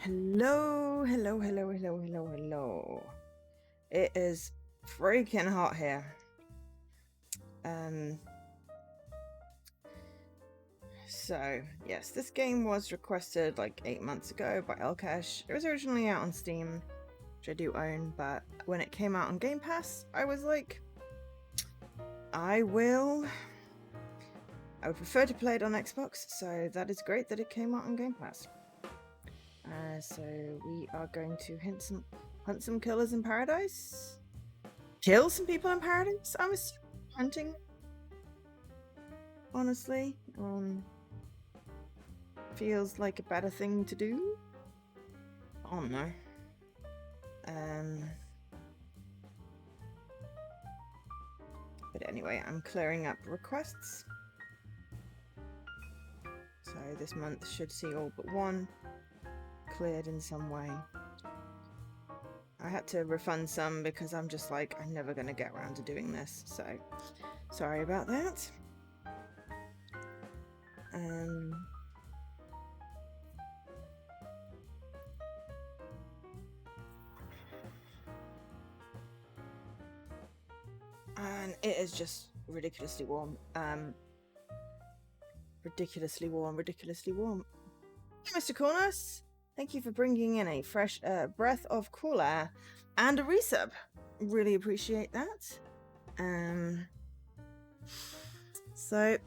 Hello, hello, hello, hello, hello, hello. It is freaking hot here. So yes, this game was requested like 8 months ago by Elcash. It was originally out on Steam, which I do own, but when it came out on Game Pass, I was like, I would prefer to play it on Xbox, so that is great that it came out on Game Pass. So we are going to hunt some killers in paradise. Kill some people in paradise? I was hunting. Honestly, feels like a better thing to do. Oh no. But anyway, I'm clearing up requests. So this month should see all but one cleared in some way. I had to refund some because I'm just like, I'm never going to get around to doing this. So sorry about that. And it is just ridiculously warm. Ridiculously warm. Hey, Mr. Cornus, thank you for bringing in a fresh breath of cool air and a resub. Really appreciate that. So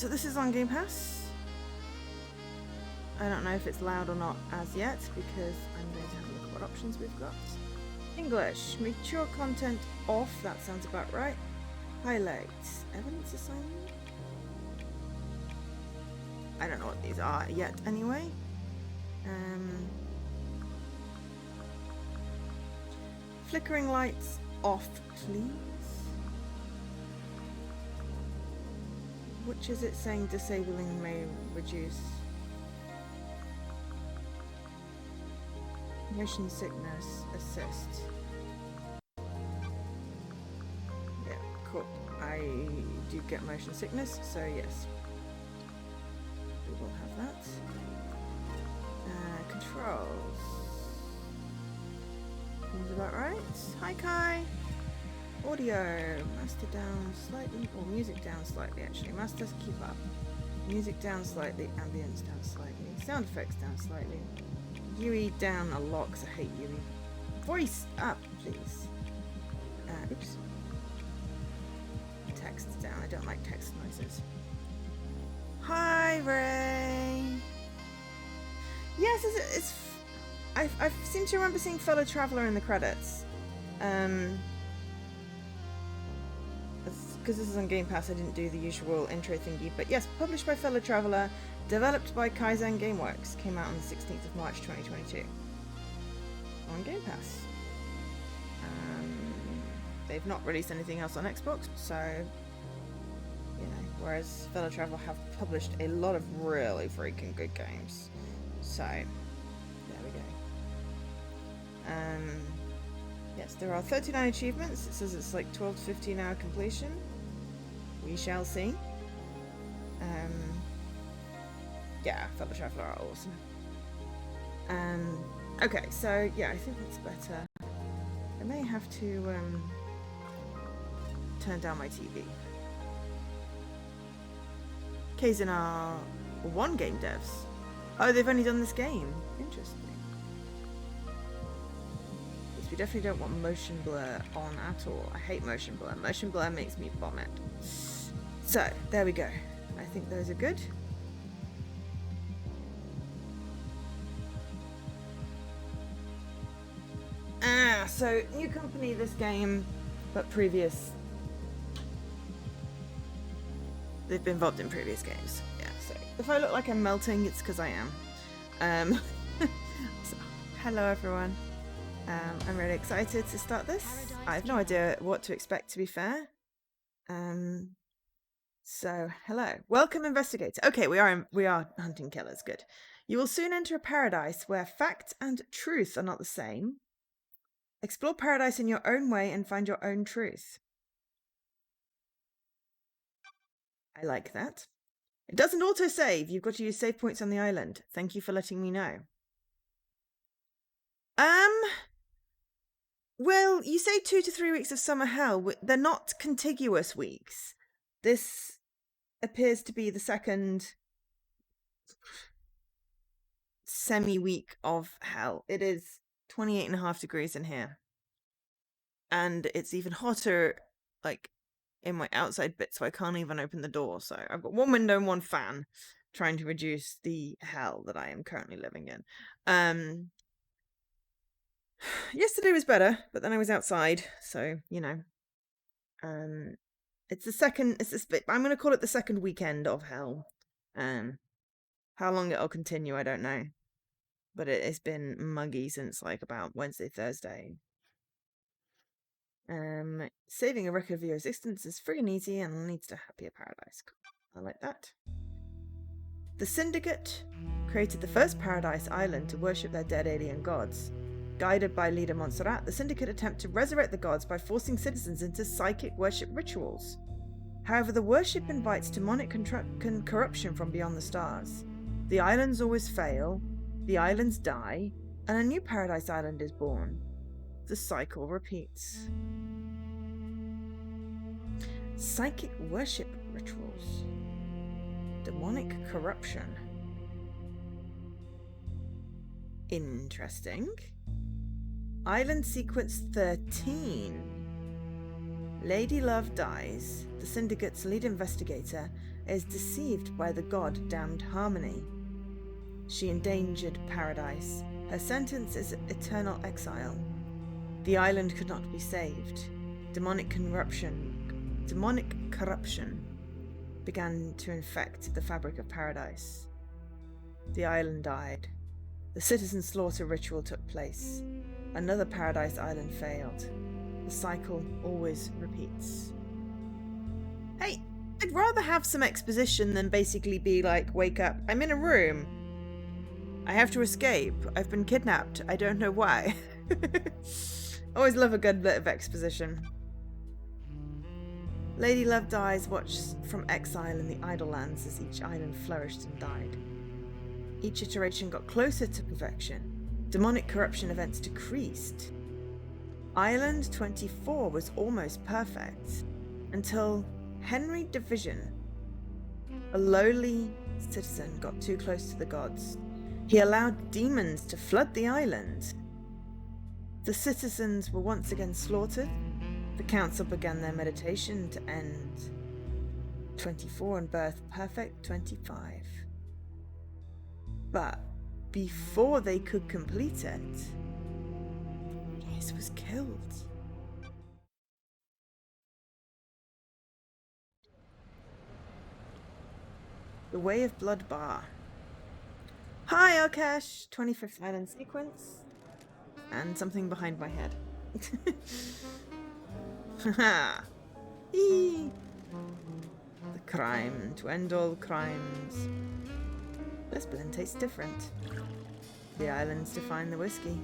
this is on Game Pass. I don't know if it's loud or not as yet because I'm going to have a look at what options we've got. English, mature content off, that sounds about right. Highlights, evidence assignment. I don't know what these are yet anyway. Flickering lights off, please. Which is it saying disabling may reduce? Motion sickness, assist. Yeah, cool. I do get motion sickness, so yes. We will have that. Controls. Seems about right. Hi Kai! Audio. Master down slightly, or music down slightly actually. Master keep up. Music down slightly, ambience down slightly. Sound effects down slightly. UE down a lot because I hate UE. Voice up, please. Oops. Text down. I don't like text noises. Hi, Ray. Yes, I seem to remember seeing Fellow Traveler in the credits. Because this is on Game Pass, I didn't do the usual intro thingy. But yes, published by Fellow Traveler, developed by Kaizen Gameworks, came out on the 16th of March 2022 on Game Pass. They've not released anything else on Xbox, so you know. Whereas Fellow Traveler have published a lot of really freaking good games. So there we go. Yes, there are 39 achievements. It says it's like 12 to 15 hour completion. We shall see. Yeah, Fellow Traveler are awesome. Okay, so yeah, I think that's better. I may have to turn down my TV. Kaizen are one game devs. Oh, they've only done this game. Interesting. Yes, we definitely don't want motion blur on at all. I hate motion blur. Motion blur makes me vomit. So, there we go. I think those are good. So new company this game, but previous. They've been involved in previous games. Yeah, so if I look like I'm melting, it's because I am. So, hello everyone. I'm really excited to start this. I have no idea what to expect, to be fair. So hello, welcome investigator. Okay, we are hunting killers. Good. You will soon enter a paradise where fact and truth are not the same. Explore paradise in your own way and find your own truth. I like that. It doesn't auto-save. You've got to use save points on the island. Thank you for letting me know. Well, you say 2 to 3 weeks of summer hell. They're not contiguous weeks. This appears to be the second semi-week of hell. It is 28.5 degrees in here. And it's even hotter, like, in my outside bit, so I can't even open the door. So I've got one window and one fan, trying to reduce the hell that I am currently living in. Yesterday was better, but then I was outside, so you know. It's the second. It's this bit. I'm going to call it the second weekend of hell. How long it'll continue, I don't know. But it has been muggy since like about Wednesday, Thursday. Saving a record of your existence is free and easy and leads to happier paradise. I like that. The Syndicate created the first paradise island to worship their dead alien gods. Guided by leader Montserrat, the Syndicate attempt to resurrect the gods by forcing citizens into psychic worship rituals. However, the worship invites demonic corruption from beyond the stars. The islands always fail, the islands die, and a new paradise island is born. The cycle repeats. Psychic worship rituals. Demonic corruption. Interesting. Island sequence 13. Lady Love dies. The Syndicate's lead investigator is deceived by the god Damned Harmony. She endangered paradise. Her sentence is eternal exile. The island could not be saved. Demonic corruption began to infect the fabric of paradise. The island died. The citizen slaughter ritual took place. Another paradise island failed. The cycle always repeats. Hey, I'd rather have some exposition than basically be like, wake up, I'm in a room. I have to escape. I've been kidnapped. I don't know why. Always love a good bit of exposition. Lady Love dies watched from exile in the Idle Lands as each island flourished and died. Each iteration got closer to perfection. Demonic corruption events decreased. Island 24 was almost perfect until Henry Division, a lowly citizen, got too close to the gods. He allowed demons to flood the island. The citizens were once again slaughtered. The council began their meditation to end 24 and birth perfect 25. But before they could complete it, Ace was killed. The Way of Blood Bar. Hi, Alkesh! 25th Island sequence. And something behind my head. Haha! The crime to end all crimes. This blend tastes different. The islands define the whiskey.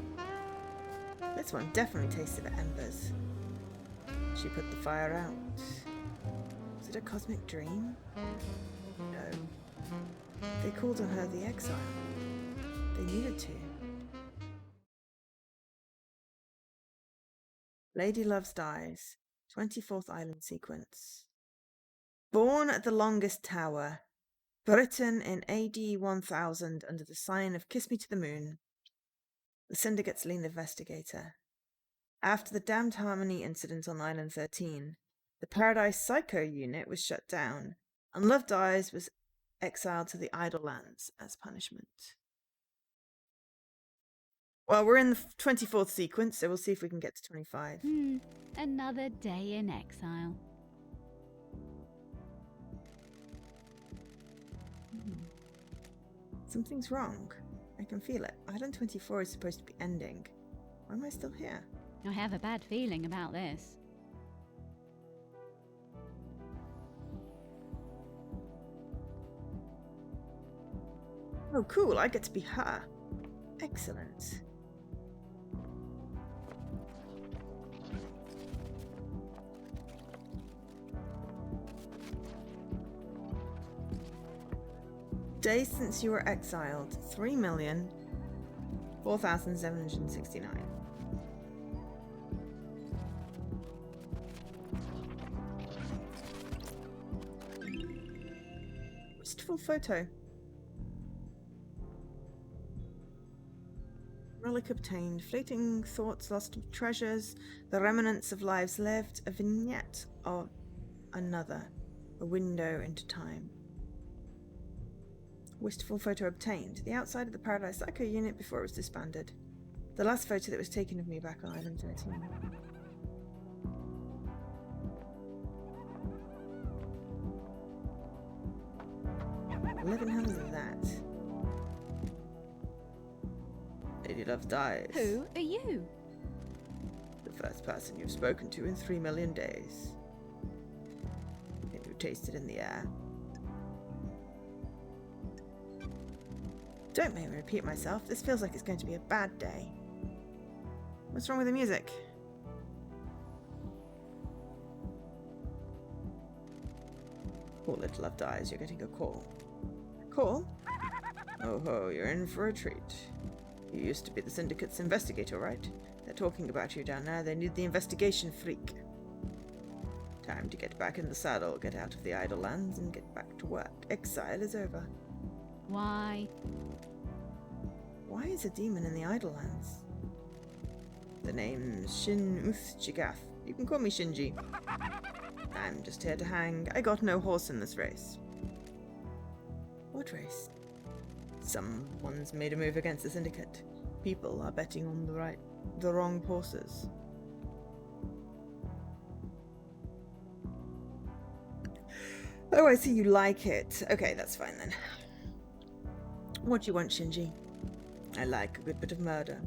This one definitely tasted of embers. She put the fire out. Was it a cosmic dream? No. They called on her the exile. They needed to. Lady Loves dies. 24th Island sequence. Born at the longest tower, Britain in AD 1000 under the sign of Kiss Me to the Moon. The Syndicate's lead investigator. After the Damned Harmony incident on Island 13, the Paradise Psycho unit was shut down, and Love Dies was exiled to the Idle Lands as punishment. Well, we're in the 24th sequence, so we'll see if we can get to 25. Another day in exile. Something's wrong. I can feel it. Island 24 is supposed to be ending. Why am I still here? I have a bad feeling about this. Oh, cool. I get to be her. Excellent. Days since you were exiled, 3,400,000. 4,769. Wistful photo. Relic obtained. Fleeting thoughts lost of treasures. The remnants of lives lived. A vignette of another. A window into time. Wistful photo obtained. The outside of the Paradise Psycho unit before it was disbanded. The last photo that was taken of me back on Island 13. $11 of that. Lady Love dies. Who are you? The first person you've spoken to in 3 million days. Can you taste it in the air? Don't make me repeat myself. This feels like it's going to be a bad day. What's wrong with the music? Poor little Love dies. You're getting a call. Call? Oh ho, you're in for a treat. You used to be the Syndicate's investigator, right? They're talking about you down there. They need the investigation freak. Time to get back in the saddle, get out of the idle lands, and get back to work. Exile is over. Why? Why is a demon in the idle lands? The name's Shin Uth Chigath. You can call me Shinji. I'm just here to hang. I got no horse in this race. What race? Someone's made a move against the Syndicate. People are betting on the wrong horses. Oh, I see you like it. Okay, that's fine then. What do you want, Shinji? I like a good bit of murder.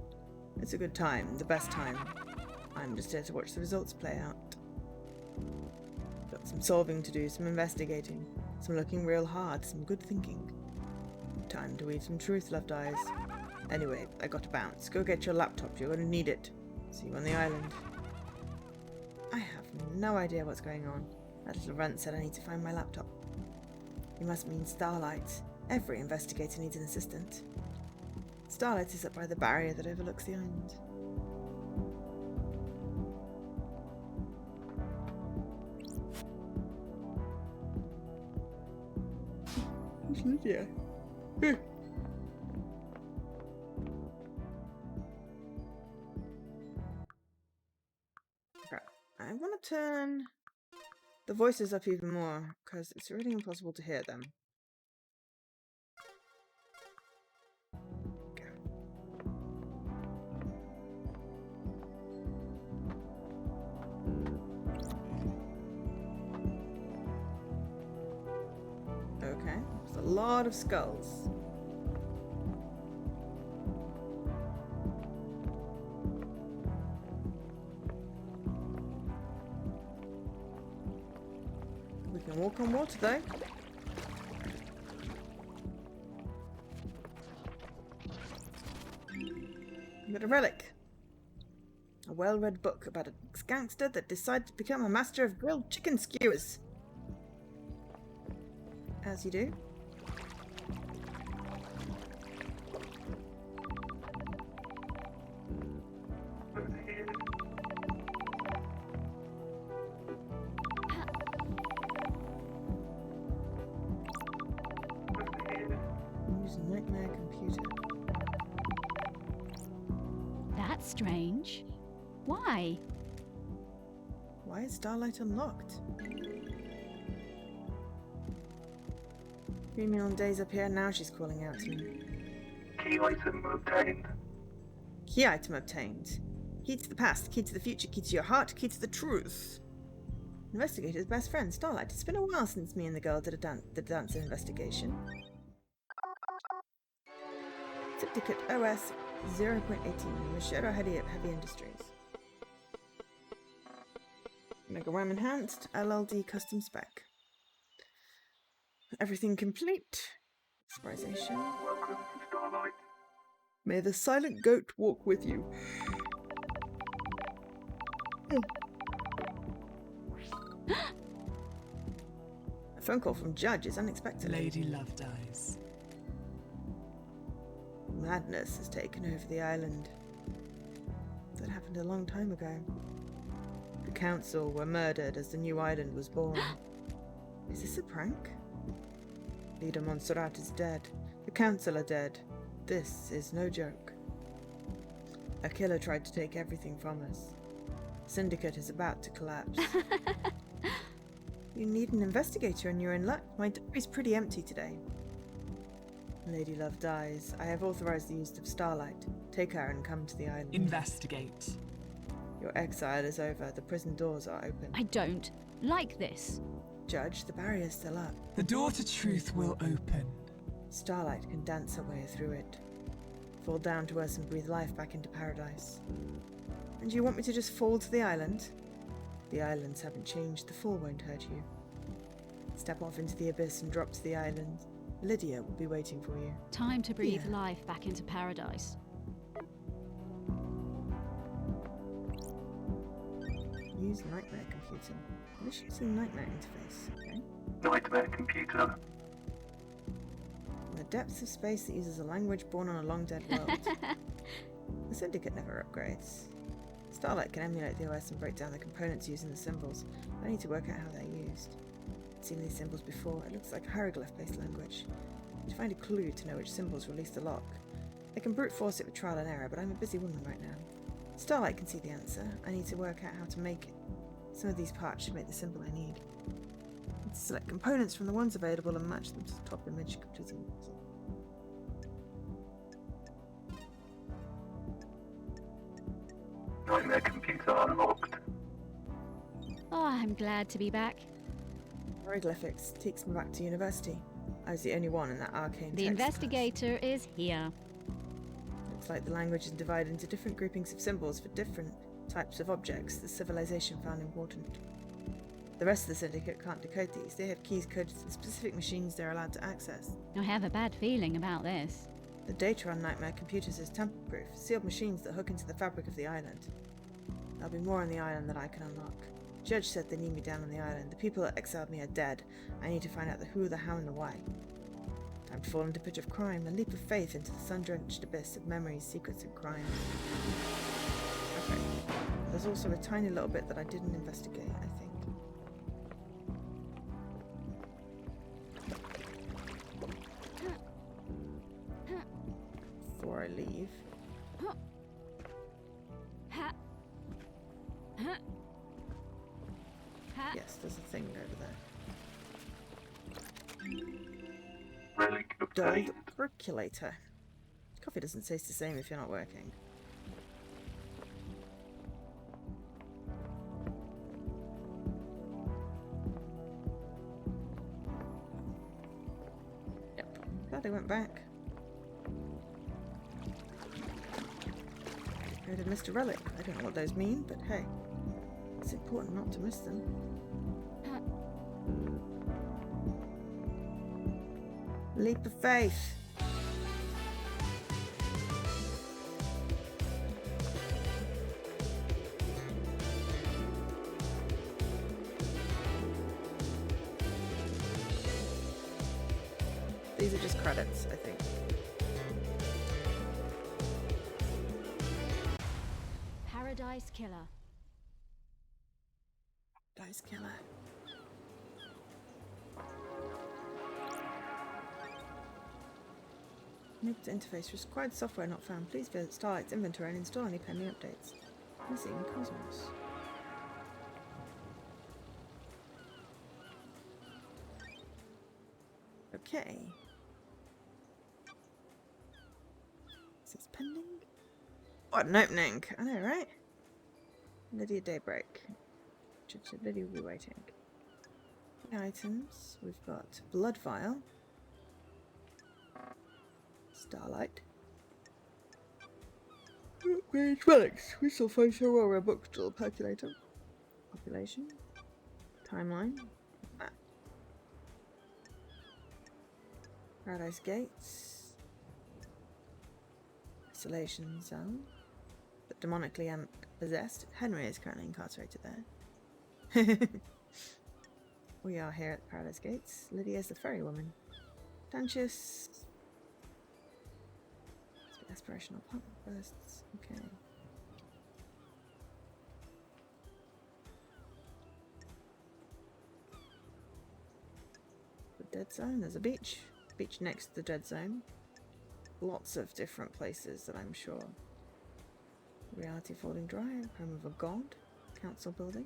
It's a good time, the best time. I'm just here to watch the results play out. Got some solving to do, some investigating, some looking real hard, some good thinking. Time to weave some truth, Love dies. Anyway, I got to bounce. Go get your laptop, you're gonna need it. See you on the island. I have no idea what's going on. That little runt said I need to find my laptop. You must mean Starlight. Every investigator needs an assistant. Starlight is up by the barrier that overlooks the island. Yeah. Okay. I want to turn the voices up even more because it's really impossible to hear them. Okay, there's a lot of skulls. We can walk on water though. We got a relic. A well-read book about a gangster that decided to become a master of grilled chicken skewers. As you do. Use nightmare computer. That's strange. Why? Why is Starlight unlocked? 3 million days up here, now she's calling out to me. Key item obtained. Key item obtained. Key to the past, key to the future, key to your heart, key to the truth. Investigator's best friend, Starlight. It's been a while since me and the girl did the dance investigation. Syndicate OS 0.18, Machado Heavy Industries. Mega RAM enhanced, LLD custom spec. Everything complete. Expiration. Welcome to Starlight. May the silent goat walk with you. A phone call from Judge is unexpected. Lady Love dies. Madness has taken over the island. That happened a long time ago. The council were murdered as the new island was born. Is this a prank? Leader Montserrat is dead. The council are dead. This is no joke. A killer tried to take everything from us. Syndicate is about to collapse. You need an investigator and you're in luck. My diary's pretty empty today. Lady Love dies. I have authorized the use of Starlight. Take her and come to the island. Investigate. Your exile is over. The prison doors are open. I don't like this. Judge, the barrier's still up. The door to truth will open. Starlight can dance her way through it. Fall down to us and breathe life back into paradise. And you want me to just fall to the island? The islands haven't changed. The fall won't hurt you. Step off into the abyss and drop to the island. Lydia will be waiting for you. Time to breathe Yeah. life back into paradise. Use Nightmare Computer. Missions in Nightmare Interface. Okay. Nightmare computer. In the depths of space that uses a language born on a long-dead world. The Syndicate never upgrades. Starlight can emulate the OS and break down the components using the symbols. I need to work out how they're used. I've seen these symbols before. It looks like a hieroglyph-based language. I need to find a clue to know which symbols release the lock. I can brute force it with trial and error, but I'm a busy woman right now. Starlight can see the answer. I need to work out how to make it. Some of these parts should make the symbol I need. I need to select components from the ones available and match them to the top image. Nightmare computer unlocked. Oh, I'm glad to be back. Hieroglyphics takes me back to university. I was the only one in that arcane The text class. investigator is here. Looks like the language is divided into different groupings of symbols for different types of objects the civilization found important. The rest of the Syndicate can't decode these. They have keys coded to the specific machines they're allowed to access. I have a bad feeling about this. The data on Nightmare computers is tamper-proof, sealed machines that hook into the fabric of the island. There'll be more on the island that I can unlock. Judge said they need me down on the island. The people that exiled me are dead. I need to find out the who, the how, and the why. Time to fall into a pit of crime, a leap of faith into the sun-drenched abyss of memories, secrets, and crime. Okay. There's also a tiny little bit that I didn't investigate, I think. Before I leave. Ha. Ha. Ha. Yes, there's a thing over there. Relic Dulled obtained. percolator. Coffee doesn't taste the same if you're not working. Yep, glad I went back. Go to Mr. Relic. I don't know what those mean, but hey, it's important not to miss them. Leap of faith. These are just credits, I think. Paradise Killer. Dice killer. Moved to interface. Required software not found. Please visit Starlight's inventory and install any pending updates. Missing Cosmos. Okay. Is this pending? What an opening! I know, right? Lydia Daybreak. Lydia will be waiting. Items. We've got Blood Vial. Starlight. Upgrade relics. We still find Aurora bookstore percolator. Population. Timeline. Map. Paradise Gates. Isolation Zone. But demonically possessed. Henry is currently incarcerated there. We are here at Paradise Gates. Lydia's the ferry woman. Dantius. Aspirational pump bursts. Okay. The dead zone. There's a beach. Beach next to the dead zone. Lots of different places that I'm sure. Reality Falling Drive. Home of a god. Council building.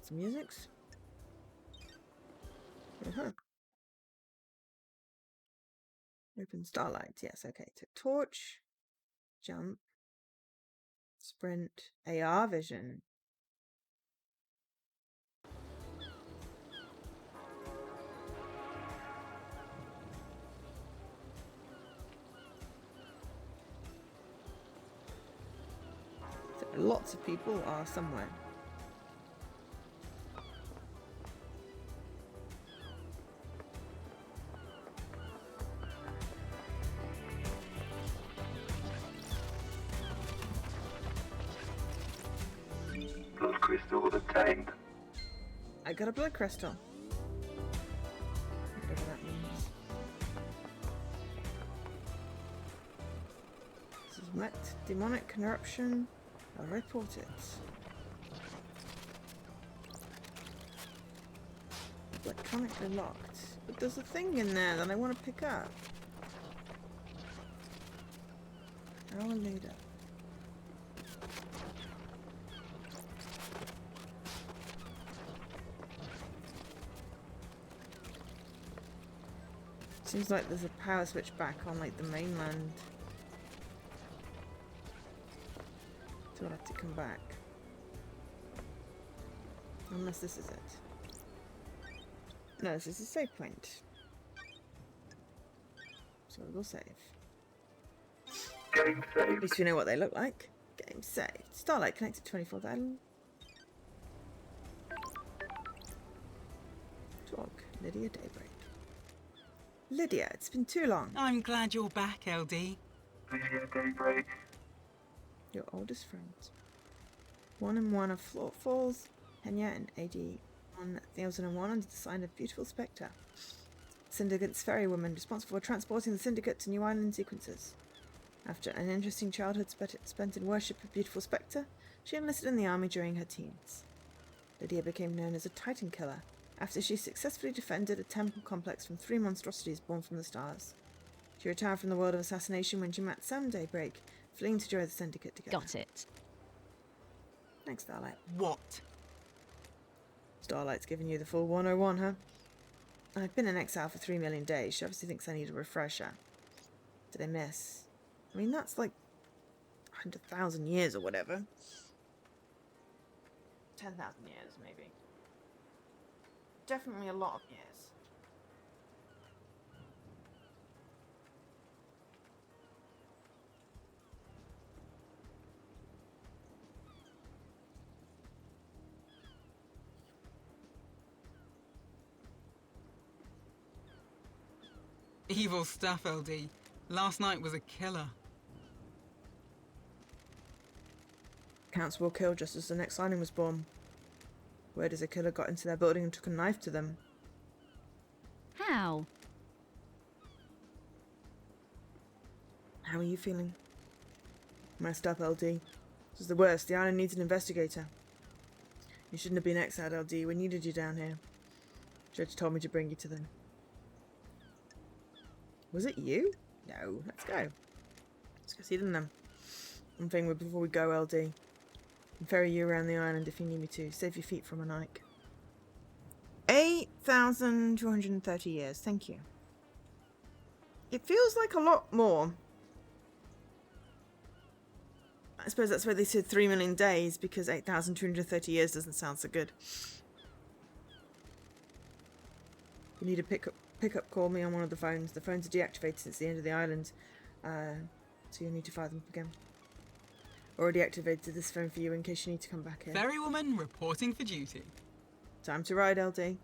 Some musics. Open starlight. Yes, okay. Torch. Jump. Sprint. AR vision. So lots of people are somewhere. Blood crystal obtained. I got a blood crystal. Whatever that means. This is met demonic corruption. I'll report it. Electronically locked. But there's a thing in there that I want to pick up. Our leader. Seems like there's a power switch back on like the mainland. So I'll have to come back. Unless this is it. No, this is a save point. So we'll save. Game At saved. least we know what they look like. Game saved. Starlight connected 24th Island. Talk. Lydia Daybreak. Lydia, it's been too long. I'm glad you're back, LD. Lydia Daybreak. Your oldest friends. 1 and 1 of Floor Falls, Kenya in AD 1001 under the sign of Beautiful Spectre. Syndicate's ferrywoman responsible for transporting the Syndicate to New Island sequences. After an interesting childhood spent in worship of Beautiful Spectre, she enlisted in the army during her teens. Lydia became known as a Titan Killer after she successfully defended a temple complex from 3 monstrosities born from the stars. She retired from the world of assassination when she met Sam Daybreak, fleeing to join the Syndicate together. Got it. Thanks, Starlight. What? Starlight's giving you the full 101, huh? I've been in exile for 3 million days. She obviously thinks I need a refresher. Did I miss? I mean, that's like 100,000 years or whatever. 10,000 years, maybe. Definitely a lot of years. Evil stuff, LD. Last night was a killer. Counts were killed just as the next signing was born. Word is a killer got into their building and took a knife to them. How? How are you feeling? Messed up, LD. This is the worst. The island needs an investigator. You shouldn't have been exiled, LD. We needed you down here. Judge told me to bring you to them. Was it you? No. Let's go. Let's go see them then. One thing before we go, LD. I can ferry you around the island if you need me to. Save your feet from a Nike. 8,230 years. Thank you. It feels like a lot more. I suppose that's why they said 3 million days, because 8,230 years doesn't sound so good. You need a pickup call me on one of the phones. The phones are deactivated since the end of the island, so you'll need to fire them up again. Already activated this phone for you in case you need to come back here. Ferrywoman reporting for duty. Time to ride, LD.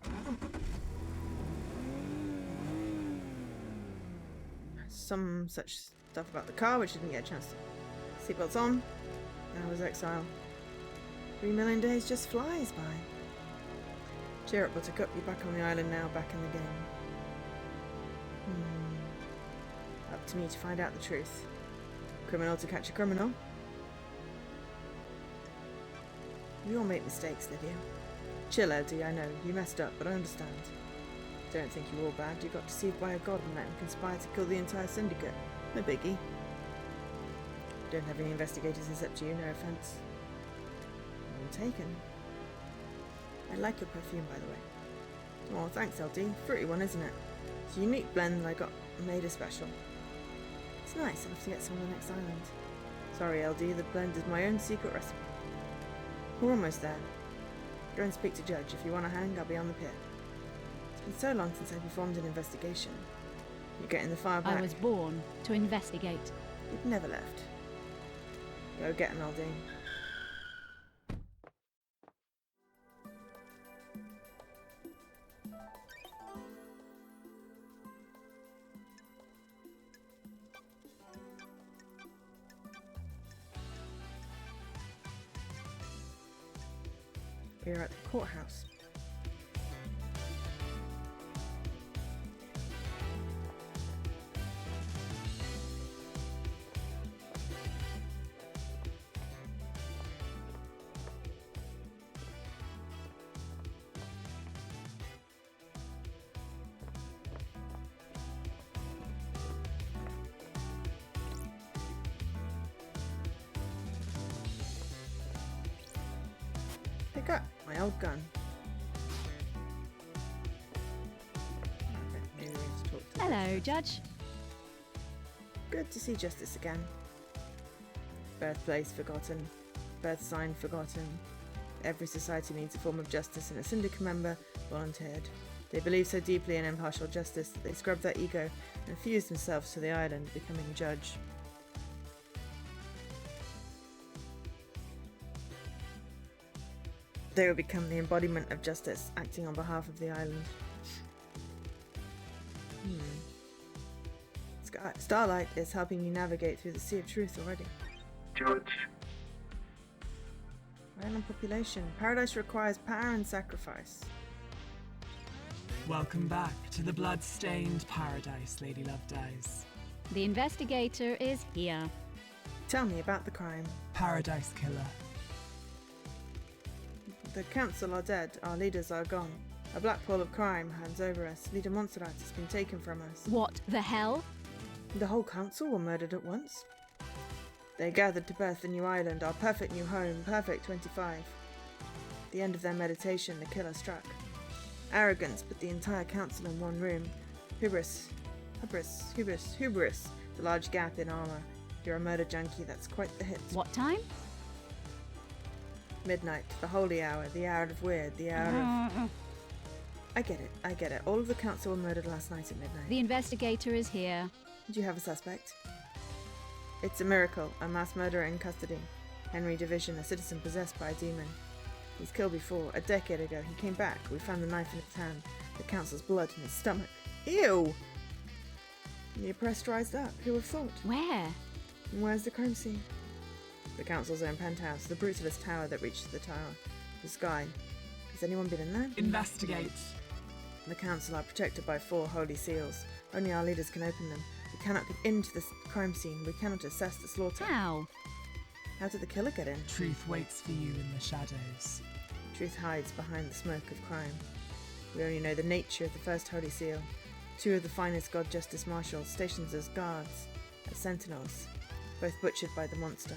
Some such stuff about the car, which I didn't get a chance to. Seatbelts on. Now was exile. 3 million days just flies by. Cheer up, Buttercup. You're back on the island now, back in the game. Up to me to find out the truth. Criminal to catch a criminal. We all make mistakes, Lydia. Chill, Eddie, I know. You messed up, but I understand. Don't think you were all bad. You got deceived by a god and let him conspire to kill the entire syndicate. No biggie. Don't have any investigators except you, no offense. Well taken. I like your perfume, by the way. Oh, thanks, LD. Fruity one, isn't it? It's a unique blend that I got made a special. It's nice. I'll have to get some on the next island. Sorry, LD. The blend is my own secret recipe. We're almost there. Go and speak to Judge. If you want to hang, I'll be on the pier. It's been so long since I performed an investigation. You're getting the fire back. I was born to investigate. You've never left. Go get him, LD. We're at the courthouse. Pick up my old gun. Okay, maybe we have to talk to Hello, Judge. Good to see justice again. Birthplace forgotten. Birth sign forgotten. Every society needs a form of justice, and a syndicate member volunteered. They believe so deeply in impartial justice that they scrubbed their ego and fused themselves to the island, becoming judge. They will become the embodiment of justice, acting on behalf of the island. Starlight is helping you navigate through the sea of truth already. Judge, Island population. Paradise requires power and sacrifice. Welcome back to the blood-stained paradise, Lady Lovedays. The investigator is here. Tell me about the crime. Paradise Killer. The council are dead, our leaders are gone. A black pole of crime hangs over us. Leader Montserrat has been taken from us. What the hell? The whole council were murdered at once. They gathered to birth the new island, our perfect new home, Perfect 25. At the end of their meditation, the killer struck. Arrogance put the entire council in one room. Hubris. The large gap in armor. You're a murder junkie, that's quite the hit. What time? Midnight, the holy hour, the hour of weird, the hour of... I get it. All of the council were murdered last night at midnight. The investigator is here. Do you have a suspect? It's a miracle, a mass murderer in custody. Henry Division, a citizen possessed by a demon. He was killed before. A decade ago, he came back. We found the knife in his hand, the council's blood in his stomach. Ew! The oppressed rised up. Who would have thought? Where? And where's the crime scene? The council's own penthouse, the brutalist tower that reaches the tower. The sky. Has anyone been in there? Investigate. The council are protected by 4 holy seals. Only our leaders can open them. We cannot get into the crime scene. We cannot assess the slaughter. How? How did the killer get in? Truth waits for you in the shadows. Truth hides behind the smoke of crime. We only know the nature of the first holy seal. 2 of the finest god justice marshals stationed as guards, as sentinels, both butchered by the monster.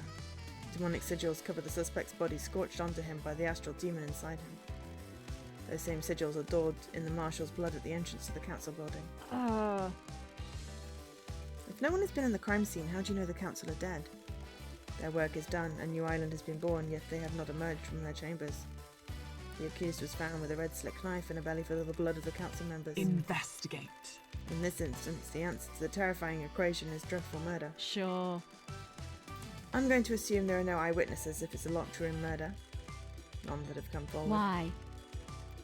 Demonic sigils cover the suspect's body, scorched onto him by the astral demon inside him. Those same sigils are daubed in the marshal's blood at the entrance to the council building. If no one has been in the crime scene, how do you know the council are dead? Their work is done, a new island has been born, yet they have not emerged from their chambers. The accused was found with a red slick knife and a belly full of the blood of the council members. Investigate. In this instance, the answer to the terrifying equation is dreadful murder. Sure. I'm going to assume there are no eyewitnesses if it's a locked room murder. None that have come forward. Why?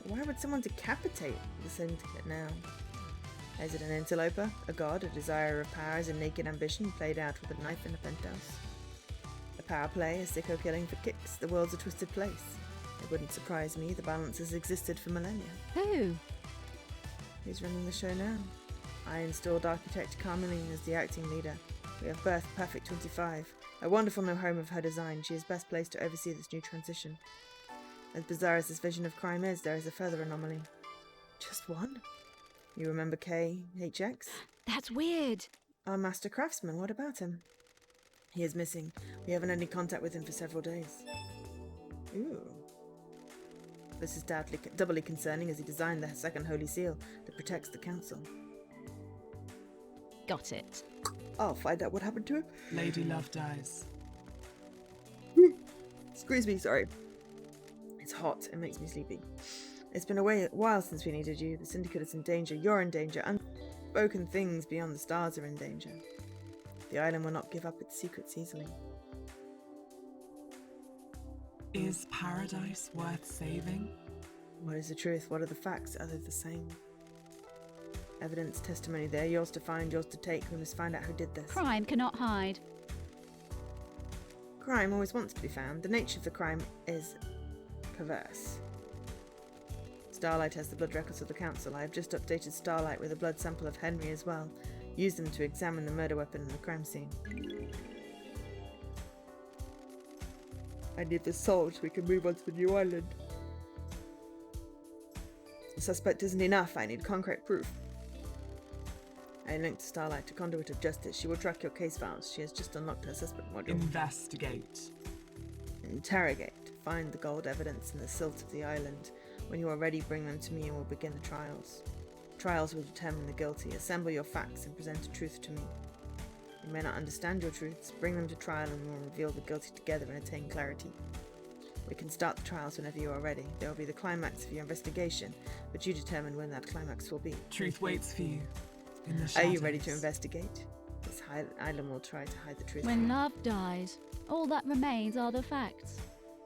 Why would someone decapitate the syndicate now? Is it an interloper, a god, a desire of power, a naked ambition played out with a knife in a penthouse? A Power play, a sicko killing for kicks. The world's a twisted place. It wouldn't surprise me. The balance has existed for millennia. Who? Who's running the show now? I installed architect Carmeline as the acting leader. We have birth Perfect 25. A wonderful new home of her design. She is best placed to oversee this new transition. As bizarre as this vision of crime is, there is a further anomaly. Just one? You remember KHX? That's weird. Our master craftsman, what about him? He is missing. We haven't had any contact with him for several days. Ooh. This is doubly concerning as he designed the second holy seal that protects the council. Got it. I'll find out what happened to him. Lady Love dies. Excuse me, sorry. It's hot. It makes me sleepy. It's been a while since we needed you. The Syndicate is in danger. You're in danger. Unspoken things beyond the stars are in danger. The island will not give up its secrets easily. Is paradise worth saving? What is the truth? What are the facts? Are they the same? Evidence, testimony there. Yours to find, yours to take. We must find out who did this. Crime cannot hide. Crime always wants to be found. The nature of the crime is perverse. Starlight has the blood records of the council. I have just updated Starlight with a blood sample of Henry as well. Use them to examine the murder weapon and the crime scene. I need this solved so we can move on to the new island. The suspect isn't enough. I need concrete proof. I linked Starlight to Conduit of Justice. She will track your case files. She has just unlocked her suspect module. Investigate. Interrogate. Find the gold evidence and the silt of the island. When you are ready, bring them to me and we'll begin the trials. Trials will determine the guilty. Assemble your facts and present a truth to me. You may not understand your truths. Bring them to trial and we will reveal the guilty together and attain clarity. We can start the trials whenever you are ready. There will be the climax of your investigation, but you determine when that climax will be. Truth waits for you in the Are shadows. you ready to investigate? This island will try to hide the truth. When love dies, all that remains are the facts.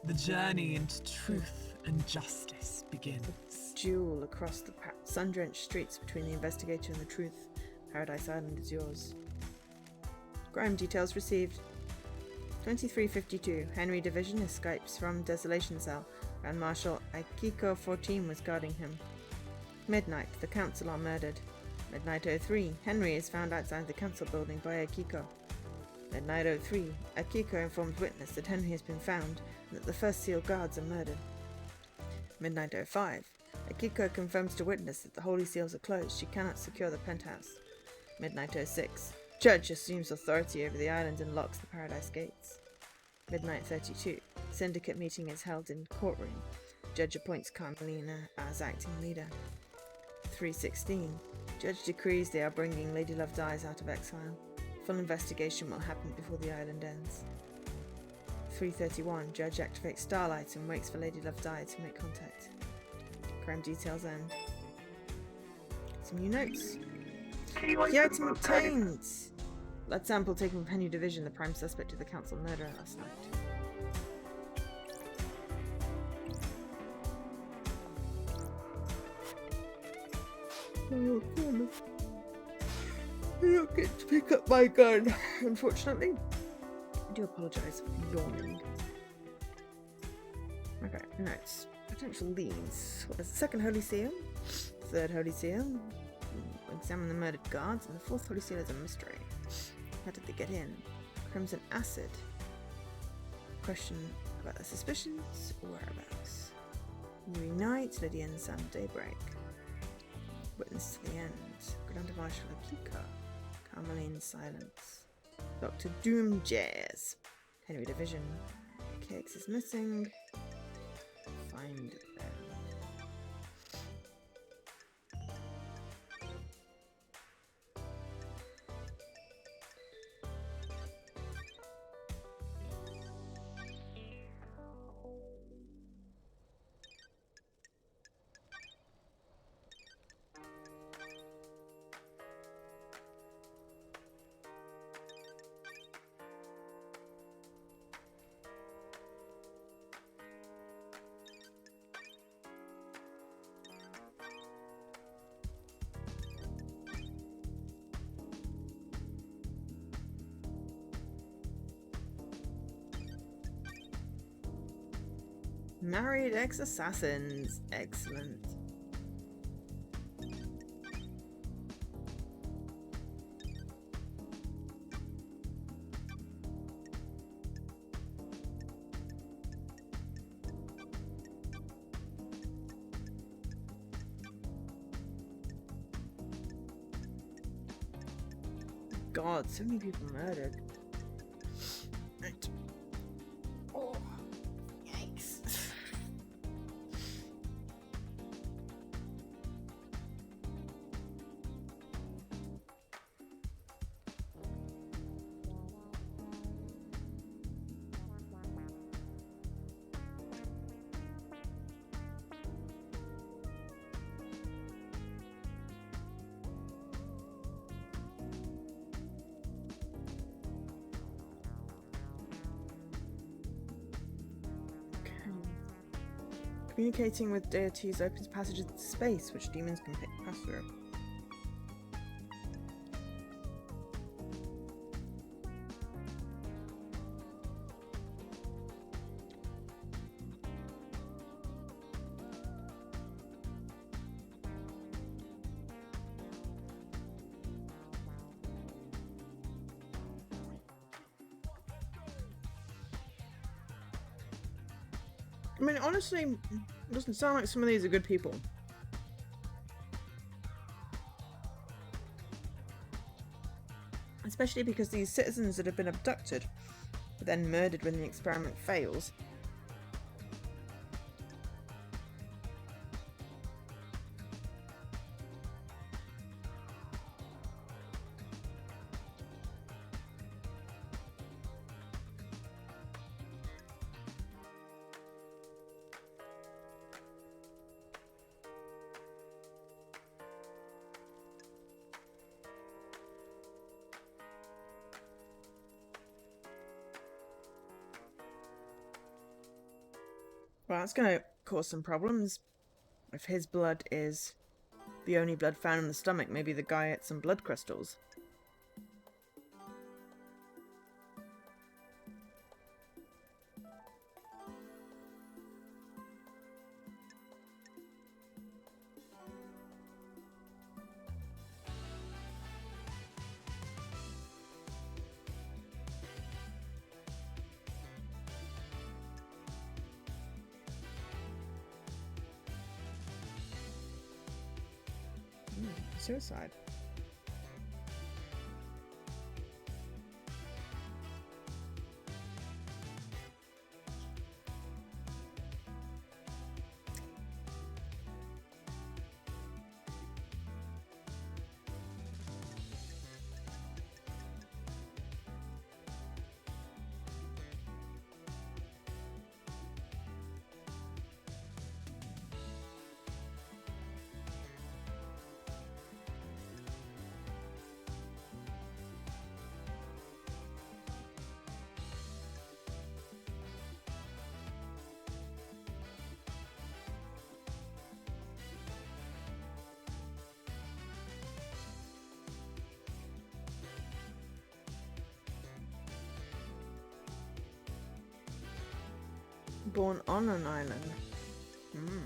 The journey into truth and justice begins. Duel across the sun-drenched streets between the investigator and the truth. Paradise Island is yours. Crime details received. 2352. Henry Division escapes from Desolation Cell. Grand Marshal Akiko 14 was guarding him. Midnight. The council are murdered. Midnight 03. Henry is found outside the council building by Akiko. Midnight 03. Akiko informs witness that Henry has been found and that the first seal guards are murdered. Midnight 05. Akiko confirms to witness that the holy seals are closed. She cannot secure the penthouse. Midnight 06. Judge assumes authority over the island and locks the paradise gates. Midnight 32. Syndicate meeting is held in courtroom. Judge appoints Carmelina as acting leader. 3:16. Judge decrees they are bringing Lady Love Dies out of exile. Full investigation will happen before the island ends. 3:31. Judge activates Starlight and waits for Lady Love Die to make contact. Crime details end. Some new notes. Key The item item obtained. obtained! Blood sample taken from Penny Division, the prime suspect of the council murder last night. Oh, damn it. I don't get to pick up my gun, unfortunately. I do apologise for yawning. Okay, notes. Potential leads. What is the second holy seal? Third holy seal. Examine the murdered guards, and the fourth holy seal is a mystery. How did they get in? Crimson acid. Question about their suspicions. Whereabouts? Reunite, Lydian Sun, Daybreak. Witness to the end. Grand Marshal Aplica. Carmeline Silence. Dr. Doom Jazz. Henry Division. Cakes is missing. Find them. Married ex-assassins. Excellent. God, so many people murdered. Right. Oh, yikes. Communicating with deities opens passages to space, which demons can pass through. I mean, honestly, it doesn't sound like some of these are good people. Especially because these citizens that have been abducted were then murdered when the experiment fails. Well, that's going to cause some problems. If his blood is the only blood found in the stomach, maybe the guy ate some blood crystals. Suicide. Born on an island. Hmm.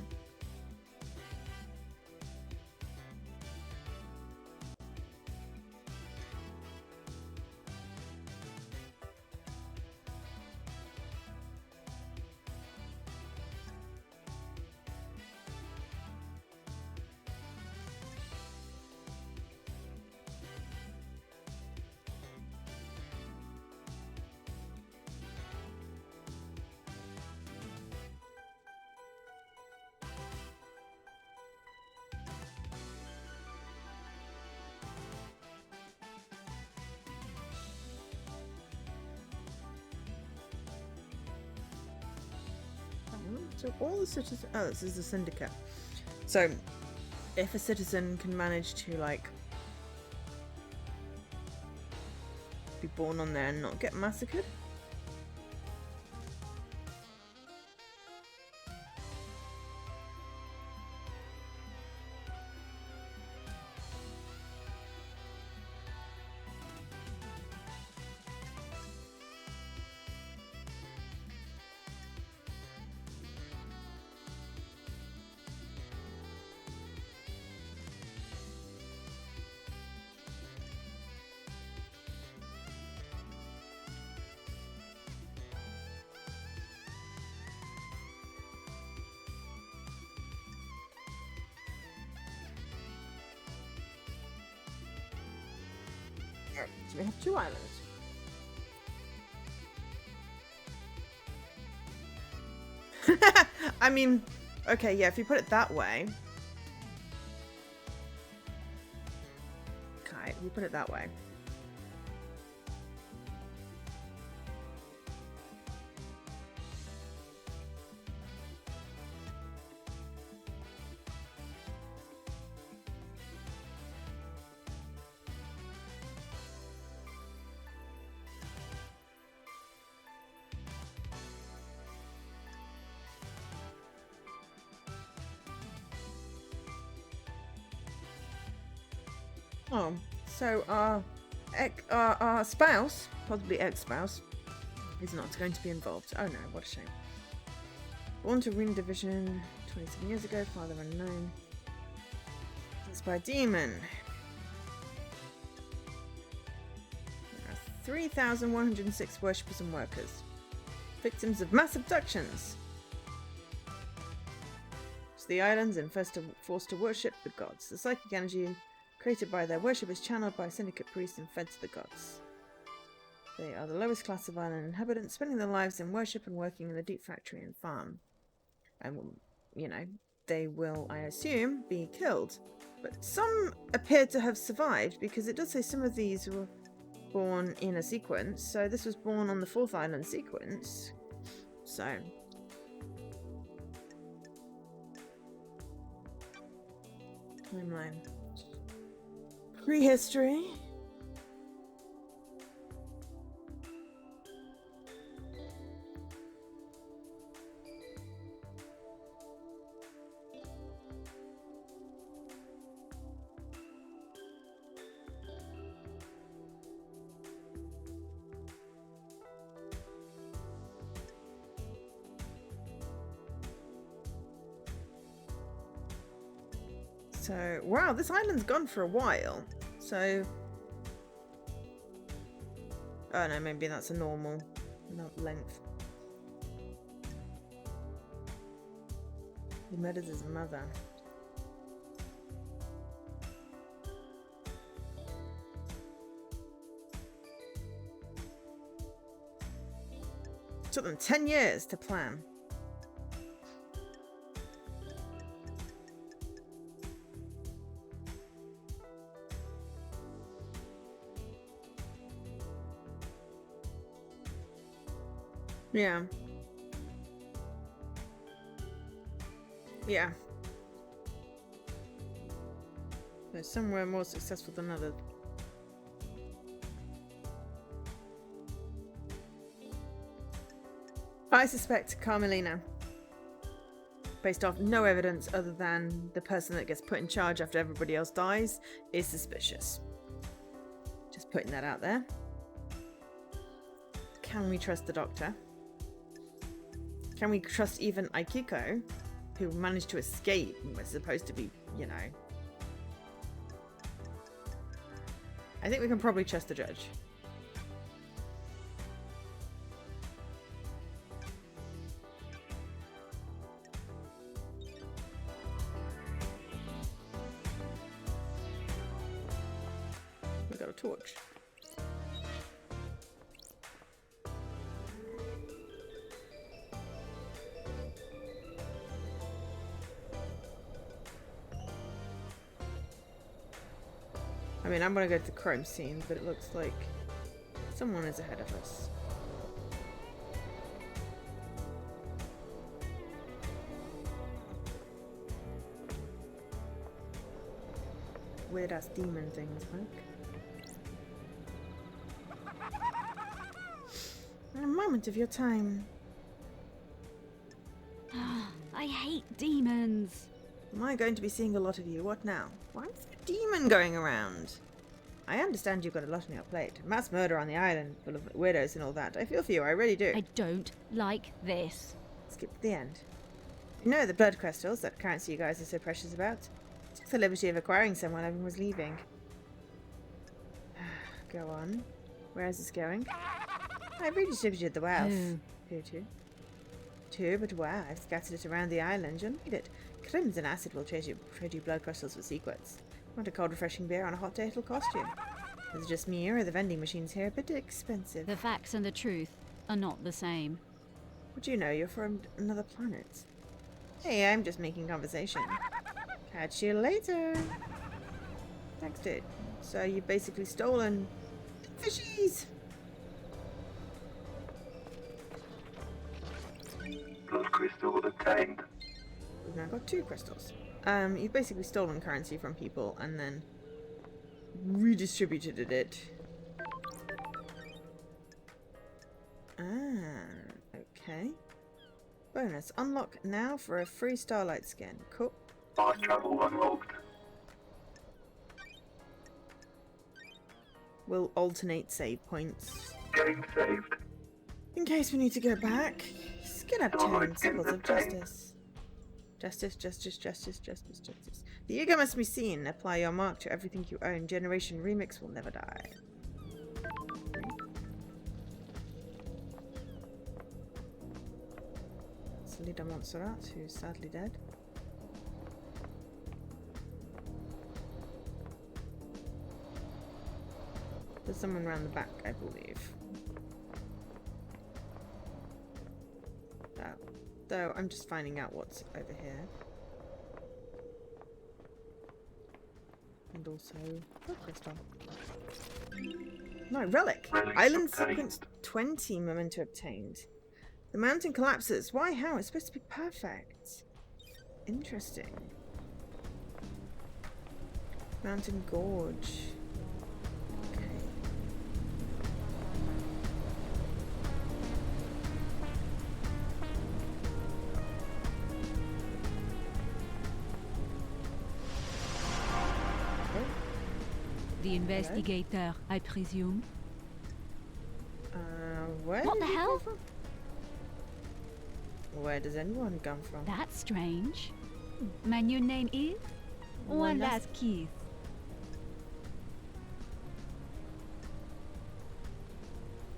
So all the citizens... Oh, this is a syndicate. So, if a citizen can manage to, like, be born on there and not get massacred... So we have 2 islands. I mean, okay, yeah, if you put it that way. Okay, if you put it that way. Oh, so our spouse, possibly ex-spouse, is not going to be involved. Oh no, what a shame. Born to Rune Division 27 years ago, father unknown. It's by a demon. 3,106 worshippers and workers. Victims of mass abductions. To the islands and forced to worship the gods. The psychic energy created by their worship is channeled by syndicate priests and fed to the gods. They are the lowest class of island inhabitants, spending their lives in worship and working in the deep factory and farm. And, you know, they will, I assume, be killed. But some appear to have survived, because it does say some of these were born in a sequence. So this was born on the 4th island sequence. So... timeline. Prehistory. So, wow, this island's gone for a while. So, oh no, maybe that's a normal length. He murders his mother. Took them 10 years to plan. Yeah. Yeah. They're somewhere more successful than others. I suspect Carmelina, based off no evidence other than the person that gets put in charge after everybody else dies, is suspicious. Just putting that out there. Can we trust the doctor? Can we trust even Aikiko, who managed to escape and was supposed to be, you know... I think we can probably trust the judge. We got a torch. I mean, I'm gonna go to the crime scene, but it looks like someone is ahead of us. Weird ass demon things, like. A moment of your time. I hate demons. Am I going to be seeing a lot of you? What now? Why is there a demon going around? I understand you've got a lot on your plate. Mass murder on the island, full of widows and all that. I feel for you, I really do. I don't like this. Skip to the end. You know the blood crystals, that currency you guys are so precious about? Took the liberty of acquiring some while everyone was leaving. Go on. Where is this going? I redistributed the wealth. Who to? Two, but wow, I've scattered it around the island. You'll need it. Crimson acid will trade you blood crystals for secrets. Want a cold, refreshing beer on a hot day? It'll cost you. Is it just me or are the vending machines here a bit expensive? The facts and the truth are not the same. What do you know? You're from another planet. Hey, I'm just making conversation. Catch you later. Thanks, dude. So you've basically stolen fishies. Blood crystal obtained. We've now got 2 crystals. You've basically stolen currency from people and then redistributed it. Ah, okay. Bonus. Unlock now for a free Starlight skin. Cool. Fast travel unlocked. We'll alternate save points. Game saved. In case we need to go back. Skin obtained. Symbols of justice. Justice, justice, justice, justice, justice. The ego must be seen. Apply your mark to everything you own. Generation Remix will never die. Salida Montserrat, who's sadly dead. There's someone around the back, I believe. Though I'm just finding out what's over here. And also crystal. No, relic. Relic Island obtained. sequence 20 memento obtained. The mountain collapses. Why? How? It's supposed to be perfect. Interesting. Mountain gorge. Okay. The investigator, I presume. Where What did the you hell? come from? Where does anyone come from? That's strange. My new name is One Last Kiss.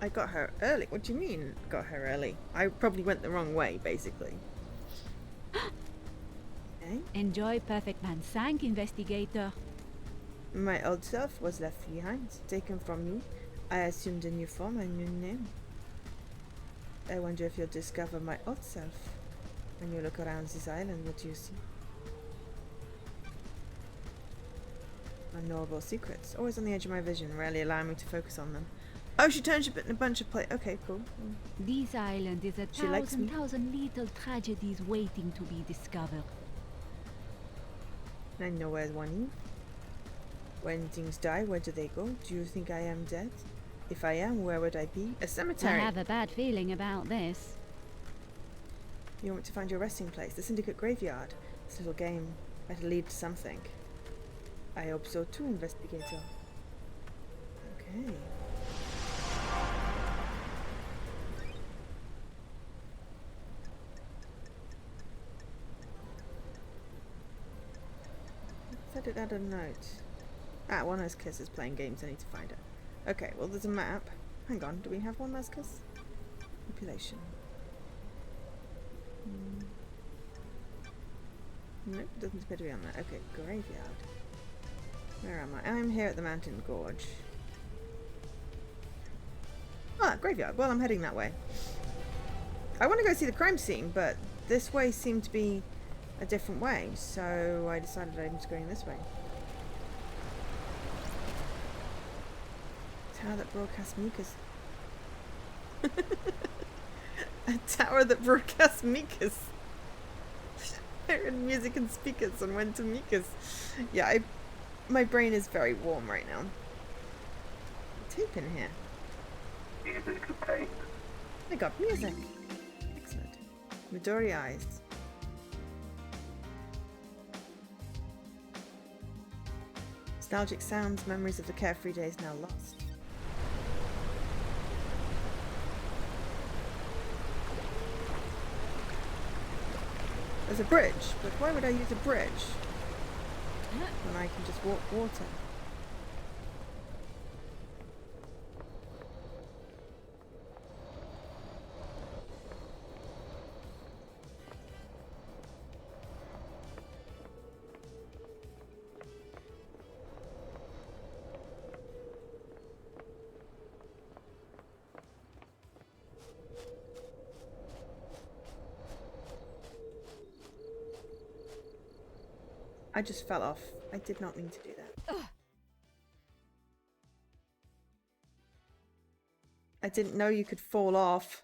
I got her early. What do you mean, got her early? I probably went the wrong way, basically. Okay. Enjoy Perfect Man Sank, investigator. My old self was left behind, taken from me. I assumed a new form, a new name. I wonder if you'll discover my old self. When you look around this island, what do you see? Unknowable secrets, always on the edge of my vision, rarely allowing me to focus on them. Oh, she turns up in a bunch of Okay, cool. This island is a She likes me. thousand little tragedies waiting to be discovered. I know where's one. When things die, where do they go? Do you think I am dead? If I am, where would I be? A I cemetery. have a bad feeling about this. You want to find your resting place, the Syndicate graveyard. This little game better lead to something. I hope so too, investigator. Okay. Said it had a note. Ah, One Last Kiss is playing games. I need to find it. Okay, well there's a map. Hang on, do we have One Last Kiss? Population. Nope, doesn't appear to be on there. Okay, graveyard. Where am I? I'm here at the mountain gorge. Ah, graveyard. Well, I'm heading that way. I want to go see the crime scene, but this way seemed to be a different way, so I decided I'm just going this way. Tower that broadcasts Mika's. A tower that broadcasts Mika's. I heard music and speakers and went to Mika's. Yeah, my brain is very warm right now. Tape in here. Music obtained. I got music. Excellent. Midori eyes. Nostalgic sounds, memories of the carefree days now lost. There's a bridge, but why would I use a bridge when I can just walk water? I just fell off. I did not mean to do that. I didn't know you could fall off.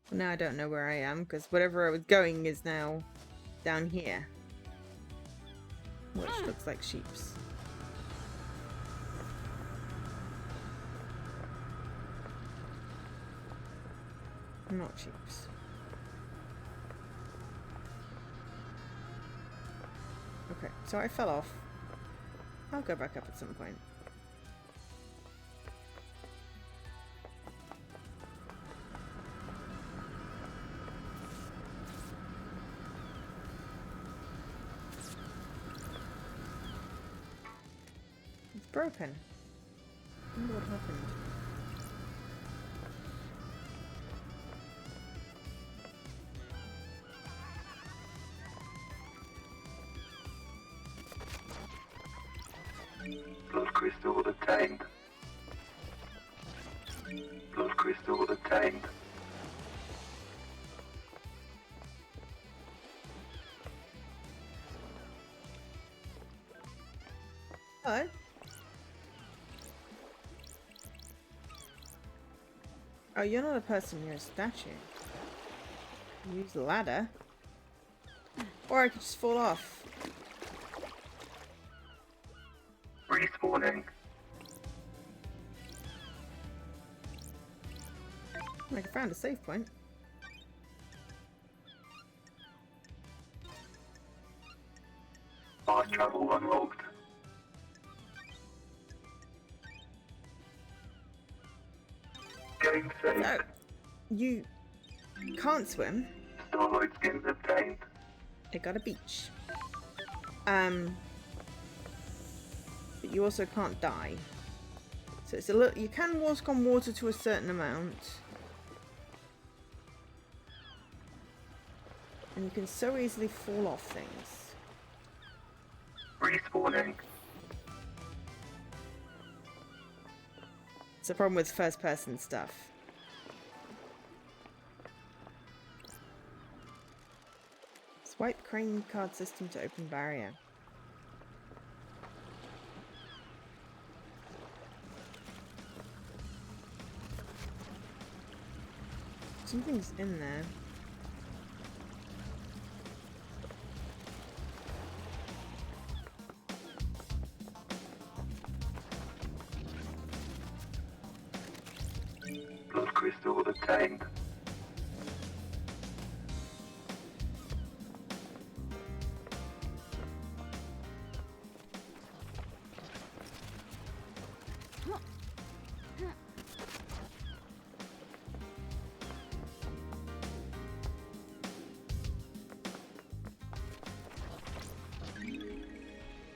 Well, now I don't know where I am, because whatever I was going is now down here. Which looks like sheep's. Not sheep's. Okay, so I fell off. I'll go back up at some point. It's broken. I wonder what happened. Blood crystal obtained. Blood crystal obtained. Hello. Oh, you're not a person, you're a statue. Use the ladder. Or I could just fall off. Respawning. I found a save point. Fast travel unlocked. Game saved. So, you can't swim. Starlight skins obtained. I got a beach. But you also can't die. So it's a little. You can walk on water to a certain amount, and you can so easily fall off things. Respawning. It's a problem with first-person stuff. Swipe crane card system to open barrier. Something's in there. Blood crystal obtained.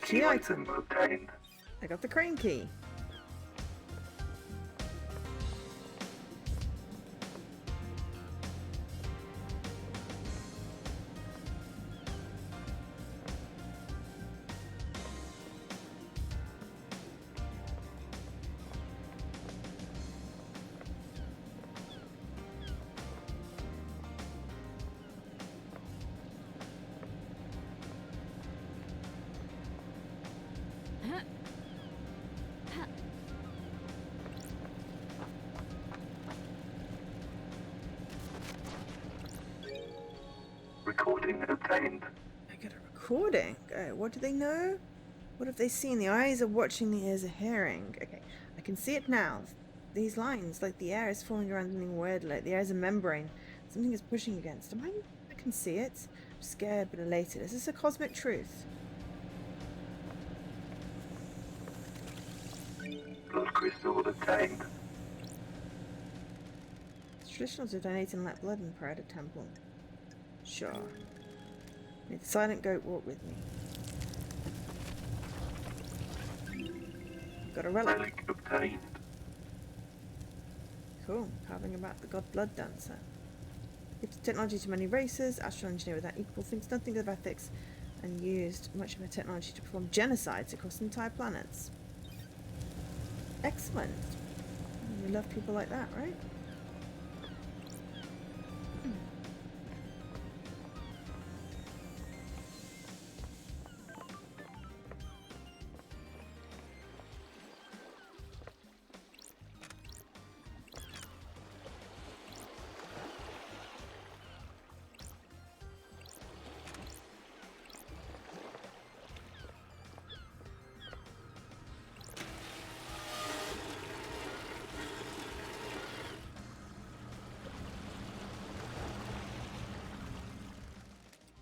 Key item obtained. I got the crane key. Recording obtained. I got a recording. What do they know? What have they seen? The eyes are watching, the ears are hearing. Okay, I can see it now. These lines, like the air is falling around something weird, like the air is a membrane. Something is pushing against. I can see it. I'm scared but elated. Is this a cosmic truth? Blood crystal obtained. It's traditional to donate and let blood in prayer at a temple. Sure. May the silent goat walk with me. Got a relic. Relic obtained. Cool. Carving about the god blood dancer. Gives technology to many races. Astral engineer without equal. Thinks nothing of ethics. And used much of her technology to perform genocides across entire planets. Excellent. We love people like that, right?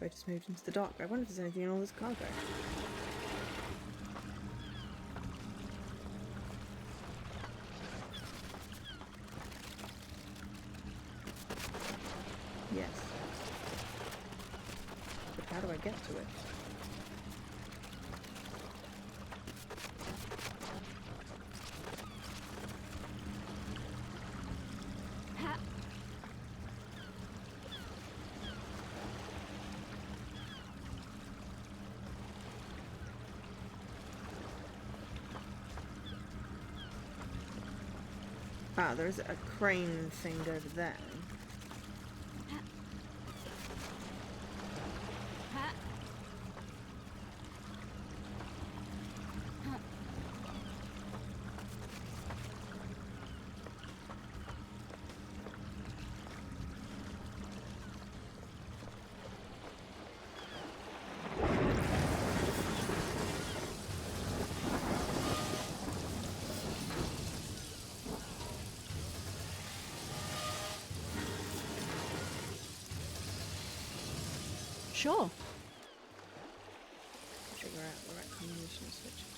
I just moved into the dock. I wonder if there's anything in all this cargo. Yes. But how do I get to it? Ha. Ah, there's a crane thing over there. Ha. Ha. Sure. Figure out the right combination of switches.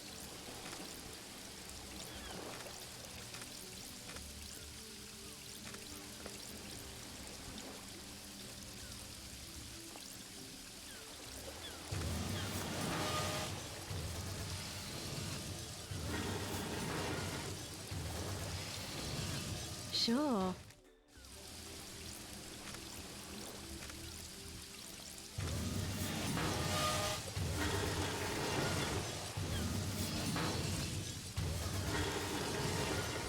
Sure.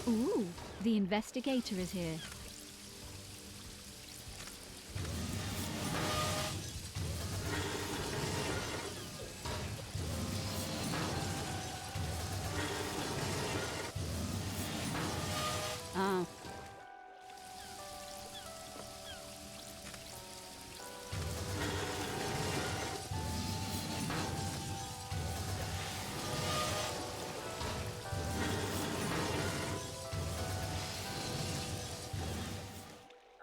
Ooh, the investigator is here. Ah.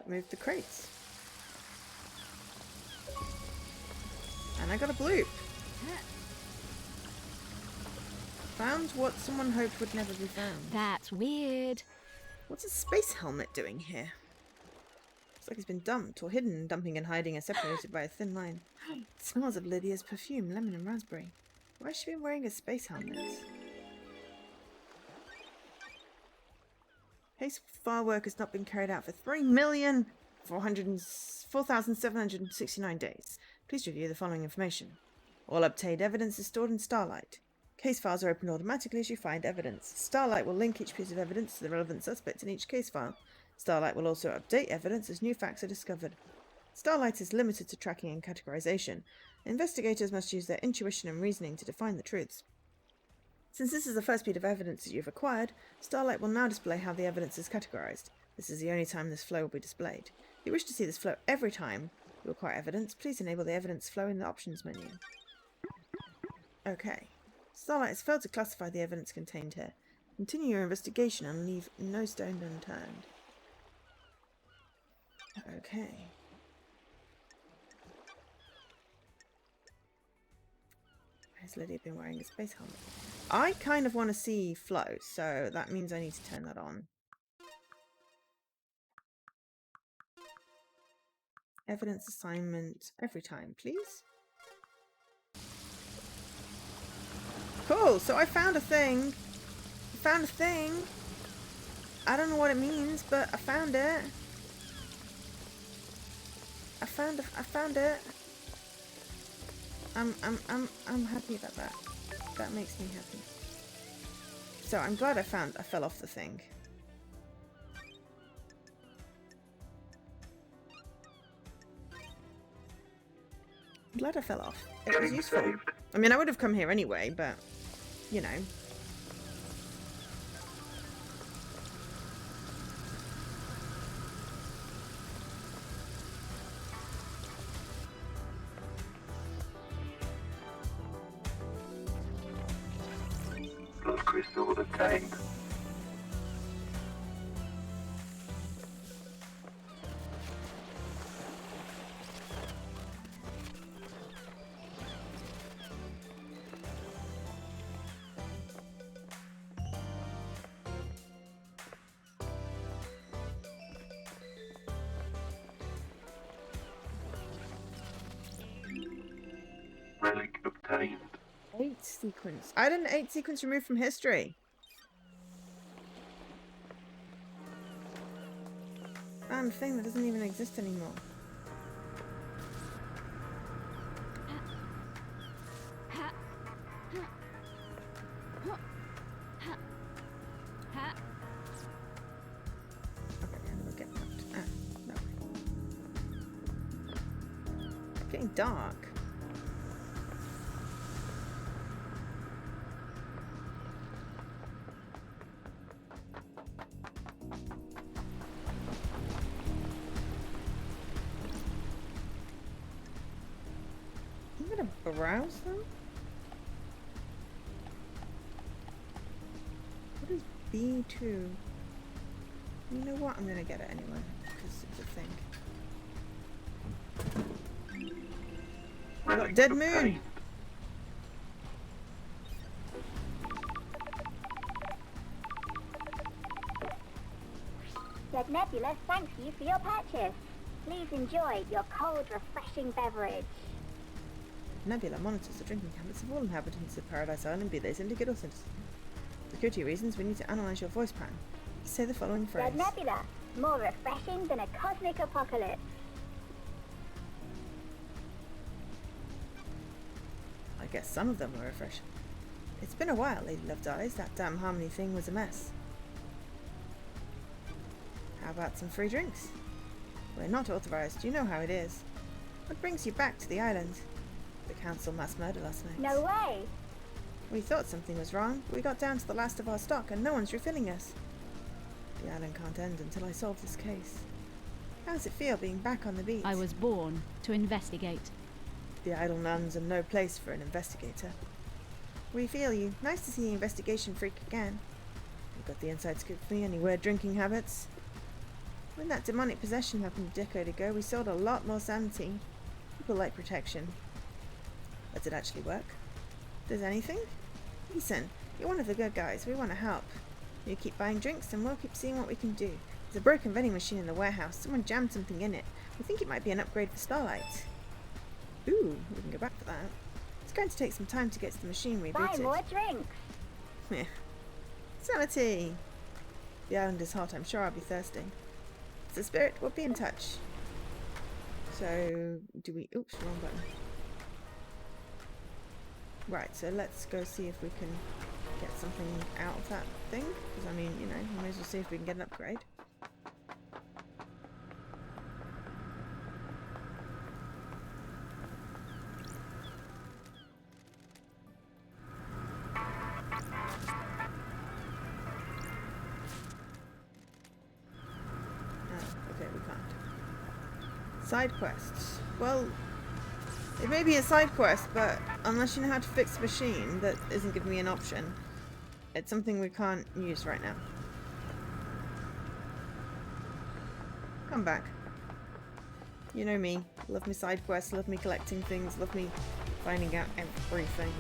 Move the crates. And I got a bloop. Found what someone hoped would never be found. That's weird. What's a space helmet doing here? Looks like it's been dumped or hidden. Dumping and hiding are separated by a thin line. It smells of Lydia's perfume, lemon and raspberry. Why has she been wearing a space helmet? Case file work has not been carried out for 3,404,769 days. Please review the following information. All obtained evidence is stored in Starlight. Case files are opened automatically as you find evidence. Starlight will link each piece of evidence to the relevant suspect in each case file. Starlight will also update evidence as new facts are discovered. Starlight is limited to tracking and categorization. Investigators must use their intuition and reasoning to define the truths. Since this is the first bit of evidence that you've acquired, Starlight will now display how the evidence is categorized. This is the only time this flow will be displayed. If you wish to see this flow every time you acquire evidence, please enable the evidence flow in the options menu. Okay. Starlight has failed to classify the evidence contained here. Continue your investigation and leave no stone unturned. Okay. Has Lydia been wearing a space helmet? I kind of want to see flow, so that means I need to turn that on. Evidence assignment every time, please. Cool, so I found a thing. I found a thing. I don't know what it means, but I found it. I found it. I'm happy about that. That makes me happy. So I'm glad I fell off the thing. I'm glad I fell off. It was Game useful. saved. I mean, I would have come here anyway, but, you know. Blood crystal obtained. Relic obtained. 8 sequence. I had an 8 sequence removed from history. Damn thing that doesn't even exist anymore. Okay, how do I get out? Ah, no. It's getting dark. I'm gonna browse them. What is B2? You know what? I'm gonna get it anyway, because it's a thing. I got Relic Dead Moon! obtained. Red Nebula thanks you for your purchase. Please enjoy your cold, refreshing beverage. Nebula monitors the drinking habits of all inhabitants of Paradise Island, be they syndicate or citizens. For security reasons, we need to analyze your voice pattern. Say the following phrase. Red Nebula, more refreshing than a cosmic apocalypse. I guess some of them were refreshing. It's been a while, Lady Loved Eyes. That damn harmony thing was a mess. How about some free drinks? We're not authorized. You know how it is. What brings you back to the island? The council mass murder last night. No way! We thought something was wrong, but we got down to the last of our stock and no one's refilling us. The island can't end until I solve this case. How does it feel being back on the beat? I was born to investigate. The idle nuns are no place for an investigator. We feel you. Nice to see the investigation freak again. You got the inside scoop for me, any weird drinking habits? When that demonic possession happened a decade ago, we sold a lot more sanity. People like protection. But did it actually work? Does anything? Listen, you're one of the good guys. We want to help. You keep buying drinks and we'll keep seeing what we can do. There's a broken vending machine in the warehouse. Someone jammed something in it. We think it might be an upgrade for Starlight. Ooh, we can go back for that. It's going to take some time to get to the machine Buy rebooted. more drinks. Yeah. Sanity! The island is hot. I'm sure I'll be thirsty. It's the spirit. We'll be in touch. So, do we... Oops, wrong button. Right, so let's go see if we can get something out of that thing. Because, I mean, you know, we may as well see if we can get an upgrade. Okay, we can't. Side quests. Well, it may be a side quest, but unless you know how to fix the machine, that isn't giving me an option. It's something we can't use right now. Come back. You know me. Love me side quests, love me collecting things, love me finding out everything.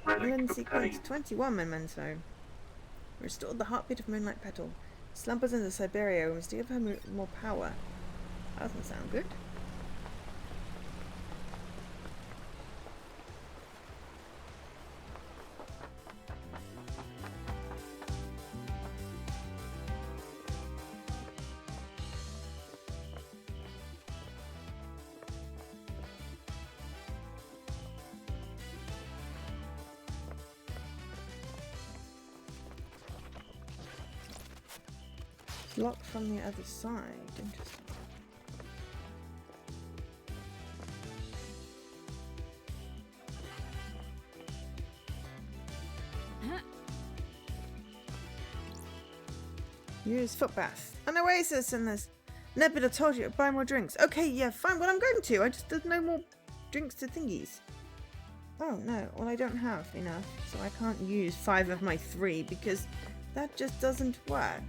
Island sequence 21 memento. Restored the heartbeat of Moonlight Petal. Slumbers into Siberia. We must give her more power. That doesn't sound good. locked from the other side. Interesting. Use foot bath. An oasis in this. Nebula told you to buy more drinks. Okay, yeah, fine. Well, I'm going to. I just there's no more drinks to thingies. Oh no. Well, I don't have enough, so I can't use 5 of my 3 because that just doesn't work.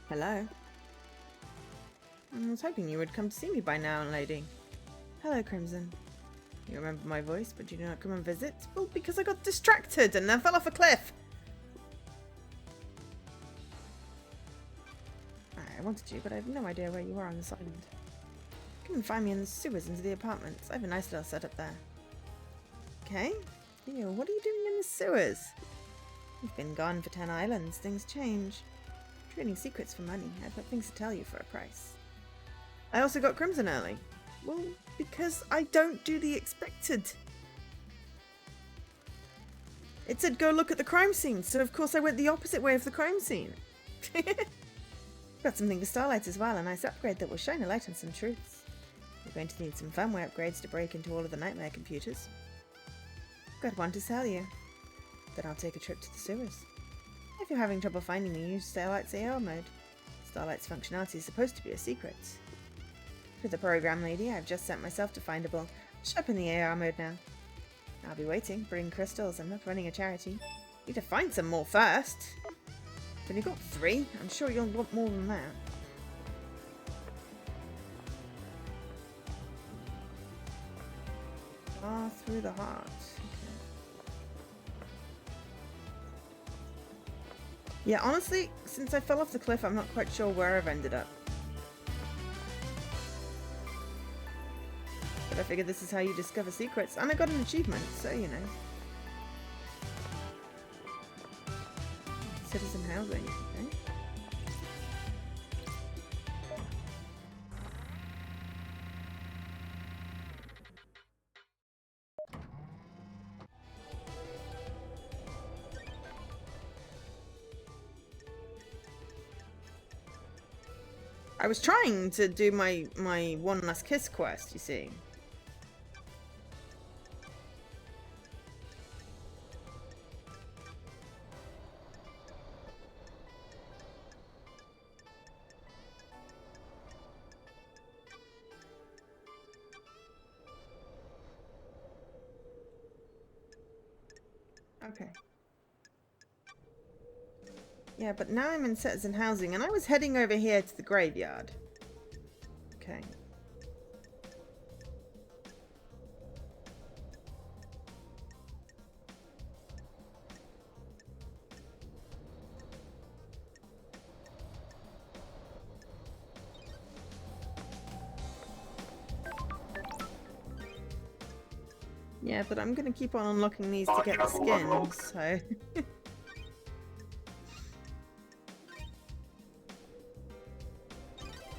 Hello. I was hoping you would come to see me by now, lady. Hello, Crimson. You remember my voice, but you do not come and visit? Well, because I got distracted and then fell off a cliff. I wanted to, but I have no idea where you are on this island. Come and find me in the sewers into the apartments. I have a nice little setup there. Okay. Ew, what are you doing in the sewers? You've been gone for 10 islands. Things change. Trading secrets for money. I've got things to tell you for a price. I also got Crimson early. Well, because I don't do the expected. It said go look at the crime scene, so of course I went the opposite way of the crime scene. Got something for Starlights as well, a nice upgrade that will shine a light on some truths. You're going to need some firmware upgrades to break into all of the nightmare computers. Got one to sell you. Then I'll take a trip to the sewers. If you're having trouble finding me, use Starlight's AR mode. Starlight's functionality is supposed to be a secret. To the program lady, I've just sent myself to Findable. Shop in the AR mode now. I'll be waiting. Bring crystals. I'm not running a charity. Need to find some more first. When you've got 3, I'm sure you'll want more than that. Ah, through the heart. Okay. Yeah, honestly, since I fell off the cliff, I'm not quite sure where I've ended up. But I figured this is how you discover secrets, and I got an achievement, so you know. Citizen housing, okay. I was trying to do my One Last Kiss quest, you see. Okay. Yeah, but now I'm in citizen housing, and I was heading over here to the graveyard. Okay. Yeah, but I'm gonna keep on unlocking these to get the skins, so...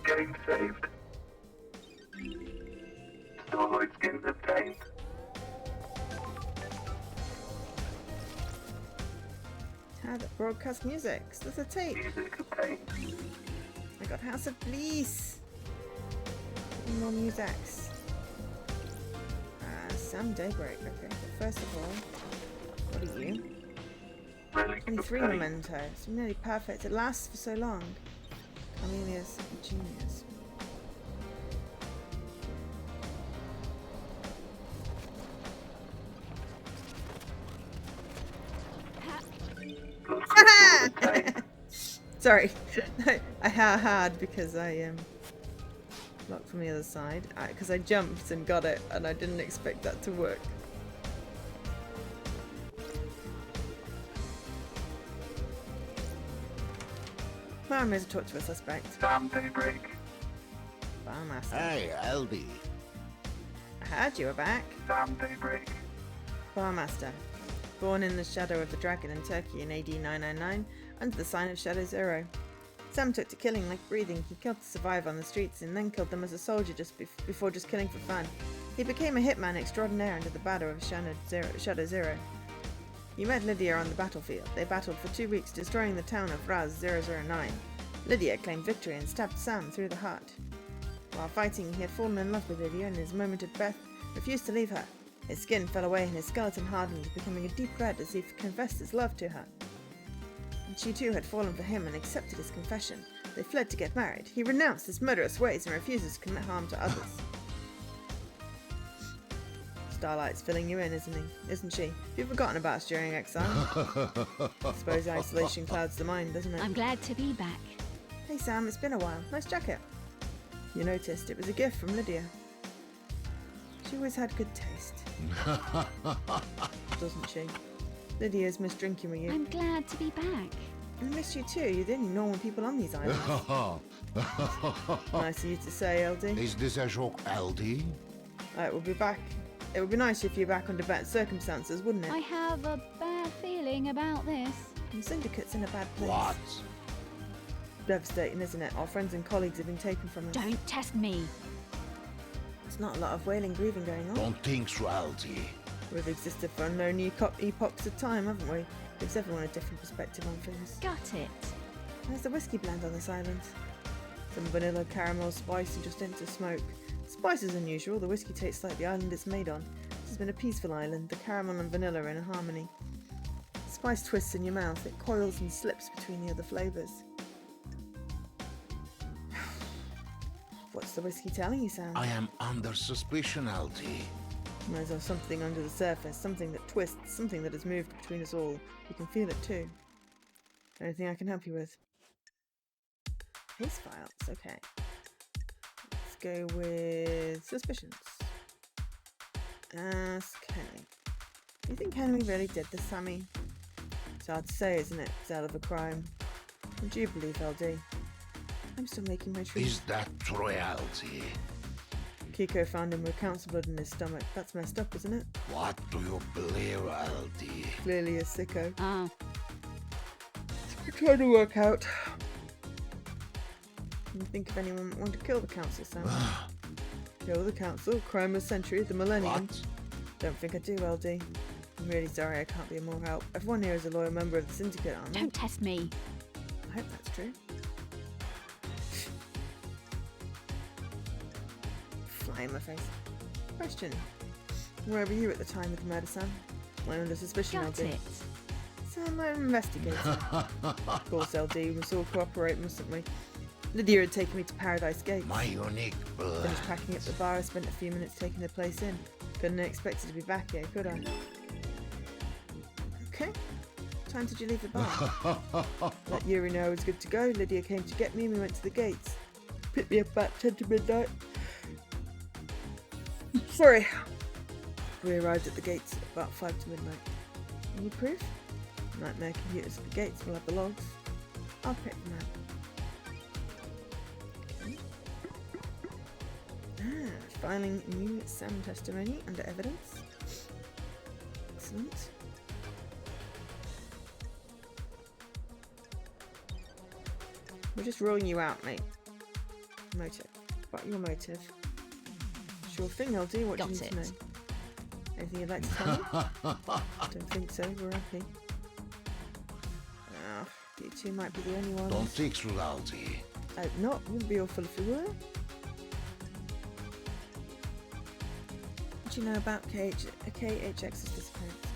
Game saved. Starlight skins obtained. Had broadcast music. So there's a tape. Music obtained. I got House of Police. More musics. Some Daybreak. Okay, but first of all, what are you? Relic 23 obtained. mementos. Nearly perfect. It lasts for so long. Carmelia's genius. Blood crystal obtained. Sorry, I had because I locked from the other side because I jumped and got it, and I didn't expect that to work. Now I'm going to talk to a suspect. Sam Daybreak. Barmaster. Hey, Aldi. I heard you were back. Sam Daybreak. Barmaster. Born in the shadow of the dragon in Turkey in AD 999, under the sign of Shadow Zero. Sam took to killing like breathing. He killed to survive on the streets and then killed them as a soldier before just killing for fun. He became a hitman extraordinaire under the banner of Shadow Zero. You met Lydia on the battlefield. They battled for 2 weeks, destroying the town of Raz 009. Lydia claimed victory and stabbed Sam through the heart. While fighting, he had fallen in love with Lydia and in his moment of breath refused to leave her. His skin fell away and his skeleton hardened, becoming a deep red as he confessed his love to her. And she too had fallen for him and accepted his confession. They fled to get married. He renounced his murderous ways and refuses to commit harm to others. Starlight's filling you in, isn't she? You've forgotten about us during exile. I suppose isolation clouds the mind, doesn't it? I'm glad to be back. Hey Sam, it's been a while. Nice jacket. You noticed it was a gift from Lydia. She always had good taste. Doesn't she? Lydia's missed drinking with you. I'm glad to be back. I missed you too. You're the only normal people on these islands. Nice of you to say, LD. Is this a joke, LD? We'll be back. It would be nice if you're back under better circumstances, wouldn't it? I have a bad feeling about this. The syndicate's in a bad place. What? Devastating, isn't it? Our friends and colleagues have been taken from us. Don't test me. There's not a lot of wailing grieving going on. Don't think so, LD. We've existed for unknown epochs of time, haven't we? Gives everyone a different perspective on things. Got it. There's a whiskey blend on this island. Some vanilla, caramel, spice, and just into smoke. The spice is unusual. The whiskey tastes like the island it's made on. This has been a peaceful island. The caramel and vanilla are in harmony. The spice twists in your mouth. It coils and slips between the other flavours. What's the whiskey telling you, Sam? I am under suspicion, LD. There's something under the surface, something that twists, something that has moved between us all. You can feel it too. Anything I can help you with? Case files, okay. Let's go with suspicions. Ask Henry. Do you think Henry really did this, Sammy? It's hard to say, isn't it? It's out of a crime. Would you believe, LD? I'm still making my truth. Is that true, LD? Kiko found him with council blood in his stomach. That's messed up, isn't it? What do you believe, LD? Clearly a sicko. Oh, We're trying to work out. Can you think of anyone that wanted to kill the council, Sam? Kill the council? Crime of the century? The millennium? What? Don't think I do, LD. I'm really sorry I can't be of more help. Everyone here is a loyal member of the syndicate, aren't they? don't test me. I hope that's true. Fly in my face. Question. Where were you at the time of the murder, Sam? I'm under suspicion, Got LD. it. Sam, I'm an investigator. Of course, LD, we must all cooperate, mustn't we? Lydia had taken me to Paradise Gate. My unique blood. Finished packing up the bar, I spent a few minutes taking the place in. Couldn't have expected to be back here, could I? Okay. What time did you leave the bar? Let Yuri know I was good to go. Lydia came to get me and we went to the gates. Picked me up about 10 to midnight. Sorry. We arrived at the gates at about 5 to midnight. Any proof? Nightmare computers at the gates will have the logs. I'll pick them out. Filing new Sam testimony under evidence. Excellent. We're just ruling you out, mate. Motive. What your motive? Sure thing, LD. What do you need to know? Anything you'd like to tell me? Don't think so. We're happy. You two might be the only ones. Don't think so, LD. I hope not. Wouldn't be awful if you were. What do you know about KHX's disappearance?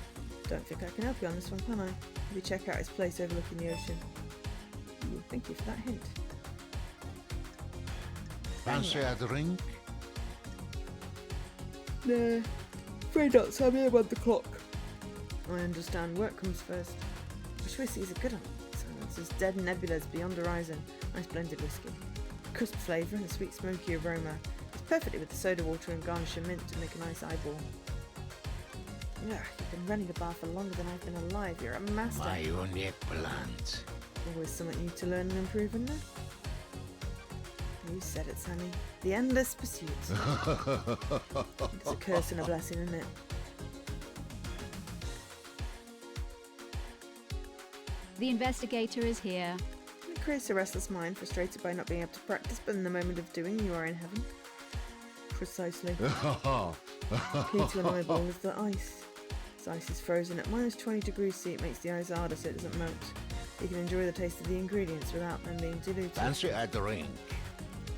Don't think I can help you on this one, can I? Maybe check out his place overlooking the ocean. Ooh, thank you for that hint. Fancy a drink? No, afraid not, so I'm here by the clock. I understand, work comes first. Wish whiskey's a good one. Silence is dead nebulas beyond horizon. Nice blended whiskey. Crisp flavour and a sweet smoky aroma. It's perfectly with the soda water and garnish and mint to make a nice eyeball. Yeah, you've been running a bar for longer than I've been alive. You're a master. My unique plant. Always something new to learn and improve, isn't there? You said it, Sammy. The endless pursuit. It's a curse and a blessing, isn't it? The investigator is here. creates a restless mind, frustrated by not being able to practice, but in the moment of doing, you are in heaven. Precisely. Key to an eyeball is the ice. This ice is frozen at minus 20 degrees C. It makes the ice harder so it doesn't melt. You can enjoy the taste of the ingredients without them being diluted. Fancy a drink?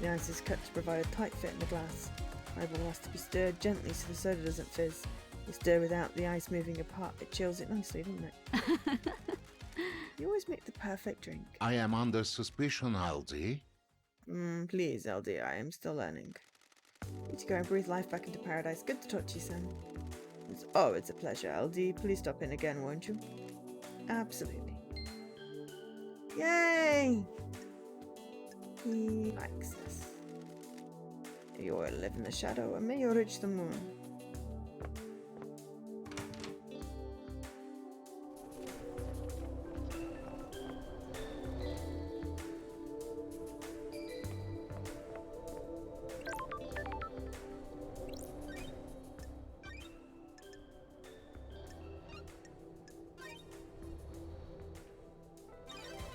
The ice is cut to provide a tight fit in the glass. Eyeball has to be stirred gently so the soda doesn't fizz. You stir without the ice moving apart. It chills it nicely, doesn't it? You always make the perfect drink. I am under suspicion, Aldi. Please, LD, I am still learning. Need to go and breathe life back into paradise. Good to talk to you, son. It's a pleasure, LD. Please stop in again, won't you? Absolutely. Yay! He likes us. You will live in the shadow and may you reach the moon.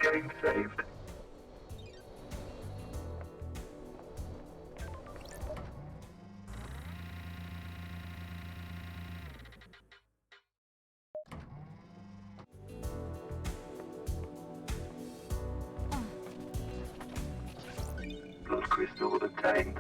Game saved. Blood crystal obtained.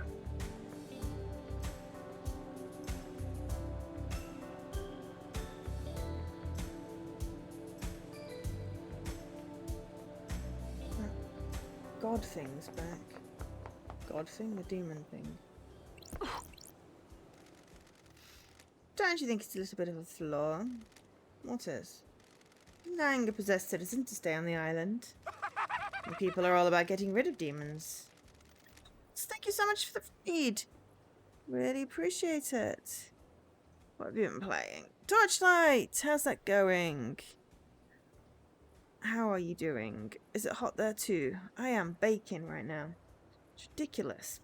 God thing's back. God thing, the demon thing. Don't you think it's a little bit of a flaw? What is? Allowing a possessed citizen to stay on the island. The people are all about getting rid of demons. Thank you so much for the feed. Really appreciate it. What have you been playing? Torchlight! How's that going? How are you doing? Is it hot there too? I am baking right now. It's ridiculous.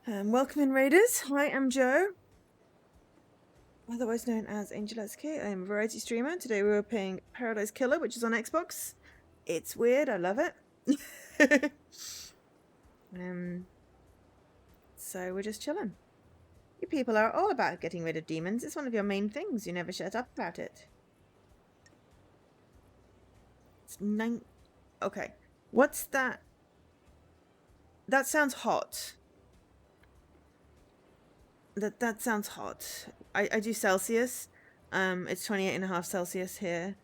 Welcome in, Raiders. Hi, I'm Joe. Otherwise known as Angel SK. I am a variety streamer. Today we were playing Paradise Killer, which is on Xbox. It's weird. I love it. So we're just chilling. You people are all about getting rid of demons. It's one of your main things. You never shut up about it. It's okay. What's that? That sounds hot. That sounds hot. I do Celsius. It's 28.5 Celsius here.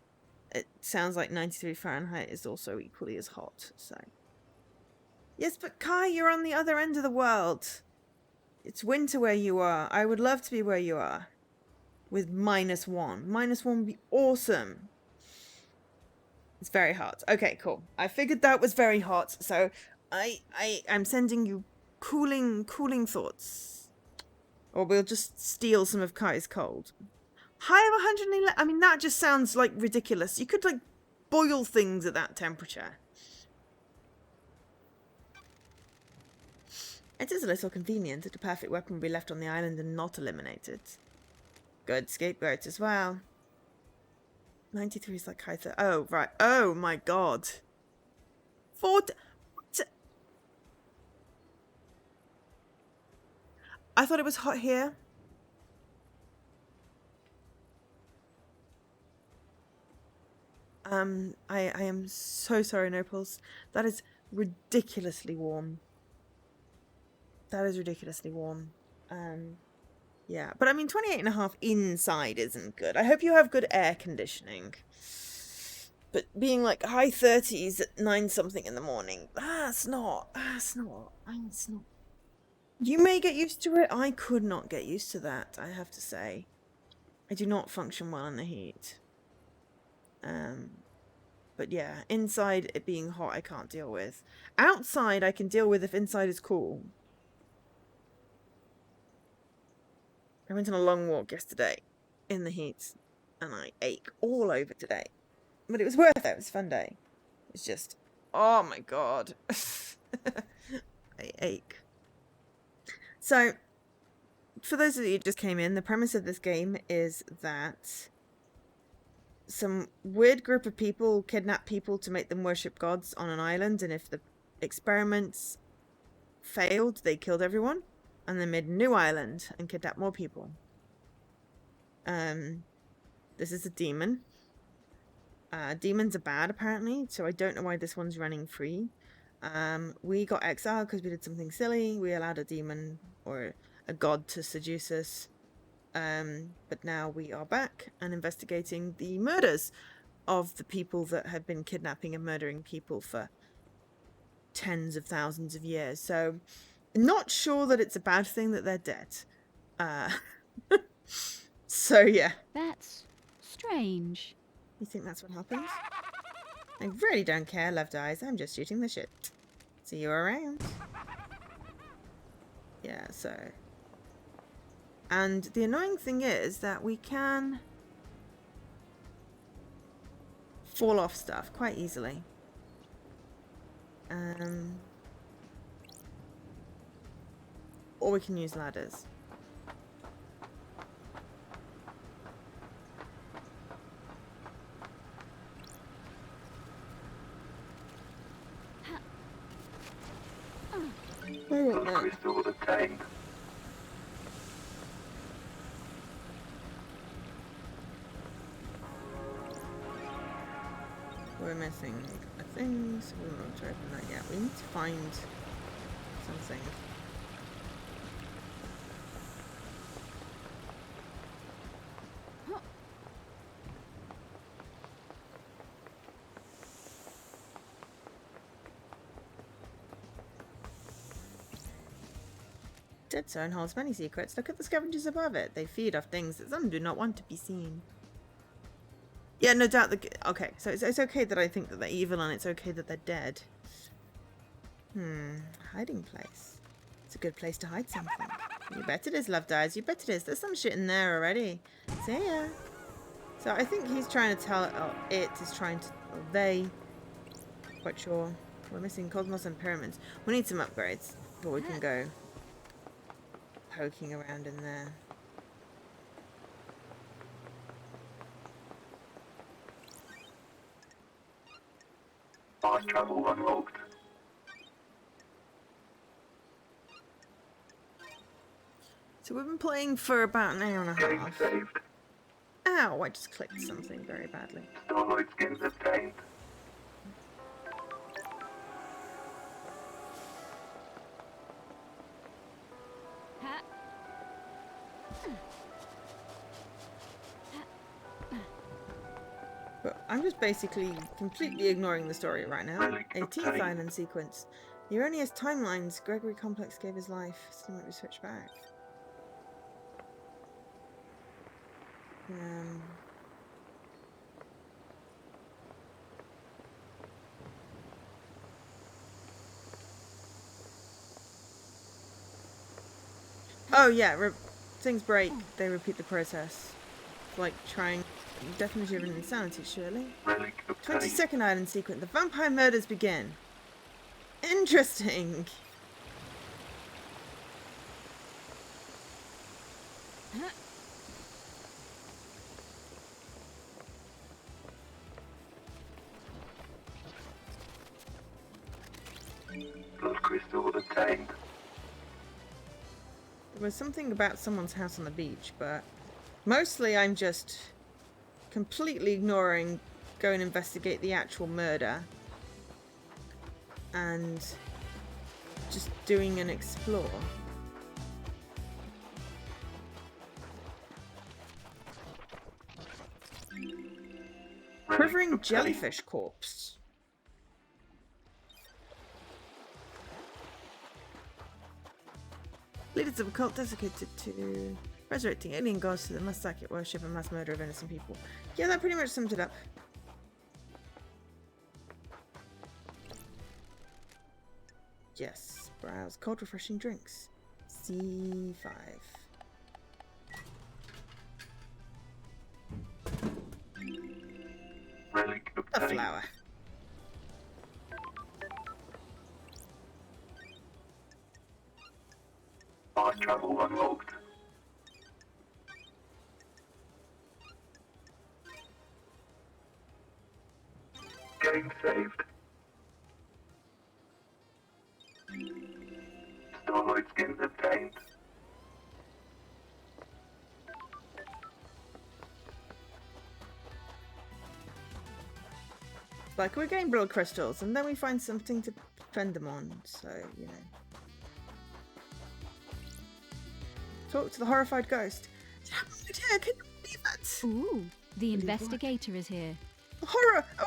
It sounds like 93 Fahrenheit is also equally as hot, so. Yes, but Kai, you're on the other end of the world. It's winter where you are. I would love to be where you are. With -1. -1 would be awesome. It's very hot. Okay, cool. I figured that was very hot, so I'm sending you cooling thoughts. Or we'll just steal some of Kai's cold. High of 111. I mean, that just sounds like ridiculous. You could like boil things at that temperature. It is a little convenient that a perfect weapon will be left on the island and not eliminated. Good scapegoat as well. 93 is like high 30. Oh, right. Oh, my God. 40. What? I thought it was hot here. I am so sorry, Nopals. That is ridiculously warm. That is ridiculously warm. Yeah, but I mean 28.5 inside isn't good. I hope you have good air conditioning. But being like high 30s at 9 something in the morning, that's not. You may get used to it. I could not get used to that, I have to say. I do not function well in the heat. But yeah, inside it being hot I can't deal with. Outside I can deal with if inside is cool. I went on a long walk yesterday in the heat and I ache all over today. But it was worth it. It was a fun day. It's just, oh my God. I ache. So, for those of you who just came in, the premise of this game is that some weird group of people kidnapped people to make them worship gods on an island, and if the experiments failed, they killed everyone, and then made a new island and kidnapped more people. This is a demon. Demons are bad, apparently, so I don't know why this one's running free. We got exiled because we did something silly. We allowed a demon or a god to seduce us. But now we are back and investigating the murders of the people that have been kidnapping and murdering people for tens of thousands of years. So, not sure that it's a bad thing that they're dead. So yeah. That's strange. You think that's what happened? I really don't care, loved eyes. I'm just shooting the shit. See you around. Yeah, so. And the annoying thing is that we can fall off stuff quite easily. Or we can use ladders. Blood crystal obtained. We're missing a thing, so we won't try to open that yet. We need to find something. Dead zone holds many secrets. Look at the scavengers above it. They feed off things that some do not want to be seen. Yeah, no doubt. Okay, so it's okay that I think that they're evil, and it's okay that they're dead. Hiding place. It's a good place to hide something. You bet it is, loved eyes. You bet it is. There's some shit in there already. See ya. So I think he's trying to tell. Oh, it is trying to. Oh, they. Quite sure. We're missing cosmos and pyramids. We need some upgrades, but we can go poking around in there. Fast travel unlocked. So we've been playing for about an hour and a Game half. saved. Ow, I just clicked something very badly. Starlight skins obtained. But I'm just basically completely ignoring the story right now. 18th island sequence. The erroneous timelines. Gregory Complex gave his life. So might be switched back. Oh yeah, things break. They repeat the process. It's like trying definition of an insanity, surely. Relic obtained. 22nd island sequence. The vampire murders begin. Interesting. Blood crystal obtained. There was something about someone's house on the beach, but mostly I'm just completely ignoring go and investigate the actual murder and just doing an explore. Quivering jellyfish corpse. Leaders of a cult dedicated to resurrecting alien gods to the mass psychic worship and mass murder of innocent people. Yeah, that pretty much sums it up. Yes, browse cold refreshing drinks. C5. Relic A obtained. flower. Fast travel unlocked. Game saved. Starlight skins obtained. Like, we gain blood crystals, and then we find something to defend them on, so, you know. Talk to the horrified ghost. It happened here, can you believe it? Ooh, the investigator is here. Horror! A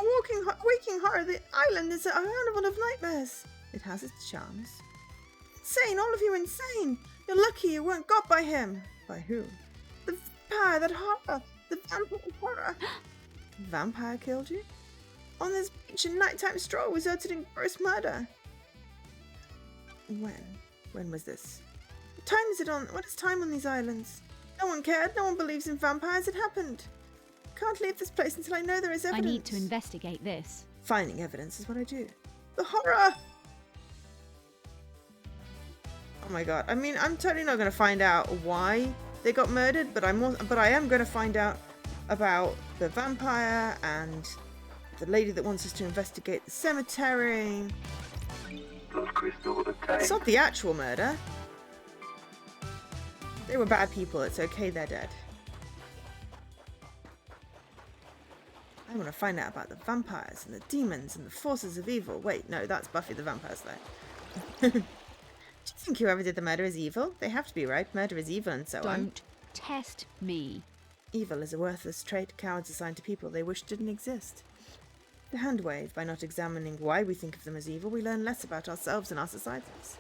waking horror! The island is a carnival of nightmares! It has its charms. Insane! All of you insane! You're lucky you weren't got by him! By who? The vampire! That horror! The vampire horror! The vampire killed you? On this beach in nighttime stroll resulted in gross murder. When? When was this? What time is it on? What is time on these islands? No one cared. No one believes in vampires. It happened. Can't leave this place until I know there is I evidence. need to investigate this. Finding evidence is what I do. The horror! Oh my god. I mean, I'm totally not going to find out why they got murdered, but I am going to find out about the vampire and the lady that wants us to investigate the cemetery. Blood crystal obtained. It's not the actual murder. They were bad people. It's okay, they're dead. I want to find out about the vampires and the demons and the forces of evil. Wait, no, that's Buffy the Vampire Slayer. Do you think whoever did the murder is evil? They have to be, right? Murder is evil and so on. Don't test me. Evil is a worthless trait cowards assign to people they wish didn't exist. The hand wave. By not examining why we think of them as evil, we learn less about ourselves and our societies.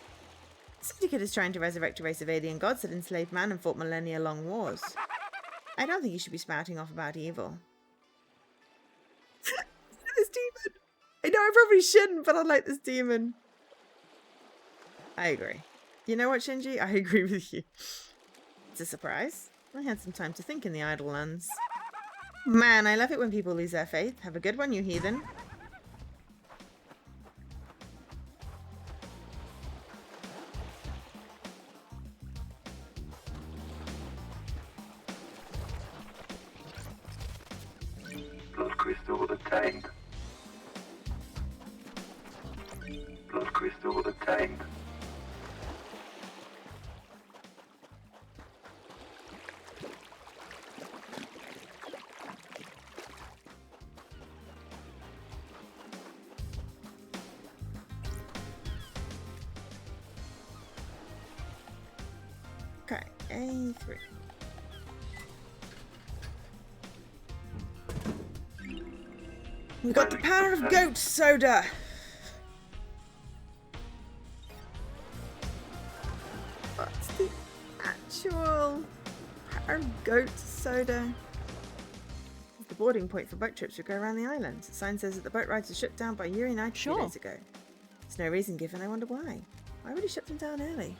The Syndicate is trying to resurrect a race of alien gods that enslaved man and fought millennia-long wars. I don't think you should be spouting off about evil. This demon! I know I probably shouldn't, but I like this demon. I agree. You know what, Shinji? I agree with you. It's a surprise. I had some time to think in the Idle Lands. Man, I love it when people lose their faith. Have a good one, you heathen. Blood crystal obtained. Blood crystal obtained. Okay, A3. We got the power of goat soda. What's the actual power of goat soda? The boarding point for boat trips would go around the island. The sign says that the boat rides were shut down by United 2 Sure. days ago. There's no reason given. I wonder why. Why would he shut them down early?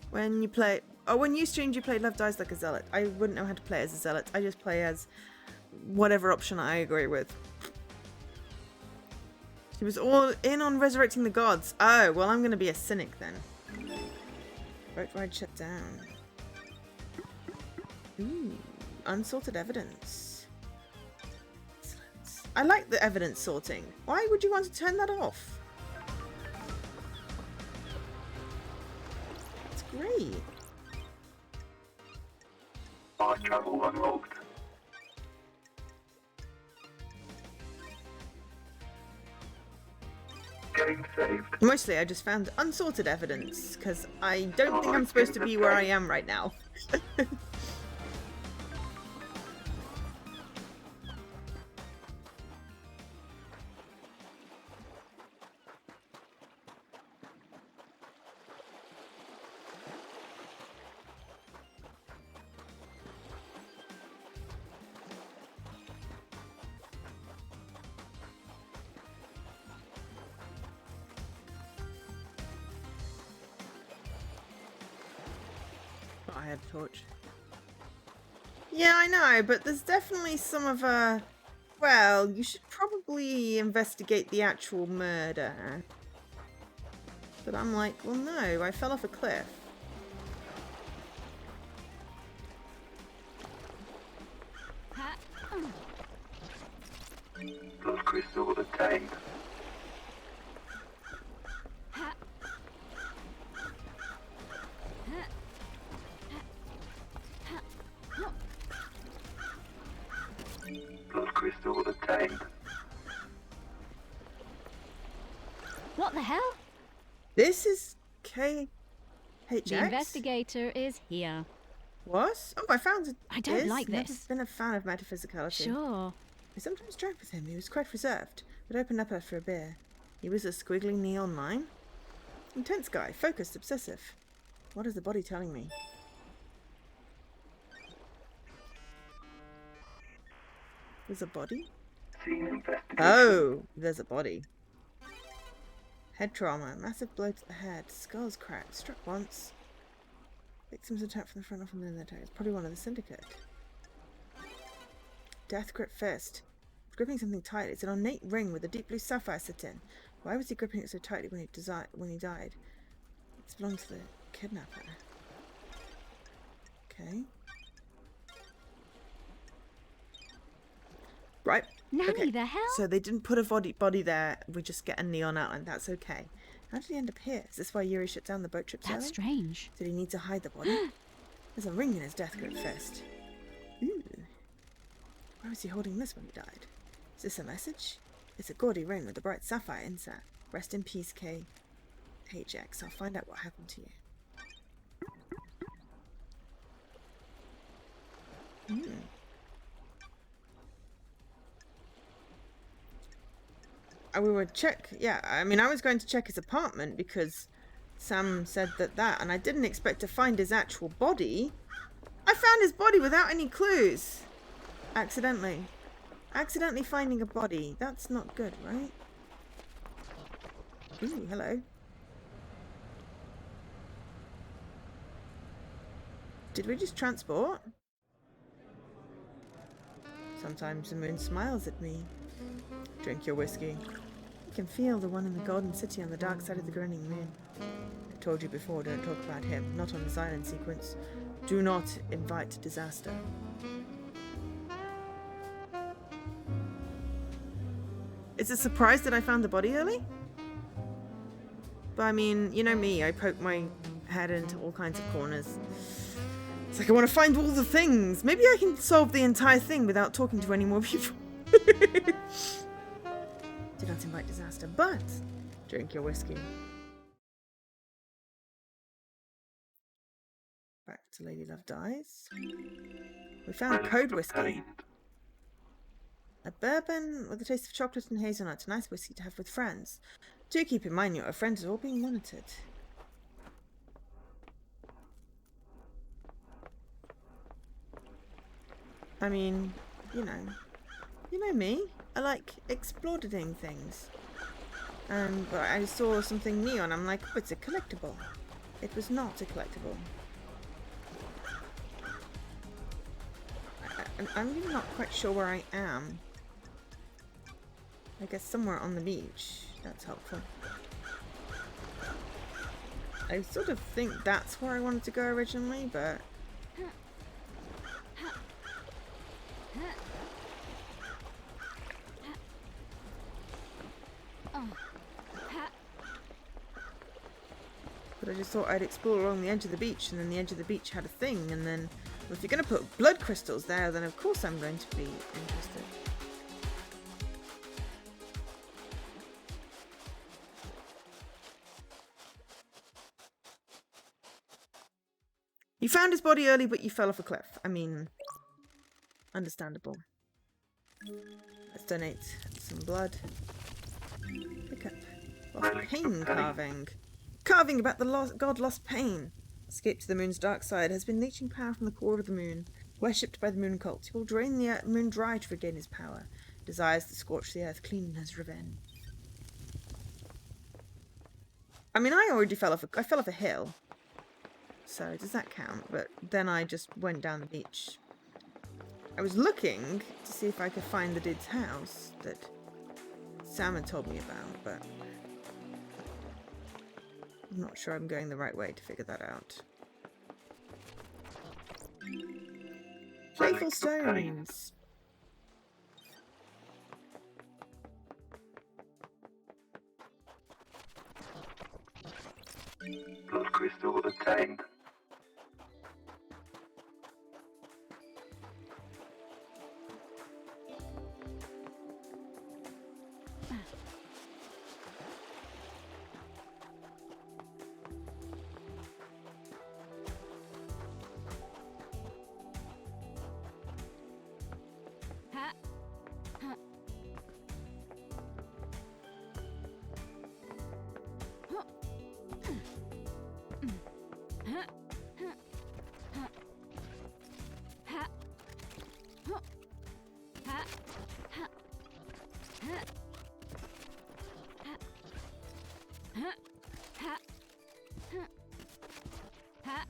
When you play... Oh, when you streamed, you played Love Dies Like a Zealot. I wouldn't know how to play as a zealot. I just play as whatever option I agree with. He was all in on resurrecting the gods. Oh, well, I'm going to be a cynic then. Boat ride shut down. Ooh, unsorted evidence. Excellent. I like the evidence sorting. Why would you want to turn that off? That's great. Fast travel unlocked. Game saved. Mostly I just found unsorted evidence, because I don't think I'm supposed to be where I am right now. I had a torch. Yeah, I know, but there's definitely some of a... Well, you should probably investigate the actual murder. But I'm like, well, no, I fell off a cliff. crystal attained. Blood crystal attained. What the hell? This is KHX? The investigator is here. What? Oh, I found it. I don't is. like Never this. been a fan of metaphysicality. Sure. I sometimes drank with him. He was quite reserved, but opened up after a beer. He was a squiggly neon line. Intense guy, focused, obsessive. What is the body telling me? There's a body? Scene investigation. Oh, there's a body. Head trauma, massive blow to the head, skulls cracked, struck once. Victims attacked from the front or from the other. It's probably one of the syndicate. Death grip fist. Gripping something tight. It's an ornate ring with a deep blue sapphire set in. Why was he gripping it so tightly when he died? It's belonged to the kidnapper. Okay. Right. Nanny, okay. the hell? So they didn't put a body there. We just get a neon outline. That's okay. How did he end up here? Is this why Yuri shut down the boat trip? That's strange. Did he need to hide the body? There's a ring in his death grip fist. Ooh. Why was he holding this when he died? Is this a message? It's a gaudy ring with a bright sapphire insert. Rest in peace, KHX. I'll find out what happened to you. We would check. Yeah, I mean, I was going to check his apartment because Sam said that, and I didn't expect to find his actual body. I found his body without any clues. Accidentally finding a body. That's not good, right? Ooh, hello. Did we just transport? Sometimes the moon smiles at me. Drink your whiskey. You can feel the one in the golden city on the dark side of the grinning moon. I've told you before, don't talk about him. Not on his island sequence. Do not invite disaster. It's a surprise that I found the body early? But I mean, you know me, I poke my head into all kinds of corners. It's like I want to find all the things. Maybe I can solve the entire thing without talking to any more people. Do not invite disaster, but drink your whiskey. Back to Lady Love Dies. We found code whiskey. Obtained. A bourbon with a taste of chocolate and hazelnut. A nice whiskey to have with friends. Do keep in mind your friends are all being monitored. I mean, you know me. I like exploring things. But I saw something neon. I'm like, oh, it's a collectible. It was not a collectible. I'm really not quite sure where I am. I guess somewhere on the beach. That's helpful. I sort of think that's where I wanted to go originally, but... But I just thought I'd explore along the edge of the beach, and then the edge of the beach had a thing, and then... Well, if you're going to put blood crystals there, then of course I'm going to be interested. You found his body early, but you fell off a cliff. I mean, understandable. Let's donate some blood. Pick up. Lost pain carving. Carving about the god Lost Pain. Escape to the moon's dark side has been leeching power from the core of the moon. Worshipped by the moon cult, he will drain the moon dry to regain his power. Desires to scorch the earth clean as revenge. I mean, I already fell off a hill. So does that count? But then I just went down the beach. I was looking to see if I could find the dude's house that Sam had told me about, but I'm not sure I'm going the right way to figure that out. Playful stones. Blood crystal attained. Ha. Ha. Huh. Ha. Ha. Ha. Ha. Huh. Ha. Ha. Ha. Ha. Ha. Ha. Ha. Ha.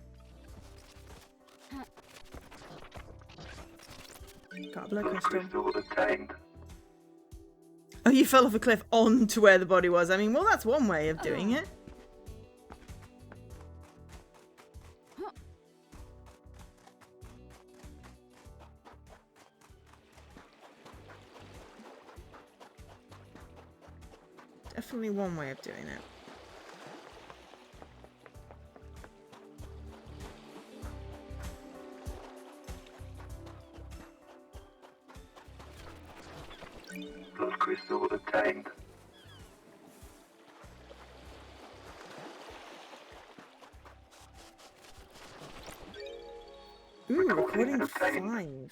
Ha. Got a blood Blood crystal. crystal attained. Oh, you fell off a cliff onto where the body was. I mean, well, that's one way of doing it. Definitely one way of doing it. Blood crystal attained. Ooh, Recording recording obtained. 5.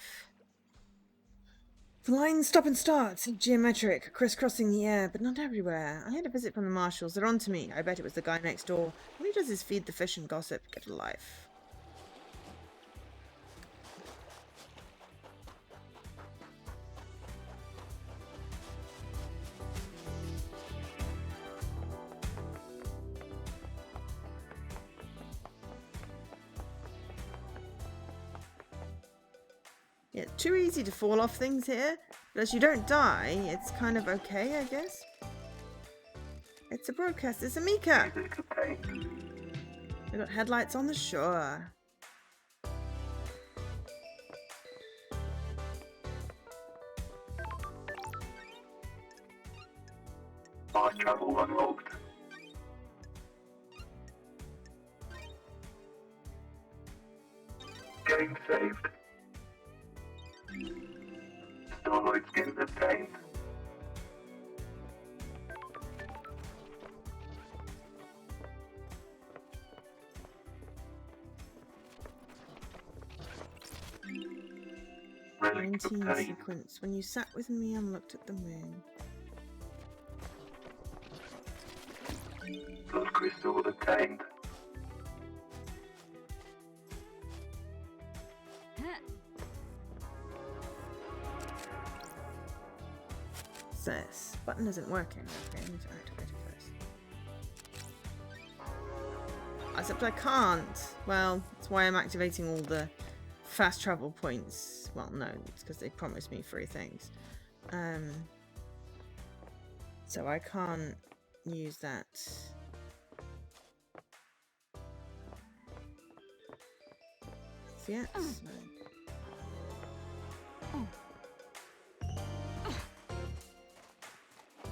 The lines stop and start, geometric, crisscrossing the air, but not everywhere. I had a visit from the marshals. They're on to me. I bet it was the guy next door. All he does is feed the fish and gossip. Get a life. Yeah, it's too easy to fall off things here, but as you don't die, it's kind of okay, I guess. It's a broadcast. It's a Mika. Music obtained. We've got headlights on the shore. Fast travel unlocked. Game saved. Starlight skins obtained. Relic 19 obtained. sequence. When you sat with me and looked at the moon. Blood crystal obtained. What's this? Button isn't working. Okay, I need to activate it first. Except I can't. Well, that's why I'm activating all the fast travel points. Well, no, it's because they promised me 3 things. So I can't use that. Yet. So.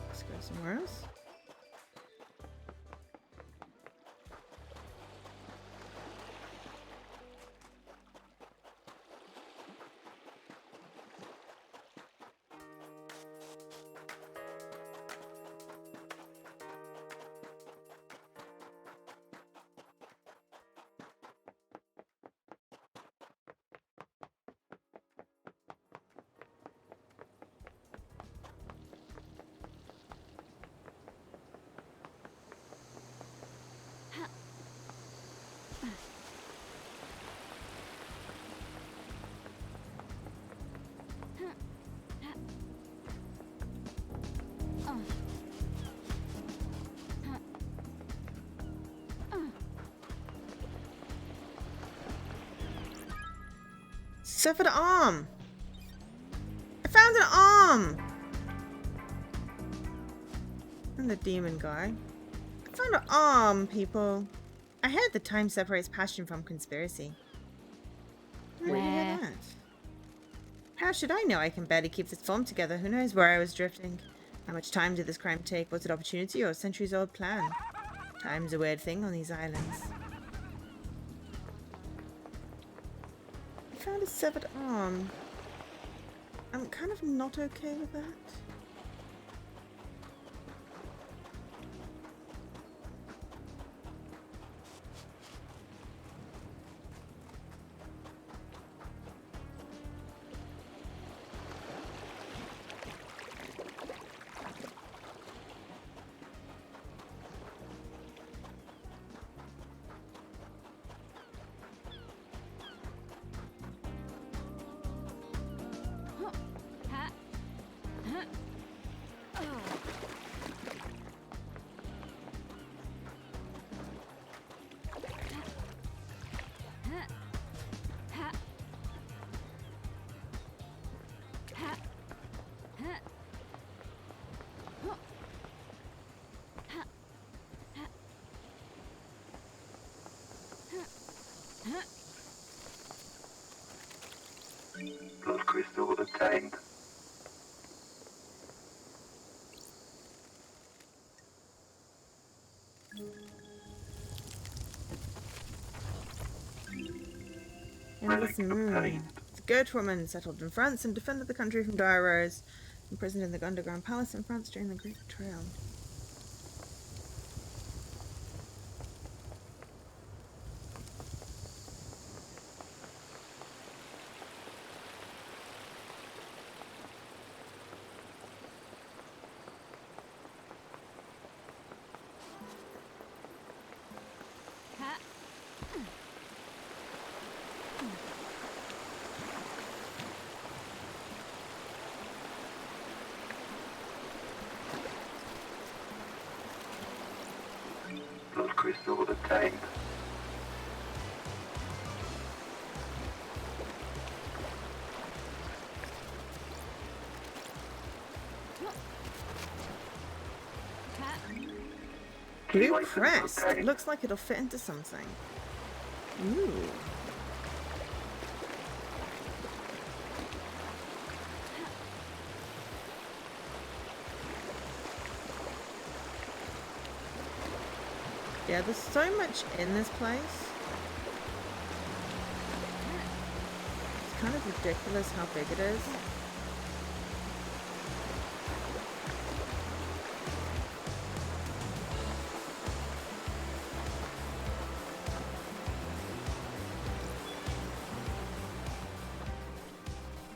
Let's go somewhere else. Severed arm! I found an arm! I'm the demon guy. I found an arm, people. I heard the time separates passion from conspiracy. Where did you hear Where? that? How should I know? I can barely keep this form together. Who knows where I was drifting? How much time did this crime take? Was it opportunity or a centuries-old plan? Time's a weird thing on these islands. I found a severed arm. I'm kind of not okay with that. Blood crystal obtained. Endless Relic Moon. obtained. The Goat Woman settled in France and defended the country from dire woes. Imprisoned in the underground palace in France during the Great Betrayal. Blood crystal obtained. Blue License crest. It obtained. looks like it'll fit into something. Ooh. Yeah, there's so much in this place. It's kind of ridiculous how big it is.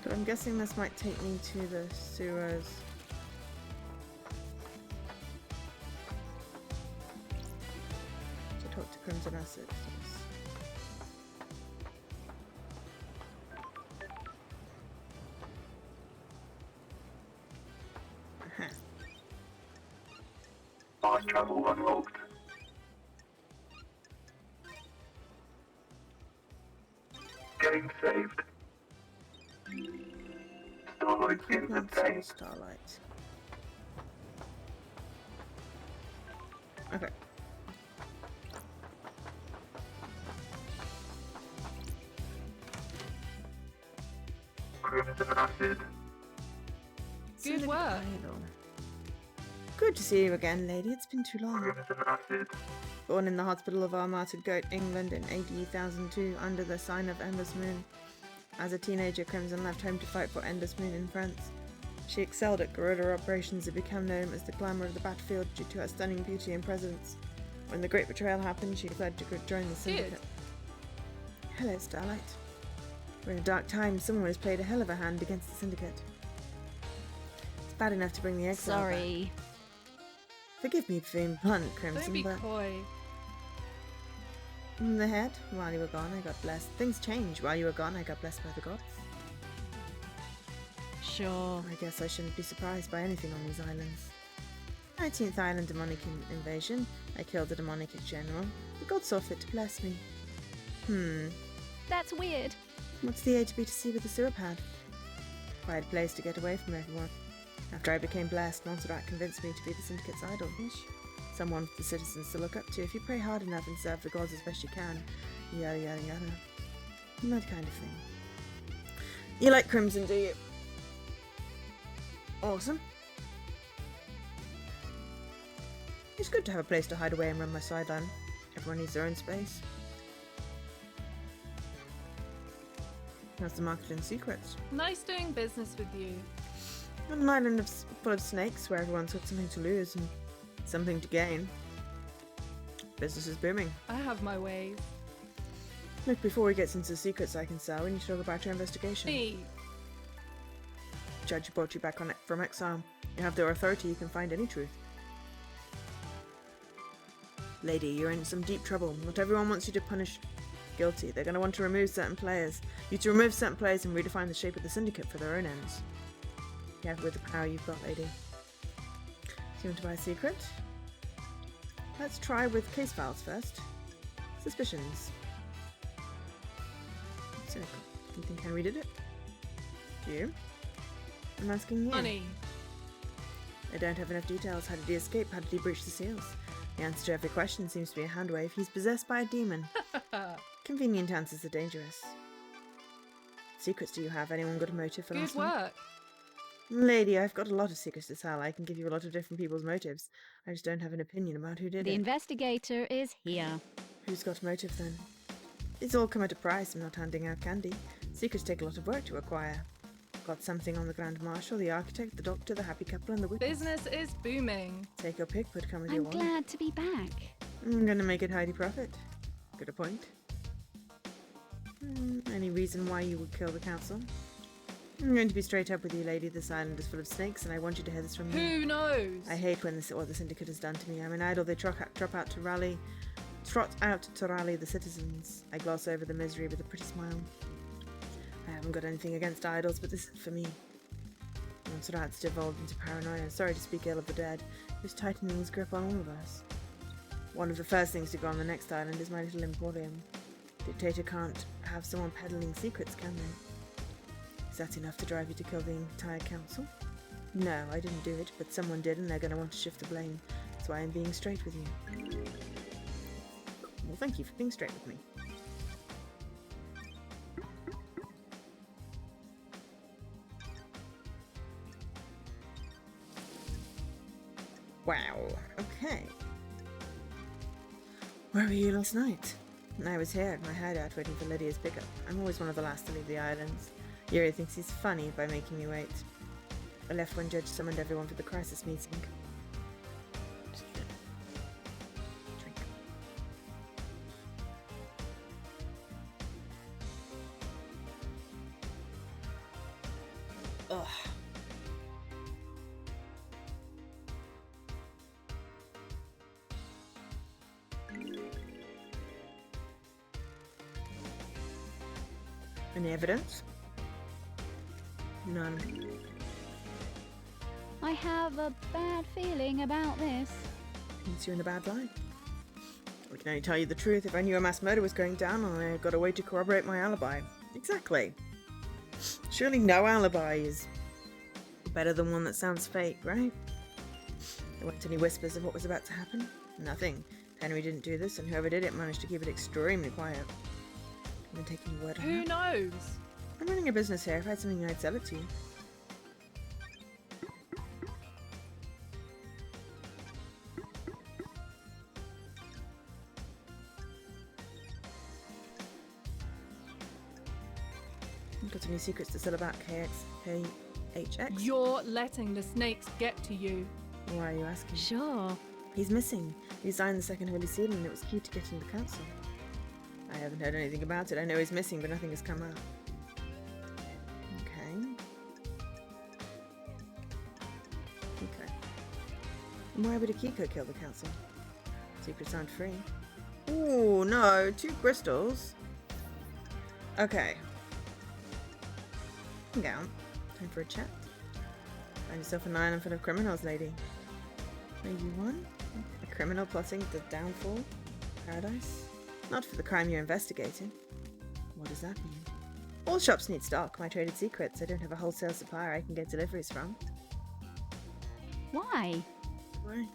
But I'm guessing this might take me to the sewers. To talk to Crimson Essex. Uh-huh. Fast travel unlocked. Game saved. Starlight skins Plants and obtained. starlight. Okay. Crimson acid. Good work. Idol. Good to see you again, lady. It's been too long. Crimson acid. Born in the hospital of Our Martyred Goat, England in 80,002 under the sign of Endless Moon. As a teenager, Crimson left home to fight for Endless Moon in France. She excelled at guerrilla operations and became known as the glamour of the battlefield due to her stunning beauty and presence. When the Great Betrayal happened, she fled to join the Syndicate. Hello, Starlight. We're in a dark time. Someone has played a hell of a hand against the Syndicate. It's bad enough to bring the exile back. Sorry. Forgive me for being blunt, Crimson, Don't be but coy. in the head, while you were gone, I got blessed. Things change. While you were gone, I got blessed by the gods. Sure. I guess I shouldn't be surprised by anything on these islands. 19th Island demonic invasion. I killed the demonic general. The gods saw fit to bless me. That's weird. What's the A to B to C with the sewer pad? Quiet place to get away from everyone. After I became blessed, Montserrat convinced me to be the Syndicate's idol. Someone for the citizens to look up to if you pray hard enough and serve the gods as best you can. Yada yada yada. That kind of thing. You like Crimson, do you? Awesome. It's good to have a place to hide away and run my sideline. Everyone needs their own space. How's the market in secrets? Nice doing business with you. On an island full of snakes where everyone's got something to lose and something to gain. Business is booming. I have my ways. Look, before we get into the secrets I can sell, we need to talk about your investigation. Me. Judge brought you back from exile. You have the authority, you can find any truth. Lady, you're in some deep trouble. Not everyone wants you to punish guilty. They're going to want to remove certain players. You to remove certain players and redefine the shape of the syndicate for their own ends. Yeah, with the power you've got, lady. So you want to buy a secret? Let's try with case files first. Suspicions. So, do you think Henry did it? Do you? I'm asking you. Money. I don't have enough details. How did he escape? How did he breach the seals? The answer to every question seems to be a hand wave. He's possessed by a demon. Convenient answers are dangerous. Secrets do you have? Anyone got a motive for Good last night? work. Lady, I've got a lot of secrets to sell. I can give you a lot of different people's motives. I just don't have an opinion about who did The it. investigator is here. Who's got a motive then? It's all come at a price. I'm not handing out candy. Secrets take a lot of work to acquire. Got something on the Grand Marshal, the architect, the doctor, the happy couple, and the witness. Business is booming. Take your pick, but come with your I'm wallet. glad to be back. I'm gonna make it tidy profit. Good a point. Any reason why you would kill the council? I'm going to be straight up with you, lady. This island is full of snakes, and I want you to hear this from me. Who knows? I hate when what the syndicate has done to me. I'm an idol. They trot out to rally the citizens. I gloss over the misery with a pretty smile. I haven't got anything against idols, but this isn't for me. Once rats devolved into paranoia. Sorry to speak ill of the dead. He was tightening his grip on all of us. One of the first things to go on the next island is my little emporium. Dictator can't have someone peddling secrets, can they? Is that enough to drive you to kill the entire council? No, I didn't do it, but someone did, and they're going to want to shift the blame. That's why I'm being straight with you. Well, thank you for being straight with me. Wow, okay. Where were you last night? I was here at my hideout waiting for Lydia's pickup. I'm always one of the last to leave the islands. Yuri thinks he's funny by making me wait. I left when Judge summoned everyone for the crisis meeting. Just drink. Ugh. Any evidence? None. I have a bad feeling about this. Means you're in a bad light. I can only tell you the truth. If I knew a mass murder was going down, I got a way to corroborate my alibi. Exactly. Surely no alibi is better than one that sounds fake, right? There weren't any whispers of what was about to happen. Nothing. Henry didn't do this, and whoever did it managed to keep it extremely quiet. I'm taking your word on Who that. knows? I'm running a business here. If I had something, I'd sell it to you. Got any secrets to sell about KHX? You're letting the snakes get to you. Why are you asking? Sure. He's missing. He signed the second Holy Seal and it was key to getting the council. I haven't heard anything about it. I know he's missing, but nothing has come out. Okay. Okay. And why would Akiko kill the council? Secrets aren't free. Ooh, no. 2 crystals. Okay. Hang on. Time for a chat. Find yourself an island full of criminals, lady. Are you one? A criminal plotting the downfall? Paradise? Not for the crime you're investigating. What does that mean? All shops need stock. My traded secrets. I don't have a wholesale supplier I can get deliveries from. Why? Why?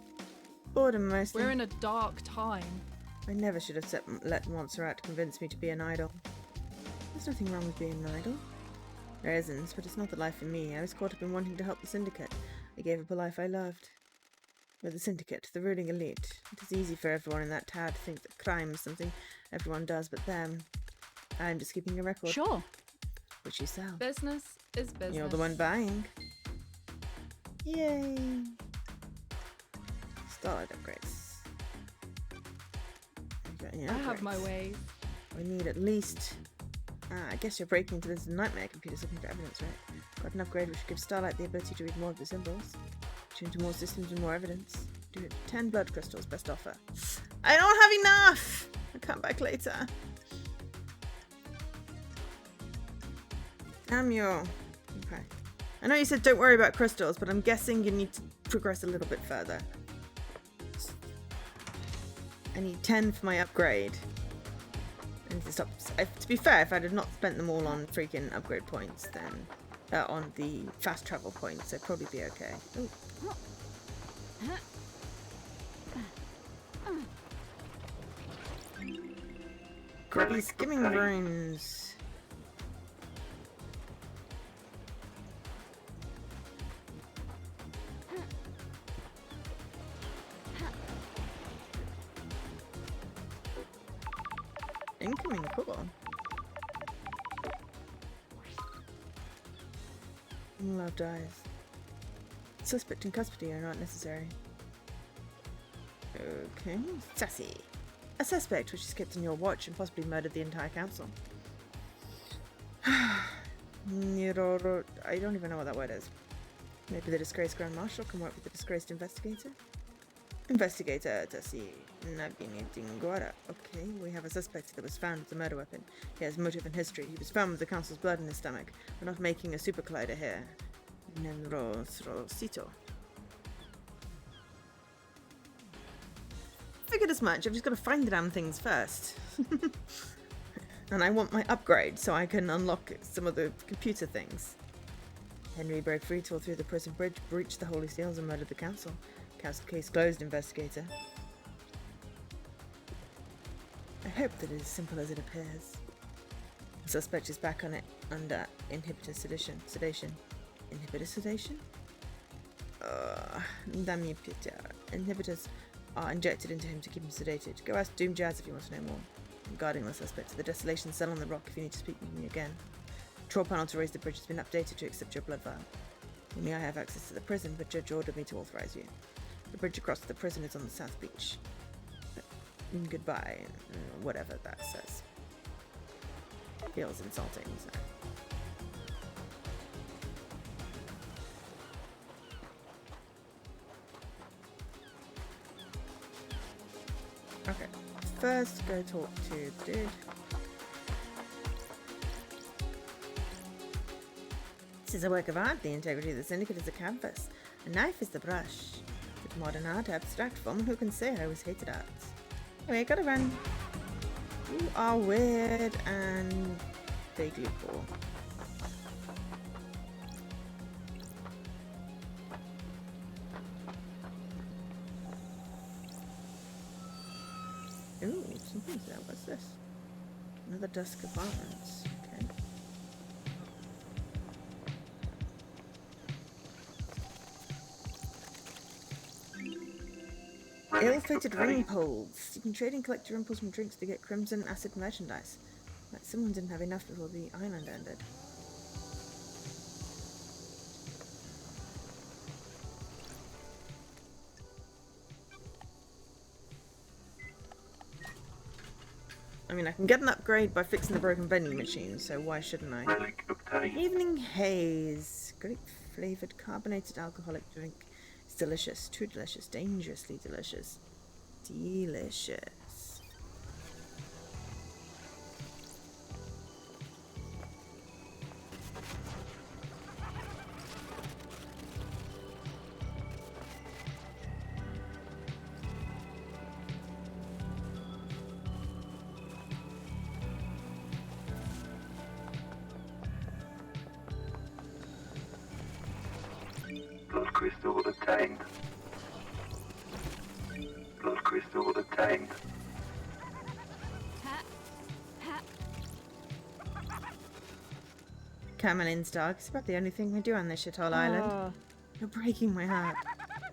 Boredom mostly. We're in a dark time. I never should have let Montserrat convince me to be an idol. There's nothing wrong with being an idol. There isn't, but it's not the life for me. I was caught up in wanting to help the syndicate. I gave up a life I loved. We're the Syndicate, the ruling elite. It is easy for everyone in that tower to think that crime is something everyone does but them. I'm just keeping a record. Sure. Which you sell. Business is business. You're the one buying. Yay! Starlight upgrades. You got any I have my upgrades? ways. We need at least... I guess you're breaking into this nightmare computers looking for evidence, right? Got an upgrade which gives Starlight the ability to read more of the symbols. Tune to more systems and more evidence. Do it. 10 blood crystals, best offer. I don't have enough! I'll come back later. Samuel. Okay. I know you said don't worry about crystals, but I'm guessing you need to progress a little bit further. I need 10 for my upgrade. I need to stop. To be fair, if I had not spent them all on freaking upgrade points, then on the fast travel points, I'd probably be okay. Ooh. Grubby skimming runes. Incoming, cool. Love dies. Suspect in custody are not necessary. Okay, sassy. A suspect which is kept on your watch and possibly murdered the entire council. I don't even know what that word is. Maybe the disgraced Grand Marshal can work with the disgraced investigator? Investigator, Tassi. Nabinitingora. Okay, we have a suspect that was found with a murder weapon. He has motive and history. He was found with the council's blood in his stomach. We're not making a super collider here. Nemrosrosito. Figured as much. I've just got to find the damn things first. And I want my upgrade so I can unlock some of the computer things. Henry broke free, tore through the prison bridge, breached the holy seals and murdered the council. Council case closed, investigator. I hope that it is as simple as it appears. The suspect is back on it under inhibitor sedation. Inhibitor sedation? Inhibitors are injected into him to keep him sedated. Go ask Doom Jazz if you want to know more. I'm guarding the suspect to the desolation cell on the rock if you need to speak with me again. The control panel to raise the bridge has been updated to accept your blood vial. Only I have access to the prison, but Judge ordered me to authorize you. The bridge across the prison is on the south beach. Goodbye, whatever that says. Feels insulting, so. Okay, first go talk to the dude. This is a work of art. The integrity of the Syndicate is a canvas. A knife is the brush. With modern art, abstract form, who can say I always hated art? Anyway, gotta run. You are weird and vaguely cool. Ooh, something's there. What's this? Another dusk apartments. Okay. Ill-fitted ring pulls. You can trade and collect your impulse from drinks to get crimson acid merchandise. Like someone didn't have enough before the island ended. I mean, I can get an upgrade by fixing the broken vending machine, so why shouldn't I? Relic obtained. Evening Haze. Grape flavoured carbonated alcoholic drink. It's delicious. Too delicious. Dangerously delicious. Delicious. Blood crystal obtained. Blood crystal obtained. Camelin's dog. It's about the only thing we do on this shithole island. You're breaking my heart.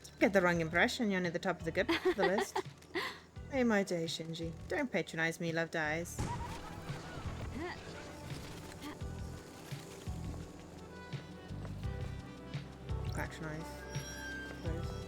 It's Get the wrong impression. You're near the top of the good of the list. Hey, my day, Shinji. Don't patronize me, loved eyes. Patronize. Suppose.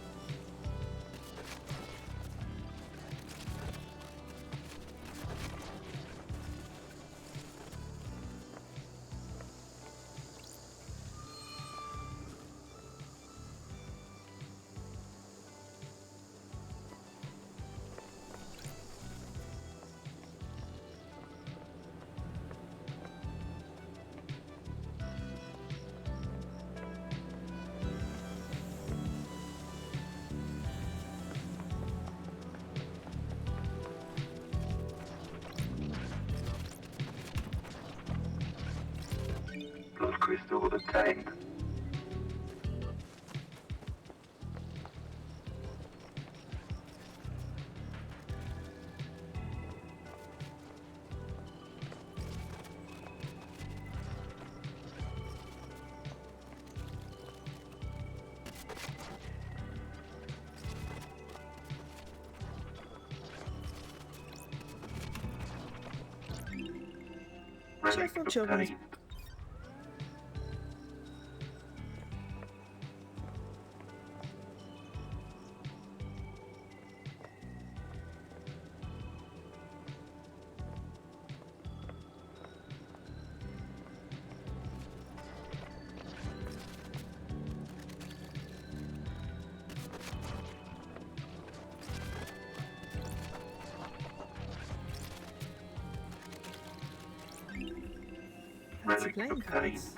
Blood crystal obtained. Relic Cheerful children's obtained. Fancy Relic playing obtained. cards.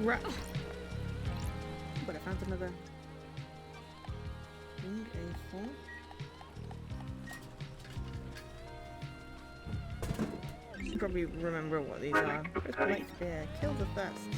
Right. But I found another. Ring A4. Should probably remember what these are. First light fear. Kill the thirst.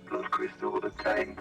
Blood crystal obtained.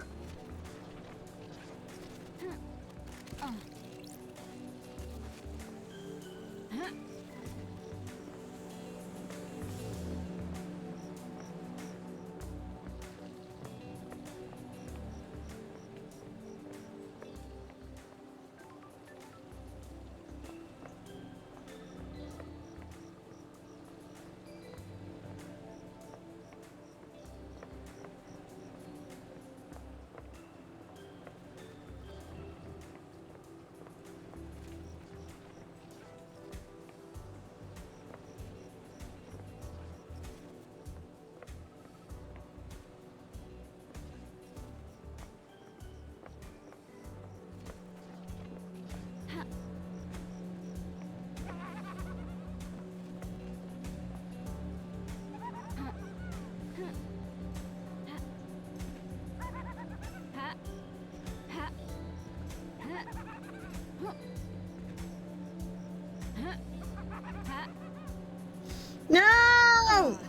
No!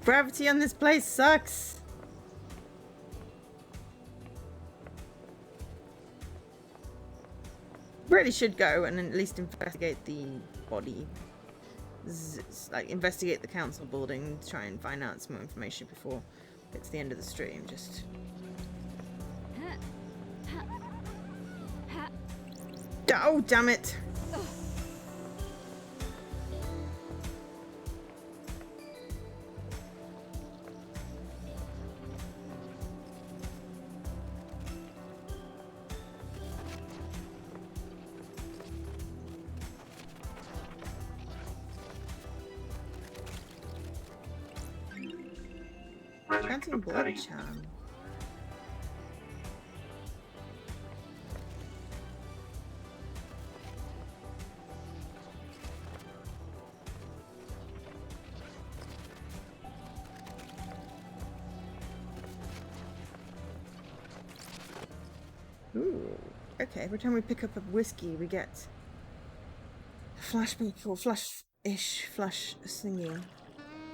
Gravity on this place sucks. Really should go and at least investigate the body. Like, investigate the council building, try and find out some more information before it's the end of the stream. Just. Oh, damn it! Chanting blood charm. Ooh. Okay, every time we pick up a whiskey, we get a flashback or flash-ish flash singing.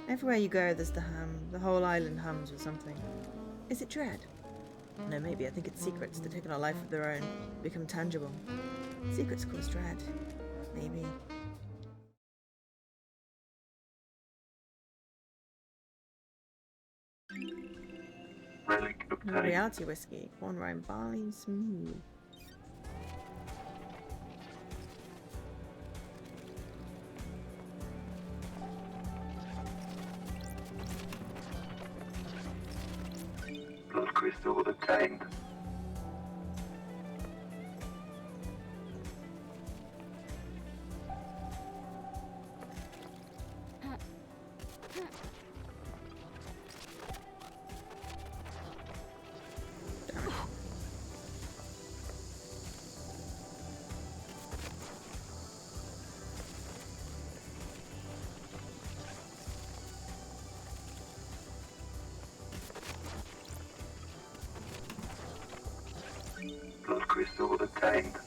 Everywhere you go, there's the hum. The whole island hums or something. Is it dread? No, maybe. I think it's secrets. They're taking a life of their own, become tangible. Secrets cause dread. Maybe. Relic obtained. Reality whiskey. Corn rind barley smooth. Blood crystal obtained. Blood crystal obtained.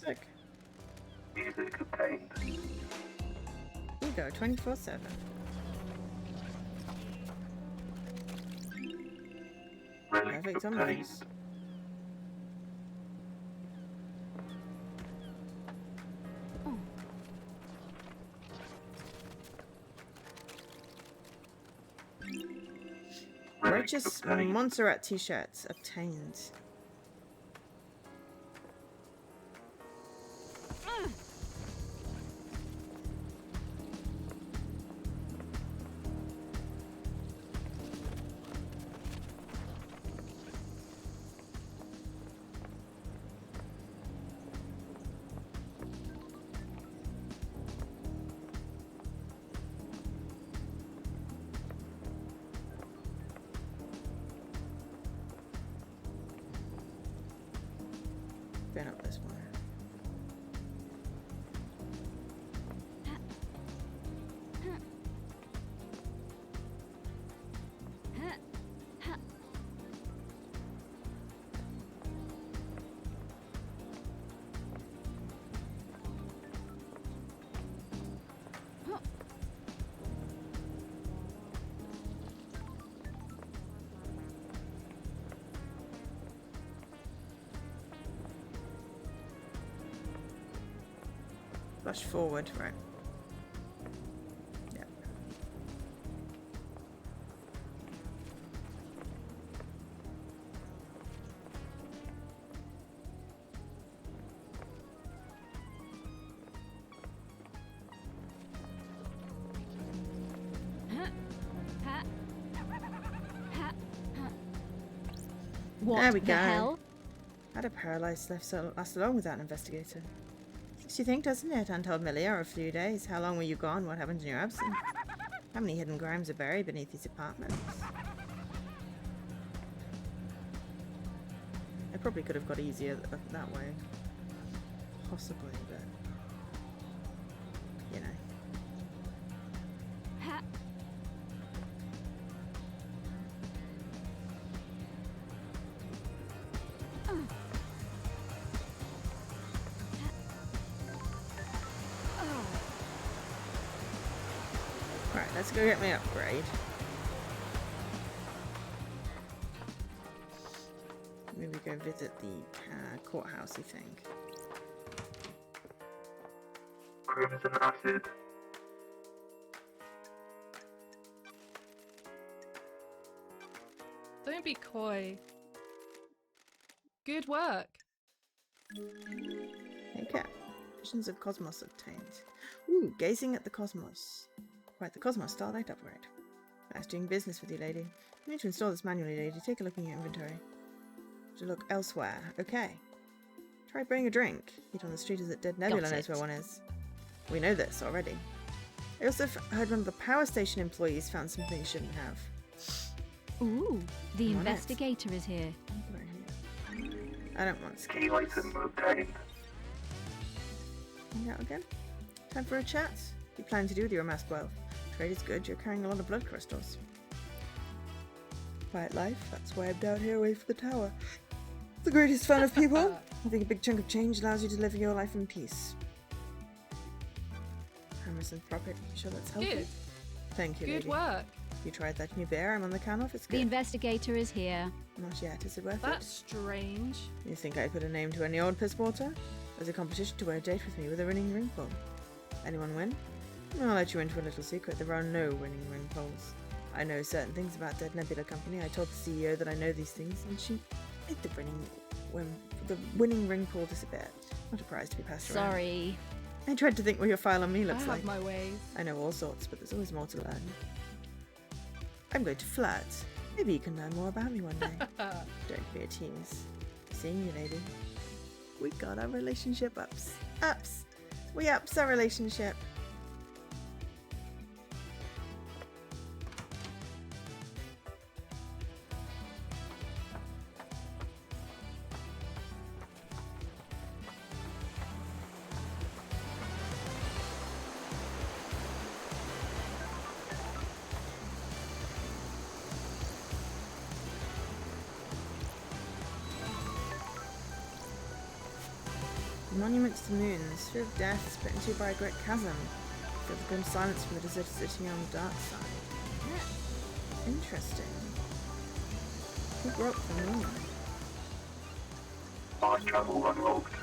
Sick. Music obtained. Ego 24/7. Relic Perfect obtained. zombies. Relic Righteous obtained. Montserrat t-shirts obtained. Going up this one. Flash forward, right. Yep. What There we the go. hell? How'd a paralyzed last long without an investigator? Makes you think, doesn't it? Untold Millia, a few days. How long were you gone? What happened in your absence? How many hidden crimes are buried beneath these apartments? I probably could have got easier that way. Possibly, but... you know. Right, let's go get my upgrade. Maybe go visit the courthousey thing. Crimson acid. Don't be coy. Good work. Okay. Visions of Cosmos obtained. Ooh, gazing at the cosmos. Right, the Cosmos Starlight upgrade. Nice doing business with you, lady. You need to install this manually, lady. Take a look in your inventory. To look elsewhere. Okay. Try buying a drink. Eat on the street as it Dead Nebula knows where one is. We know this already. I also heard one of the power station employees found something he shouldn't have. Ooh, the Come on, investigator is here. I don't want Key scales. item obtained. Hang out again? Time for a chat? What are you planning to do with your mask wealth? Trade is good, you're carrying a lot of blood crystals. Quiet life, that's why I'm down here away from the tower. The greatest fun of people. I think a big chunk of change allows you to live your life in peace. Hammerson Prophet, you sure that's healthy? Good. Thank you, Good lady. work. You tried that new beer I'm on the can of? It's The good. investigator is here. Not yet, is it worth That's strange. it? You think I put a name to any old piss water? There's a competition to win a date with me with a winning ring pull. Anyone win? I'll let you into a little secret. There are no winning ring pulls. I know certain things about Dead Nebula Company. I told the CEO that I know these things, and she made the winning ring pull disappear. Not a prize to be passed around. Sorry. I tried to think what your file on me I looks have like. my ways. I know all sorts, but there's always more to learn. I'm going to flirt. Maybe you can learn more about me one day. Don't be a tease. Seeing you, lady. We got our relationship ups. Ups! We ups our relationship. Monument to the moon, the sphere of death split into by a great chasm. Feel the grim silence from the deserted city on the dark side. Interesting. Who broke the moon? Fast travel unlocked.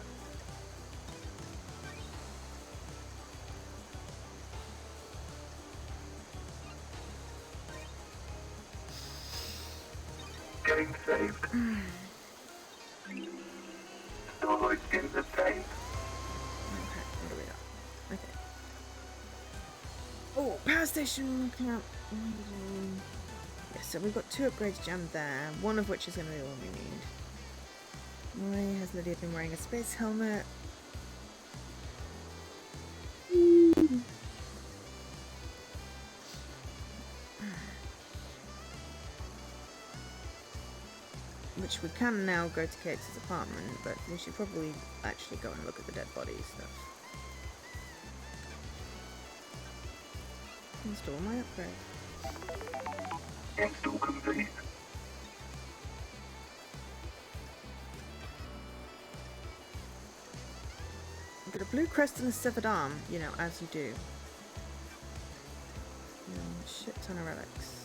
Game saved. Starlight skins obtained. Okay, what do we got? Okay. Oh, power station camp. Yeah, so we've got 2 upgrades jammed there, one of which is going to be the one we need. Why has Lydia been wearing a space helmet? Which we can now go to Kate's apartment, but we should probably actually go and look at the dead body stuff. Install my upgrade. Install complete. I've got a blue crest and a severed arm, you know, as you do. Shit ton of relics.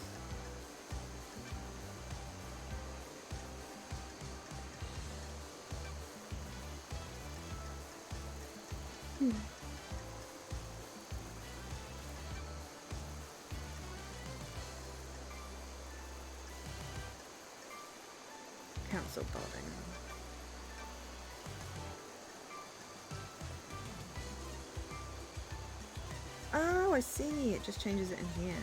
Council building. Oh, I see. It just changes it in here.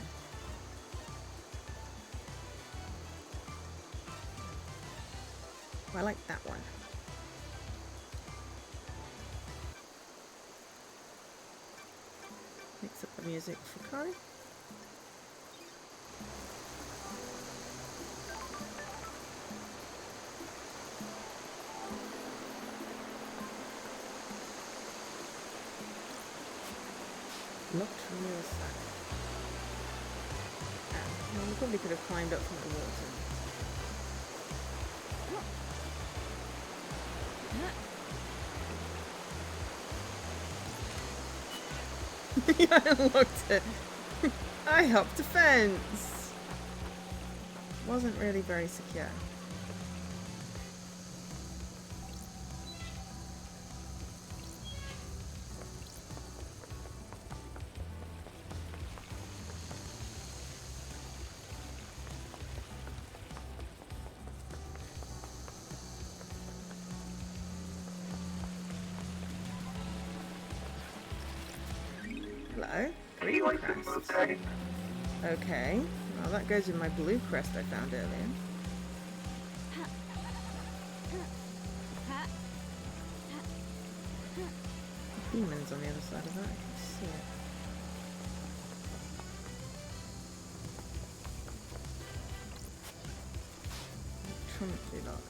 Oh, I like that one. Mix up the music for Kari. Locked from the other side. Well, we probably could have climbed up from the water. Yeah, I unlocked it. I hopped a fence. Wasn't really very secure. Hello. Key item obtained. Okay. Oh, that goes with my blue crest I found earlier. Demons on the other side of that, I can see it. Electronically locked.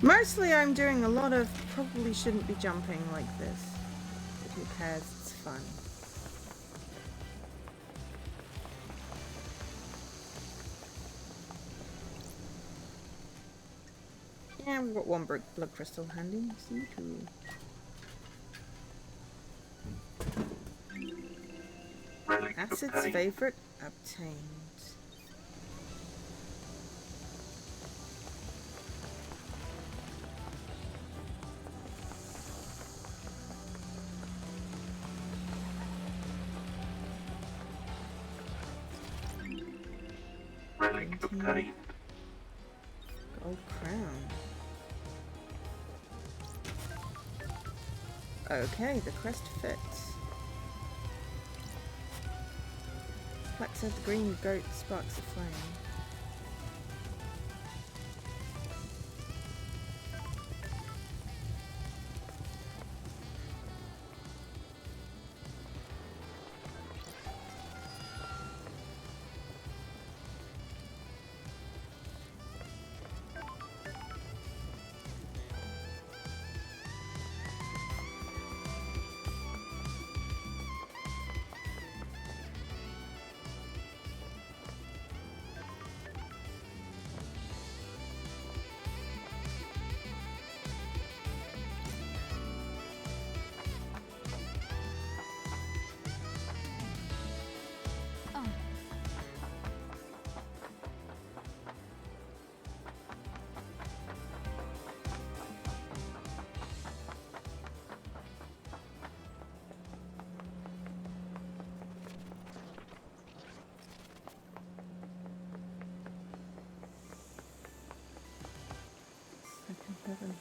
Mostly I'm doing a lot of probably shouldn't be jumping like this. But who cares? It's fun. Yeah, we've got one blood crystal handy. See too. Relic of Acid's pain. favorite obtained. Relic of pain. Gold crown. Okay, the crest fits. Black said the green goat sparks a flame. Second heaven.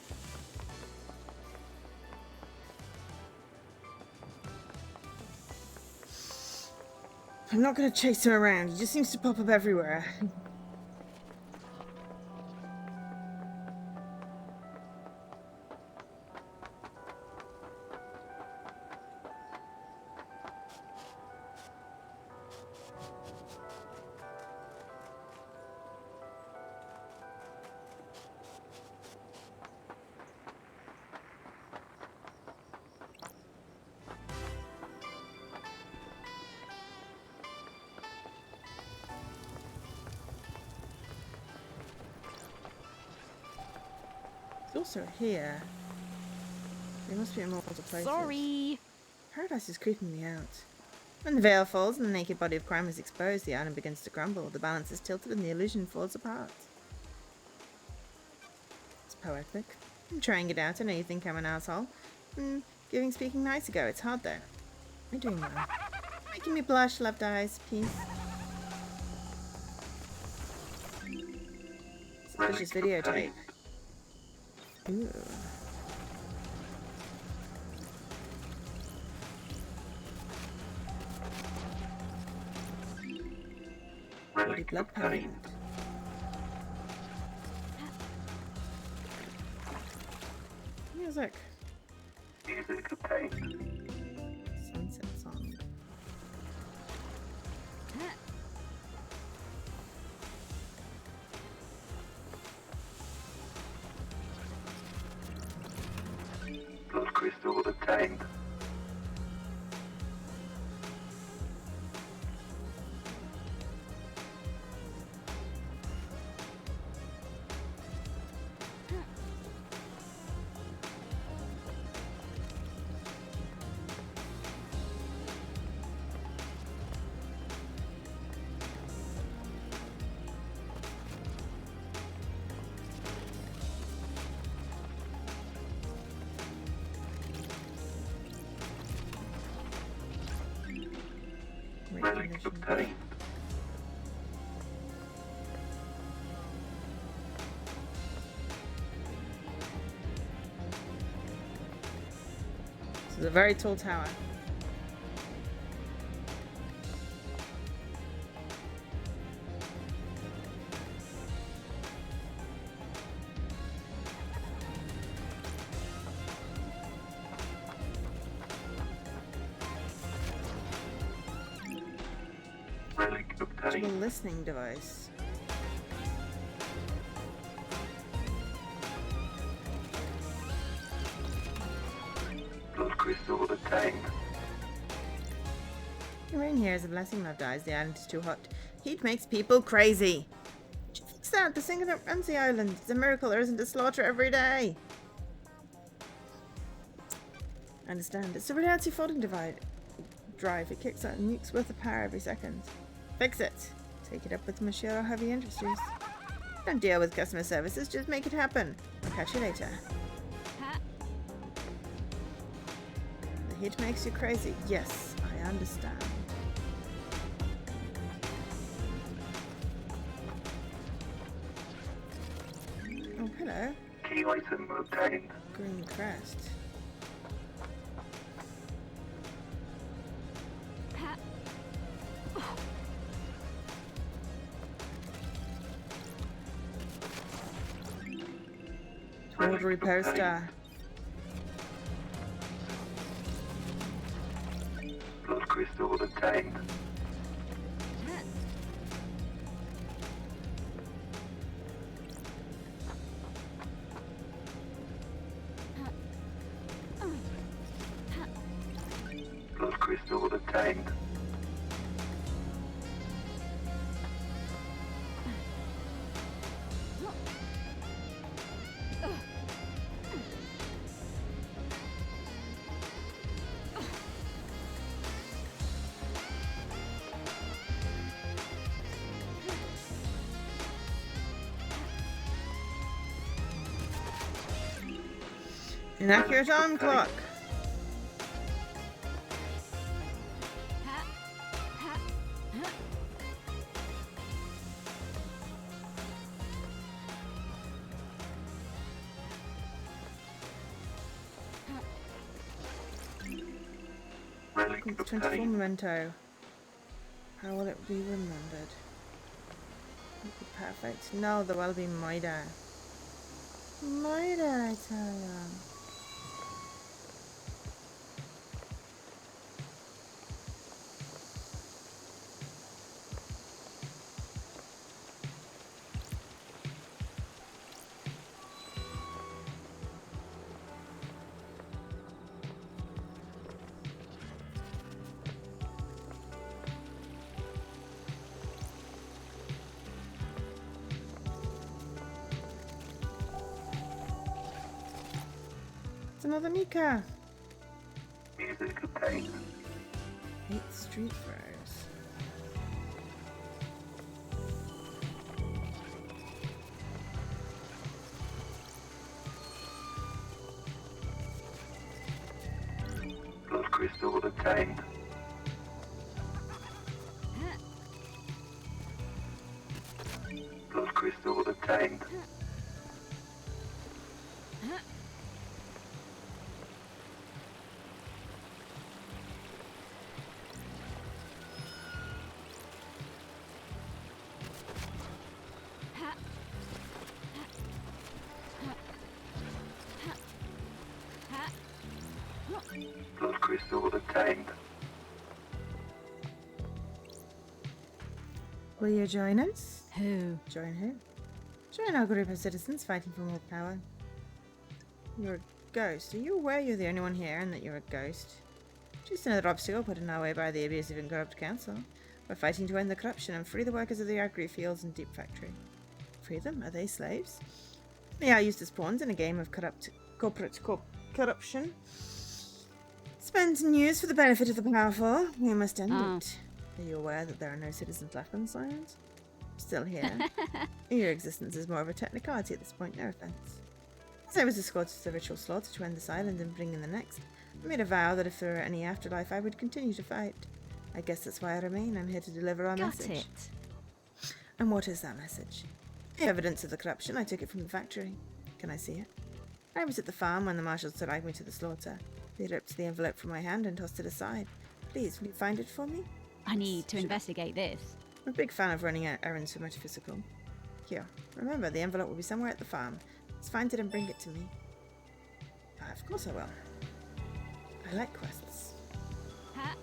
I'm not gonna chase him around. He just seems to pop up everywhere. It's also here. There must be in multiple places. Sorry. Paradise is creeping me out. When the veil falls and the naked body of crime is exposed, the item begins to crumble. The balance is tilted and the illusion falls apart. It's poetic. I'm trying it out. I know you think I'm an asshole. Speaking nice ago. It's hard though. I'm doing well. Making me blush, loved eyes. Peace. Suspicious videotape. Ooh. Bloody blood pain. Music. Music of pain. Sunset song. Blood crystal obtained. Relic obtained. This is a very tall tower. Relic It's a obtained. listening device. Blood crystal obtained. The rain here is a blessing, love dies. The island is too hot. Heat makes people crazy. Fix that. The sinking that runs the island. It's a miracle there isn't a slaughter every day. I understand. It's a reality folding drive. It kicks out nukes worth of power every second. Fix it. Take it up with Machiro Heavy Industries. Don't deal with customer services, just make it happen. I'll catch you later. Ha. The heat makes you crazy. Yes, I understand. Oh, hello. Key item obtained. Green crest. Ha. Tawdry poster. Blood crystal obtained. Blood crystal obtained. Inaccurate alarm clock. Ha. Ha. Ha. Relic It's 24 obtained. memento. How will it be remembered? It'll be perfect. No, there will be murder. Murder, I tell you. It's another Nika. Music obtained. 8 street fires. Blood crystal obtained. Blood crystal obtained. Ha. Ha. Blood crystal obtained. Will you join us? Who? Join who? Join our group of citizens fighting for more power. You're a ghost. Are you aware you're the only one here and that you're a ghost? Just another obstacle put in our way by the abusive and corrupt council. We're fighting to end the corruption and free the workers of the agri fields and deep factory. Free them? Are they slaves? They are used as pawns in a game of corruption. Spent and used for the benefit of the powerful. We must end Oh. it. Are you aware that there are no citizens left on this island? Still here. Your existence is more of a technicality at this point, no offense. As I was escorted to the ritual slaughter to end this island and bring in the next, I made a vow that if there were any afterlife, I would continue to fight. I guess that's why I remain. I'm here to deliver our Got message. it. And what is that message? Evidence of the corruption. I took it from the factory. Can I see it? I was at the farm when the marshals dragged me to the slaughter. They ripped the envelope from my hand and tossed it aside. Please, will you find it for me? I need to Sure. investigate this. I'm a big fan of running errands for Metaphysical. Here, remember, the envelope will be somewhere at the farm. Let's find it and bring it to me. Of course I will. I like quests. Ha.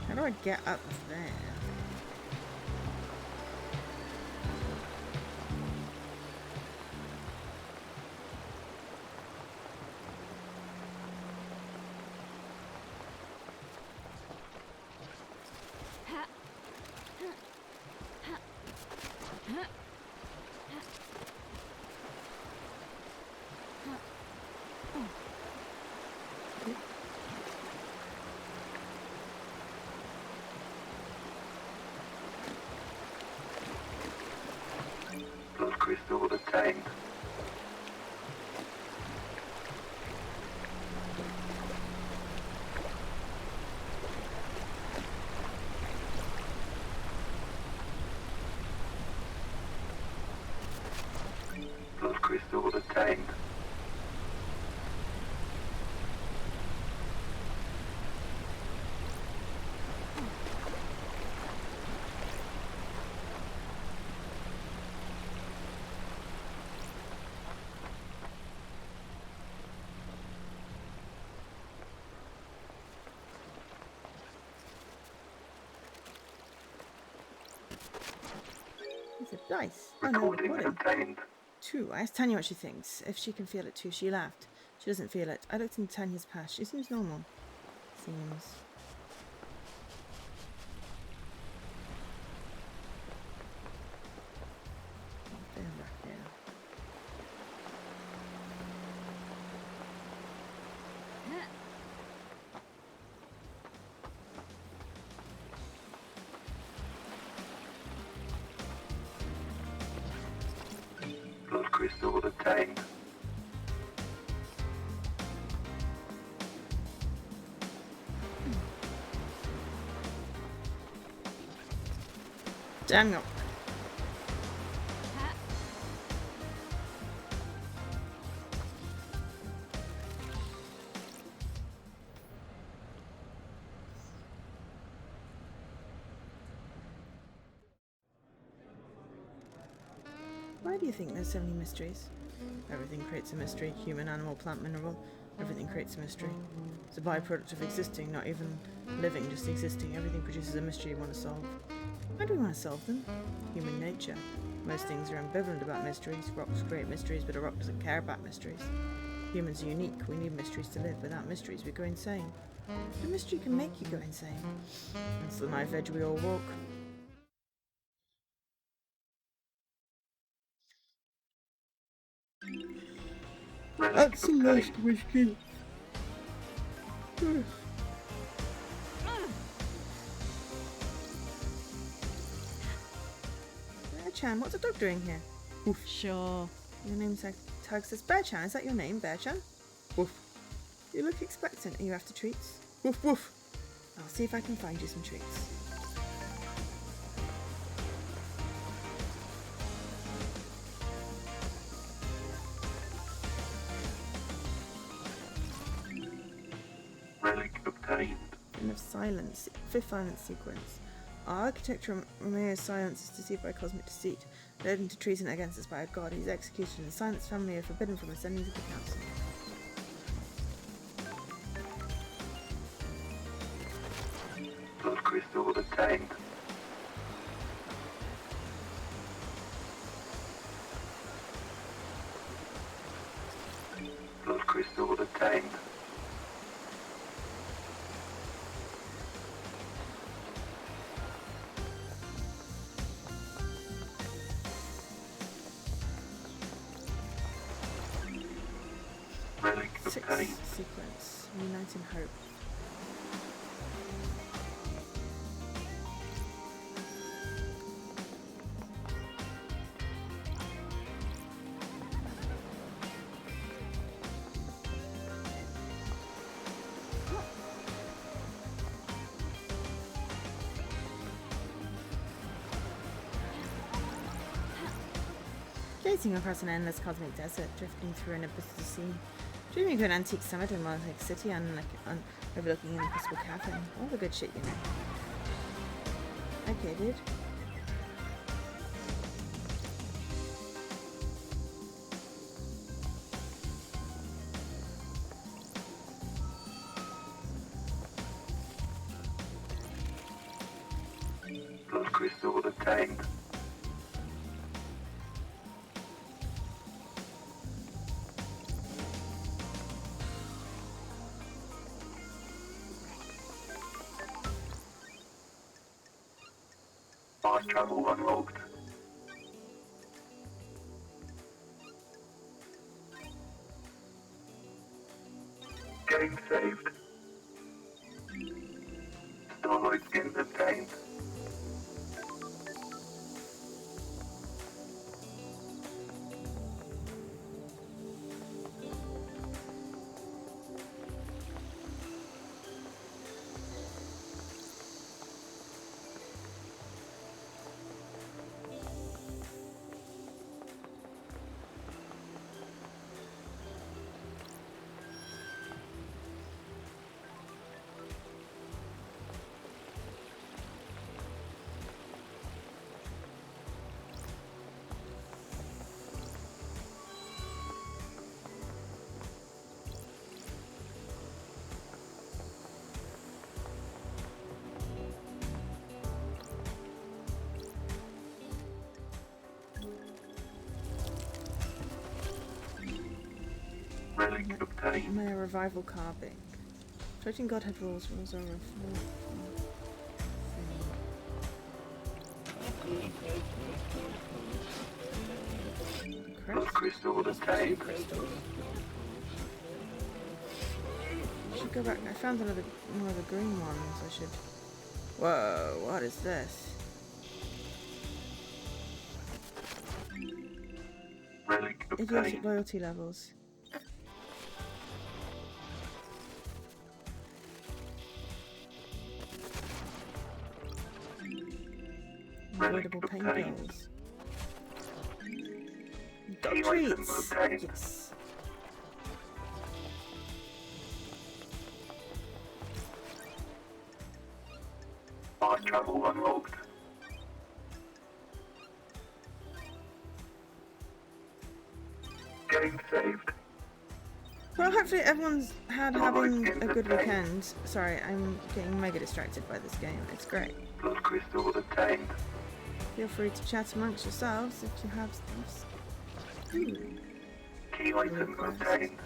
How do I get up there? Blood crystal obtained. Blood crystal obtained. It's a dice. Oh no, Recording recording. obtained. 2. I asked Tanya what she thinks. If she can feel it too, she laughed. She doesn't feel it. I looked into Tanya's past. She seems normal. Seems. Bit of rough here. Blood crystal obtained. Daniel. Why do you think there's so many mysteries? Everything creates a mystery. Human, animal, plant, mineral. Everything creates a mystery. It's a byproduct of existing, not even living, just existing. Everything produces a mystery you want to solve. Why do we want to solve them? Human nature. Most things are ambivalent about mysteries. Rocks create mysteries, but a rock doesn't care about mysteries. Humans are unique. We need mysteries to live. Without mysteries, we go insane. A mystery can make you go insane. That's the knife edge we all walk. That's the last whiskey. Bear-chan, what's a dog doing here? Woof. Sure. Your name tag says Bear-chan. Is that your name, Bear-chan? Woof. You look expectant. Are you after treats? Woof woof. I'll see if I can find you some treats. Relic obtained. End of silence. Fifth silence sequence. Our architecture Romeo's silence is deceived by cosmic deceit, led into treason against us by a god. He's executed, and the silence family are forbidden from ascending to the council. Blood crystal obtained. Blood crystal obtained. Relic Sixth obtained. sequence. Uniting hope. Gazing across an endless cosmic desert, drifting through an abyss of the sea. Dreaming of an antique summit in Mosaic City overlooking an impossible cavern. All the good shit, you know. Okay, dude. Blood crystal obtained. Fast travel unlocked. Game saved. Starlight skins obtained. Relic obtained. My revival carving. Floating godhead rules are reformed. Blood crystal obtained. I should go back. I found one of the green ones. I should. Whoa! What is this? Relic Idiotic obtained. loyalty levels. Avoidable pain obtained. pills. Dog Key item treats! obtained. Yes. Fast travel unlocked. Game saved. Well, hopefully everyone's having a good weekend. Sorry, I'm getting mega distracted by this game. It's great. Blood crystal obtained. Feel free to chat amongst yourselves if you have stuff. Key item Request. obtained.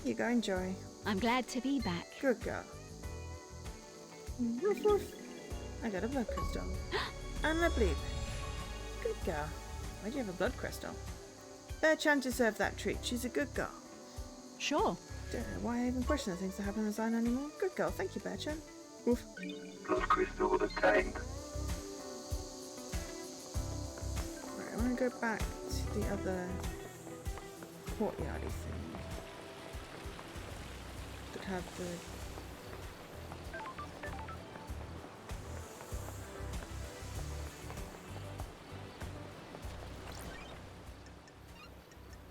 You go enjoy. I'm glad to be back. Good girl. Woof woof. I got a blood crystal. And a bleep. Good girl. Why do you have a blood crystal? Bear Chan deserved that treat. She's a good girl. Sure. Don't know why I even question the things that happen in the sign anymore. Good girl. Thank you, Bear Chan. Woof. Blood crystal obtained. Right, I want to go back to the other courtyardy thing. That had the...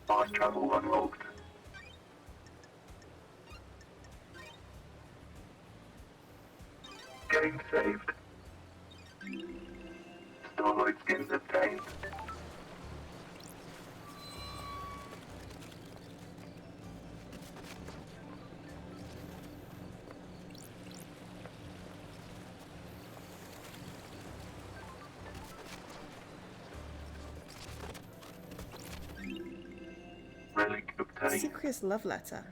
Fast travel unlocked. Game saved. Starlight skins obtained. Relic obtained. Secret love letter.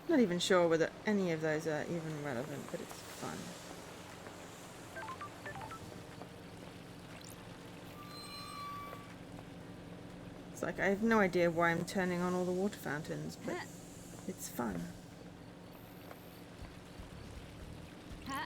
Not even sure whether any of those are even relevant, but it's fun. It's like I have no idea why I'm turning on all the water fountains, but it's fun. Ha.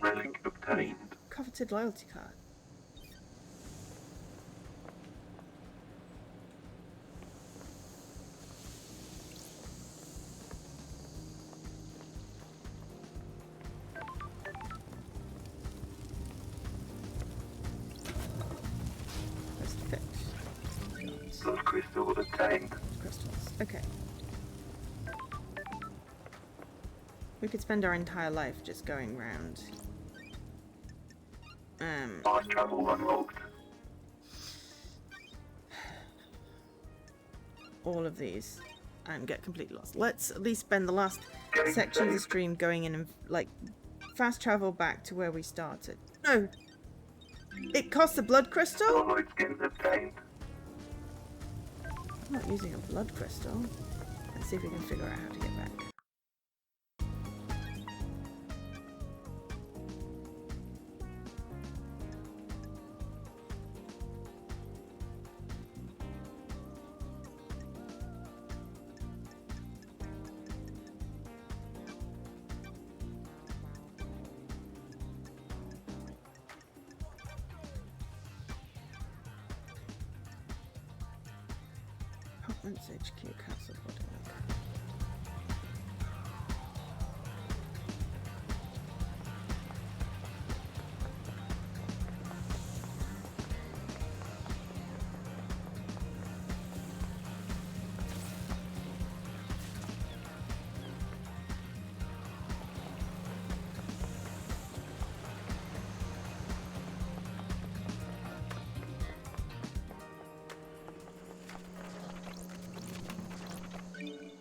Relic obtained. Coveted loyalty card. Quest fixed. Blood crystal obtained. Crystals. Okay. We could spend our entire life just going round. Fast travel unlocked. All of these and get completely lost. Let's at least spend the last Getting section of the saved. stream going in and like fast travel back to where we started. No! It costs a blood crystal? Starlight skins obtained. I'm not using a blood crystal. Let's see if we can figure out how to get back. Apartments HQ Castle Boardwalk.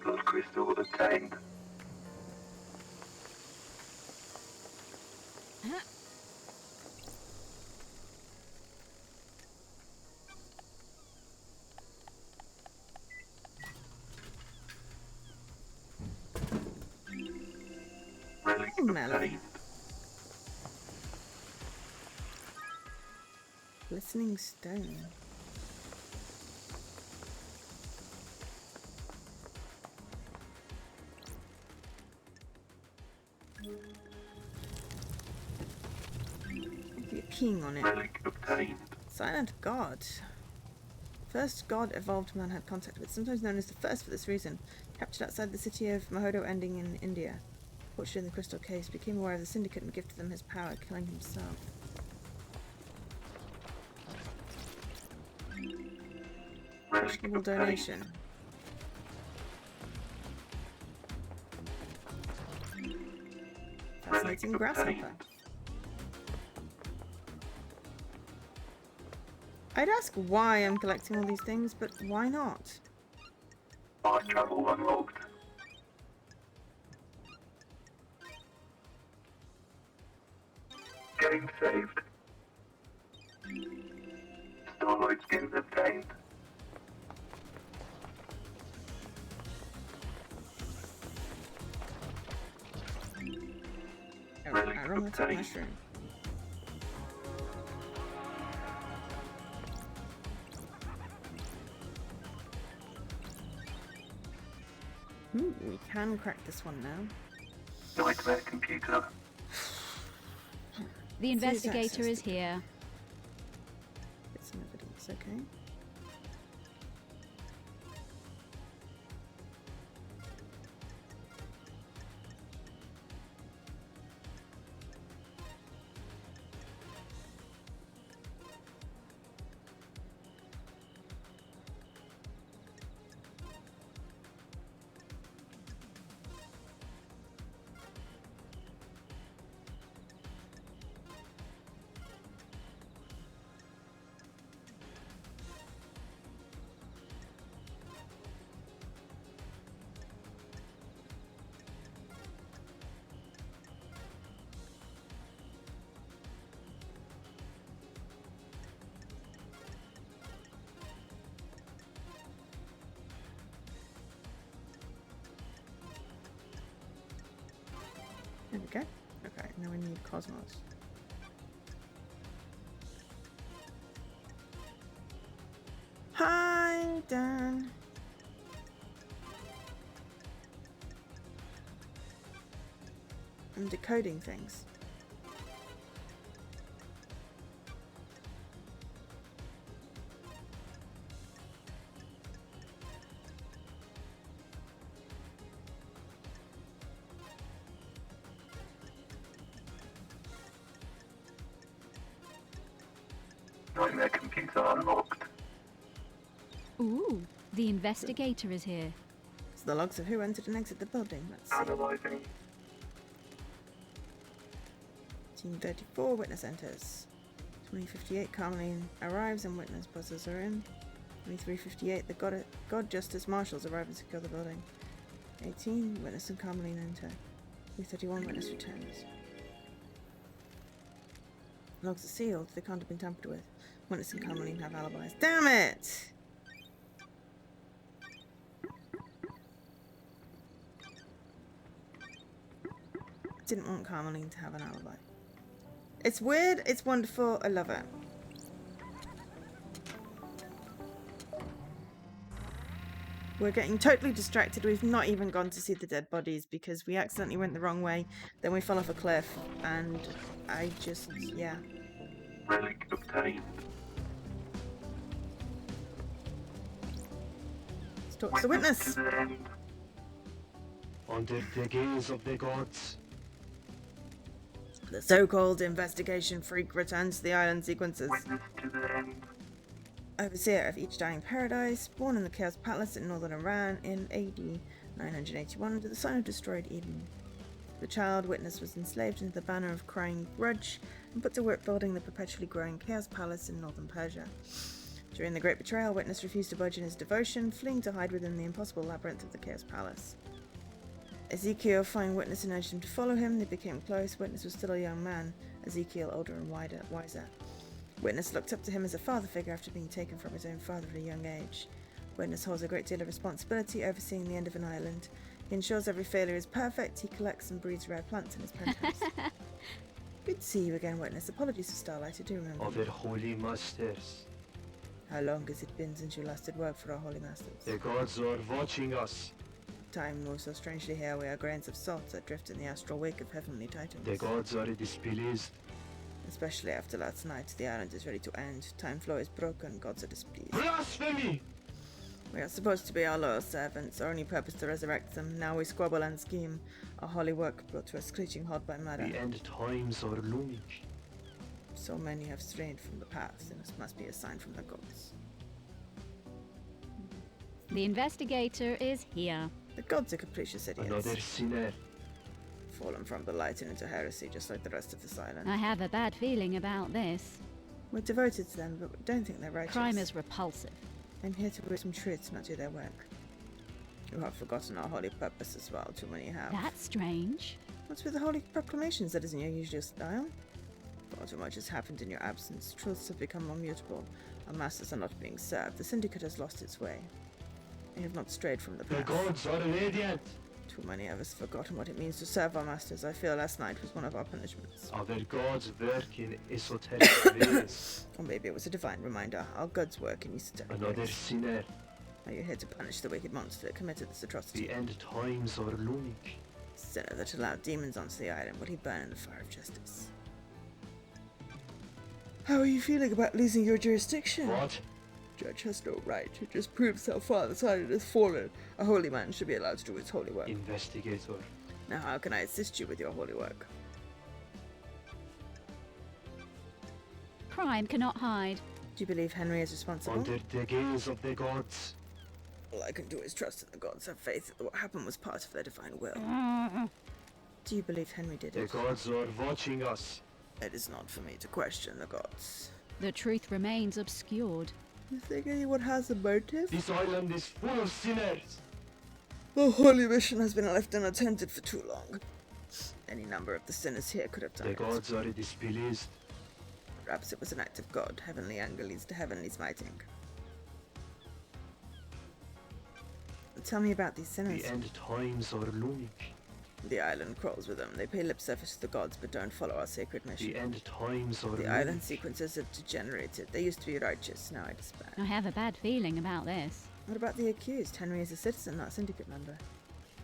Blood crystal obtained. Relic Oh, Melon. obtained. Glistening stone. Be a king on it. Relic obtained. Silent God. First god evolved man had contact with, sometimes known as the first for this reason. Captured outside the city of Mahodo ending in India. Tortured in the crystal case, became aware of the syndicate and gifted them his power, killing himself. Relic Questionable obtained. donation. Fascinating grasshopper. I'd ask why I'm collecting all these things, but why not? Fast travel unlocked. Game saved. Starlight skins obtained. Aromatic obtained. mushroom. Ooh, we can crack this one now. Nightmare computer. The Please investigator access is it. here. Get some evidence, okay? There we go. Okay, now we need Cosmos. Hi, Dan. I'm decoding things. Nightmare computer unlocked. Ooh, the investigator is here. It's the logs of who entered and exited the building. Let's see. Analyzing. 1834, witness enters. 2058, Carmeline arrives and witness buzzers are in. 2358, the God Justice Marshals arrive and secure the building. 18, witness and Carmeline enter. 331, witness returns. Logs are sealed, they can't have been tampered with. Witness and Carmeline have alibis. Damn it! Didn't want Carmeline to have an alibi. It's weird, it's wonderful, I love it. We're getting totally distracted. We've not even gone to see the dead bodies because we accidentally went the wrong way. Then we fell off a cliff and I just, yeah. Relic obtained. Let's talk to the witness. To the end. Under the gaze of the gods. The so-called investigation freak returns to the island sequences. Witness to the end. Overseer of each dying paradise, born in the Chaos Palace in northern Iran in AD 981 under the sign of destroyed Eden. The child witness was enslaved into the banner of crying grudge and put to work building the perpetually growing Chaos Palace in northern Persia. During the Great Betrayal, witness refused to budge in his devotion, fleeing to hide within the impossible labyrinth of the Chaos Palace. Ezekiel found Witness and urged him to follow him. They became close. Witness was still a young man, Ezekiel older and wiser. Witness looked up to him as a father figure after being taken from his own father at a young age. Witness holds a great deal of responsibility overseeing the end of an island. He ensures every failure is perfect. He collects and breeds rare plants in his penthouse. Good to see you again, Witness. Apologies for Starlight, I do remember. Of their holy masters. How long has it been since you last did work for our holy masters? The gods are watching us. Time moves so strangely here. We are grains of salt that drift in the astral wake of heavenly titans. The gods are displeased. Especially after last night, the island is ready to end. Time flow is broken, gods are displeased. Blasphemy! We are supposed to be our loyal servants, our only purpose to resurrect them. Now we squabble and scheme. Our holy work brought to a screeching halt by murder. The end times are looming. So many have strayed from the path, and this must be a sign from the gods. The investigator is here. The gods are capricious idiots. Another sinner. Fallen from the light and into heresy, just like the rest of this island. I have a bad feeling about this. We're devoted to them, but we don't think they're righteous. Crime is repulsive. I'm here to read some truths, not do their work. You have forgotten our holy purpose as well. Too many have. That's strange. What's with the holy proclamations? That isn't your usual style. Far too much has happened in your absence. Truths have become immutable. Our masters are not being served. The syndicate has lost its way. We have not strayed from the The path. gods are radiant. Too many of us have forgotten what it means to serve our masters. I feel last night was one of our punishments. Our gods work in esoteric ways. Or maybe it was a divine reminder. Our gods work in esoteric Another ways. sinner. Are you here to punish the wicked monster that committed this atrocity? The end times are looming. Sinner that allowed demons onto the island, will he burn in the fire of justice? How are you feeling about losing your jurisdiction? What? Judge has no right. It just proves how far this island has fallen. A holy man should be allowed to do his holy work. Investigator. Now how can I assist you with your holy work? Crime cannot hide. Do you believe Henry is responsible? Under the gaze of the gods. All I can do is trust in the gods, have faith that what happened was part of their divine will. Do you believe Henry did The it? gods are watching us. It is not for me to question the gods. The truth remains obscured. You think anyone has a motive? This island is full of sinners. The holy mission has been left unattended for too long. Any number of the sinners here could have done The it. gods are displeased. Perhaps it was an act of God. Heavenly anger leads to heavenly smiting. Tell me about these sinners. The end times are looming. The island crawls with them. They pay lip service to the gods but don't follow our sacred mission. The end times are The near. island sequences have degenerated. They used to be righteous, now I despair. I have a bad feeling about this. What about the accused? Henry is a citizen, not a syndicate member.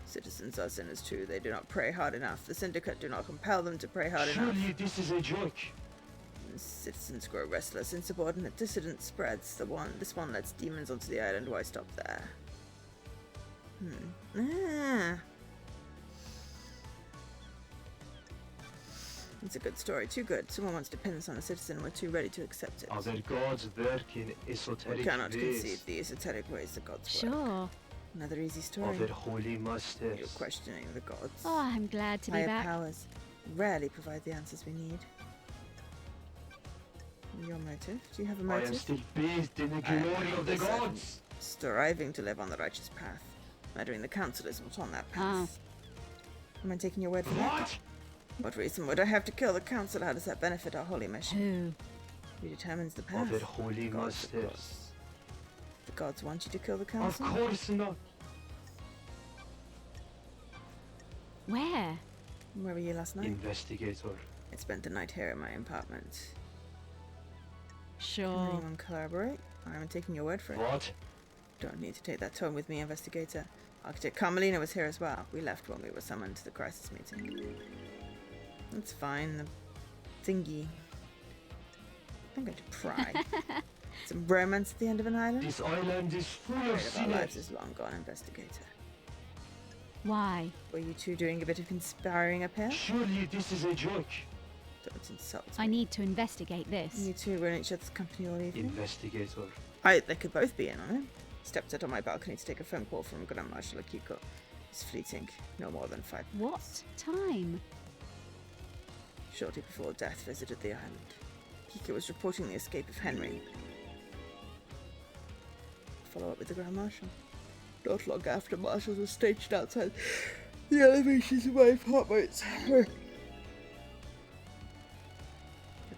Citizens are sinners too. They do not pray hard enough. The syndicate do not compel them to pray hard enough. Surely this is a joke. Citizens grow restless. Insubordinate dissidence spreads. This one lets demons onto the island. Why stop there? It's a good story. Too good. Someone wants to pin us on a citizen. We're too ready to accept it. Other gods work in esoteric We cannot ways. concede the esoteric ways the gods work. Sure. Another easy story. Other holy You're masters. questioning the gods. Oh, I'm glad to be Higher back. powers rarely provide the answers we need. Your motive? Do you have a I am motive? still bathed in the I am glory of the humble servant, gods. striving to live on the righteous path. Murdering the council is not on that path. Am I taking your word for that? What? What reason would I have to kill the council? How does that benefit our holy mission? Who? Who determines the path? Other holy Gods, of masters. course. The gods want you to kill the Of council? course not. Where? Where were you last night? Investigator. I spent the night here in my apartment. Can Sure. anyone collaborate? I'm taking your word for it. What? Don't need to take that tone with me, investigator. Architect Carmelina was here as well. We left when we were summoned to the crisis meeting. That's fine. The thingy. I'm going to pry. Some romance at the end of an island? This island is full The of fate of our lives sinners. is long gone, investigator. Why? Were you two doing a bit of conspiring up here? Surely this is a joke. Don't insult I me. need to investigate this. You two were in each other's company all evening? Investigator. They could both be in on it. Stepped out on my balcony to take a phone call from Grand Marshal Akiko. It's fleeting. No more than 5 minutes. What time? Shortly before death visited the island. Kiko was reporting the escape of Henry. Follow up with the Grand Marshal. Not long after, marshals were stationed outside the elevations of my apartment. Have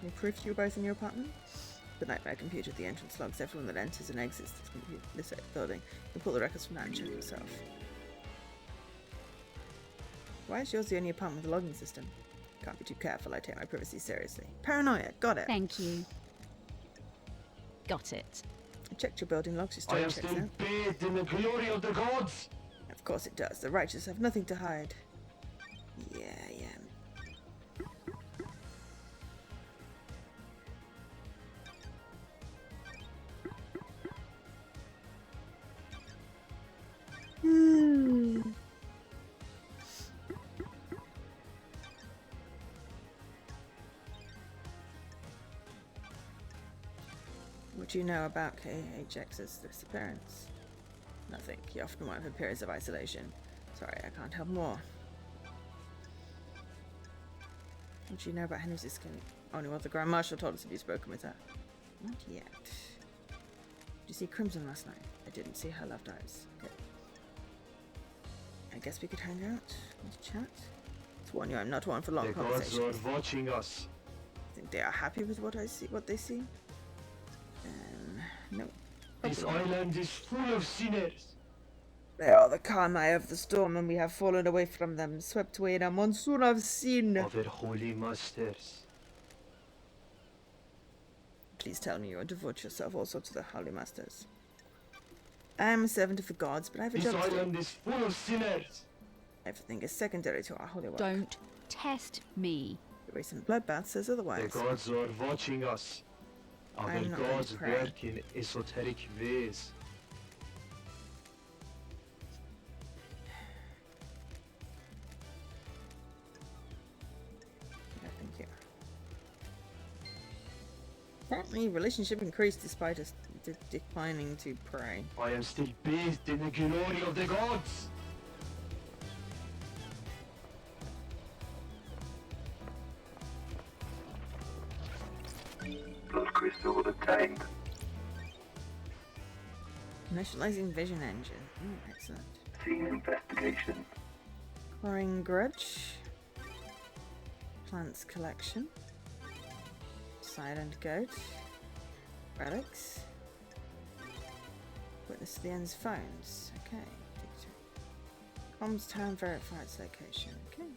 any proof you were both in your apartment? The nightmare computer at the entrance logs everyone that enters and exits this building. You can pull the records from that and check yourself. Why is yours the only apartment with a logging system? Can't be too careful, I take my privacy seriously. Paranoia, got it. Thank you. Got it. I checked your building logs, your I story am checks still out. bathed in the glory of the gods. Of course it does. The righteous have nothing to hide. Yeah, yeah. What do you know about KHX's disappearance? Nothing. He often won't have periods of isolation. Sorry, I can't help more. What do you know about Henry's escape? Only what the Grand Marshal told us. Have you spoken with her? Not yet. Did you see Crimson last night? I didn't see her loved eyes. Okay. I guess we could hang out and chat. To warn you, I'm not one for long The gods conversations. are watching us. Think they are happy with what I see, what they see? No. This Probably not. island is full of sinners. They are the calm eye of the storm, and we have fallen away from them, swept away in a monsoon of sin. Other holy masters. Please tell me you will devote yourself also to the Holy Masters. I am a servant of the gods, but I have a This job to do. island is full of sinners. Everything is secondary to our holy work. Don't test me. The recent bloodbath says The otherwise. gods are watching us. Other I'm not going to gods pray. work in esoteric ways. Yeah, thank you. Apparently, relationship increased despite us declining to pray. I am still bathed in the glory of the gods. Blood crystal obtained. Initializing vision engine. Excellent. Scene investigation. Quarrying grudge. Plants collection. Silent goat. Relics. Witness to the end's phones. Okay. Comms town verify its location. Okay.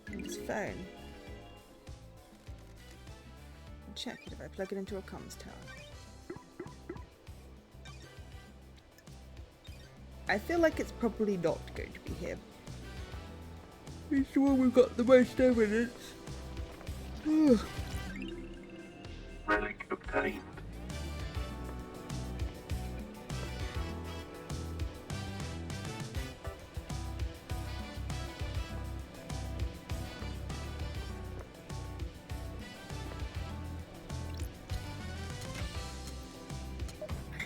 And his phone. I'll check it if I plug it into a comms tower. I feel like it's probably not going to be him. He's the one we've got the most evidence. Relic obtained.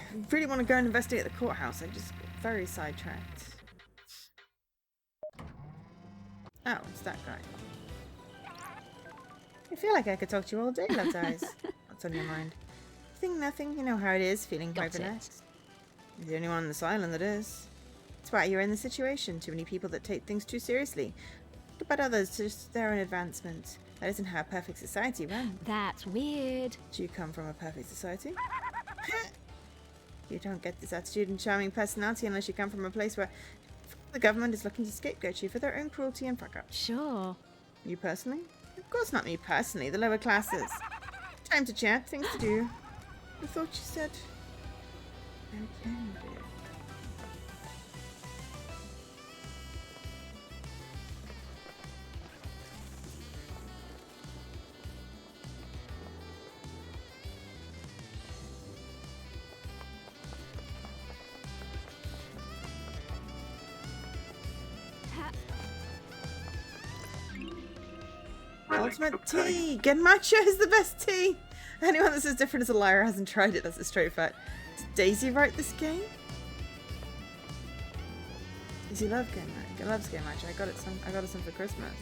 I really want to go and investigate the courthouse. I just got very sidetracked. Oh, it's that guy. I feel like I could talk to you all day, Love's Eyes. What's on your mind? Think nothing. You know how it is, feeling quite Got it. relaxed. You're the only one on this island that is. That's why you're in this situation. Too many people that take things too seriously. What about others? Just their own advancement. That isn't how a perfect society runs. That's weird. Do you come from a perfect society? You don't get this attitude and charming personality unless you come from a place where the government is looking to scapegoat you for their own cruelty and fuck-ups. Sure. You personally? Of course not me personally, the lower classes. Time to chat, things to do. I thought you said... Okay, dear. Relic Ultimate obtained. tea! Genmatcha is the best tea! Anyone that says different is a liar hasn't tried it, that's a straight fact. Did Daisy write this game? Does he love Genmatcha? He loves Genmatcha. I got it some for Christmas.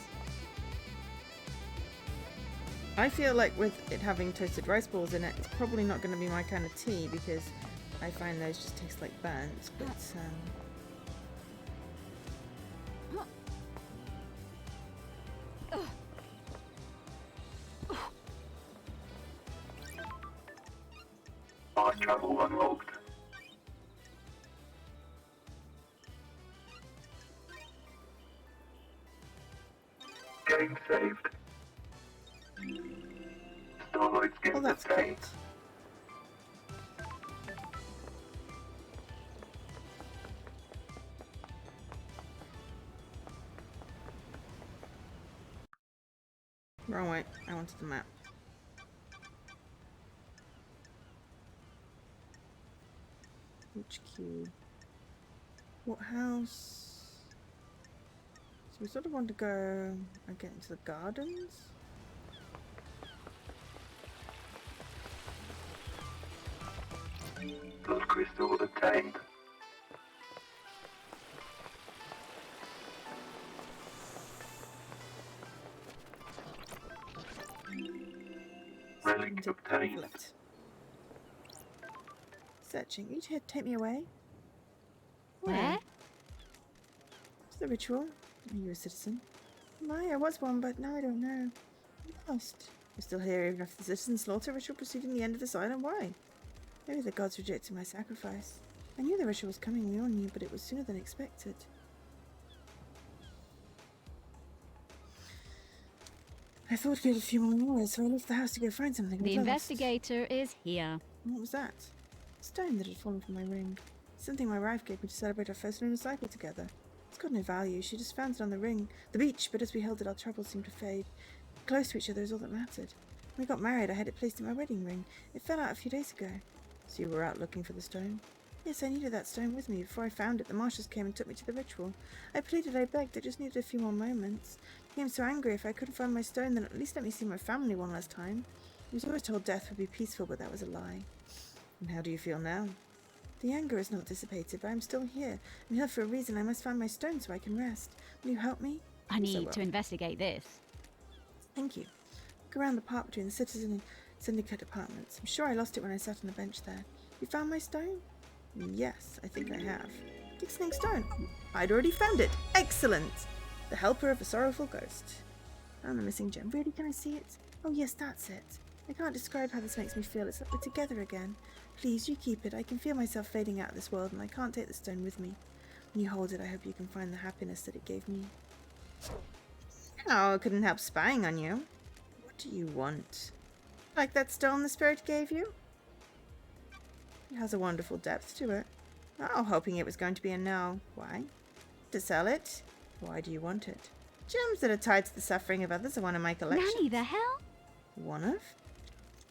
I feel like with it having toasted rice balls in it, it's probably not going to be my kind of tea because I find those just taste like burnt, but Fast travel unlocked. Game saved. Starlight oh, skins that's obtained. cool. Wrong way. I wanted the map. HQ. What house? So we sort of want to go and get into the gardens. Blood crystal obtained. Relic Into obtained. conflict. Searching. You here to take me away? Where? It's the ritual. Are you a citizen? I was one, but now I don't know. I'm lost. You're still here even after the citizen slaughter ritual preceding the end of this island? Why? Maybe the gods rejected my sacrifice. I knew the ritual was coming, we all knew, but it was sooner than expected. I thought we had a few more hours, so I left the house to go find something. The I'd lost. investigator is here. What was that? A stone that had fallen from my ring. Something my wife gave me to celebrate our first lunar cycle together. It's got no value. She just found it on the beach, but as we held it, our troubles seemed to fade. Close to each other is all that mattered. When we got married, I had it placed in my wedding ring. It fell out a few days ago. So you were out looking for the stone? Yes, I needed that stone with me. Before I found it, the marshals came and took me to the ritual. I pleaded, I begged, I just needed a few more moments. I became so angry. If I couldn't find my stone, then at least let me see my family one last time. I was always told death would be peaceful, but that was a lie. And how do you feel now? The anger is not dissipated, but I'm still here. I'm here for a reason. I must find my stone so I can rest. Will you help me? I need to investigate this. Thank you. Go around the park between the citizen and syndicate apartments. I'm sure I lost it when I sat on the bench there. You found my stone? Yes, I think I have. Glistening stone. I'd already found it. Excellent! The helper of a sorrowful ghost. Found the missing gem. Really, can I see it? Oh yes, that's it. I can't describe how this makes me feel. It's like we're together again. Please, you keep it. I can feel myself fading out of this world and I can't take the stone with me. When you hold it, I hope you can find the happiness that it gave me. Oh, I couldn't help spying on you. What do you want? Like that stone the spirit gave you? It has a wonderful depth to it. Oh, hoping it was going to be a no. Why? To sell it? Why do you want it? Gems that are tied to the suffering of others are one of my collections. Nanny, the hell? One of?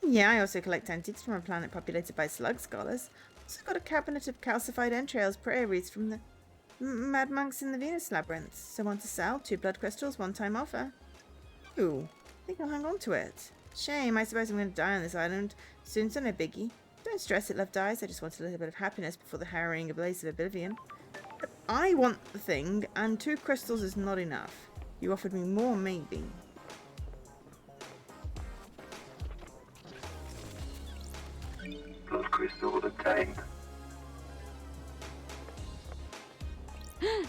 Yeah, I also collect antiques from a planet populated by slug scholars. Also got a cabinet of calcified entrails prairies from the mad monks in the Venus Labyrinth. So want to sell? 2 blood crystals, one-time offer. Ooh, I think I'll hang on to it. Shame, I suppose I'm going to die on this island soon, so no biggie. Don't stress it, love dies. I just want a little bit of happiness before the harrowing ablaze of oblivion. But I want the thing, and 2 crystals is not enough. You offered me more, maybe. Blood crystal obtained. It's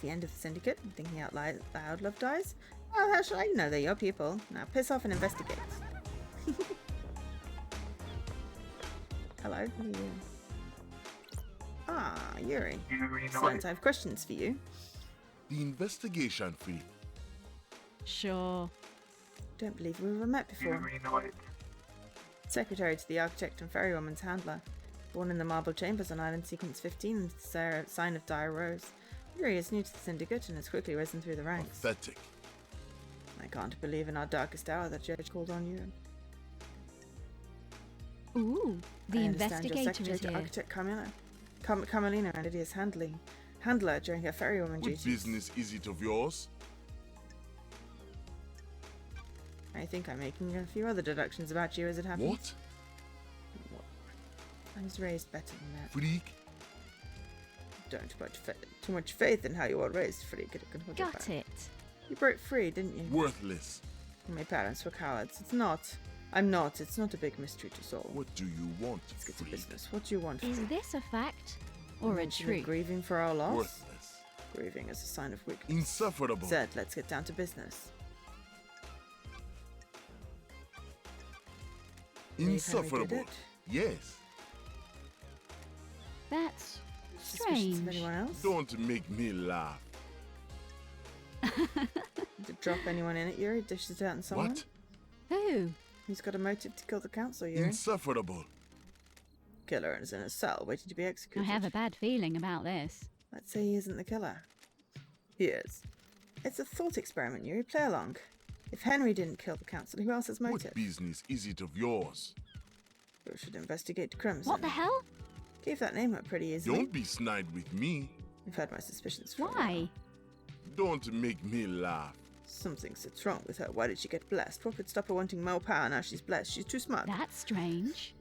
the end of the syndicate. I'm thinking out loud, love dies. Oh, how shall I know they're your people? Now piss off and investigate. Hello, who are you? Ah, Yuri. Yuri Excellent, Knight. I have questions for you. The investigation fee. Sure. Don't believe we've ever met before. Yuri Knight. Secretary to the architect and ferrywoman's handler. Born in the marble chambers on island sequence 15 and sign of Dire Rose. Yuri is new to the syndicate and has quickly risen through the ranks. Pathetic. I can't believe in our darkest hour that Judge called on you. Ooh, the I understand you're investigator secretary is to here. architect Carmelina and Lydia's handler during her ferrywoman What duties. business is it of yours? I think I'm making a few other deductions about you as it happens. What? I was raised better than that. Freak? Don't put too much faith in how you were raised, freak. It can hold you Got back. it. You broke free, didn't you? Worthless. My parents were cowards. It's not. I'm not. It's not a big mystery to solve. What do you want, Let's get to freak? business. What do you want? Is freak? this a fact or a Mention of truth? grieving for our loss? Worthless. Grieving is a sign of weakness. Insufferable. Said, let's get down to business. Believe Henry did Insufferable. it? Yes. That's Suspicions of strange. anyone else? Don't make me laugh. Did drop anyone in it, Yuri? Dishes it out on someone? What? Who? Who's got a motive to kill the council, Yuri? Insufferable. Killer is in a cell, waiting to be I executed. have a bad feeling about this. Let's say he isn't the killer. He is. It's a thought experiment, Yuri. Play along. If Henry didn't kill the council, who else has motive? What business is it of yours? We should investigate Crimson. What the hell? Gave that name up pretty easily. Don't be snide with me. I've had my suspicions for a while. Why? Don't make me laugh. Something sits wrong with her. Why did she get blessed? What could stop her wanting more power now she's blessed? She's too smart. That's strange.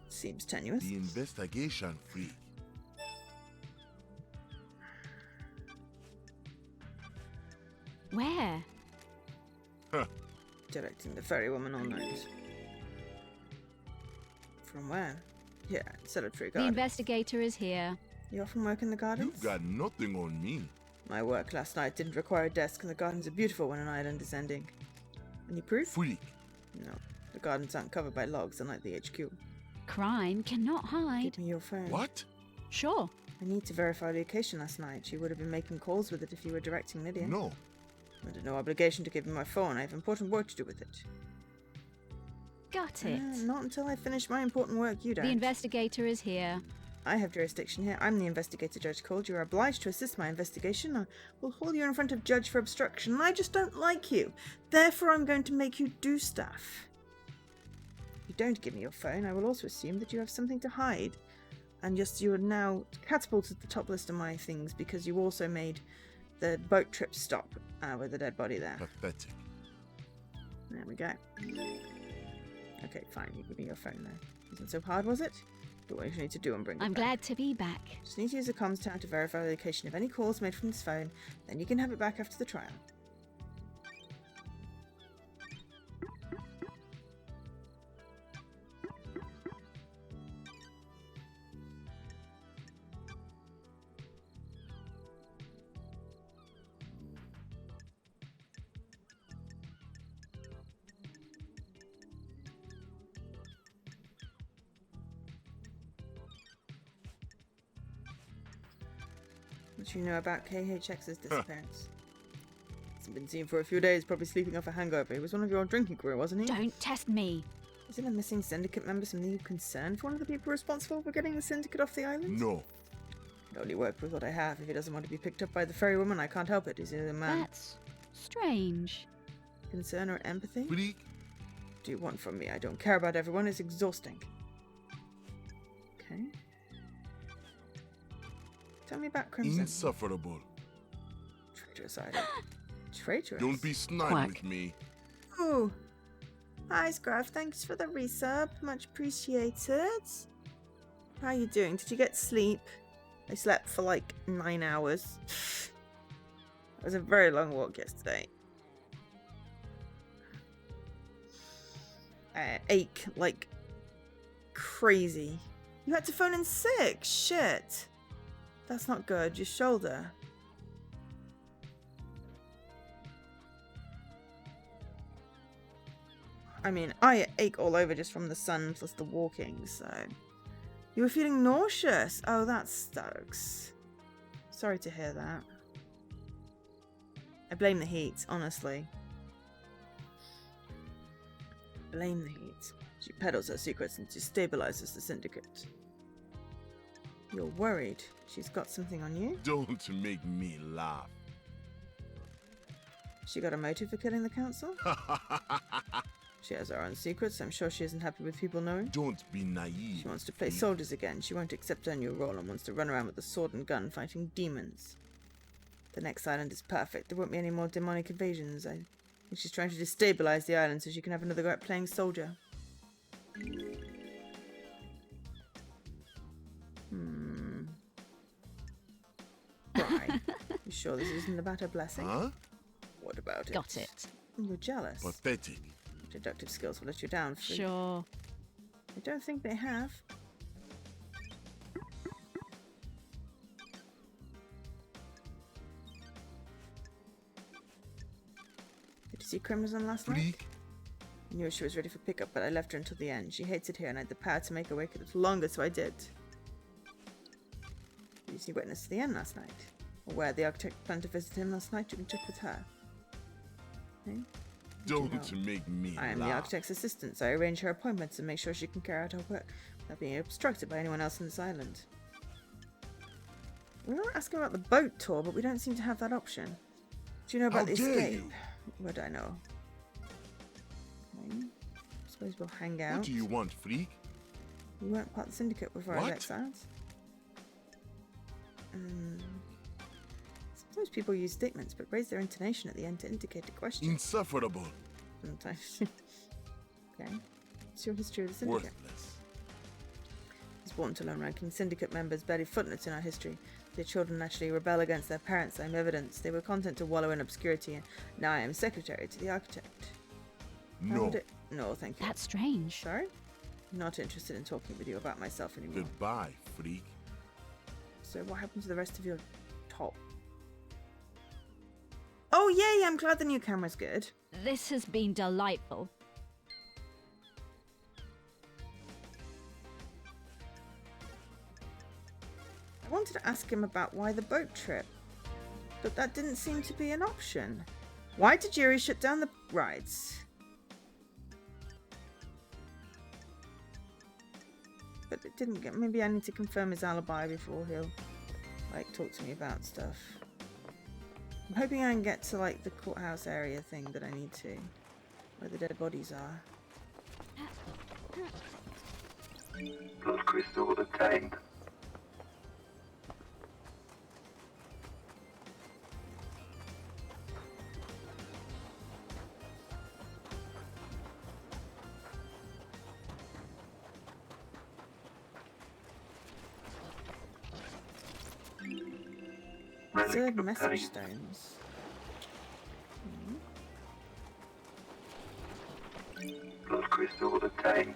Seems tenuous. The investigation freak. Where? Directing the ferrywoman all night. From where? Here, in Solitary The Garden. investigator is here. You often work in the gardens? You've got nothing on me. My work last night didn't require a desk, and the gardens are beautiful when an island is ending. Any proof? Freak. No. The gardens aren't covered by logs, unlike the HQ. Crime cannot hide. Give me your phone. What? Sure. I need to verify location last night. You would have been making calls with it if you were directing Lydia. No. Under no obligation to give me my phone. I have important work to do with it. Got it. Not until I finish my important work, you don't. The investigator is here. I have jurisdiction here. I'm the investigator Judge called. You are obliged to assist my investigation. I will haul you in front of Judge for obstruction, and I just don't like you. Therefore, I'm going to make you do stuff. If you don't give me your phone, I will also assume that you have something to hide. And just you are now catapulted to the top list of my things because you also made the boat trip stop with the dead body there. Pathetic. There we go. Okay, fine. You give me your phone there. Wasn't so hard, was it? Do what you need to do and bring it I'm back. glad to be back. Just need to use the comms tower to verify the location of any calls made from this phone, then you can have it back after the trial. What do you know about KHX's disappearance? Hasn't been seen for a few days, probably sleeping off a hangover. He was one of your drinking crew, wasn't he? Don't test me. Isn't a missing syndicate member something you concern for one of the people responsible for getting the syndicate off the island? No. I only work with what I have. If he doesn't want to be picked up by the ferry woman, I can't help it. He's a man. That's strange. Concern or empathy? Freak. What do you want from me? I don't care about everyone. It's exhausting. Okay. Tell me about Crimson. Insufferable. Traitorous idol. Traitorous? Don't be snide Quack. with me. Ooh. Hi, Scruff. Thanks for the resub. Much appreciated. How are you doing? Did you get sleep? I slept for like 9 hours. It was a very long walk yesterday. I ache like crazy. You had to phone in sick. Shit. That's not good. Your shoulder. I mean, I ache all over just from the sun plus the walking, so... You were feeling nauseous. Oh, that sucks. Sorry to hear that. I blame the heat, honestly. Blame the heat. She peddles her secrets and destabilizes the syndicate. You're worried. She's got something on you? Don't make me laugh. She got a motive for killing the council? She has her own secrets. I'm sure she isn't happy with people knowing. Don't be naive. She wants to play soldiers again. She won't accept her new role and wants to run around with a sword and gun fighting demons. The next island is perfect. There won't be any more demonic invasions. I think she's trying to destabilize the island so she can have another go at playing soldier. Why? You sure this isn't about her blessing? Huh? What about it? Got it. You're jealous. Pathetic. Deductive skills will let you down. Sure. I don't think they have. Did you see Crimson last night? Freak. I knew she was ready for pickup, but I left her until the end. She hates it here, and I had the power to make her wait a little longer, so I did. Did you see Witness to the End last night? Or where the architect planned to visit him last night? You can check with her. Okay? Don't know? make me I am laugh. the architect's assistant, so I arrange her appointments and make sure she can carry out her work without being obstructed by anyone else on this island. We were asking about the boat tour, but we don't seem to have that option. Do you know about How the dare escape? you? What do I know? Okay. Suppose we'll hang out. What do you want, freak? You weren't part of the syndicate before I was What? exiled. Sometimes people use statements, but raise their intonation at the end to indicate a question. Insufferable. Sometimes. Okay. What's your history of the syndicate? Worthless. It's important to learn ranking syndicate members barely footnotes in our history. Their children naturally rebel against their parents. I'm evidence. They were content to wallow in obscurity, and now I am secretary to the architect. No. No, thank you. That's strange. Sorry? Not interested in talking with you about myself anymore. Goodbye, freak. So what happened to the rest of your top? Oh yay, I'm glad the new camera's good. This has been delightful. I wanted to ask him about why the boat trip, but that didn't seem to be an option. Why did Yuri shut down the rides? But it didn't get. Maybe I need to confirm his alibi before he'll like talk to me about stuff. I'm hoping I can get to like the courthouse area thing that I need to, where the dead bodies are. Blood crystal obtained. Third message stones. Blood crystal obtained.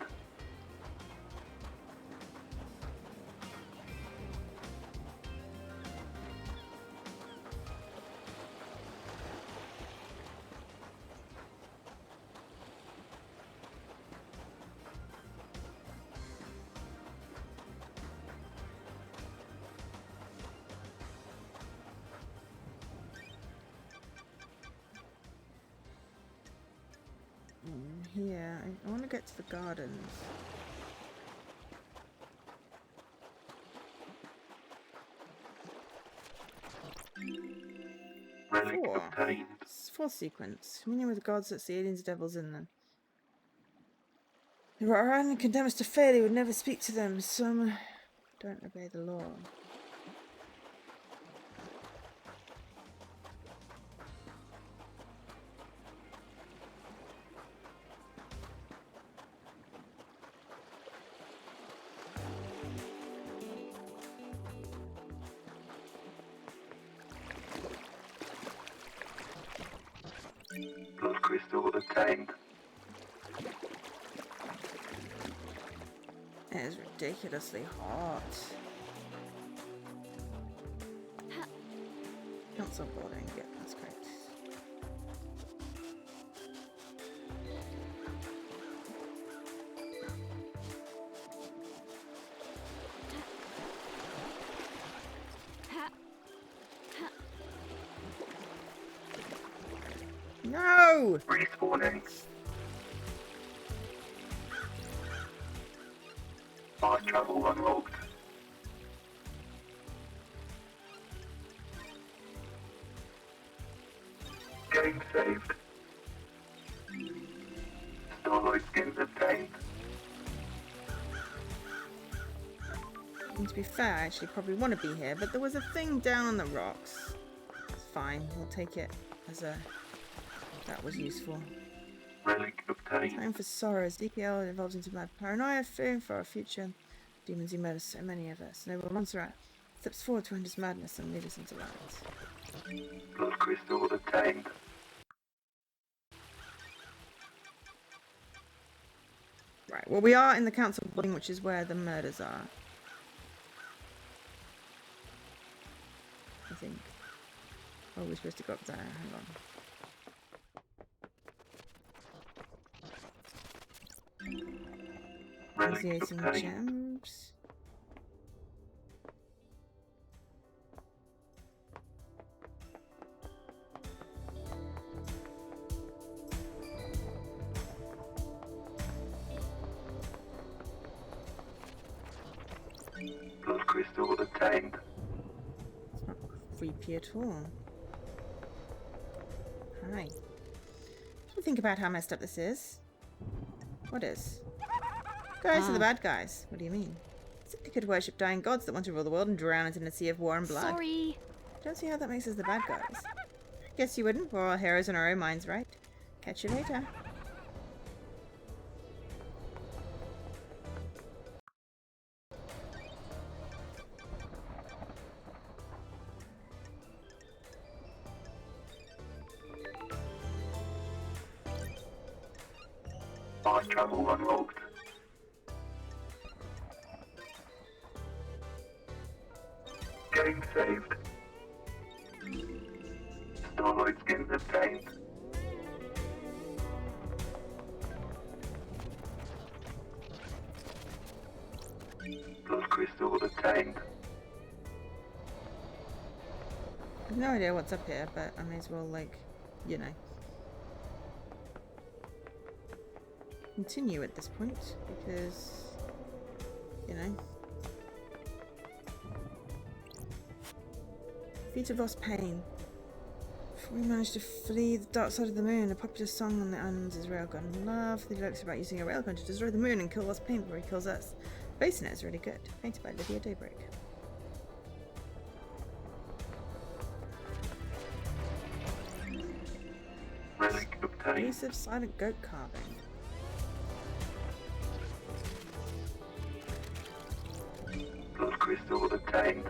here. I want to get to the gardens. Relic 4. obtained. Fourth sequence. Communion with the gods lets the aliens and devils in them. They were around and condemn us to failure. Would never speak to them. Some don't obey the law. Blood crystal obtained. It is ridiculously hot. Council building, yeah, that's great. No! Respawning. Fast travel unlocked. Game saved. Starlight skins obtained. And to be fair, I actually probably want to be here, but there was a thing down on the rocks. It's fine, we'll take it as a... That was useful. Relic obtained. Time for sorrow. As DPL evolves into mad paranoia, fearing for our future. Demons who murder so many of us. Noble Montserrat steps forward to end his madness and lead us into light. Blood crystal obtained. Right, well we are in the council building, which is where the murders are. I think. Oh, we're supposed to go up there. Hang on. Relic Nauseating obtained. gems. Blood crystal obtained. It's not creepy at all. Hi. What do you think about how messed up this is? What is? Guys are the bad guys. What do you mean? Syndicate worship dying gods that want to rule the world and drown us in a sea of war and blood. Sorry. Don't see how that makes us the bad guys. Guess you wouldn't. We're all heroes in our own minds, right? Catch you later. Fast travel unlocked. Game saved. Starlight skins obtained. Blood crystal obtained. I have no idea what's up here, but I may as well, like, you know, continue at this point, because, you know. Feet of lost pain. Before we managed to flee the dark side of the moon, a popular song on the islands is Railgun Love. The lyrics about using a railgun to destroy the moon and kill lost pain before he kills us. The bass in it is really good. Painted by Lydia Daybreak. Relic obtained. Elusive silent goat carving. Blood crystal obtained.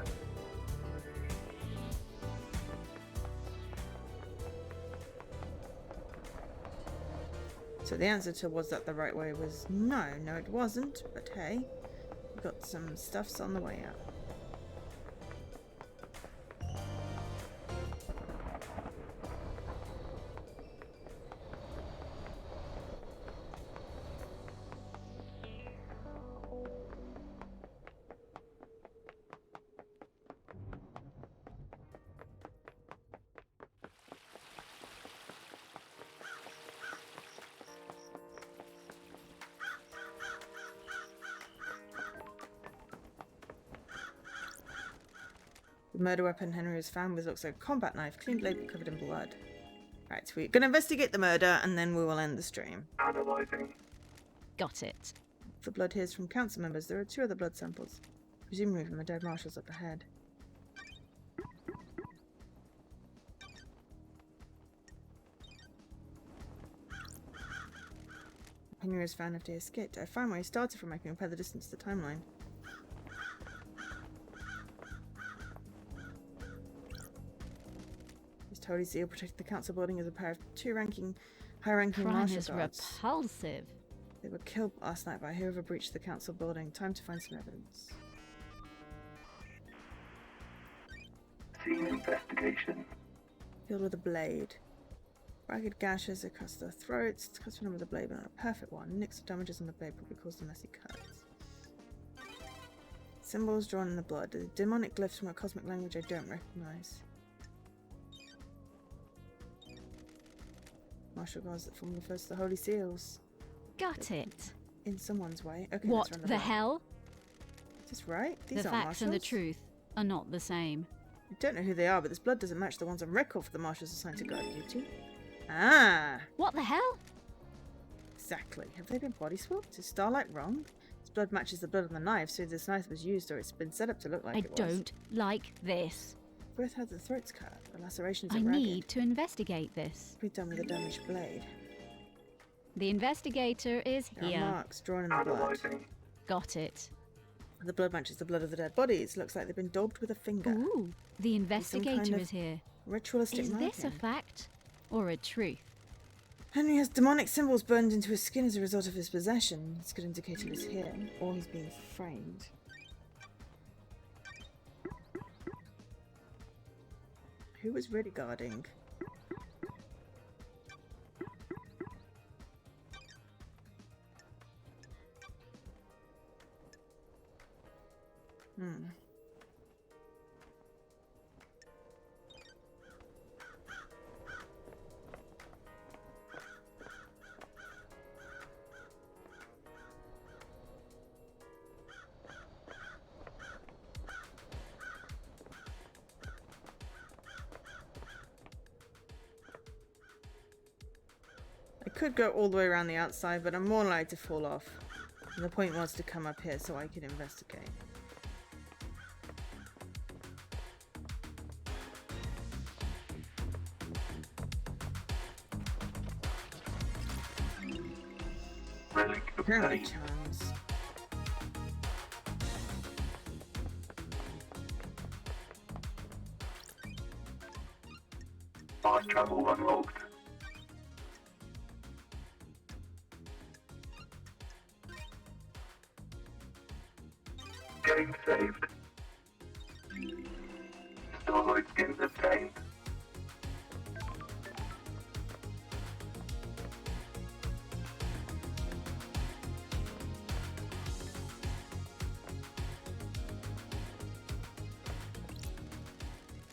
So the answer to was that the right way was no. No, it wasn't. But hey, we got some stuffs on the way out. The murder weapon Henry was found with looks like a combat knife, clean blade but covered in blood. Right, we're going to investigate the murder and then we will end the stream. Analyzing. Got it. The blood here is from council members. There are 2 other blood samples, presumably from the dead marshals up ahead. Henry was found after he escaped. I found where he started from. I can compare the distance to the timeline. His holy seal protected the council building as a pair of 2 high-ranking Crime marshal is guards. repulsive. They were killed last night by whoever breached the council building. Time to find some evidence. Scene investigation. Filled with a blade. Ragged gashes across their throats. It's cuts from the blade, but not a perfect one. Nicks or damages on the blade probably caused the messy cuts. Symbols drawn in the blood. The demonic glyphs from a cosmic language I don't recognize. Martial guards that form the first of the holy seals. Got it. In someone's way. Okay, What let's run the blood. hell? Is this right? These The aren't facts and the marshals? truth are not the same. I don't know who they are, but this blood doesn't match the ones on record for the marshals assigned to guard duty. Ah! What the hell? Exactly. Have they been body swapped? Is Starlight wrong? This blood matches the blood on the knife, so this knife was used or it's been set up to look like I it was. don't like this. Both had their throats cut. The lacerations are I ragged. need to investigate this. Be done with a damaged blade. The investigator is There are here. marks drawn in the blood. Analyzing. Got it. The blood matches the blood of the dead bodies. Looks like they've been daubed with a finger. Ooh, the investigator of is here. Ritualistic Is this a marking. fact or a truth? Henry has demonic symbols burned into his skin as a result of his possession. This could indicate he was here, or he's being framed. Who was really guarding? I could go all the way around the outside, but I'm more likely to fall off. And the point was to come up here so I could investigate. Relic Pyramid obtained. charms. Fast travel unlocked. Game saved. Starlight skins obtained.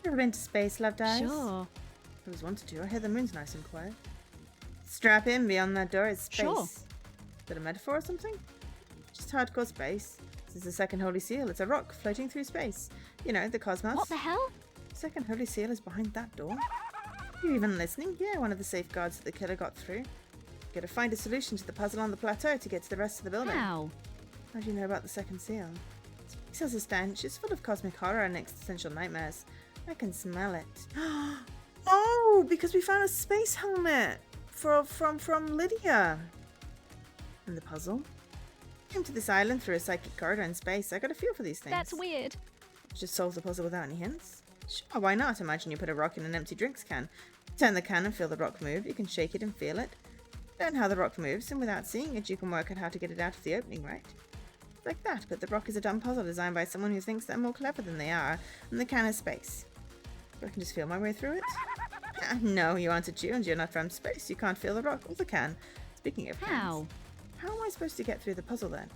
Ever been to space, loved eyes? Sure. I always wanted to. I hear the moon's nice and quiet. Strap in, beyond that door is space. Sure. Is that a metaphor or something? Just hardcore space. This is the second holy seal. It's a rock floating through space. You know, the cosmos. What the hell? Second holy seal is behind that door. You even listening? Yeah, one of the safeguards that the killer got through. Gotta find a solution to the puzzle on the plateau to get to the rest of the building. How? How do you know about the second seal? Space has a stench. It's full of cosmic horror and existential nightmares. I can smell it. Oh, because we found a space helmet from Lydia. And the puzzle? Came to this island through a psychic corridor in space. I got a feel for these things. That's weird. Just solve the puzzle without any hints? Sure, why not? Imagine you put a rock in an empty drinks can. Turn the can and feel the rock move. You can shake it and feel it. Learn how the rock moves, and without seeing it, you can work out how to get it out of the opening, right? Like that, but the rock is a dumb puzzle designed by someone who thinks they're more clever than they are, and the can is space. I can just feel my way through it? No, you aren't a Jew and you're not from space. You can't feel the rock or the can. Speaking of cans, How? how am I supposed to get through the puzzle then?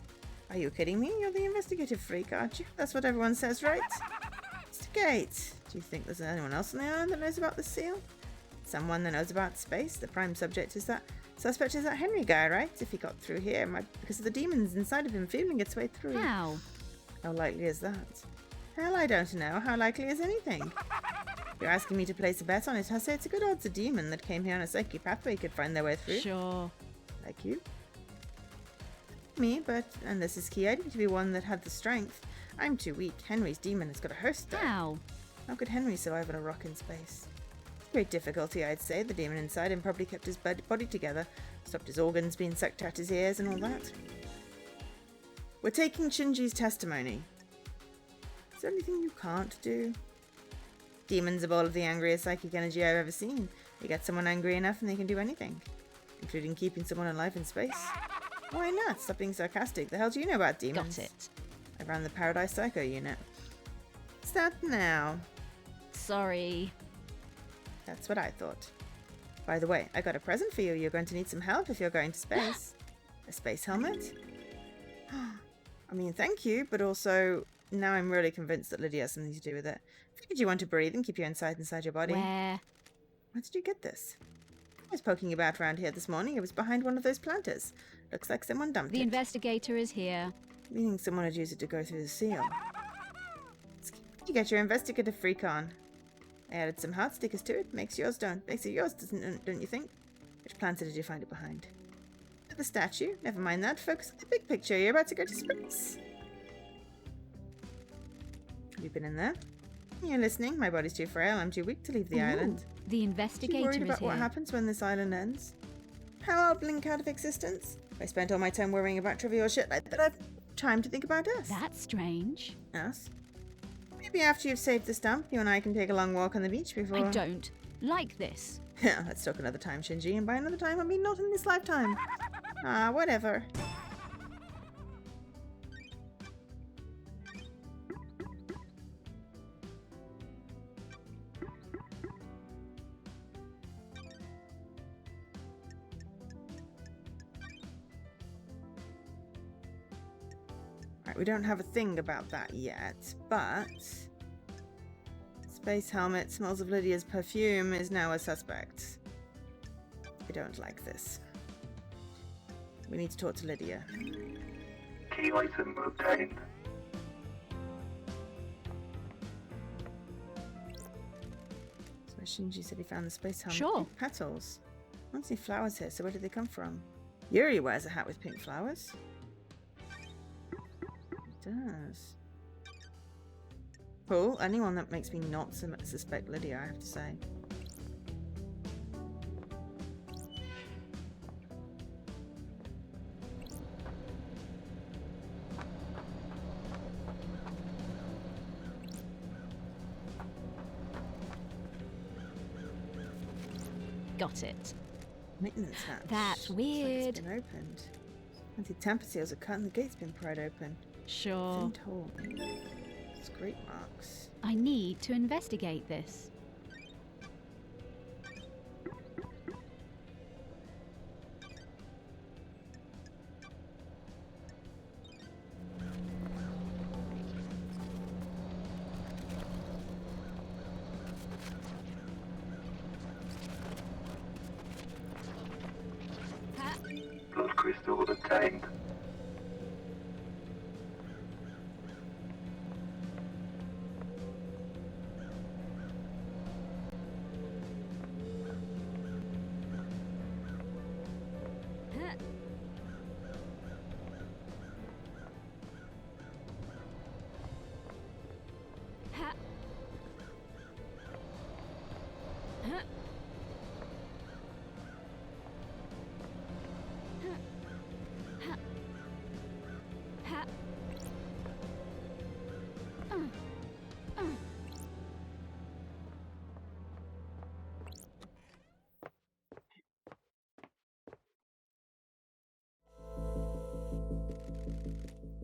Are you kidding me? You're the investigative freak, aren't you? That's what everyone says, right? Investigate. Do you think there's anyone else on the island that knows about the seal? Someone that knows about space? The prime suspect is that Henry guy, right? If he got through here, because of the demons inside of him feeling its way through. How? How likely is that? Hell, I don't know. How likely is anything? If you're asking me to place a bet on it, I'll say it's a good odds a demon that came here on a psychic pathway could find their way through. Sure. Like you. Me, but, and this is key, I need to be one that had the strength. I'm too weak. Henry's demon has got a host there. How? How could Henry survive on a rock in space? Great difficulty, I'd say. The demon inside him probably kept his body together, stopped his organs being sucked out his ears and all that. We're taking Shinji's testimony. Is there anything you can't do? Demons are all of the angriest psychic energy I've ever seen. You get someone angry enough and they can do anything, including keeping someone alive in space. Why not? Stop being sarcastic. The hell do you know about demons? Got it. I ran the Paradise Psycho unit. Start now. Sorry. That's what I thought. By the way, I got a present for you. You're going to need some help if you're going to space. A space helmet? I mean, thank you, but also, now I'm really convinced that Lydia has something to do with it. Figured you want to breathe and keep you inside your body. Where? Where did you get this? I was poking about around here this morning. It was behind one of those planters. Looks like someone dumped The it. investigator is here. Meaning someone had used it to go through the seal. You get your investigative freak on. I added some heart stickers to it. Makes it yours, don't you think? Which planter did you find it behind? The statue. Never mind that. Focus on the big picture. You're about to go to space. Have you been in there? You're listening. My body's too frail. I'm too weak to leave the island. The You investigator worried is about here. what happens when this island ends? How I'll blink out of existence? I spent all my time worrying about trivial shit like that. I've time to think about us. That's strange. Us? Maybe after you've saved the stump, you and I can take a long walk on the beach before... I don't like this. Yeah, let's talk another time, Shinji, and by another time I mean not in this lifetime. Ah, whatever. Right, we don't have a thing about that yet, but... Space helmet, smells of Lydia's perfume, is now a suspect. I don't like this. We need to talk to Lydia. Key item obtained. So Shinji said he found the space helmet. Sure. Pink petals. I don't see flowers here, so where did they come from? Yuri wears a hat with pink flowers. He does. Cool. Anyone that makes me not suspect Lydia, I have to say. Got it. Maintenance hatch. That's Looks like weird. it's been opened. Anti-tamper seals are cut and the gate's been pried open. Sure. Thinned hole. Scrape marks. I need to investigate this. Blood crystal obtained.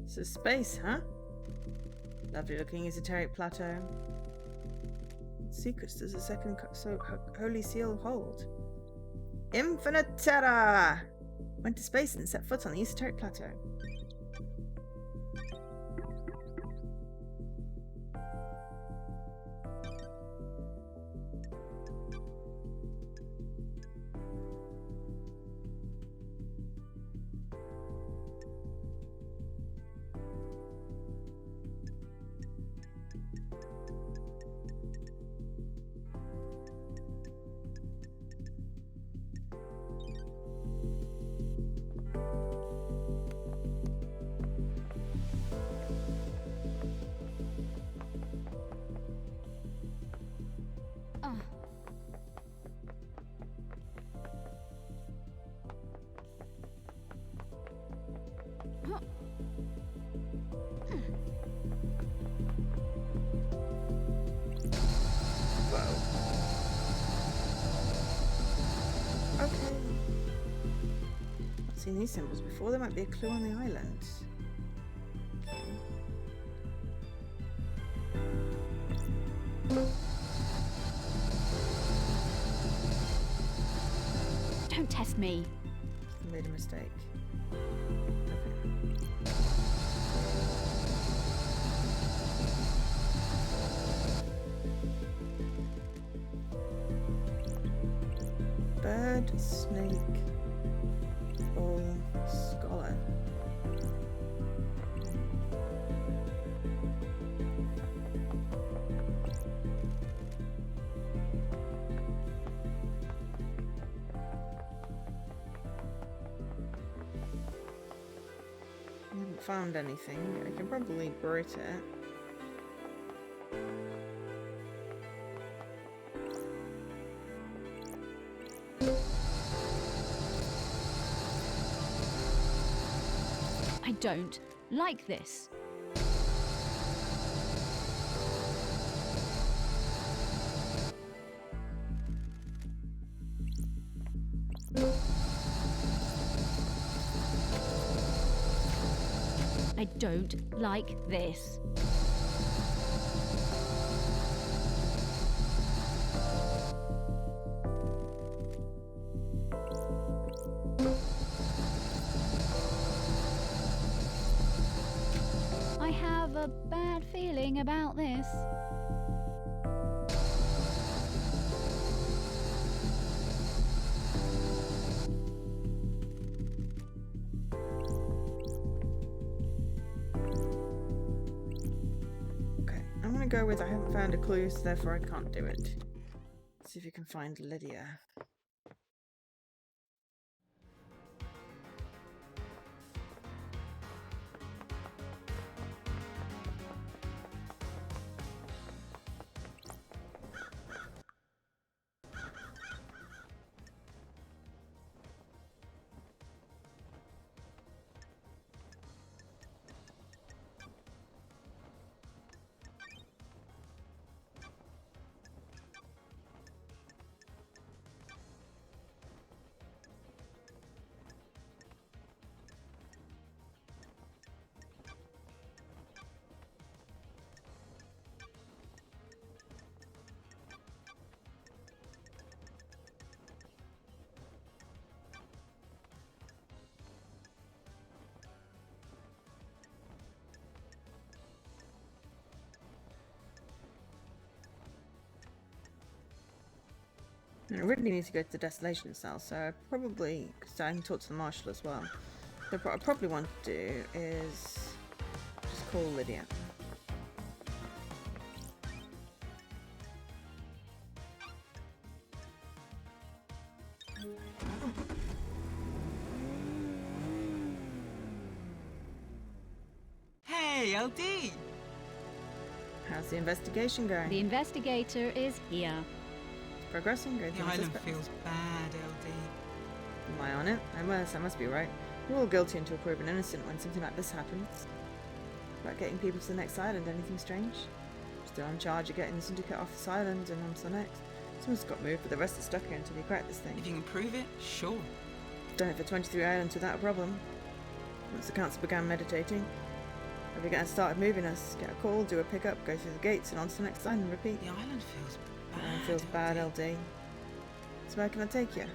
So space, huh? Lovely looking esoteric plateau. What secrets does the second holy seal hold? Infinite terror! Went to space and set foot on the esoteric plateau. Not seen these symbols before. There might be a clue on the island. Don't test me. Made a mistake. Bird, snake, ball, scholar. I haven't found anything. I can probably Brit it. I don't like this. I don't like this. I have a bad feeling about this. Okay, I'm gonna go with I haven't found a clue, so therefore I can't do it. See if you can find Lydia. I really need to go to the destination cell, so I probably, because I can talk to the marshal as well. So what I probably want to do is just call Lydia. Hey, LD! How's the investigation going? The investigator is here. Progressing? Go The through island suspects. feels bad, LD. Am I on it? I must be right. We're all guilty until proven innocent when something like this happens. About getting people to the next island, anything strange? Still in charge of getting the syndicate off this island and on to the next. Someone's got moved, but the rest are stuck here until we crack this thing. If you can prove it, sure. Done it for 23 islands without a problem. Once the council began meditating, we began started moving us. Get a call, do a pickup, go through the gates and on to the next island and repeat. The island feels bad. Island feels bad, LD. So where can I take you?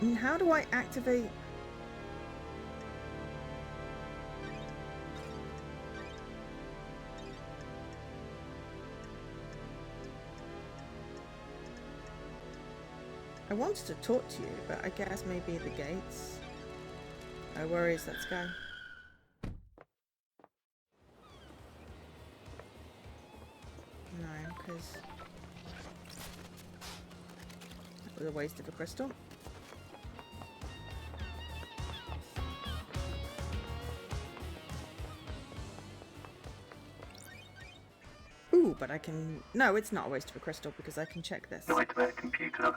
I mean, how do I activate? I wanted to talk to you, but I guess maybe the gates. No worries, let's go. No, because that was a waste of a crystal. Ooh, but I can... No, it's not a waste of a crystal because I can check this. Nightmare computer.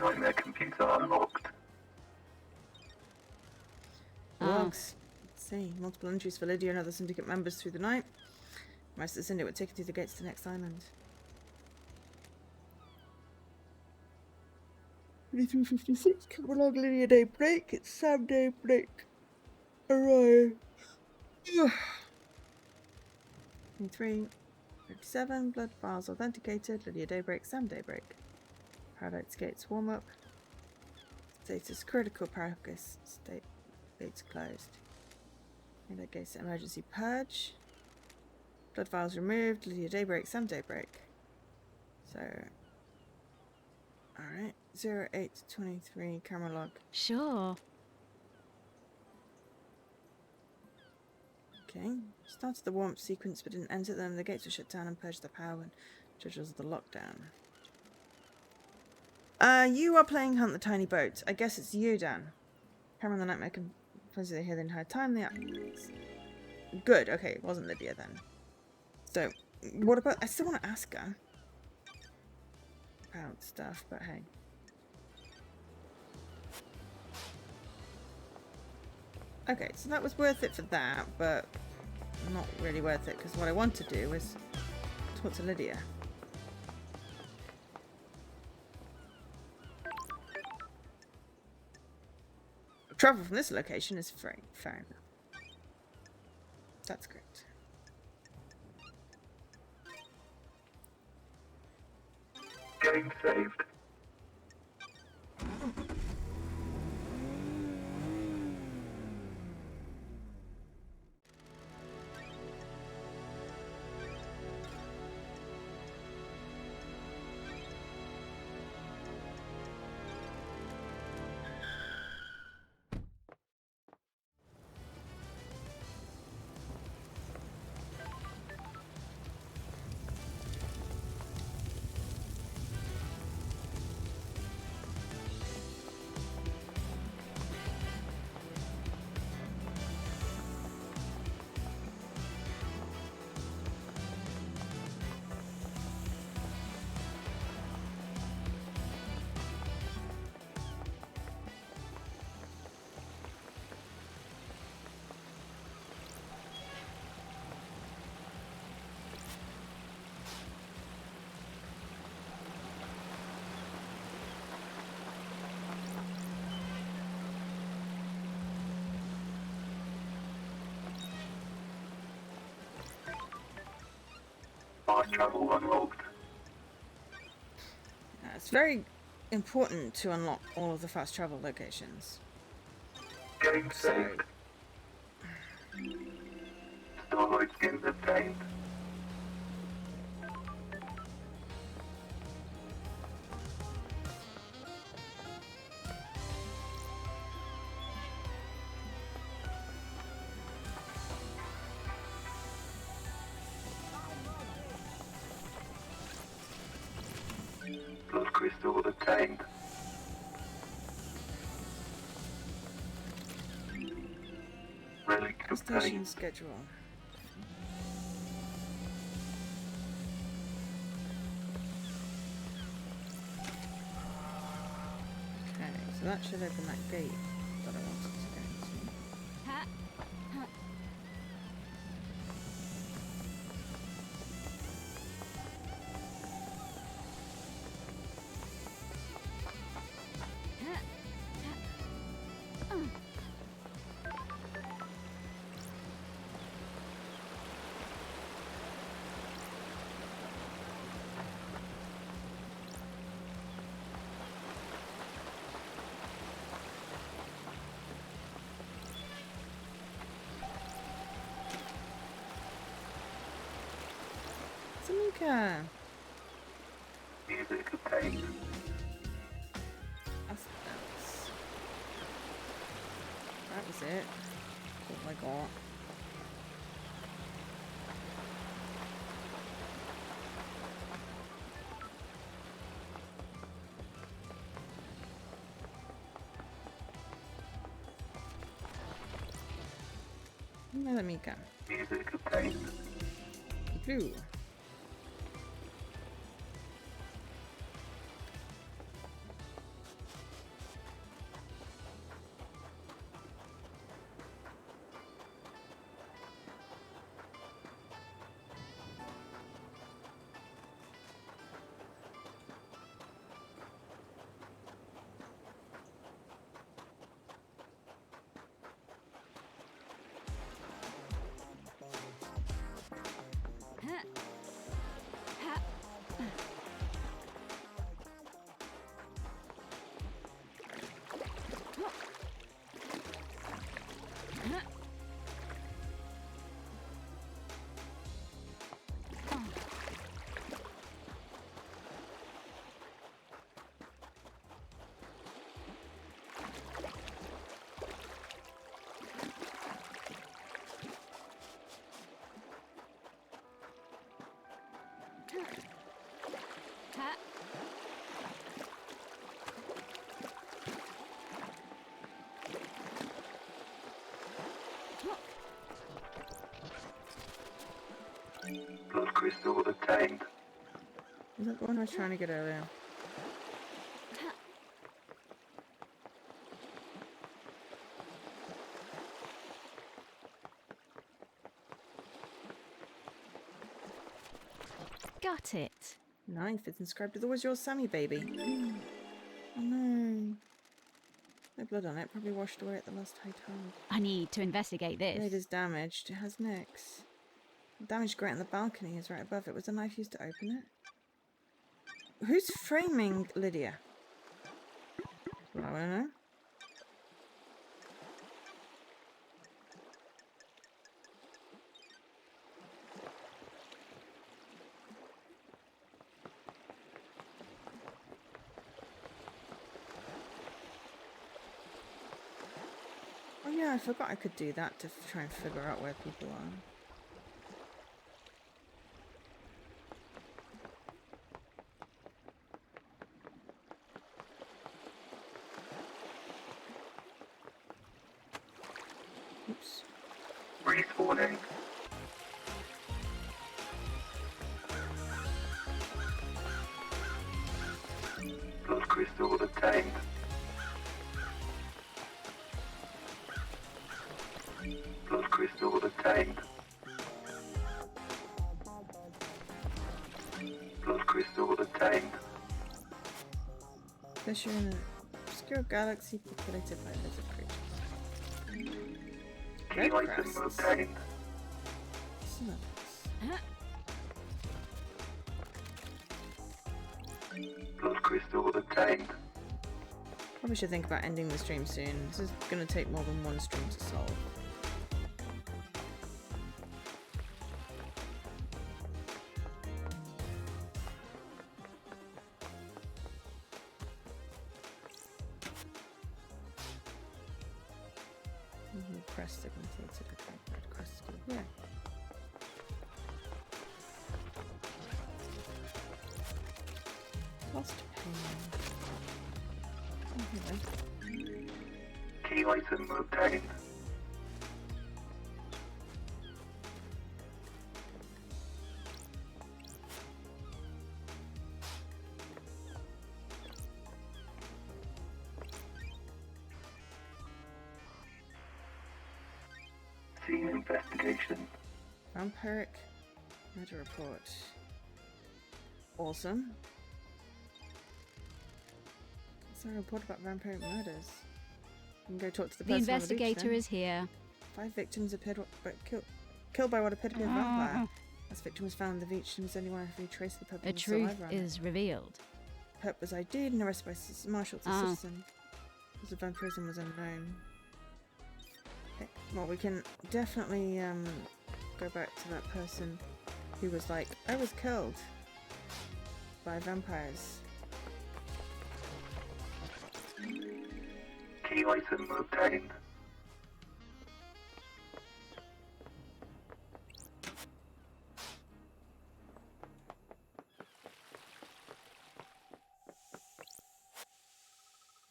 Nightmare computer unlocked. Logs. Let's see. Multiple entries for Lydia and other syndicate members through the night. Most of the syndicate were taken through the gates to the next island. 2356. Camera log Lydia daybreak. It's Sam daybreak. Arrive. 23. 57. Blood files authenticated. Lydia daybreak. Sam daybreak. Paradise gates warm up. Status critical. Paradise state gates closed. Paradise gates emergency purge. Blood files removed. Lydia daybreak. Sam daybreak. So. Alright. 0823 camera log. Sure. Okay. Started the warm-up sequence but didn't enter them. The gates were shut down and purged the power when judges of the lockdown. You are playing Hunt the Tiny Boat. I guess it's you, Dan. Cameron the Nightmare can supposedly hear the entire time. Good, okay, it wasn't Lydia then. So, what about... I still want to ask her about stuff, but hey. Okay, so that was worth it for that, but not really worth it, because what I want to do is talk to Lydia. Travel from this location is free. Fair enough. That's great. Game saved. Fast travel unlocked. It's very important to unlock all of the fast travel locations. Game saved. Starlight skins obtained. Blood crystal obtained. Relic Station obtained. schedule. Okay, so that should open that gate that I wanted to go into. Ha. Ha. Tamika! Music obtained. That was it. Oh my god. Another Mika. Music obtained. Blue. Blood crystal obtained. Is that the one I was trying to get earlier? Got it. Knife. It's inscribed with "Always yours, Sammy, baby." Oh no. No blood on it. Probably washed away at the last high tide. I need to investigate Blade this. is damaged. It has nicks. The damaged grate on the balcony is right above it. Was the knife used to open it? Who's framing Lydia? That's what I want to know. Oh yeah, I forgot I could do that to try and figure out where people are. Oops. Respawning. Blood crystal obtained. Blood crystal obtained. Blood crystal obtained. Fissure in an obscure galaxy populated by lizard creatures. Key Red item crests. obtained. Slugs. Blood crystal obtained. Probably should think about ending the stream soon. This is going to take more than one stream to solve. Crest segmented, red crest. Yeah. Lost pain. Key item obtained. Scene investigation. Vampiric murder report. Awesome. Is there a report about vampiric murders? You can go talk to the The person on the beach, investigator then. is here. 5 victims appeared killed by what appeared to be a vampire. Last victim was found on the beach and was the only one who traced the purple A truth is revealed. Perp was ID'd and arrested by Marshall to citizen. Because the vampirism was unknown. Okay. Well, we can definitely go back to that person who was like, I was killed by vampires. Key item obtained.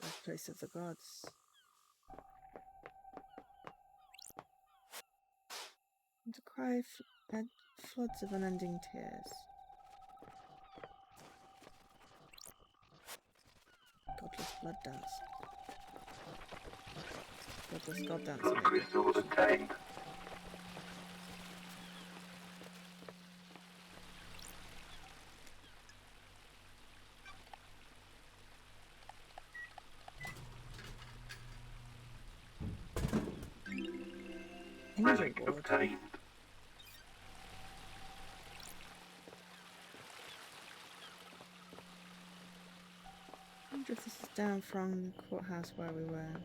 Birthplace of the gods. And to cry floods of unending tears. Godless blood dance. Godless god dance. Blood crystal obtained. Injury Relic board. obtained. I wonder if this is down from the courthouse where we were.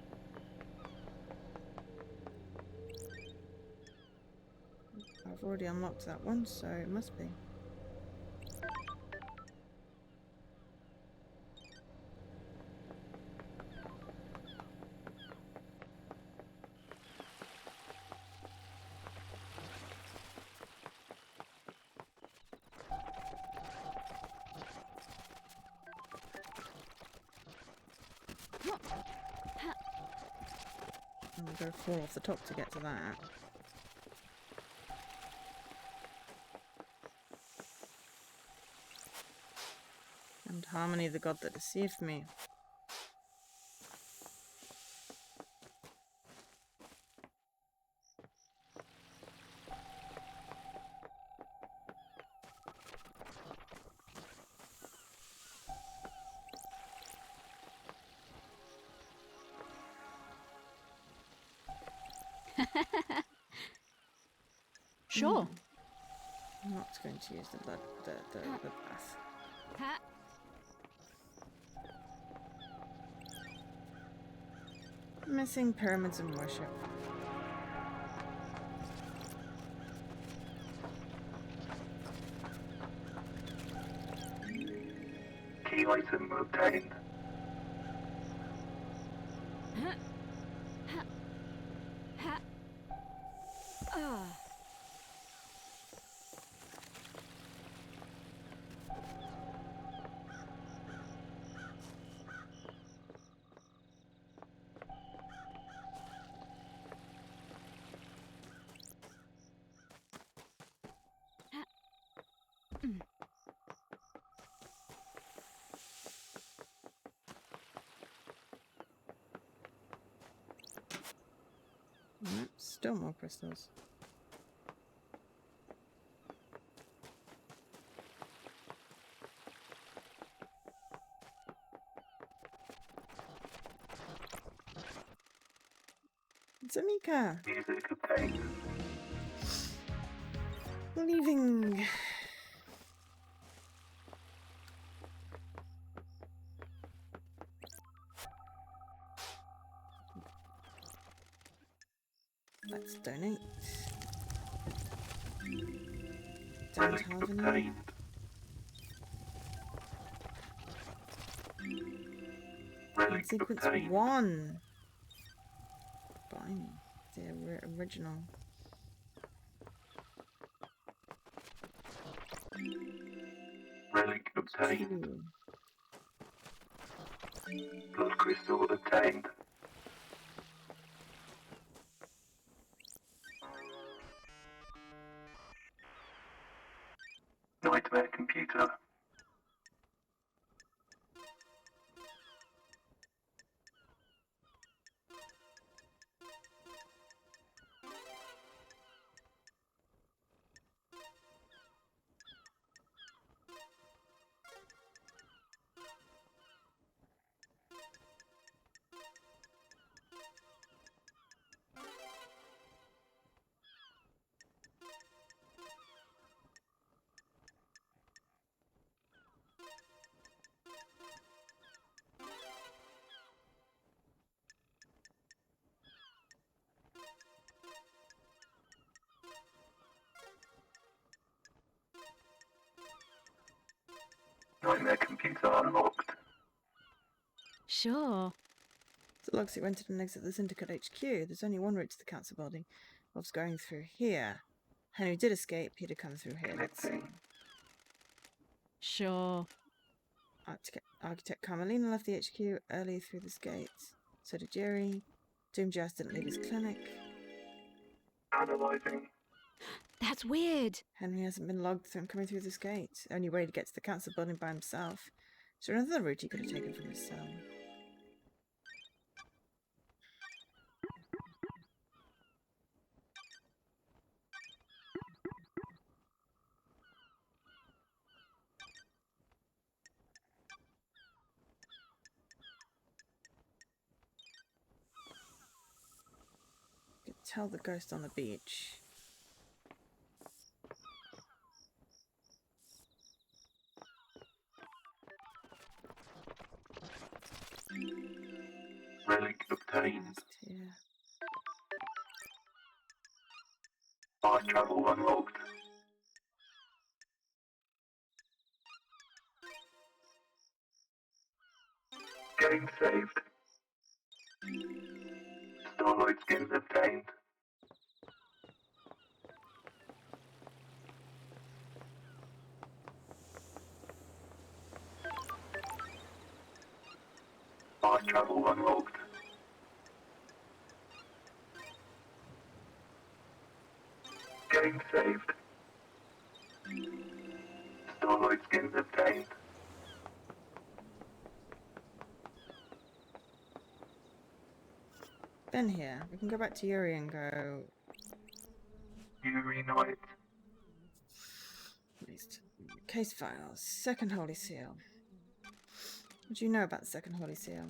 I've already unlocked that one, so it must be. And we'll go 4 off the top to get to that. And Harmony, the god that deceived me. Sure. I'm not going to use the blood, the bath. Ha. Missing pyramids and worship. Key item obtained. Ha. Ha. Ha. Ah. Nope, still more crystals. It's Amika! Music obtained. Leaving. Let's donate. Don't Relic have any. obtained. Relic Sequence obtained. 1. Blimey. The original. Relic obtained. 2. Blood crystal obtained. Nightmare computer. Nightmare computer unlocked. Sure. So looks like entered and exit the Syndicate HQ. There's only one route to the council building. Wolf's going through here. Henry did escape. He'd have come through here. Let's see. Sure. Architect Carmelina left the HQ early through this gate. So did Jerry. Doom Jazz didn't leave his clinic. Analyzing. That's weird. Henry hasn't been logged from coming through this gate. Only way to get to the council building by himself. Is there another route he could have taken from his cell? You could tell the ghost on the beach. Relic obtained. Here. Fast travel unlocked. Game saved. Starlight skins obtained. Fast travel unlocked. Game saved. Starlight skins obtained. been here. We can go back to Yuri and go. Yuri Knight. Least case files. Second Holy Seal. What do you know about the Second Holy Seal?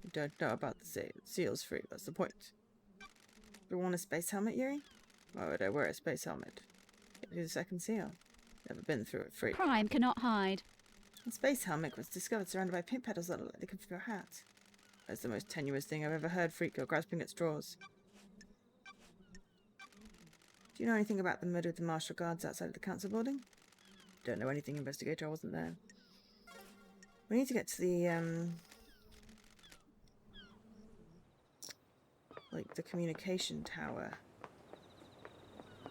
You don't know about the seal's free. That's the point. You want a space helmet, Yuri? Why would I wear a space helmet? Get through the second seal. Never been through it free. Crime cannot hide. A space helmet was discovered surrounded by pink petals that look like they come from your hat. That's the most tenuous thing I've ever heard, Freak. You're grasping at straws. Do you know anything about the murder of the martial guards outside of the council building? Don't know anything, investigator. I wasn't there. We need to get to the, like, the communication tower.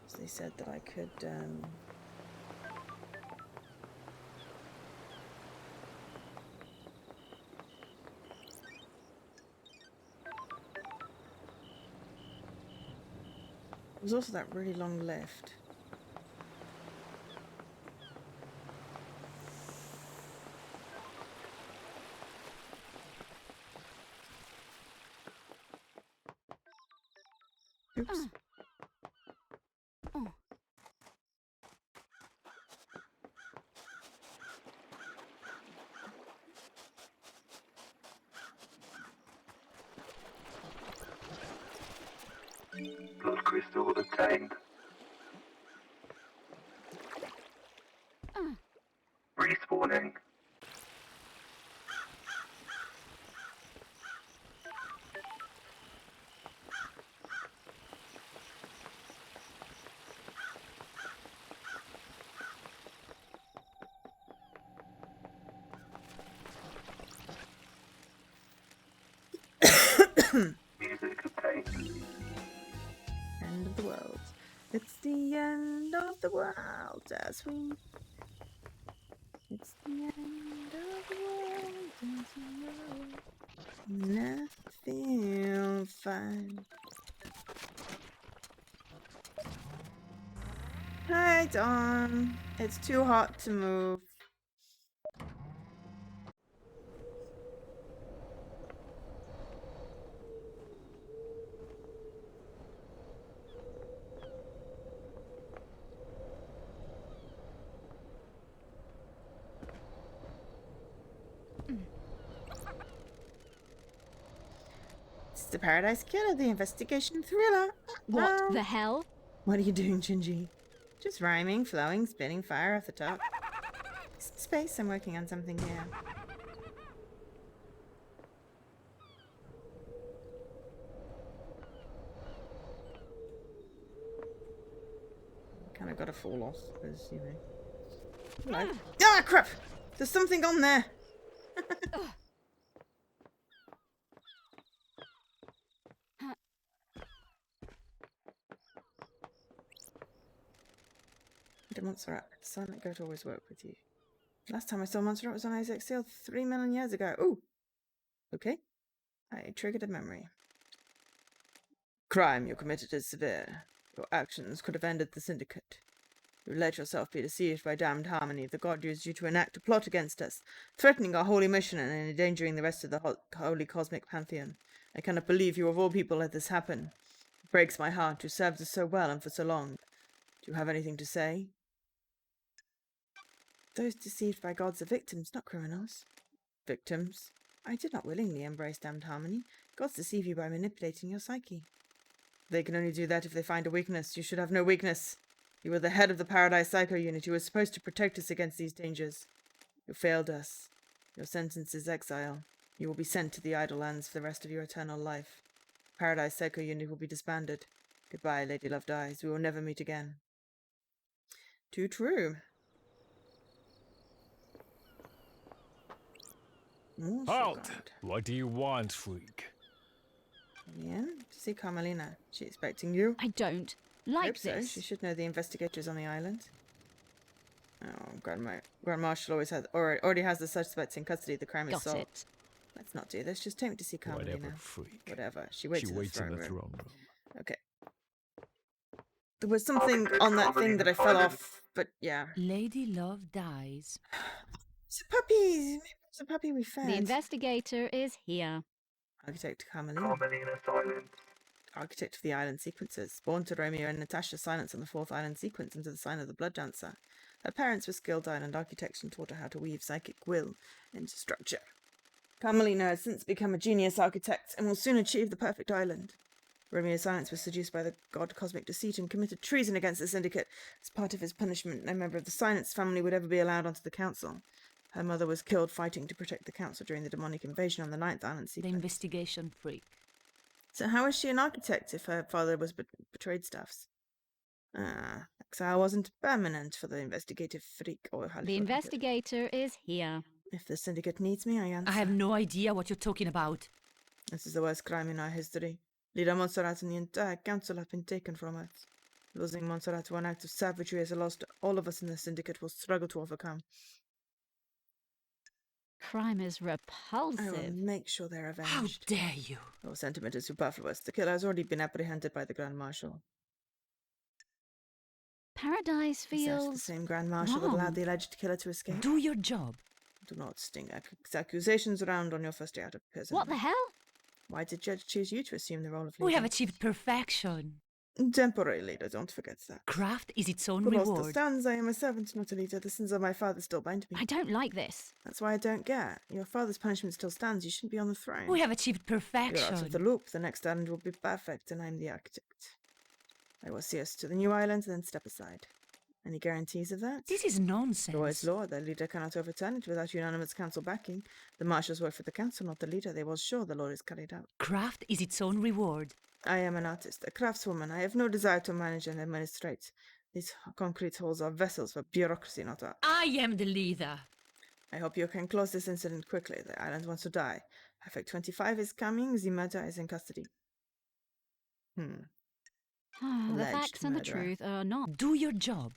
So they said that I could, There's also that really long lift. Oops. Blood crystal obtained. Respawning. Music obtained. End of the world. It's the end of the world as we. It's the end of the world as we know. And I feel fine. Hi, Dawn. It's too hot to move. It's the Paradise Killer, the investigation thriller. What the hell? What are you doing, Shinji? Just rhyming, flowing, spitting fire off the top. Space, I'm working on something here. Kind of got to fall off, because, you know. Hello. Ah, crap! There's something on there! The Montserrat. Silent Goat always work with you. Last time I saw Montserrat was on Isaac Seal 3 million years ago. Ooh! Okay. I triggered a memory. Crime you committed is severe. Your actions could have ended the syndicate. You let yourself be deceived by damned harmony. The god used you to enact a plot against us, threatening our holy mission and endangering the rest of the holy cosmic pantheon. I cannot believe you of all people let this happen. It breaks my heart. You served us so well and for so long. Do you have anything to say? Those deceived by gods are victims, not criminals. Victims? I did not willingly embrace damned harmony. Gods deceive you by manipulating your psyche. They can only do that if they find a weakness. You should have no weakness. You were the head of the Paradise Psycho Unit. You were supposed to protect us against these dangers. You failed us. Your sentence is exile. You will be sent to the Idle Lands for the rest of your eternal life. Paradise Psycho Unit will be disbanded. Goodbye, Lady Loved Eyes. We will never meet again. Too true. Halt! What do you want, freak? Yeah, to see Carmelina. She expecting you? I don't like Hope this. So. She should know the investigators on the island. Oh, Grand Marshal already has the suspects in custody. The crime is Got solved. it. Let's not do this. Just take me to see Carmelina. Whatever, freak. Whatever. She waits, in the throne room. Okay. There was something on that thing that I fell off, but yeah. Lady Love dies. It's a puppy. Maybe it's a puppy we fed. The investigator is here. Architect Carmelina. Carmelina Silence. Architect of the island sequences. Born to Romeo and Natasha Silence on the 4th island sequence into the sign of the Blood Dancer. Her parents were skilled island architects and taught her how to weave psychic will into structure. Carmelina has since become a genius architect and will soon achieve the perfect island. Romeo Silence was seduced by the god Cosmic Deceit and committed treason against the Syndicate. As part of his punishment, no member of the Silence family would ever be allowed onto the council. Her mother was killed fighting to protect the council during the demonic invasion on the 9th island sequence. The investigation freak. So how is she an architect if her father was betrayed staffs? Exile wasn't permanent for the investigative freak or how The investigator is here. If the Syndicate needs me, I answer. I have no idea what you're talking about. This is the worst crime in our history. Leader Montserrat and the entire council have been taken from us. Losing Montserrat to an act of savagery is a loss all of us in the Syndicate will struggle to overcome. Crime is repulsive. I will make sure they're avenged. How dare you? Your sentiment is superfluous. The killer has already been apprehended by the Grand Marshal. Paradise feels the same Grand Marshal that allowed the alleged killer to escape. Do your job. Do not sting accusations around on your first day out of prison. What the hell? Why did Judge choose you to assume the role of leader? We have achieved perfection. Temporary leader, don't forget that. Craft is its own Reward. reward. Stands, I am a servant, not a leader. The sins of my father still bind me. I don't like this. That's why I don't get. Your father's punishment still stands. You shouldn't be on the throne. We have achieved perfection. You're out of the loop. The next island will be perfect, and I'm the architect. I will see us to the new island, then step aside. Any guarantees of that? This is nonsense. Law is law. The leader cannot overturn it without unanimous council backing. The marshals work for the council, not the leader. They will ensure the law is carried out. Craft is its own reward. I am an artist, a craftswoman. I have no desire to manage and administrate. These concrete halls are vessels for bureaucracy, not art. I am the leader. I hope you can close this incident quickly. The island wants to die. Effect 25 is coming. The murderer is in custody. The facts and the truth are not. Do your job.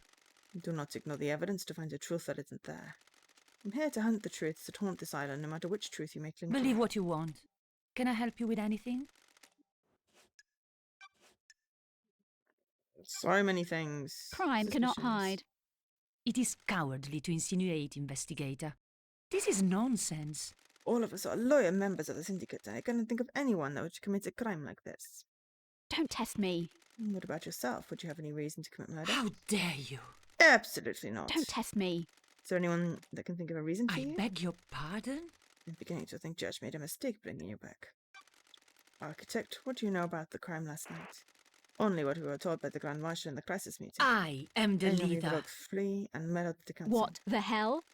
Do not ignore the evidence to find a truth that isn't there. I'm here to hunt the truths that haunt this island, no matter which truth you may cling to. Believe what you want. Can I help you with anything? So many things. Crime cannot hide. It is cowardly to insinuate, investigator. This is nonsense. All of us are loyal members of the Syndicate, and I cannot think of anyone that would commit a crime like this. Don't test me. What about yourself? Would you have any reason to commit murder? How dare you? Absolutely not. Don't test me. Is there anyone that can think of a reason for you? I beg your pardon? I'm beginning to think Judge made a mistake bringing you back. Architect, what do you know about the crime last night? Only what we were told by the Grand Marshal in the crisis meeting. I am the leader. Flee and murder the council. What the hell?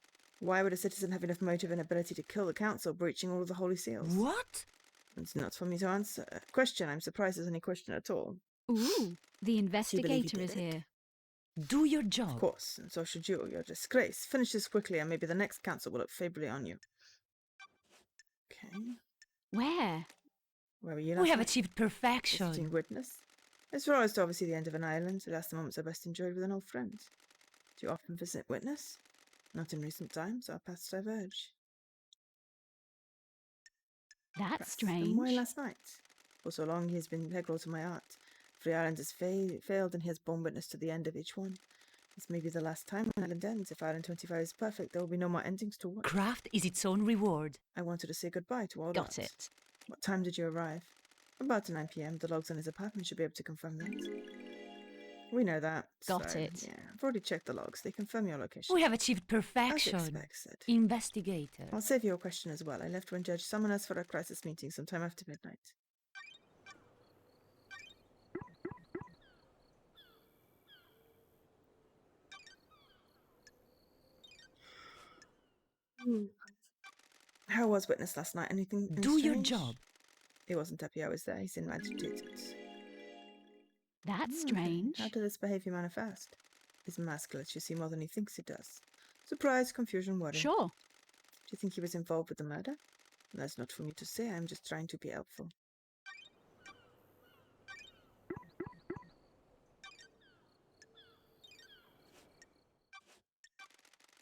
Why would a citizen have enough motive and ability to kill the council, breaching all of the holy seals? What? It's not for me to answer. Question. I'm surprised there's any question at all. Ooh, the investigator is here. Do your job. Of course, and so should you. You're a disgrace. Finish this quickly, and maybe the next council will look favourably on you. Okay. Where? Where were you last We have night? achieved perfection. Visiting witness. As far as to oversee the end of an island, the last moments are best enjoyed with an old friend. Do you often visit witness? Not in recent times. Our paths diverge. That's strange. And why last night? For so long he has been integral to my art. Every island has failed, and he has borne witness to the end of each one. This may be the last time an island ends. If Island 25 is perfect, there will be no more endings to watch. Craft is its own reward. I wanted to say goodbye to all Got art. it. What time did you arrive? About 9 p.m. The logs on his apartment should be able to confirm that. We know that. Got so, it. Yeah, I've already checked the logs. They confirm your location. We have achieved perfection. As expected. Investigator. I'll save you a question as well. I left when Judge summoned us for a crisis meeting sometime after midnight. How was witness last night? Anything Do your strange? job. He wasn't happy I was there. He seemed agitated. That's strange. How did this behavior manifest? His mask lets you see more than he thinks it does. Surprise, confusion, worry. Sure. Do you think he was involved with the murder? That's not for me to say. I'm just trying to be helpful.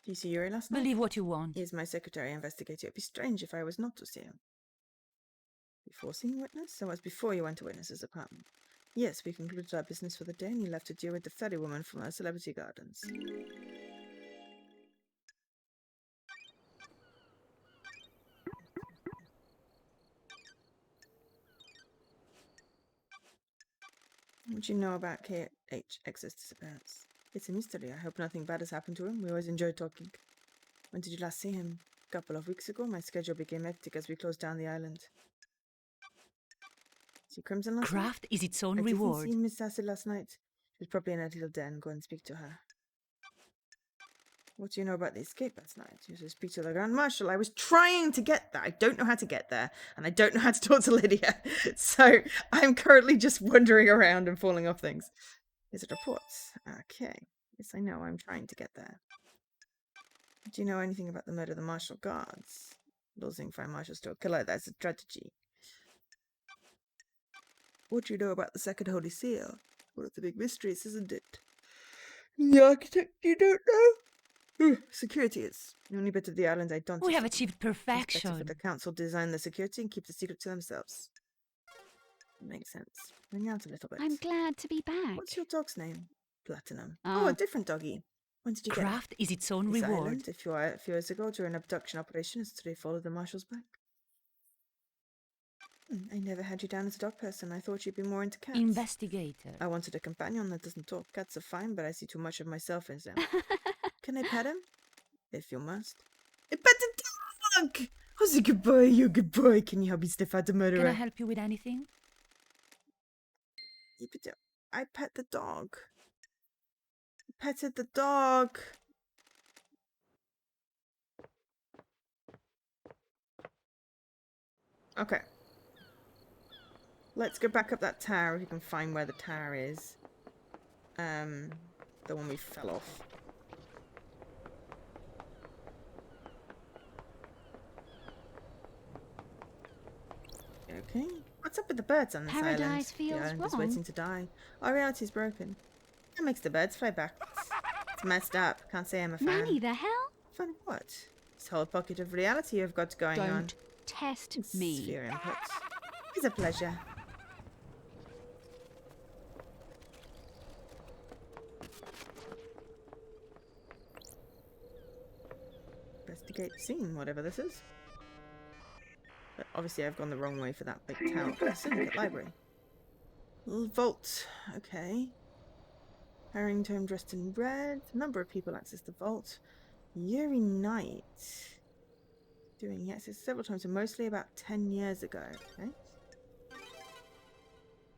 Do you see Yuri last night? Believe what you want. He is my secretary investigator. It'd be strange if I was not to see him. Before seeing witness? That was before you went to witness's apartment. Yes, we concluded our business for the day, and he left to deal with the fairy woman from our celebrity gardens. What do you know about KHX's disappearance? It's a mystery. I hope nothing bad has happened to him. We always enjoy talking. When did you last see him? A couple of weeks ago. My schedule became hectic as we closed down the island. See Crimson last night? Craft is its own I reward. didn't see Miss Acid last night. She was probably in her little den. Go and speak to her. What do you know about the escape last night? You should speak to the Grand Marshal. I was trying to get there. I don't know how to get there. And I don't know how to talk to Lydia. So I'm currently just wandering around and falling off things. Is it reports? Okay. Yes, I know. I'm trying to get there. Do you know anything about the murder of the Marshal Guards? Losing Fire Marshal still killer. That's a tragedy. What do you know about the Second Holy Seal? One of the big mysteries, isn't it? The architect, you don't know? Security is the only bit of the island I don't. We have achieved It's better for perfection. the council to design the security and keep the secret to themselves. Makes sense. Bring out a little bit. I'm glad to be back. What's your dog's name? Platinum. Oh, a different doggy. When did you get it? Craft is its own This reward. island, a few years ago, during an abduction operation, is today followed the Marshal's back. I never had you down as a dog person. I thought you'd be more into cats. Investigator. I wanted a companion that doesn't talk. Cats are fine, but I see too much of myself in them. Can I pet him? If you must. I pet the dog! How's a good boy? You're a good boy. Can you help me sniff out the murderer? Can I help you with anything? I pet the dog. I petted the dog. Okay. Let's go back up that tower if you can find where the tower is. The one we fell off. Okay. What's up with the birds on this island? Paradise feels the island is wrong. waiting to die. Our reality's broken. That makes the birds fly backwards. It's messed up. Can't say I'm a fan. Nanny, the hell? Fun what? This whole pocket of reality you've got going on. Don't test me. It's your input. It's a pleasure. Investigate the scene, whatever this is. But obviously I've gone the wrong way for that big tower. Oh, Syndicate Library. Little vault. Okay. Harrington dressed in red. A number of people access the vault. Yuri Knight. Doing access several times, and mostly about 10 years ago. Okay.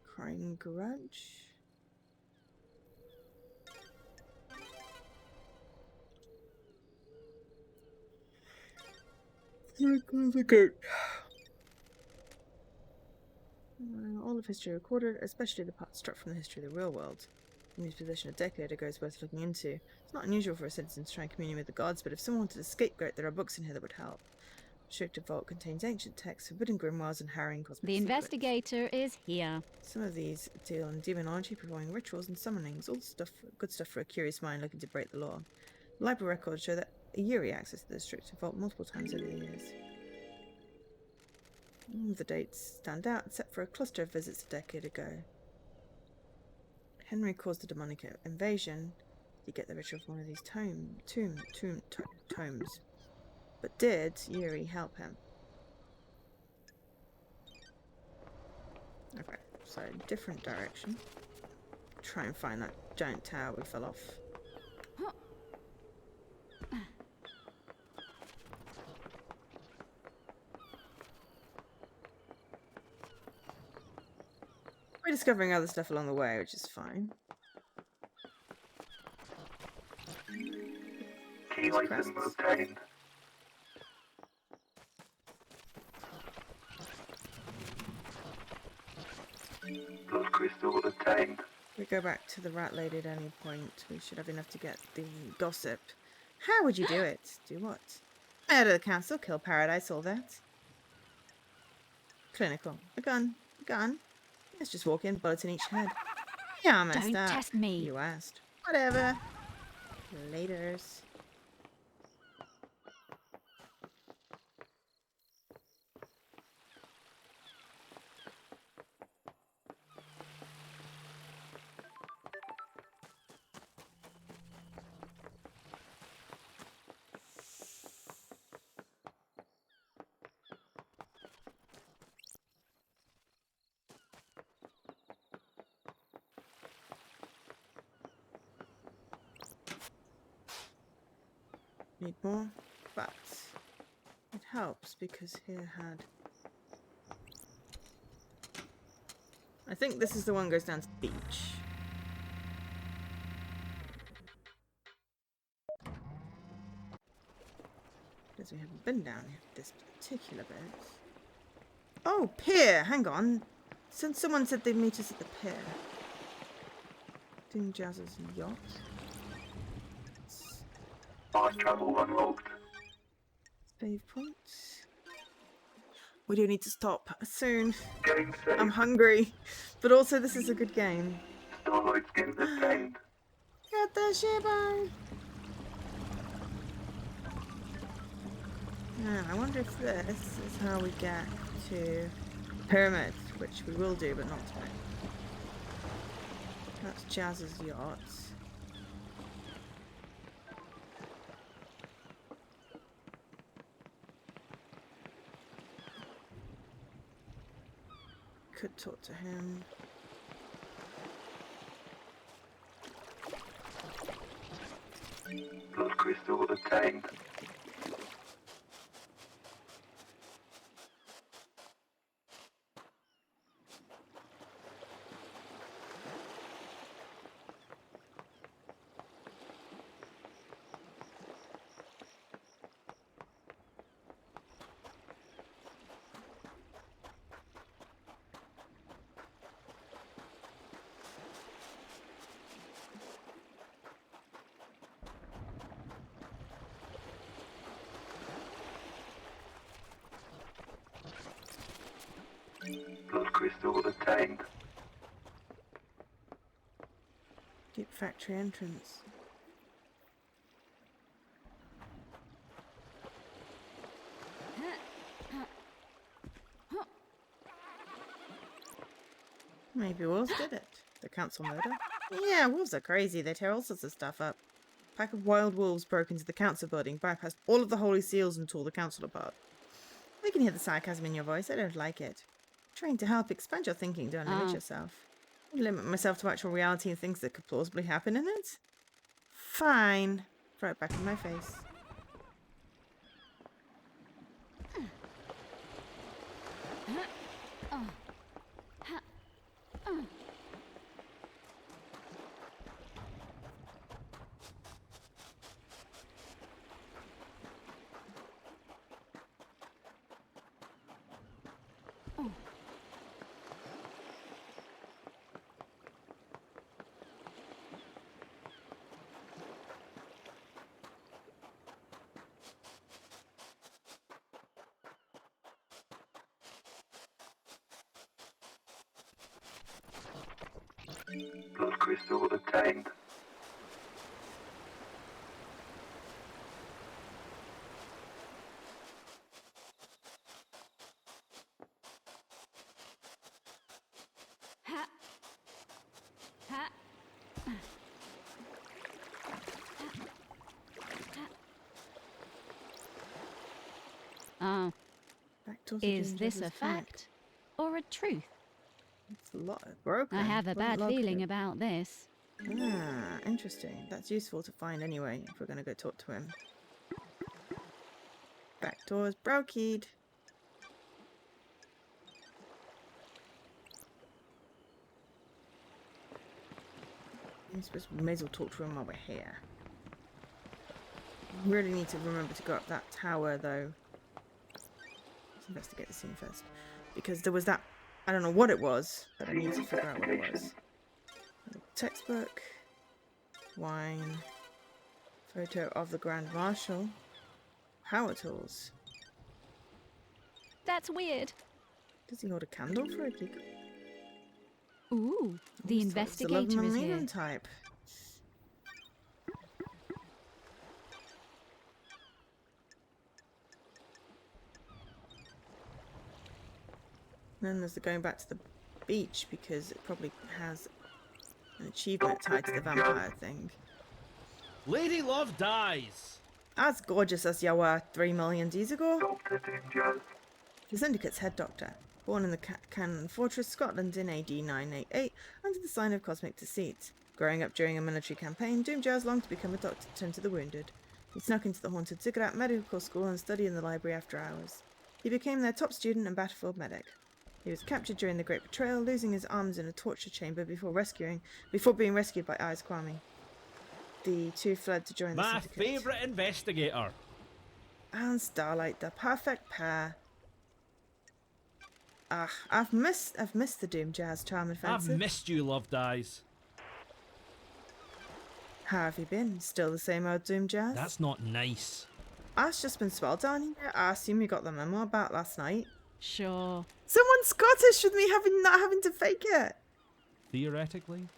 Crying Grudge. The goat. All of history recorded, especially the parts struck from the history of the real world. In his position a decade ago is worth looking into. It's not unusual for a citizen to try and communicate with the gods, but if someone wanted a scapegoat, there are books in here that would help. Restricted Vault contains ancient texts, forbidden grimoires, and harrowing cosmic The secrets. investigator is here. Some of these deal in demonology, performing rituals and summonings. All stuff, good stuff for a curious mind looking to break the law. The library records show that Yuri accessed the Restricted Vault multiple times over the years. All of the dates stand out, except for a cluster of visits a decade ago. Henry caused the demonic invasion. You get the ritual from one of these tomes. But did Yuri help him? Okay, so different direction. Try and find that giant tower we fell off. We're discovering other stuff along the way, which is fine. Key item obtained. Blood crystal obtained. We go back to the rat lady at any point. We should have enough to get the gossip. How would you do it? Do what? Murder the council, kill paradise, all that. Clinical. A gun. A gun. Let's just walk in, bullets in each head. Yeah, I messed Don't up. test me. You asked. Whatever. Laters. need more, but it helps because here had... I think this is the one that goes down to the beach. Because we haven't been down here this particular bit. Oh, pier! Hang on. Since someone said they'd meet us at the pier. Doom Jazz's yacht. Fast travel unlocked. Save points. We do need to stop soon. Game saved. I'm hungry. But also this is a good game. Starlight skins obtained. Get the shipper! Man, I wonder if this is how we get to Pyramid, which we will do, but not today. That's Jazz's yacht. Could talk to him. Blood crystal obtained. Blood crystal obtained. Deep factory entrance. Maybe wolves did it. The council murder? Yeah, wolves are crazy. They tear all sorts of stuff up. A pack of wild wolves broke into the council building, bypassed all of the holy seals and tore the council apart. I can hear the sarcasm in your voice. I don't like it. I'm trying to help expand your thinking, don't limit yourself. I limit myself to actual reality and things that could plausibly happen in it. Fine. Throw it back in my face. Blood crystal obtained. Is this a fact or a truth? It's a lot broken. I have a bad feeling about this. Ah, interesting. That's useful to find anyway, if we're going to go talk to him. Back door's broken. I suppose we may as well talk to him while we're here. We really need to remember to go up that tower, though. Let's investigate the scene first. Because there was that... I don't know what it was, but I need to figure out what it was. Textbook. Wine. Photo of the Grand Marshal. Power tools. That's weird. Does he hold a candle for a gig? Ooh, the investigator is here. Type. Then there's the going back to the beach because it probably has an achievement tied to the vampire thing. Lady Love dies. As gorgeous as you were 3 million years ago. Dr. Doomjazz. The Syndicate's head doctor, born in the Cannon Fortress, Scotland in AD 988 under the sign of cosmic deceit. Growing up during a military campaign, Doomjazz longed to become a doctor to tend to the wounded. He snuck into the haunted ziggurat medical school and studied in the library after hours. He became their top student and battlefield medic. He was captured during the Great Betrayal, losing his arms in a torture chamber before being rescued by Eyes Kwame. The two fled to join the My syndicate. favourite investigator. And Starlight, the perfect pair. Ah, I've missed the Doom Jazz Charm I've Offensive. missed you, Love Dies. How have you been? Still the same old Doom Jazz? That's not nice. I've just been swell down here. I assume you got the memo about last night. Sure. Someone Scottish with me not having to fake it. Theoretically?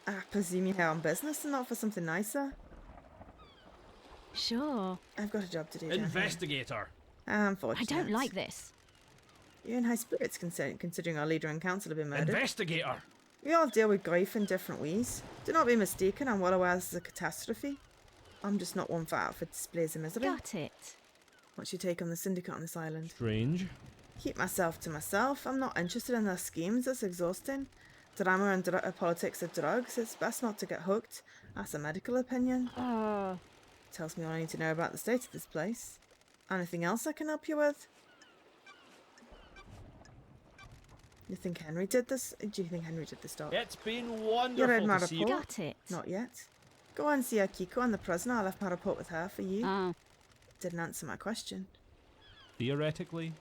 I presume you're here on business and not for something nicer. Sure. I've got a job to do. down here. Investigator. Unfortunate. I don't like this. You're in high spirits considering our leader and council have been murdered. Investigator. We all deal with grief in different ways. Do not be mistaken, I'm well aware this is a catastrophe. I'm just not one for out for displays of misery. Got it. What's your take on the syndicate on this island? Strange. Keep myself to myself. I'm not interested in their schemes. It's exhausting. Drama and politics of drugs. It's best not to get hooked. That's a medical opinion. Tells me all I need to know about the state of this place. Anything else I can help you with? You think Henry did this? Do you think Henry did this, Doc? It's been You wonderful read my to see you. report? Got it. Not yet. Go and see Akiko and the prisoner. I left my report with her for you. Oh. Didn't answer my question. Theoretically?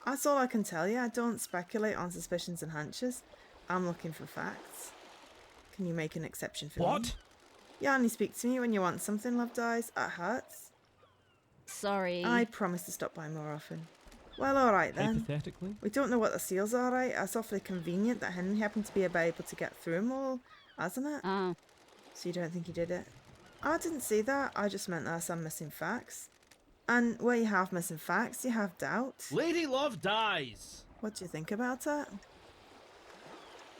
That's all I can tell you. I don't speculate on suspicions and hunches. I'm looking for facts. Can you make an exception for me? What? You only speak to me when you want something, Love Dies. That hurts. Sorry. I promise to stop by more often. Well, alright then. Hypothetically? We don't know what the seals are, right? It's awfully convenient that Henry happened to be able to get through them all, hasn't it? Oh. So you don't think he did it? I didn't say that. I just meant there's some missing facts. And where you have missing facts, you have doubt. Lady Love Dies. What do you think about it?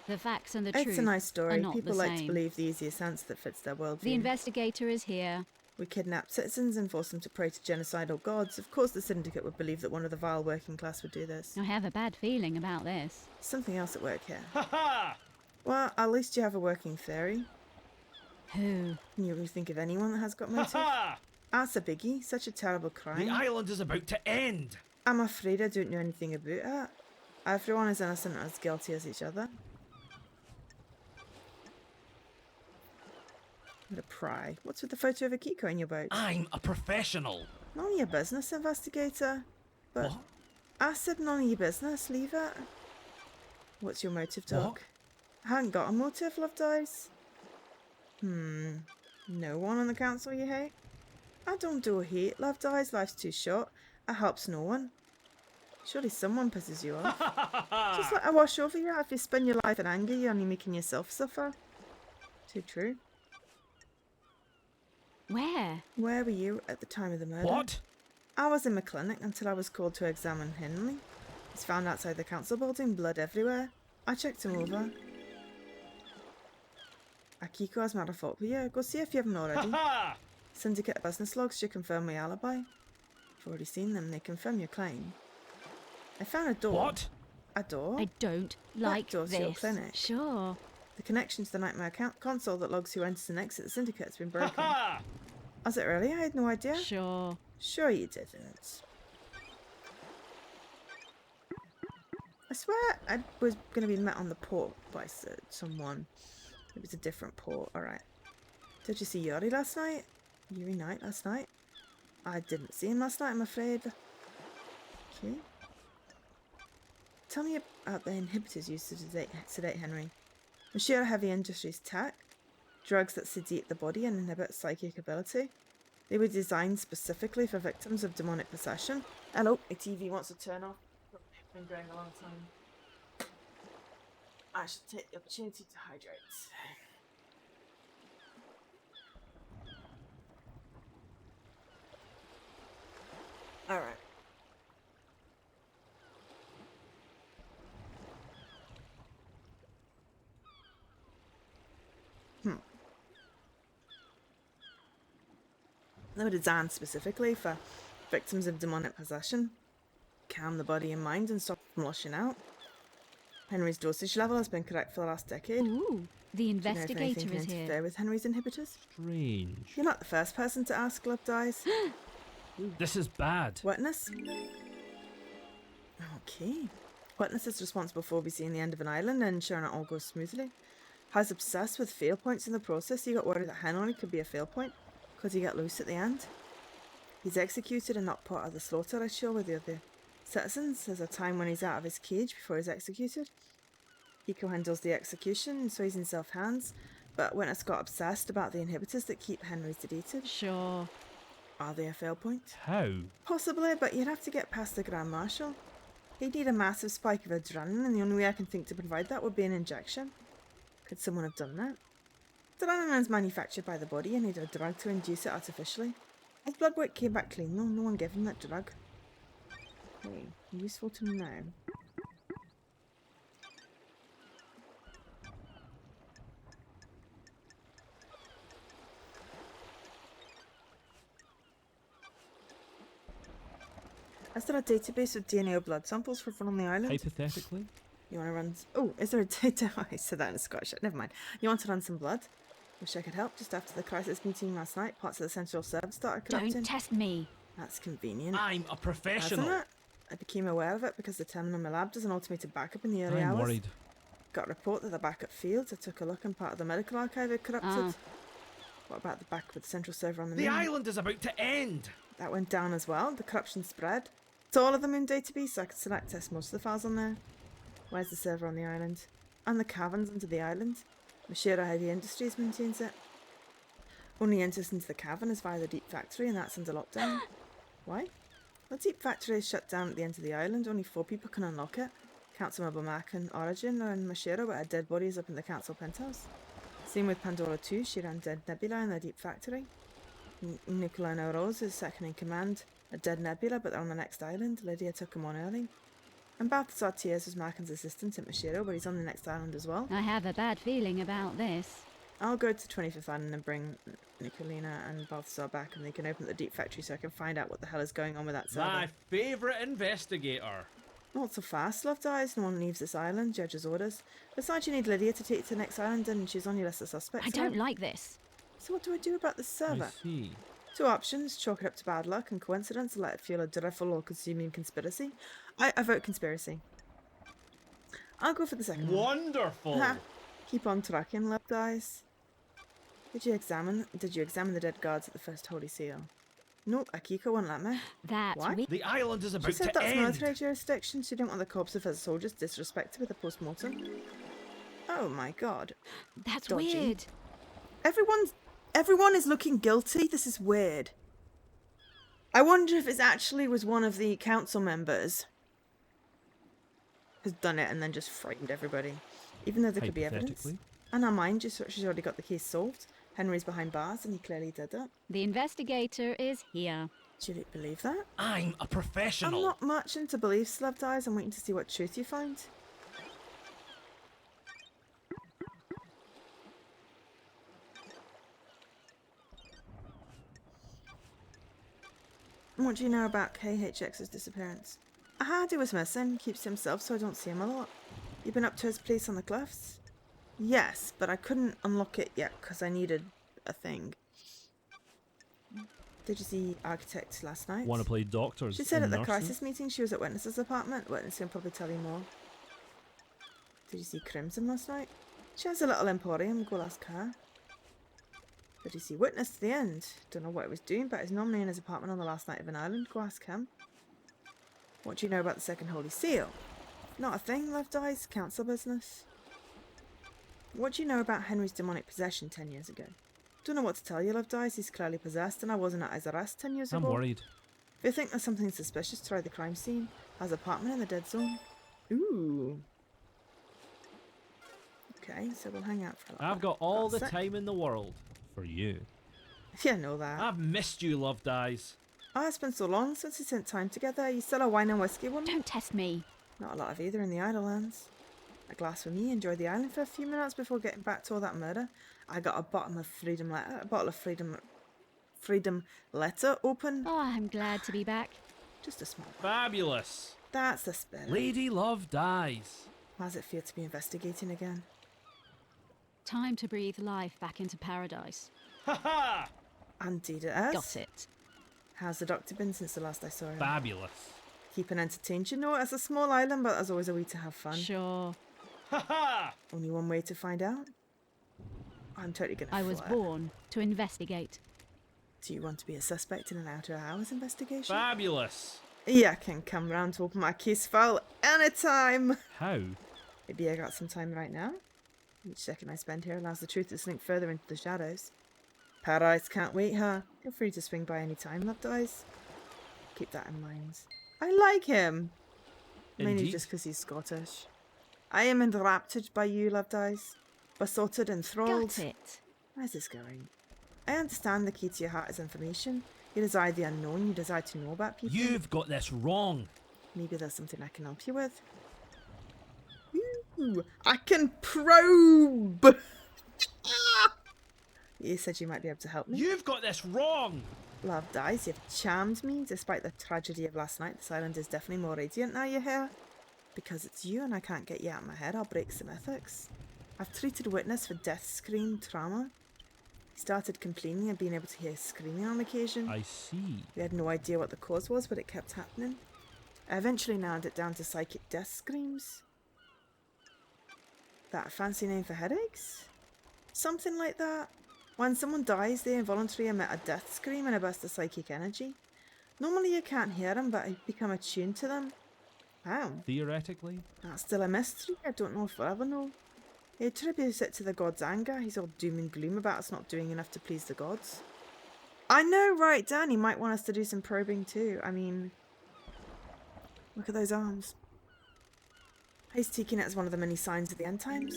The facts and the truth It's a nice are story. not People the like to same. believe the easier sense that fits their worldview. The investigator is here. We kidnap citizens and force them to pray to genocidal gods. Of course the syndicate would believe that one of the vile working class would do this. I have a bad feeling about this. Something else at work here. Ha ha! Well, at least you have a working theory. Who? Can you really think of anyone that has got Ha motive? ha! That's a biggie. Such a terrible crime. The island is about to end. I'm afraid I don't know anything about it. Everyone is innocent and as guilty as each other. I'm gonna pry. What's with the photo of Akiko in your boat? I'm a professional. None of your business, investigator. But What? I said none of your business. Leave it. What's your motive, Doc? What? I haven't got a motive, Love Dies. No one on the council you hate? I don't do hate, Love Dies. Life's too short. It helps no one. Surely someone pisses you off. Just let it wash over you. If you spend your life in anger, you're only making yourself suffer. Too true. Where? Where were you at the time of the murder? What? I was in my clinic until I was called to examine Henley. He's found outside the council building, blood everywhere. I checked him over. Akiko has not a fault for you. Go see if you haven't already. Ha ha! Syndicate business logs should confirm my alibi. I've already seen them. They confirm your claim. I found a door. What? A door? I don't like door's your this. clinic. Sure. The connection to the nightmare console that logs who enters and exits the syndicate has been Ha broken. ha! Has it really? I had no idea. Sure. Sure you didn't. I swear I was going to be met on the port by someone. It was a different port. Alright. Did you see Yuri last night? Yuri Knight last night? I didn't see him last night, I'm afraid. Okay. Tell me about the inhibitors used to sedate Henry. Mature heavy industries tech. Drugs that sedate the body and inhibit psychic ability. They were designed specifically for victims of demonic possession. Hello, a TV wants to turn off. It's been going a long time. I should take the opportunity to hydrate. Alright. They were designed specifically for victims of demonic possession. Calm the body and mind and stop from washing out. Henry's dosage level has been correct for the last decade. Ooh. The Do you know if investigator anything can is here. interfere with Henry's inhibitors? Strange. You're not the first person to ask, Love Dies. This is bad. Witness? Okay. Witness is responsible for overseeing the end of an island and ensuring it all goes smoothly. Has obsessed with fail points in the process. He got worried that hen only could be a fail point because he got loose at the end. He's executed and not part of the slaughter ritual with the other citizens. There's a time when he's out of his cage before he's executed. Hiko handles the execution, so he's in self-hands, but Witness got obsessed about the inhibitors that keep Henry sedated. Sure. Are they a fail point? How? Possibly, but you'd have to get past the Grand Marshal. He'd need a massive spike of adrenaline, and the only way I can think to provide that would be an injection. Could someone have done that? Adrenaline is manufactured by the body and need a drug to induce it artificially. His blood work came back clean though, no one gave him that drug. Okay, useful to know. Is there a database of DNA or blood samples for everyone on the island? Hypothetically? You want to run... Oh, is there a data... I said that in Scottish. Never mind. You want to run some blood? Wish I could help. Just after the crisis meeting last night, parts of the central server started corrupting. Don't test me. That's convenient. I'm a professional. Hasn't it? I became aware of it because the terminal in my lab does an automated backup in the early I'm hours. worried. Got a report that the backup failed. I took a look and part of the medical archive had corrupted. What about the back with the central server on the The moon? island is about to end. That went down as well. The corruption spread to all of the moon database, so I could select test most of the files on there. Where's the server on the island? And the caverns under the island. Mashira Heavy Industries maintains it. Only entrance into the cavern is via the deep factory, and that's under lockdown. Why? The deep factory is shut down at the end of the island. Only 4 people can unlock it. Council member Mac and Origin are in Mashira, but a dead body is up in the council penthouse. Same with Pandora 2. She ran dead Nebula in the deep factory. Nicola and Rose is second in command. A dead Nebula, but they're on the next island. Lydia took him on early. And Balthazar Tiers was Markin's assistant at Mashiro, but he's on the next island as well. I have a bad feeling about this. I'll go to 25th Island and bring Nicolina and Balthazar back, and they can open the deep factory so I can find out what the hell is going on with that server. My favourite investigator. Not so fast, Love Dies. No one leaves this island. Judge's orders. Besides, you need Lydia to take you to the next island, and she's on your list of suspects. I don't like this. So what do I do about this server? I see. 2 options: chalk it up to bad luck and coincidence, and let it fuel a dreadful or consuming conspiracy. I vote conspiracy. I'll go for the second one. Wonderful. Ha. Keep on tracking, Love Dies. Did you examine the dead guards at the first Holy Seal? Nope, Akiko won't let me. That's Why? The island is about She said to that's end. military jurisdiction. She didn't want the corpse of her soldiers disrespected with a post-mortem. Oh my god. That's Dodgy. weird. Everyone is looking guilty. This is weird. I wonder if it actually was one of the council members who's done it and then just frightened everybody. Even though there could be evidence. Hypothetically. And now mind you, she's already got the case solved. Henry's behind bars and he clearly did it. The investigator is here. Do you believe that? I'm a professional. I'm not much into beliefs, Love Dies. I'm waiting to see what truth you find. What do you know about KHX's disappearance? Ahadi was missing. Keeps to himself, so I don't see him a lot. You've been up to his place on the cliffs? Yes, but I couldn't unlock it yet because I needed a thing. Did you see Architect last night? Want to play doctors? She said at and the nurses? crisis meeting she was at Witness's apartment. Witness can probably tell you more. Did you see Crimson last night? She has a little emporium. Go ask her. Did you see Witness to the end? Don't know what he was doing, but he's normally in his apartment on the last night of an island. Go ask him. What do you know about the second Holy Seal? Not a thing, Love Dies. Council business. What do you know about Henry's demonic possession 10 years ago? Don't know what to tell you, Love Dies. He's clearly possessed, and I wasn't at his arrest 10 years ago. I'm worried. If you think there's something suspicious, try the crime scene. Has an apartment in the dead zone. Ooh. Okay, so we'll hang out for a little I've bit. got all the That's it. time in the world for you. Yeah, I know that. I've missed you, Love Dies. Oh, it's been so long since we spent time together. You still a wine and whiskey woman? Don't test me. Not a lot of either in the Idlelands. A glass for me. Enjoy the island for a few minutes before getting back to all that murder. I got a bottle of freedom letter open. Oh, I'm glad to be back. Just a small one. Fabulous. That's the spirit. Lady Love Dies. How does it feel to be investigating again? Time to breathe life back into paradise. Ha ha! Unedited. Got it. How's the doctor been since the last I saw him? Fabulous. Keeping entertained. You know, it's a small island, but there's always a way to have fun. Sure. Ha ha! Only one way to find out. I'm totally gonna I was flirt. born to investigate. Do you want to be a suspect in an outer hours investigation? Fabulous. Yeah, I can come round to open my case file anytime. How? Maybe I got some time right now. Each second I spend here allows the truth to slink further into the shadows. Paradise can't wait, huh? Feel free to swing by any time, Loved Eyes. Keep that in mind. I like him. Mainly Indeed. just because he's Scottish. I am enraptured by you, Loved Eyes. Besotted, enthralled. Got it. Where's this going? I understand the key to your heart is information. You desire the unknown, you desire to know about people. You've got this wrong. Maybe there's something I can help you with. Ooh, I can probe! You said you might be able to help me. You've got this wrong. Loved Eyes, you've charmed me. Despite the tragedy of last night, this island is definitely more radiant now you're here. Because it's you and I can't get you out of my head, I'll break some ethics. I've treated witness for death scream trauma. He started complaining of being able to hear screaming on occasion. I see. We had no idea what the cause was, but it kept happening. I eventually narrowed it down to psychic death screams. That a fancy name for headaches? Something like that. When someone dies, they involuntarily emit a death scream and a burst of psychic energy. Normally you can't hear them, but I become attuned to them. How? Theoretically? That's still a mystery. I don't know if we'll ever know. He attributes it to the god's anger. He's all doom and gloom about us not doing enough to please the gods. I know, right, Dan? He might want us to do some probing too. I mean, look at those arms. He's taking it as one of the many signs of the end times.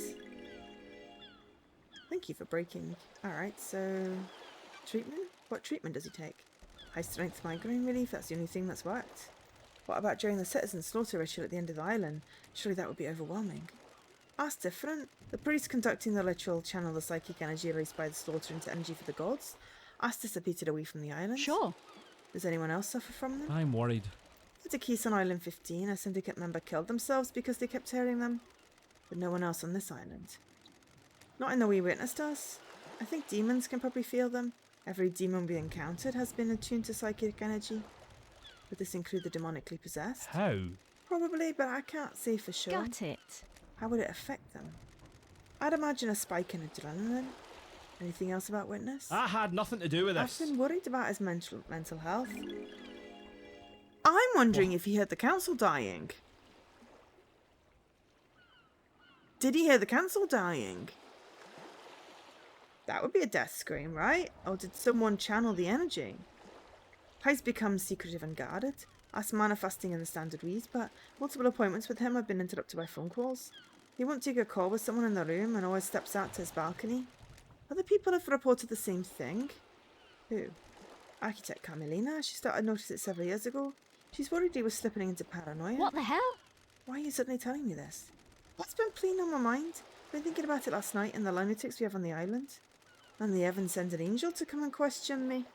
Thank you for breaking. Alright, so... treatment? What treatment does he take? High strength migraine relief? That's the only thing that's worked. What about during the citizen slaughter ritual at the end of the island? Surely that would be overwhelming. That's different. The priest conducting the ritual channeled the psychic energy erased by the slaughter into energy for the gods. That's dissipated away from the island. Sure. Does anyone else suffer from them? I'm worried. At a case on Island 15, a syndicate member killed themselves because they kept hearing them. But no one else on this island. Not in the way Witness does. I think demons can probably feel them. Every demon we encountered has been attuned to psychic energy. Would this include the demonically possessed? How? Probably, but I can't say for sure. Got it. How would it affect them? I'd imagine a spike in adrenaline. Anything else about Witness? I had nothing to do with I've this. been worried about his mental health. I'm wondering if he heard the council dying. Did he hear the council dying? That would be a death scream, right? Or did someone channel the energy? He's become secretive and guarded. Us manifesting in the standard ways, but multiple appointments with him have been interrupted by phone calls. He won't take a call with someone in the room and always steps out to his balcony. Other people have reported the same thing. Who? Architect Carmelina. She started noticing it several years ago. She's worried he was slipping into paranoia. What the hell? Why are you suddenly telling me this? What's been playing on my mind? I've been thinking about it last night and the lunatics we have on the island. And they even sent an angel to come and question me.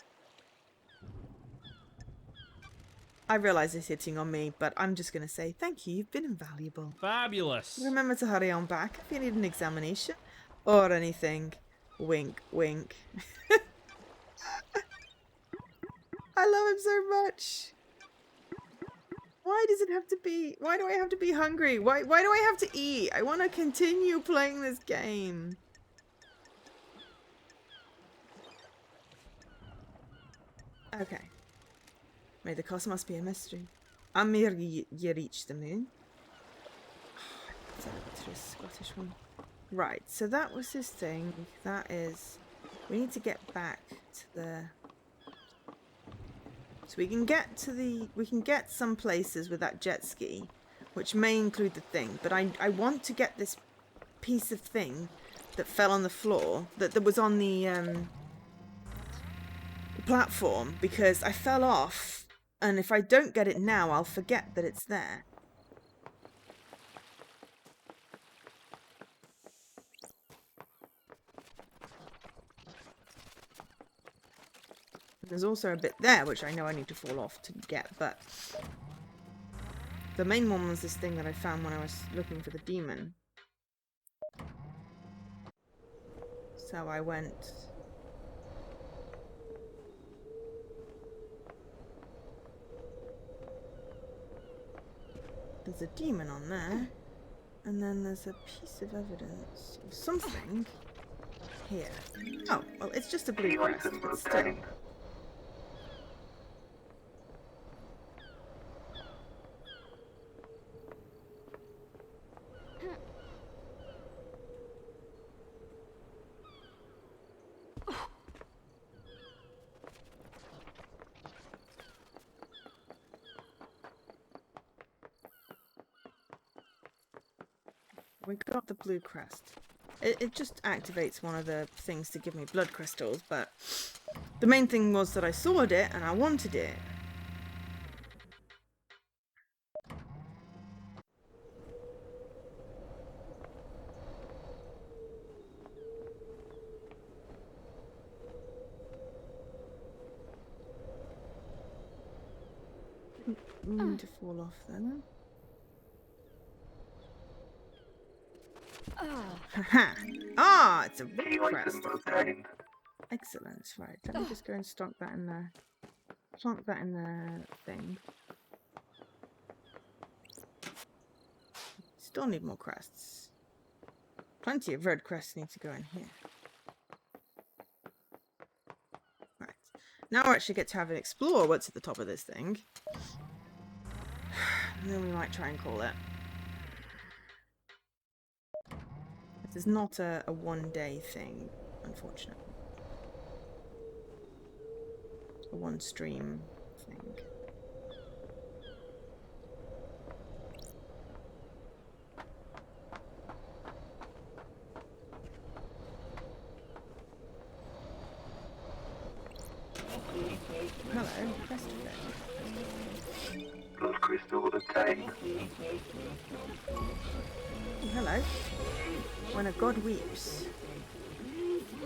I realise it's hitting on me, but I'm just going to say thank you, you've been invaluable. Fabulous. Remember to hurry on back if you need an examination or anything. Wink, wink. I love him so much. Why does it have to be? Why do I have to be hungry? Why do I have to eat? I want to continue playing this game. Okay. May the cosmos be a mystery. Amir ye reach the moon. Is that a bit of a Scottish one? Right, so that was his thing. That is... We need to get back to the... So we can get to the... We can get some places with that jet ski, which may include the thing. But I want to get this piece of thing that fell on the floor, that was on the platform, because I fell off, and if I don't get it now, I'll forget that it's there. There's also a bit there, which I know I need to fall off to get, but the main one was this thing that I found when I was looking for the demon. So I went... There's a demon on there. And then there's a piece of evidence of something here. Oh, well, it's just a blue crest, but still. We got the blue crest. It just activates one of the things to give me blood crystals, but the main thing was that I sawed it and I wanted it. Didn't mean to fall off then. Haha! Ah, it's a red crest. Excellent. Right, let me just go and stock that in there. Plonk that in the thing. Still need more crests. Plenty of red crests need to go in here. Right. Now we actually get to have an explore what's at the top of this thing. And then we might try and call it. This is not a one-day thing, unfortunately. A one-stream thing. Hello, crest effect. Blood crystal obtained. Hello. When a god weeps.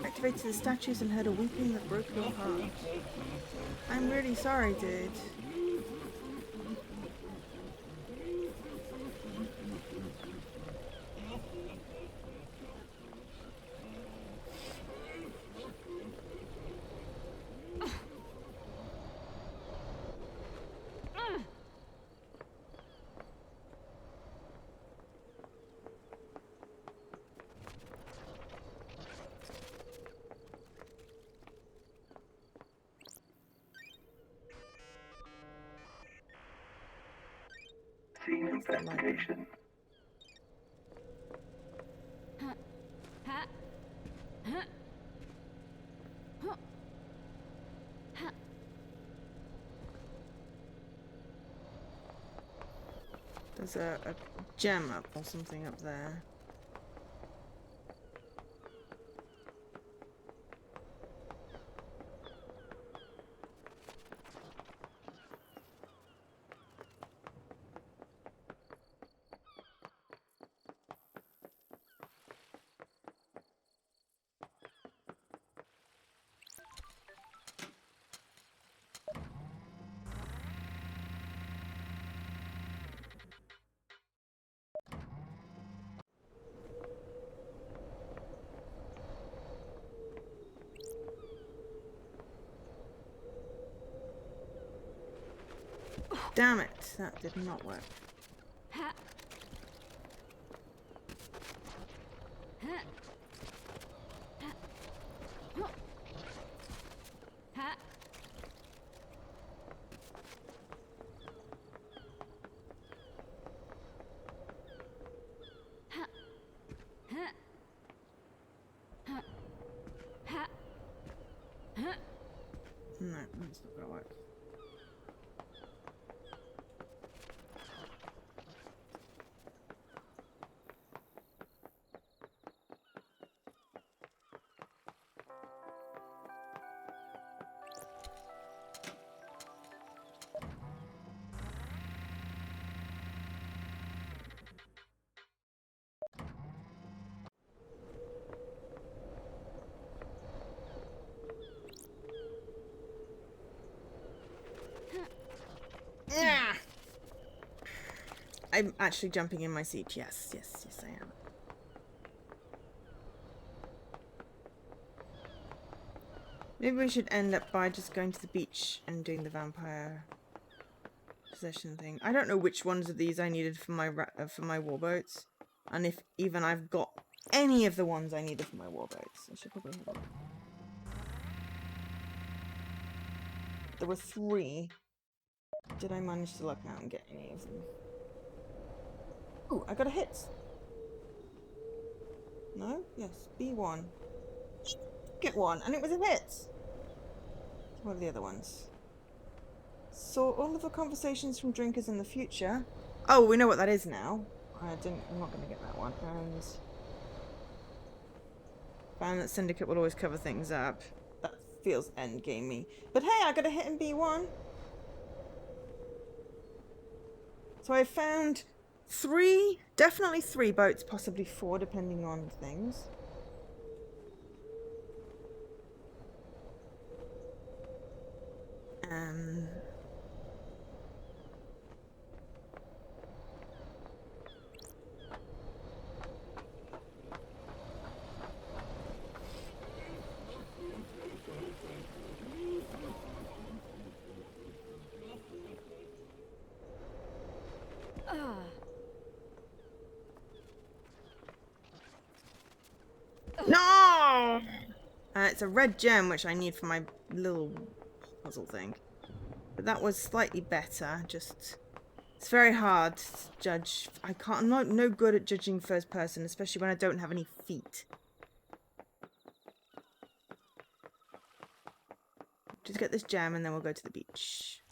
Activated the statues and heard a weeping that broke your heart. I'm really sorry, dude. Scene investigation. There's a gem up or something up there. Damn it, that did not work. No, that's not gonna work. Yeah. I'm actually jumping in my seat. Yes, I am. Maybe we should end up by just going to the beach and doing the vampire possession thing. I don't know which ones of these I needed for my warboats, and if even I've got any of the ones I needed for my warboats. I should probably have a look. There were 3. Did I manage to look out and get any of them? Oh, I got a hit. No? Yes, B1. Get one, and it was a hit. What are the other ones? Saw all of the conversations from drinkers in the future. Oh, we know what that is now. I'm not going to get that one. And found that Syndicate will always cover things up. That feels endgamey. But hey, I got a hit in B1. So I found 3, definitely 3 boats, possibly 4, depending on things. No! It's a red gem, which I need for my little puzzle thing. But that was slightly better. Just, it's very hard to judge. I'm no good at judging first person, especially when I don't have any feet. Just get this gem and then we'll go to the beach.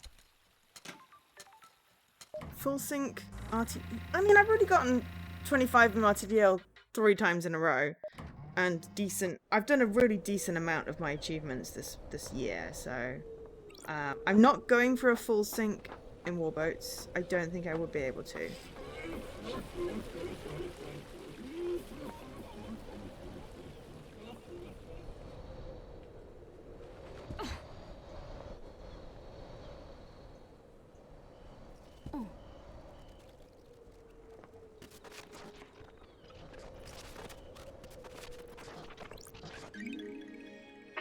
Full sync RT. I mean, I've already gotten 25 in RTDL 3 times in a row. And decent. I've done a really decent amount of my achievements this year, so I'm not going for a full sync in warboats. I don't think I would be able to.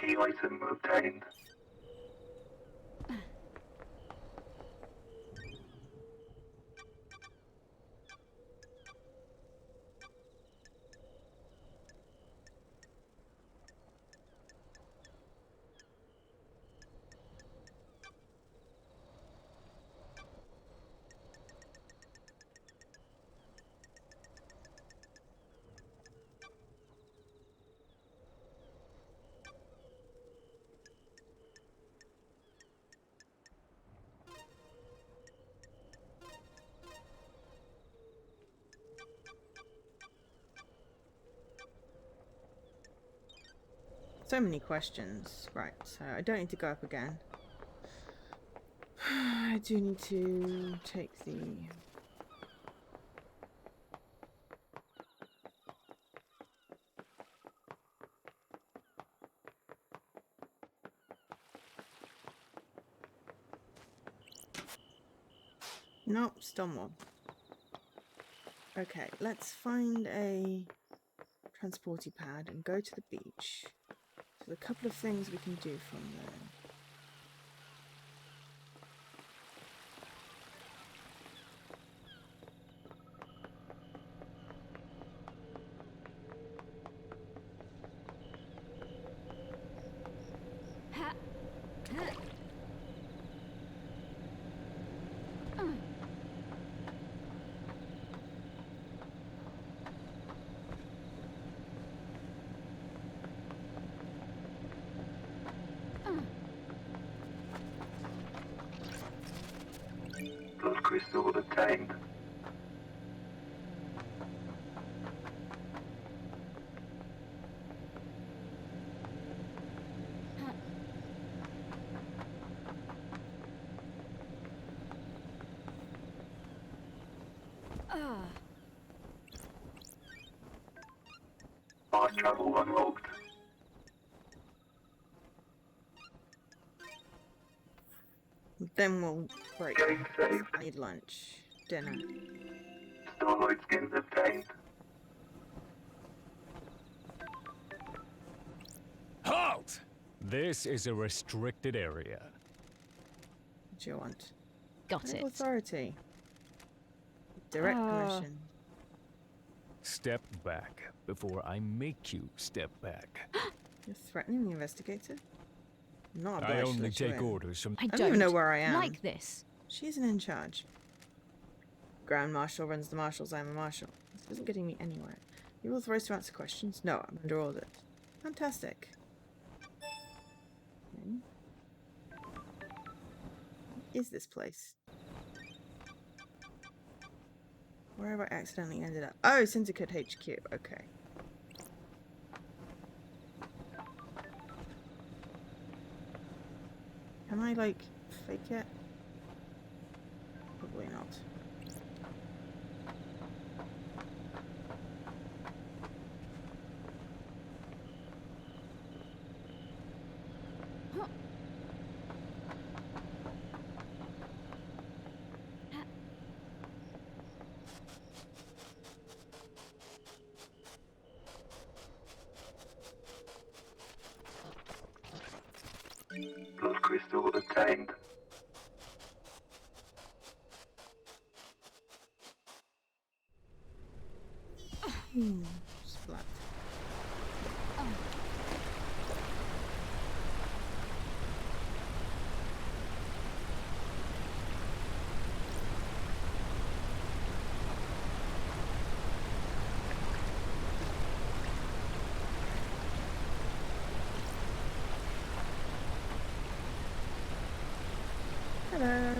Key item obtained. So many questions. Right, so I don't need to go up again. I do need to take the... Nope, still more. Okay, let's find a transporty pad and go to the beach. So a couple of things we can do from there. Blood crystal obtained. Fast travel unlocked. Then we'll break. Game saved. I need lunch. Dinner. Starlight skins obtained. Halt! This is a restricted area. What do you want? Got Medical it. authority. Direct permission. Step back before I make you step back. You're threatening the investigator? I'm not I obliged to only let you take in. orders from. I don't even know where I am. like this. She isn't in charge. Grand Marshal runs the marshals. I'm a marshal. This isn't getting me anywhere. You will authorize to answer questions? No, I'm under orders. Fantastic. Okay. What is this place? Where have I accidentally ended up? Oh, Syndicate HQ. Okay. Can I, like, fake it? Probably not. Blood crystal obtained. Splat. Hello.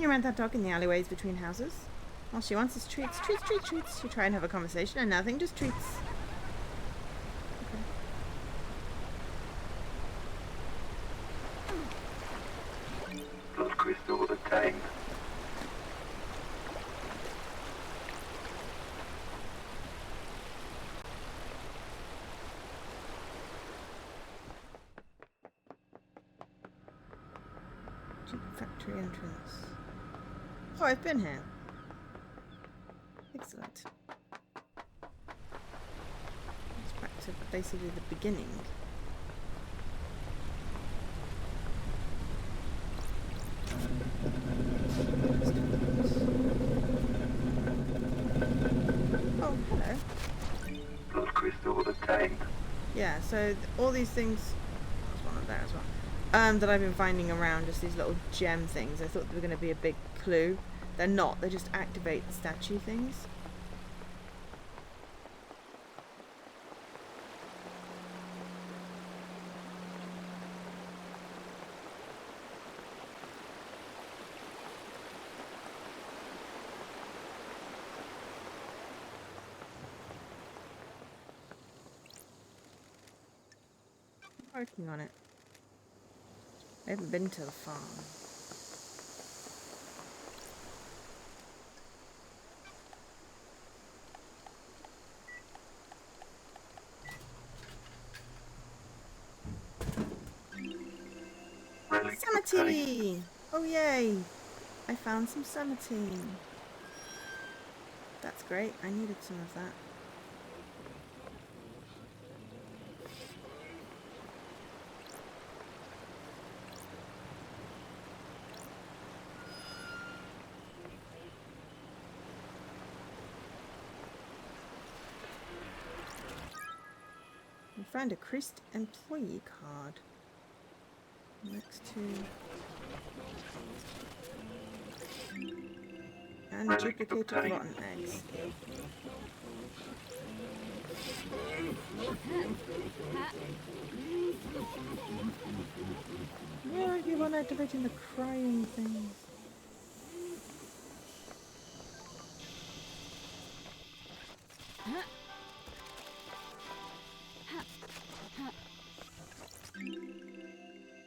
You meant that talk in the alleyways between houses? All she wants is treats, treats, treats, treats. You try and have a conversation and nothing, just treats. Blood crystal obtained. Jeep factory entrance. Oh, I've been here. Excellent. It's back to basically the beginning. Oh, hello. Blood crystal obtained. Yeah, so all these things, there's one up there as well, that I've been finding around, just these little gem things. I thought they were going to be a big clue. They're not, they just activate the statue things. Working on it. I haven't been to the farm. Relic obtained. Sanity! Oh yay! I found some sanity. That's great. I needed some of that. I found a Christ employee card. Next to... and Relic duplicated obtained. rotten eggs. Where are you on activating the crying things?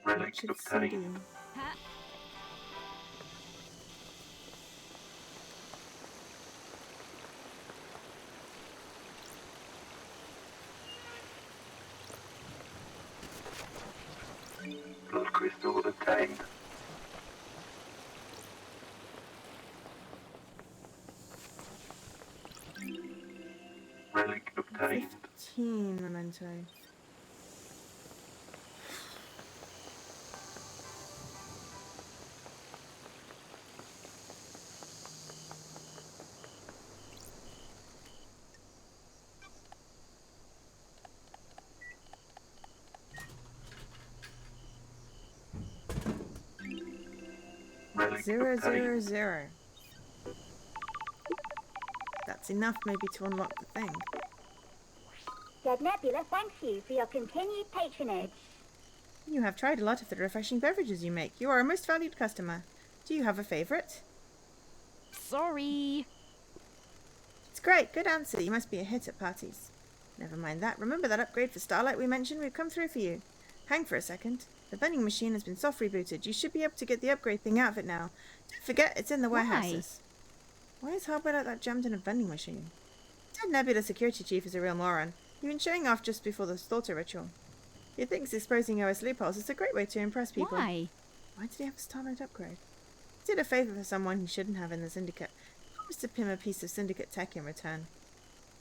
Relic Richard obtained. CD. Blood crystal obtained. Relic today. Relic 000. obtained. That's enough maybe to unlock the thing. Dead Nebula thanks you for your continued patronage. You have tried a lot of the refreshing beverages you make. You are a most valued customer. Do you have a favourite? Sorry. It's great. Good answer. You must be a hit at parties. Never mind that. Remember that upgrade for Starlight we mentioned? We've come through for you. Hang for a second. The vending machine has been soft rebooted. You should be able to get the upgrade thing out of it now. Don't forget, it's in the warehouses. Why is hardware like that jammed in a vending machine? Dead Nebula security chief is a real moron. You've been showing off just before the slaughter ritual. He thinks exposing OS loopholes is a great way to impress people. Why? Why did he have a Starlight upgrade? He did a favour for someone he shouldn't have in the Syndicate. He promised to him a piece of Syndicate tech in return.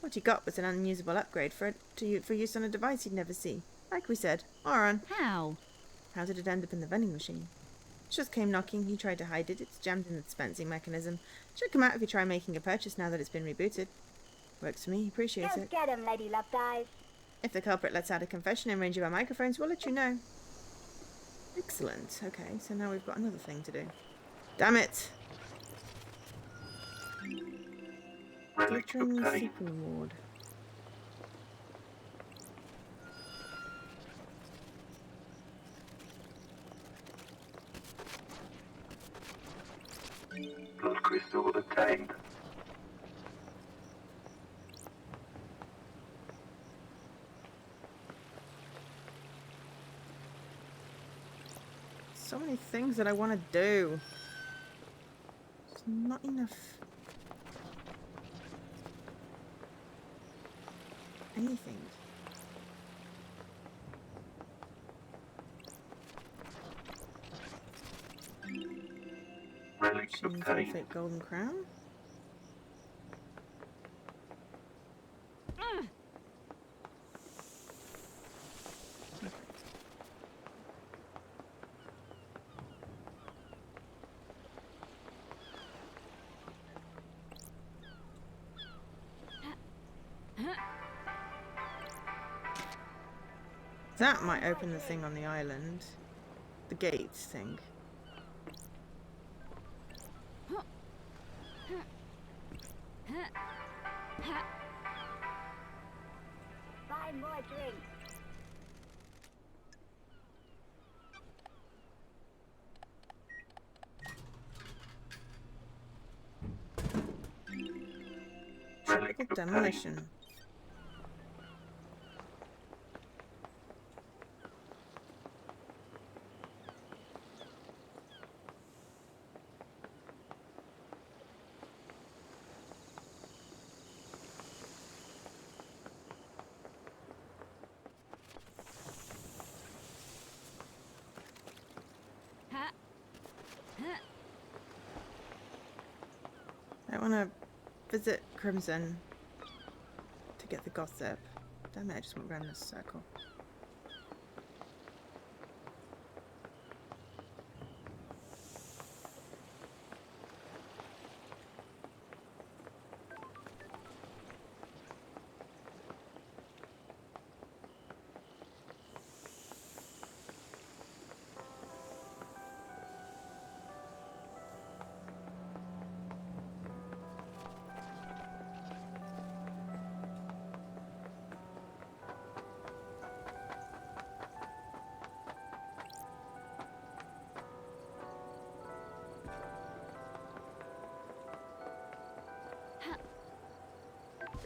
What he got was an unusable upgrade for use on a device he'd never see. Like we said, moron. How? How did it end up in the vending machine? It just came knocking. He tried to hide it. It's jammed in the dispensing mechanism. Should come out if you try making a purchase now that it's been rebooted. Works for me. Appreciate Go it. get 'em, Lady Love Dive. If the culprit lets out a confession in range of our microphones, we'll let you know. Excellent. Okay, so now we've got another thing to do. Damn it! Relic Glittering obtained. Super Ward. Blood crystal obtained. So many things that I want to do. There's not enough. Anything. Relic Machine for the obtained. fake golden crown. That might open the thing on the island. The gates thing. Buy more drinks. Relic Typical obtained. demolition. I want to visit Crimson to get the gossip. Damn it, I just went around in a circle.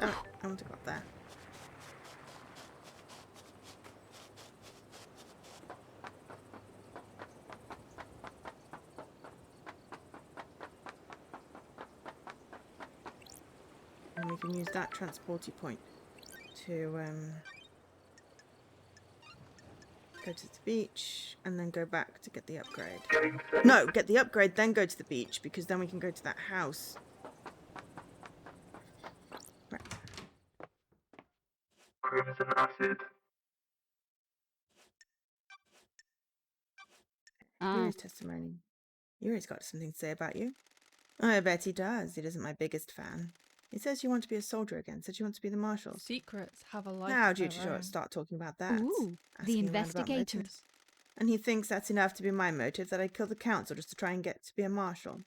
Oh, I want to go up there. And we can use that transporty point to go to the beach and then go back to get the upgrade. No, get the upgrade, then go to the beach, because then we can go to that house. Crimson acid Yuri's testimony. Yuri's got something to say about you. I bet he does. He isn't my biggest fan. He says you want to be a soldier again. Said you want to be the marshals. Secrets have a life How of do you their own. start talking about that? Ooh, the Asking around about investigator. motives. And he thinks that's enough to be my motive, that I killed the council just to try and get to be a marshal.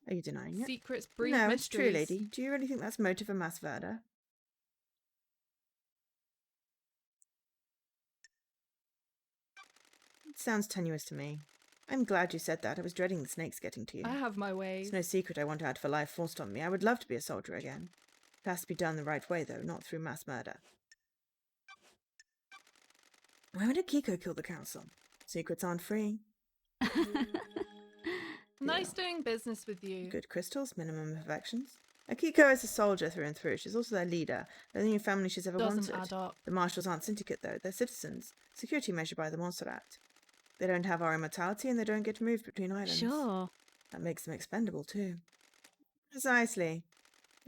Are you denying it? Secrets breed No, mysteries. it's true, lady. Do you really think that's motive for mass murder? It sounds tenuous to me. I'm glad you said that. I was dreading the snakes getting to you. I have my ways. It's no secret I want to add for life forced on me. I would love to be a soldier again. It has to be done the right way, though, not through mass murder. Why would Akiko kill the council? Secrets aren't free. Nice doing business with you. Good crystals, minimum imperfections. Akiko is a soldier through and through. She's also their leader. They're the only family she's ever Doesn't wanted. add up. The marshals aren't syndicate, though. They're citizens. Security measured by the Montserrat. They don't have our immortality, and they don't get to move between islands. Sure. That makes them expendable, too. Precisely.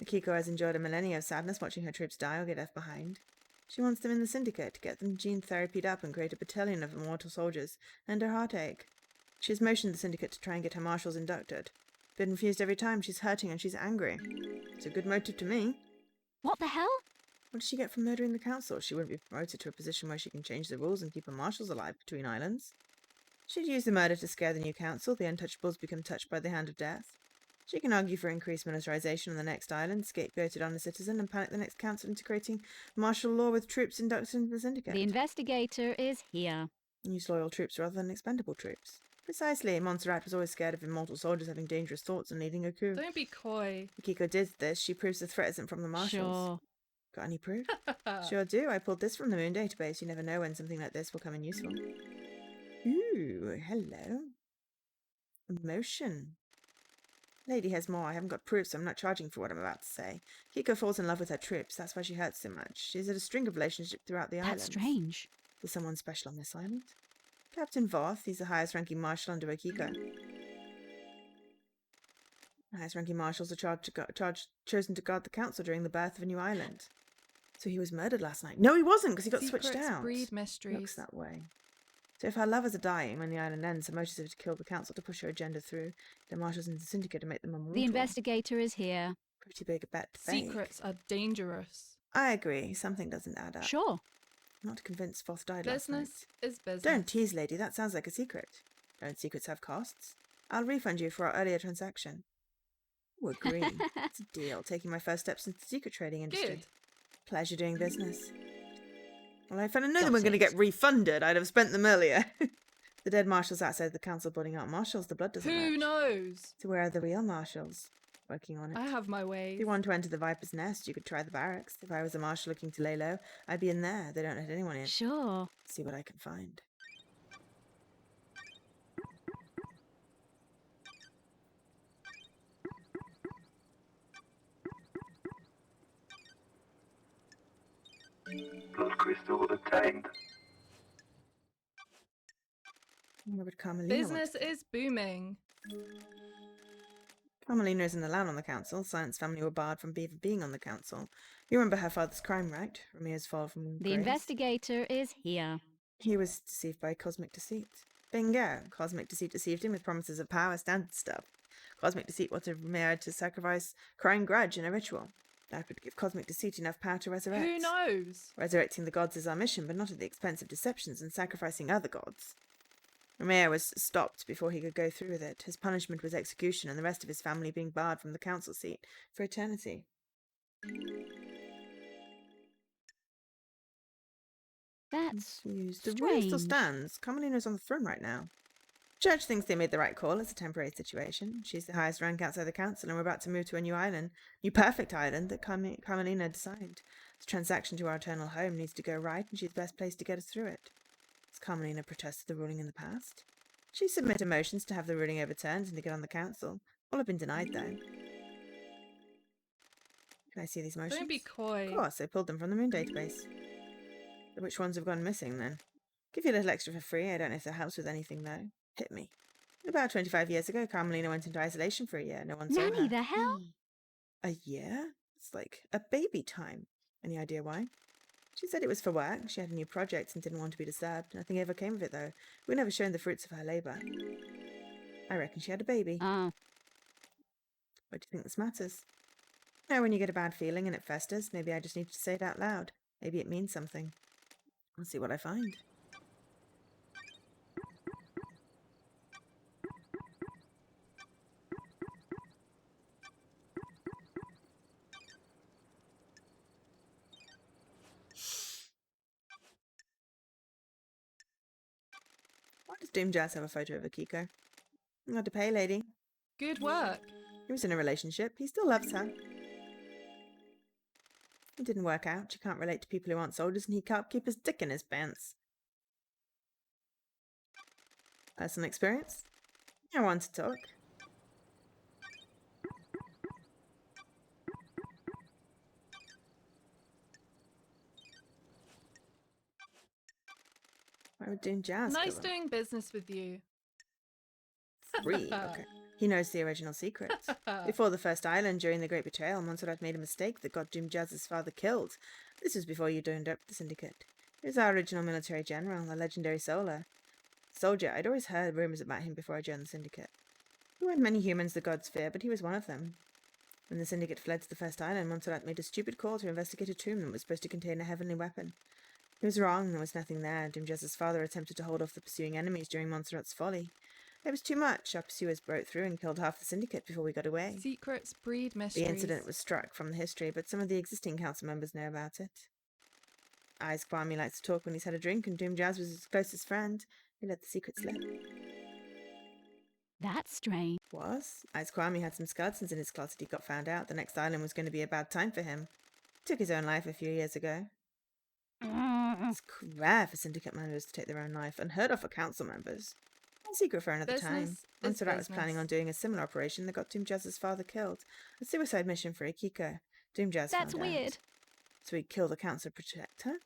Akiko has enjoyed a millennia of sadness watching her troops die or get left behind. She wants them in the syndicate to get them gene therapied up and create a battalion of immortal soldiers, and her heartache. She has motioned the syndicate to try and get her marshals inducted. Been refused every time. She's hurting and she's angry. It's a good motive to me. What the hell? What does she get from murdering the council? She wouldn't be promoted to a position where she can change the rules and keep her marshals alive between islands. She'd use the murder to scare the new council. The untouchables become touched by the hand of death. She can argue for increased militarization on the next island, scapegoated on a citizen, and panic the next council into creating martial law with troops inducted into the syndicate. The investigator is here. Use loyal troops rather than expendable troops. Precisely. Montserrat was always scared of immortal soldiers having dangerous thoughts and leading a coup. Don't be coy. Akiko did this. She proves the threat isn't from the marshals. Sure. Got any proof? Sure do. I pulled this from the moon database. You never know when something like this will come in useful. Ooh, hello. Emotion. Lady has more. I haven't got proof, so I'm not charging for what I'm about to say. Kiko falls in love with her troops. That's why she hurts so much. She's had a string of relationships throughout the island. That's strange. Is someone special on this island? Captain Voth. He's the highest ranking marshal under Akiko. The highest ranking marshals are chosen to guard the council during the birth of a new island. So he was murdered last night. No, he wasn't, because he got switched Secrets out. breed mysteries. Looks that way. So if her lovers are dying when the island ends, her motive is to kill the council to push her agenda through. The marshals into the syndicate to make them immortal. The investigator is here. Pretty big a bet to make. Secrets are dangerous. I agree. Something doesn't add up. Sure. I'm not convinced Voth died last night. Business is business. Don't tease, lady. That sounds like a secret. Don't secrets have costs? I'll refund you for our earlier transaction. Oh, agree. It's a deal. Taking my first steps into the secret trading industry. Good. Pleasure doing business. Well, if I'd known they weren't going to get refunded, I'd have spent them earlier. The dead marshals outside the council budding out marshals. The blood doesn't Who match. knows? So where are the real marshals? Working on it. I have my ways. If you want to enter the Viper's Nest, you could try the barracks. If I was a marshal looking to lay low, I'd be in there. They don't let anyone in. Sure. See what I can find. Blood crystal obtained. Where would Carmelina Business is booming. Carmelina isn't allowed on the council. Science family were barred from being on the council. You remember her father's crime, right? Ramia's fall from The grace. investigator is here. He was deceived by cosmic deceit. Bingo! Cosmic deceit deceived him with promises of power, standard stuff. Cosmic deceit wanted Ramia to sacrifice crying grudge in a ritual. That would give cosmic deceit enough power to resurrect. Who knows? Resurrecting the gods is our mission, but not at the expense of deceptions and sacrificing other gods. Ramia was stopped before he could go through with it. His punishment was execution, and the rest of his family being barred from the council seat for eternity. That's Confused. The rule still strange. stands. Carmelina's on the throne right now. Church thinks they made the right call. It's a temporary situation. She's the highest rank outside the council, and we're about to move to a new island. New perfect island that Carmelina designed. The transaction to our eternal home needs to go right, and she's the best place to get us through it. Has Carmelina protested the ruling in the past? She submitted motions to have the ruling overturned and to get on the council. All have been denied, though. Can I see these motions? Don't be coy. Of course, I pulled them from the moon database. Which ones have gone missing, then? Give you a little extra for free. I don't know if that helps with anything, though. Hit me. About 25 years ago, Carmelina went into isolation for a year. No one saw her. Nanny, the hell? A year? It's like a baby time. Any idea why? She said it was for work. She had a new project and didn't want to be disturbed. Nothing ever came of it, though. We never shown the fruits of her labour. I reckon she had a baby. Oh. Why do you think this matters? You know, when you get a bad feeling and it festers, maybe I just need to say it out loud. Maybe it means something. I'll see what I find. Why does Doom Jazz have a photo of Akiko? Not to pay, lady. Good work. He was in a relationship. He still loves her. It didn't work out. She can't relate to people who aren't soldiers, and he can't keep his dick in his pants. Personal experience? I want to talk. Why would Doom Jazz Nice kill him? doing business with you. 3. Okay. He knows the original secrets. Before the first island, during the Great Betrayal, Montserrat made a mistake that got Doom Jazz's father killed. This was before you joined up the Syndicate. He was our original military general, a legendary soldier. I'd always heard rumours about him before I joined the Syndicate. There weren't many humans the gods fear, but he was one of them. When the Syndicate fled to the first island, Montserrat made a stupid call to investigate a tomb that was supposed to contain a heavenly weapon. He was wrong, there was nothing there. Doom Jazz's father attempted to hold off the pursuing enemies during Montserrat's folly. It was too much. Our pursuers broke through and killed half the Syndicate before we got away. Secrets breed mysteries. The incident was struck from the history, but some of the existing council members know about it. Eyes Kwame likes to talk when he's had a drink, and Doom Jazz was his closest friend. He let the secret slip. That's strange. Was? Eyes Kwame had some skeletons in his closet. He got found out. The next island was going to be a bad time for him. He took his own life a few years ago. It's rare for Syndicate members to take their own life, unheard of for council members. A secret for another time. Montserrat was planning on doing a similar operation that got Doom Jazz's father killed. A suicide mission for Akiko. Doom Jazz That's found weird. out. So he'd kill the council to protect her?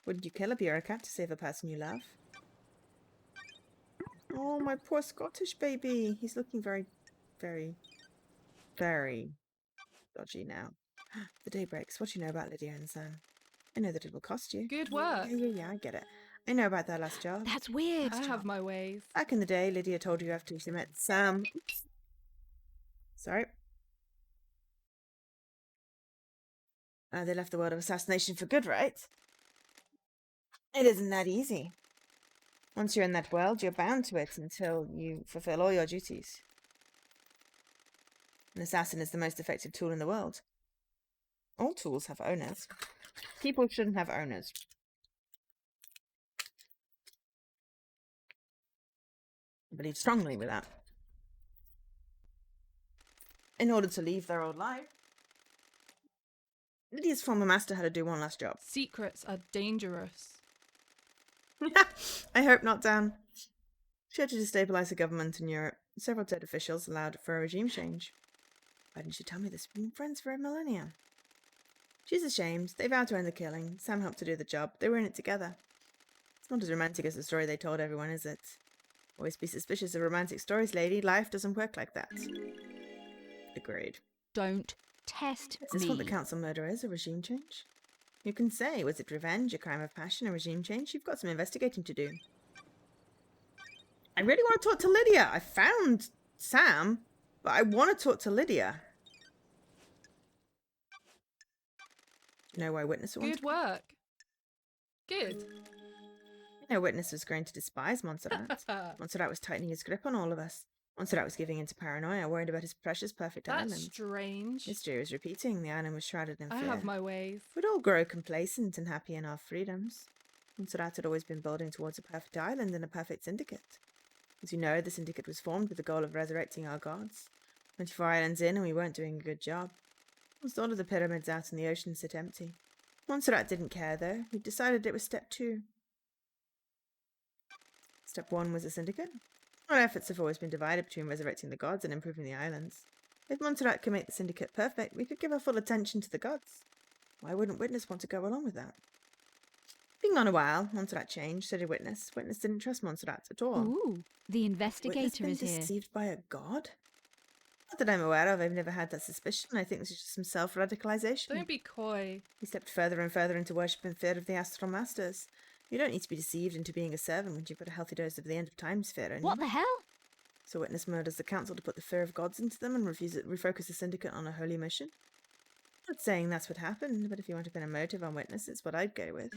Wouldn't you kill a bureaucrat to save a person you love? Oh, my poor Scottish baby. He's looking very, very, very dodgy now. The day breaks. What do you know about Lydia and Sam? I know that it will cost you. Good work. Yeah, I get it. I know about their last job. That's weird. I have my ways. Back in the day, Lydia told you after she met Sam. Sorry. They left the world of assassination for good, right? It isn't that easy. Once you're in that world, you're bound to it until you fulfill all your duties. An assassin is the most effective tool in the world. All tools have owners. People shouldn't have owners. I believe strongly with that. In order to leave their old life, Lydia's former master had to do one last job. Secrets are dangerous. I hope not, Dan. She had to destabilize the government in Europe. Several dead officials allowed for a regime change. Why didn't you tell me this? We've been friends for a millennia. She's ashamed. They vowed to end the killing. Sam helped to do the job. They were in it together. It's not as romantic as the story they told everyone, is it? Always be suspicious of romantic stories, lady. Life doesn't work like that. Agreed. Don't test Is this me. what the council murder is? A regime change? You can say, was it revenge, a crime of passion, a regime change? You've got some investigating to do. I really want to talk to Lydia. I found Sam, but I want to talk to Lydia. You know why Witness wanted? Good work. Good. You know Witness was going to despise Montserrat. Montserrat was tightening his grip on all of us. Montserrat was giving into paranoia, worried about his precious perfect That's island. strange. History was repeating. The island was shrouded in fear. I have my ways. We'd all grow complacent and happy in our freedoms. Montserrat had always been building towards a perfect island and a perfect syndicate. As you know, the syndicate was formed with the goal of resurrecting our gods. 24 islands in and we weren't doing a good job. Almost all of the pyramids out in the ocean sit empty. Montserrat didn't care though. We decided it was step 2. Step 1 was the syndicate. Our efforts have always been divided between resurrecting the gods and improving the islands. If Montserrat could make the syndicate perfect, we could give our full attention to the gods. Why wouldn't Witness want to go along with that? Being gone a while, Montserrat changed, so did Witness. Witness didn't trust Montserrat at all. Ooh, the Witness investigator been is here. deceived by a god? Not that I'm aware of, I've never had that suspicion. I think this is just some self-radicalization. Don't be coy. He stepped further and further into worship and fear of the astral masters. You don't need to be deceived into being a servant when you've got a healthy dose of the end of times fear in you. What the hell? So witness murders the council to put the fear of gods into them and refocus the syndicate on a holy mission? Not saying that's what happened, but if you want to pin a motive on witness, it's what I'd go with.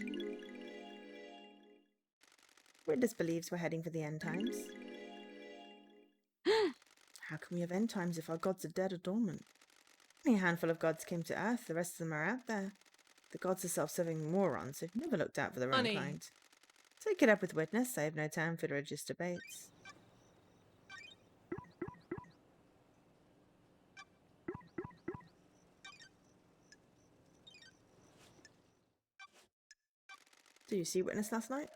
Witness believes we're heading for the end times. How can we have end times if our gods are dead or dormant? Only a handful of gods came to Earth, the rest of them are out there. The gods are self-serving morons who've never looked out for their own kind. Take it up with witness, I have no time for religious debates. Did you see witness last night?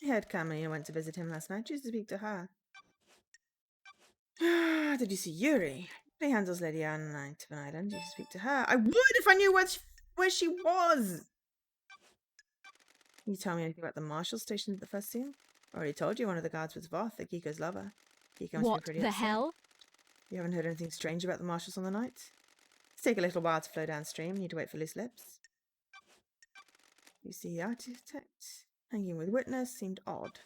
I heard Camelia went to visit him last night. Choose to speak to her. Did you see Yuri? He handles Lady Anne to an island. You should speak to her. I would if I knew where she was. Can you tell me anything about the marshal stationed at the first seal? I already told you one of the guards was Voth, Akiko's lover. Akiko must What be pretty the upset. hell? You haven't heard anything strange about the marshals on the night? It's take a little while to flow downstream. Need to wait for loose lips. You see, architect hanging with witness seemed odd.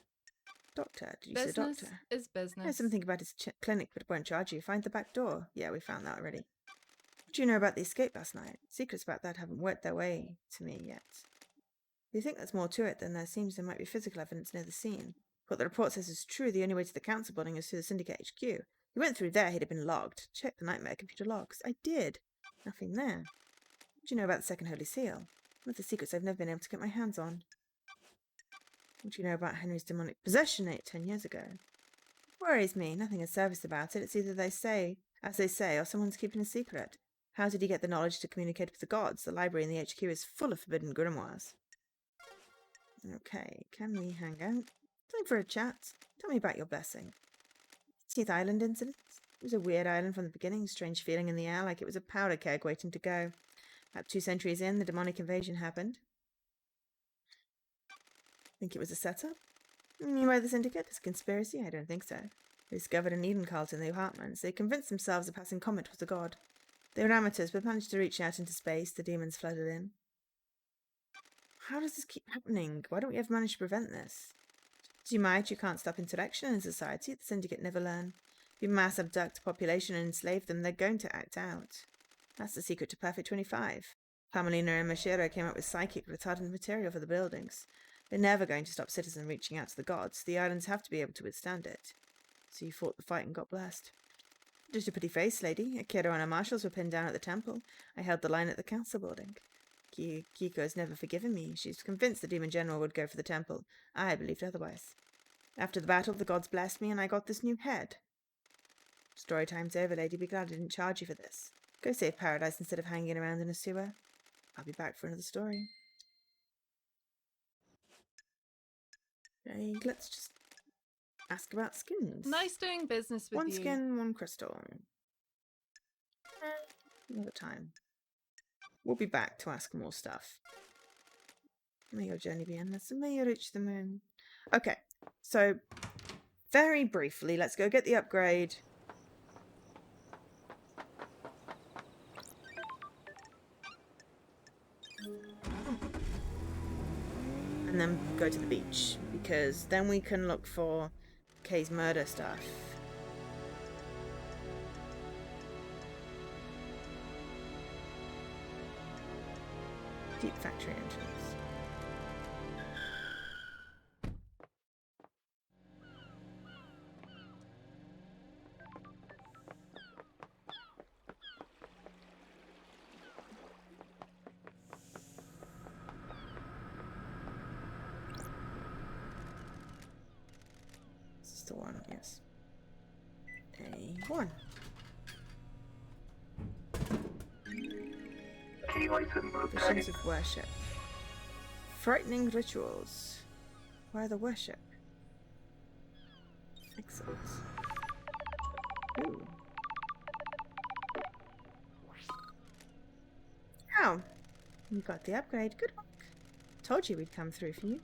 Doctor, did you see Business doctor? is business. There's something about his clinic, but it won't charge you. Find the back door. Yeah, we found that already. What do you know about the escape last night? Secrets about that haven't worked their way to me yet. If you think there's more to it, then there seems there might be physical evidence near the scene. What the report says is true. The only way to the council building is through the Syndicate HQ. He went through there, he'd have been logged. Check the nightmare computer logs. I did. Nothing there. What do you know about the second Holy Seal? One of the secrets I've never been able to get my hands on. What do you know about Henry's demonic possession 10 years ago? Worries me. Nothing is surfaced about it. It's either as they say, or someone's keeping a secret. How did he get the knowledge to communicate with the gods? The library in the HQ is full of forbidden grimoires. Okay, can we hang out? Time for a chat. Tell me about your blessing. 18th Island incident? It was a weird island from the beginning. Strange feeling in the air, like it was a powder keg waiting to go. About 2 centuries in, the demonic invasion happened. Think it was a setup? You by the Syndicate? It's a conspiracy? I don't think so. They discovered an Eden cult in the apartments. They convinced themselves a passing comet was a god. They were amateurs, but managed to reach out into space. The demons flooded in. How does this keep happening? Why don't we ever manage to prevent this? As you might, you can't stop interaction in society. The Syndicate never learn. If you mass abduct a population and enslave them, they're going to act out. That's the secret to Perfect 25. Pamelina and Mashiro came up with psychic retardant material for the buildings. They're never going to stop citizens reaching out to the gods. The islands have to be able to withstand it. So you fought the fight and got blessed. Just a pretty face, lady. Akira and her marshals were pinned down at the temple. I held the line at the council building. Kiko's never forgiven me. She's convinced the demon general would go for the temple. I believed otherwise. After the battle, the gods blessed me and I got this new head. Story time's over, lady. Be glad I didn't charge you for this. Go save paradise instead of hanging around in a sewer. I'll be back for another story. Okay, let's just ask about skins. Nice doing business with One you. skin, one crystal. Another time. We'll be back to ask more stuff. May your journey be endless and may you reach the moon. Okay, so very briefly, let's go get the upgrade. And then go to the beach, because then we can look for Kay's murder stuff. Deep factory entrance. This is the one, yes. A1. Key item Visions obtained. of worship. Frightening rituals. Why the worship? Excellent. Ooh. Oh, you got the upgrade. Good luck. Told you we'd come through for you.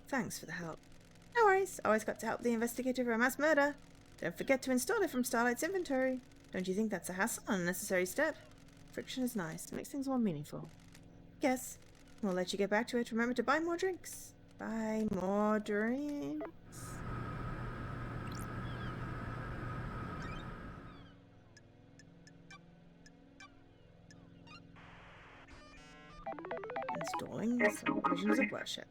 Thanks for the help. No worries. Always got to help the investigator for a mass murder. Don't forget to install it from Starlight's inventory. Don't you think that's a hassle, an unnecessary step? Friction is nice. It makes things more meaningful. Yes. We'll let you get back to it. Remember to buy more drinks. Buy more drinks. Installing some visions of worship.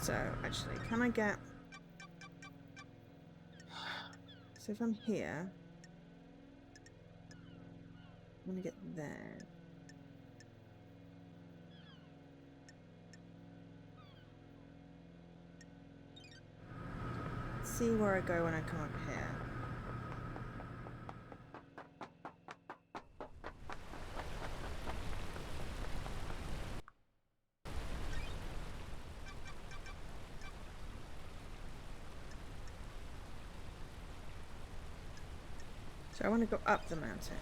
So, actually, can I get... So if I'm here... I'm gonna get there. Let's see where I go when I come up here. So I want to go up the mountain.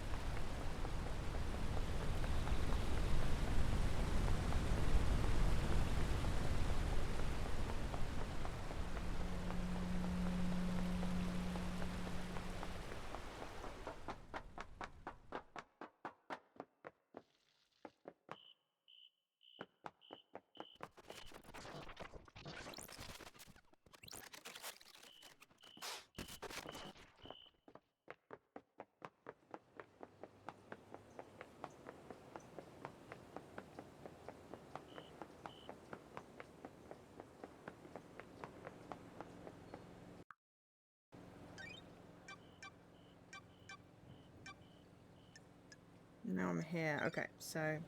Now I'm here. Okay, so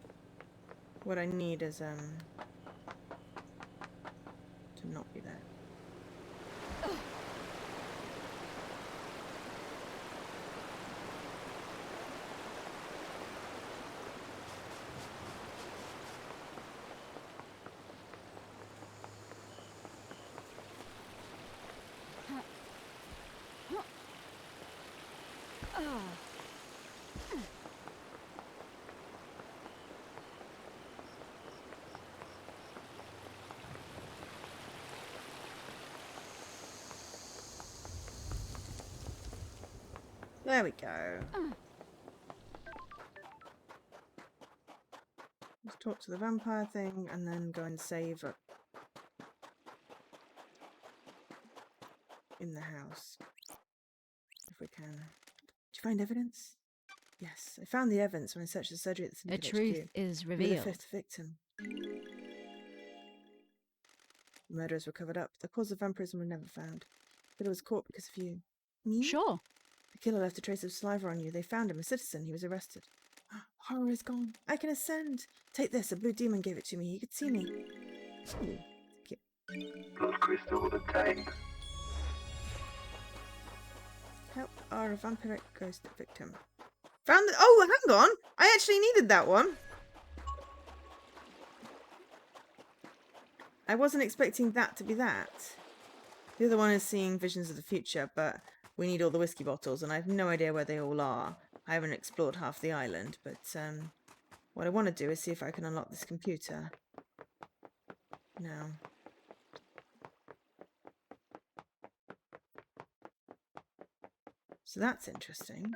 what I need is to not be there. There we go. Let's talk to the vampire thing and then go and save up in the house. If we can. Did you find evidence? Yes, I found the evidence when I searched the surgery at the The Syndicate truth HQ. is You're the revealed. 5th victim. The murders were covered up. The cause of vampirism was never found. The killer was caught because of you. Me? Sure. The killer left a trace of saliva on you. They found him, a citizen. He was arrested. Horror is gone. I can ascend. Take this. A blue demon gave it to me. He could see me. Ooh, thank you. Blood crystal obtained. Help our vampiric ghost victim. Found the... Oh, hang on. I actually needed that one. I wasn't expecting that to be that. The other one is seeing visions of the future, but we need all the whiskey bottles, and I have no idea where they all are. I haven't explored half the island, but what I want to do is see if I can unlock this computer. Now. So that's interesting.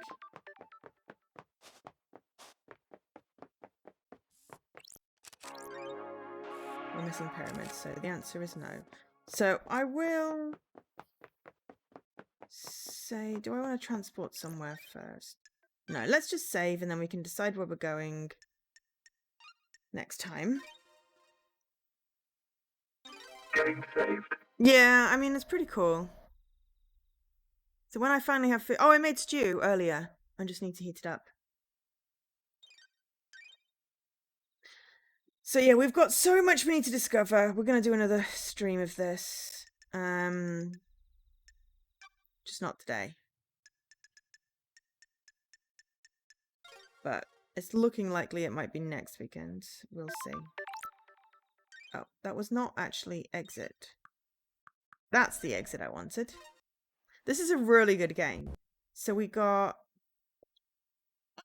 We're missing pyramids, so the answer is no. So I will say, do I want to transport somewhere first? No, let's just save and then we can decide where we're going next time. Game saved. Yeah, I mean, it's pretty cool. So when I finally have food... Oh, I made stew earlier. I just need to heat it up. So yeah, we've got so much we need to discover. We're going to do another stream of this. Just not today. But it's looking likely it might be next weekend. We'll see. Oh, that was not actually exit. That's the exit I wanted. This is a really good game. So we got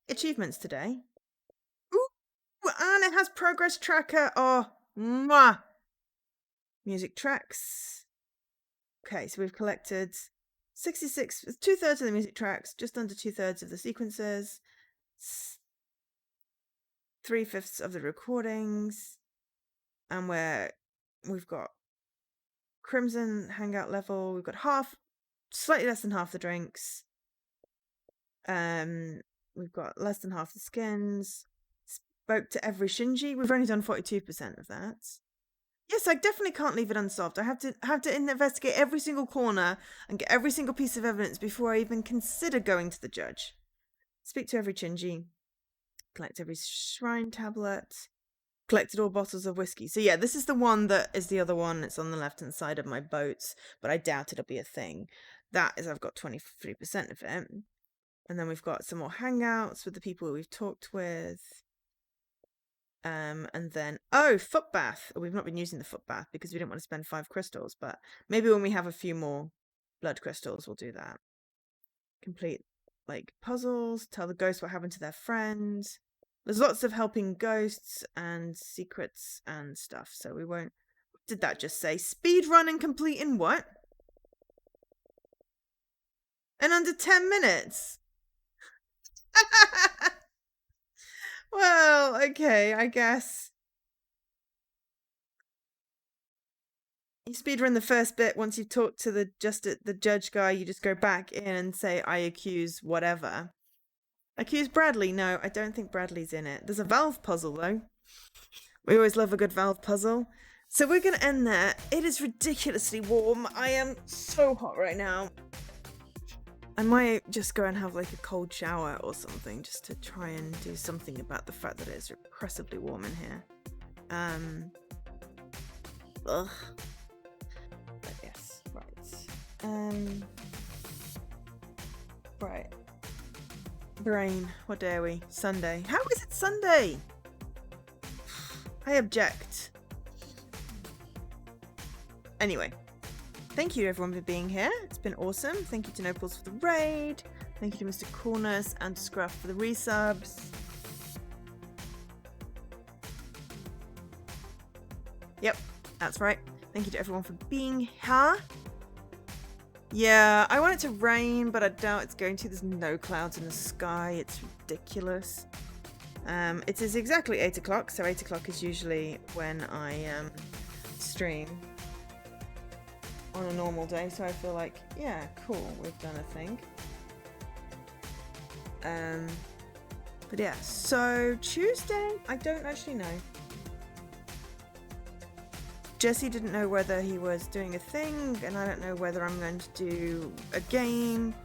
achievements today. Ooh, and it has progress tracker. Oh, mwah. Music tracks. Okay, so we've collected 66, 2/3 of the music tracks, just under 2/3 of the sequences, 3/5 of the recordings, and we've got Crimson Hangout level. We've got slightly less than half the drinks. We've got less than half the skins. Spoke to every Shinji. We've only done 42% of that. Yes, I definitely can't leave it unsolved. I have to investigate every single corner and get every single piece of evidence before I even consider going to the judge. Speak to every Shinji. Collect every shrine tablet. Collected all bottles of whiskey. So yeah, this is the one that is the other one. It's on the left-hand side of my boats, but I doubt it'll be a thing. That is, I've got 23% of it. And then we've got some more hangouts with the people we've talked with. And then, foot bath. We've not been using the foot bath because we didn't want to spend 5 crystals, but maybe when we have a few more blood crystals, we'll do that. Complete, puzzles, tell the ghosts what happened to their friends. There's lots of helping ghosts and secrets and stuff, so we won't... Did that just say? Speed run and complete in what? In under 10 minutes? Well, okay, I guess. You speedrun the first bit. Once you've talked to the judge guy, you just go back in and say, I accuse whatever. Accuse Bradley? No, I don't think Bradley's in it. There's a valve puzzle, though. We always love a good valve puzzle. So we're going to end there. It is ridiculously warm. I am so hot right now. I might just go and have a cold shower or something just to try and do something about the fact that it's oppressively warm in here. Ugh. But yes, right. Right. Brain, what day are we? Sunday. How is it Sunday? I object. Anyway. Thank you to everyone for being here. It's been awesome. Thank you to Nopals for the raid. Thank you to Mr. Cornus and to Scruff for the resubs. Yep, that's right. Thank you to everyone for being here. Yeah, I want it to rain, but I doubt it's going to. There's no clouds in the sky. It's ridiculous. It is exactly 8 o'clock, so 8 o'clock is usually when I stream on a normal day, so I feel like, yeah, cool, we've done a thing. But yeah, so Tuesday, I don't actually know. Jesse didn't know whether he was doing a thing, and I don't know whether I'm going to do a game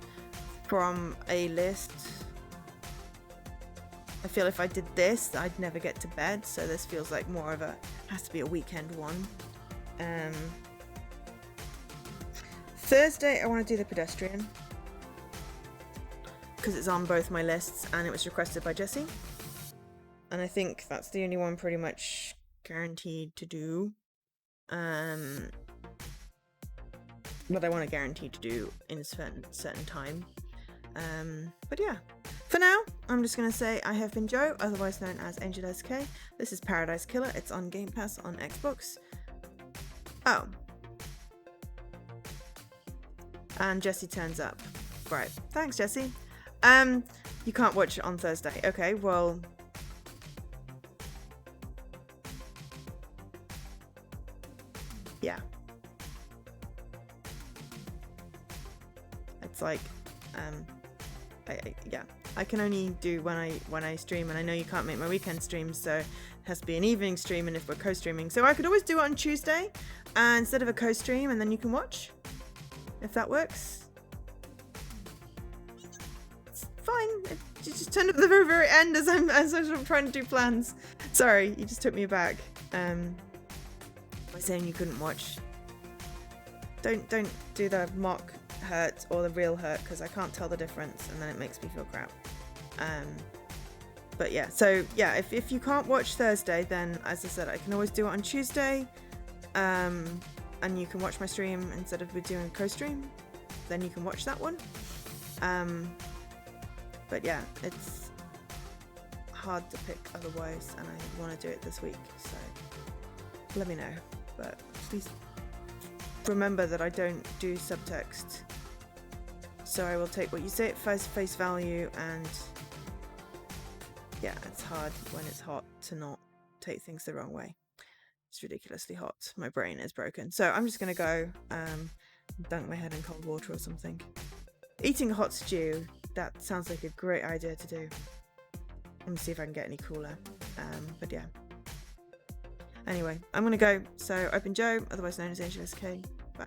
from a list. I feel if I did this, I'd never get to bed, so this feels like more of has to be a weekend one. Thursday, I want to do the pedestrian because it's on both my lists and it was requested by Jesse. And I think that's the only one pretty much guaranteed to do. But I want to guarantee to do in a certain time. But yeah, for now, I'm just going to say I have been Joe, otherwise known as Angel SK. This is Paradise Killer. It's on Game Pass on Xbox. Oh. And Jesse turns up. Right. Thanks, Jesse. You can't watch it on Thursday. Okay, well... Yeah. It's like, yeah. I can only do when I stream, and I know you can't make my weekend streams, so it has to be an evening stream, and if we're co-streaming. So I could always do it on Tuesday, instead of a co-stream, and then you can watch. If that works. It's fine. You just turned up at the very, very end as I'm trying to do plans. Sorry, you just took me aback. By saying you couldn't watch. Don't do the mock hurt or the real hurt, because I can't tell the difference and then it makes me feel crap. But yeah, so yeah, if you can't watch Thursday, then as I said, I can always do it on Tuesday. and you can watch my stream instead of doing a co-stream, then you can watch that one. But yeah, it's hard to pick otherwise, and I want to do it this week, so let me know. But please remember that I don't do subtext, so I will take what you say at face value, and yeah, it's hard when it's hot to not take things the wrong way. It's ridiculously hot. My brain is broken. So I'm just going to go dunk my head in cold water or something. Eating a hot stew, that sounds like a great idea to do. Let me see if I can get any cooler. But yeah. Anyway, I'm going to go. So I've been Joe, otherwise known as Angel SK. Bye.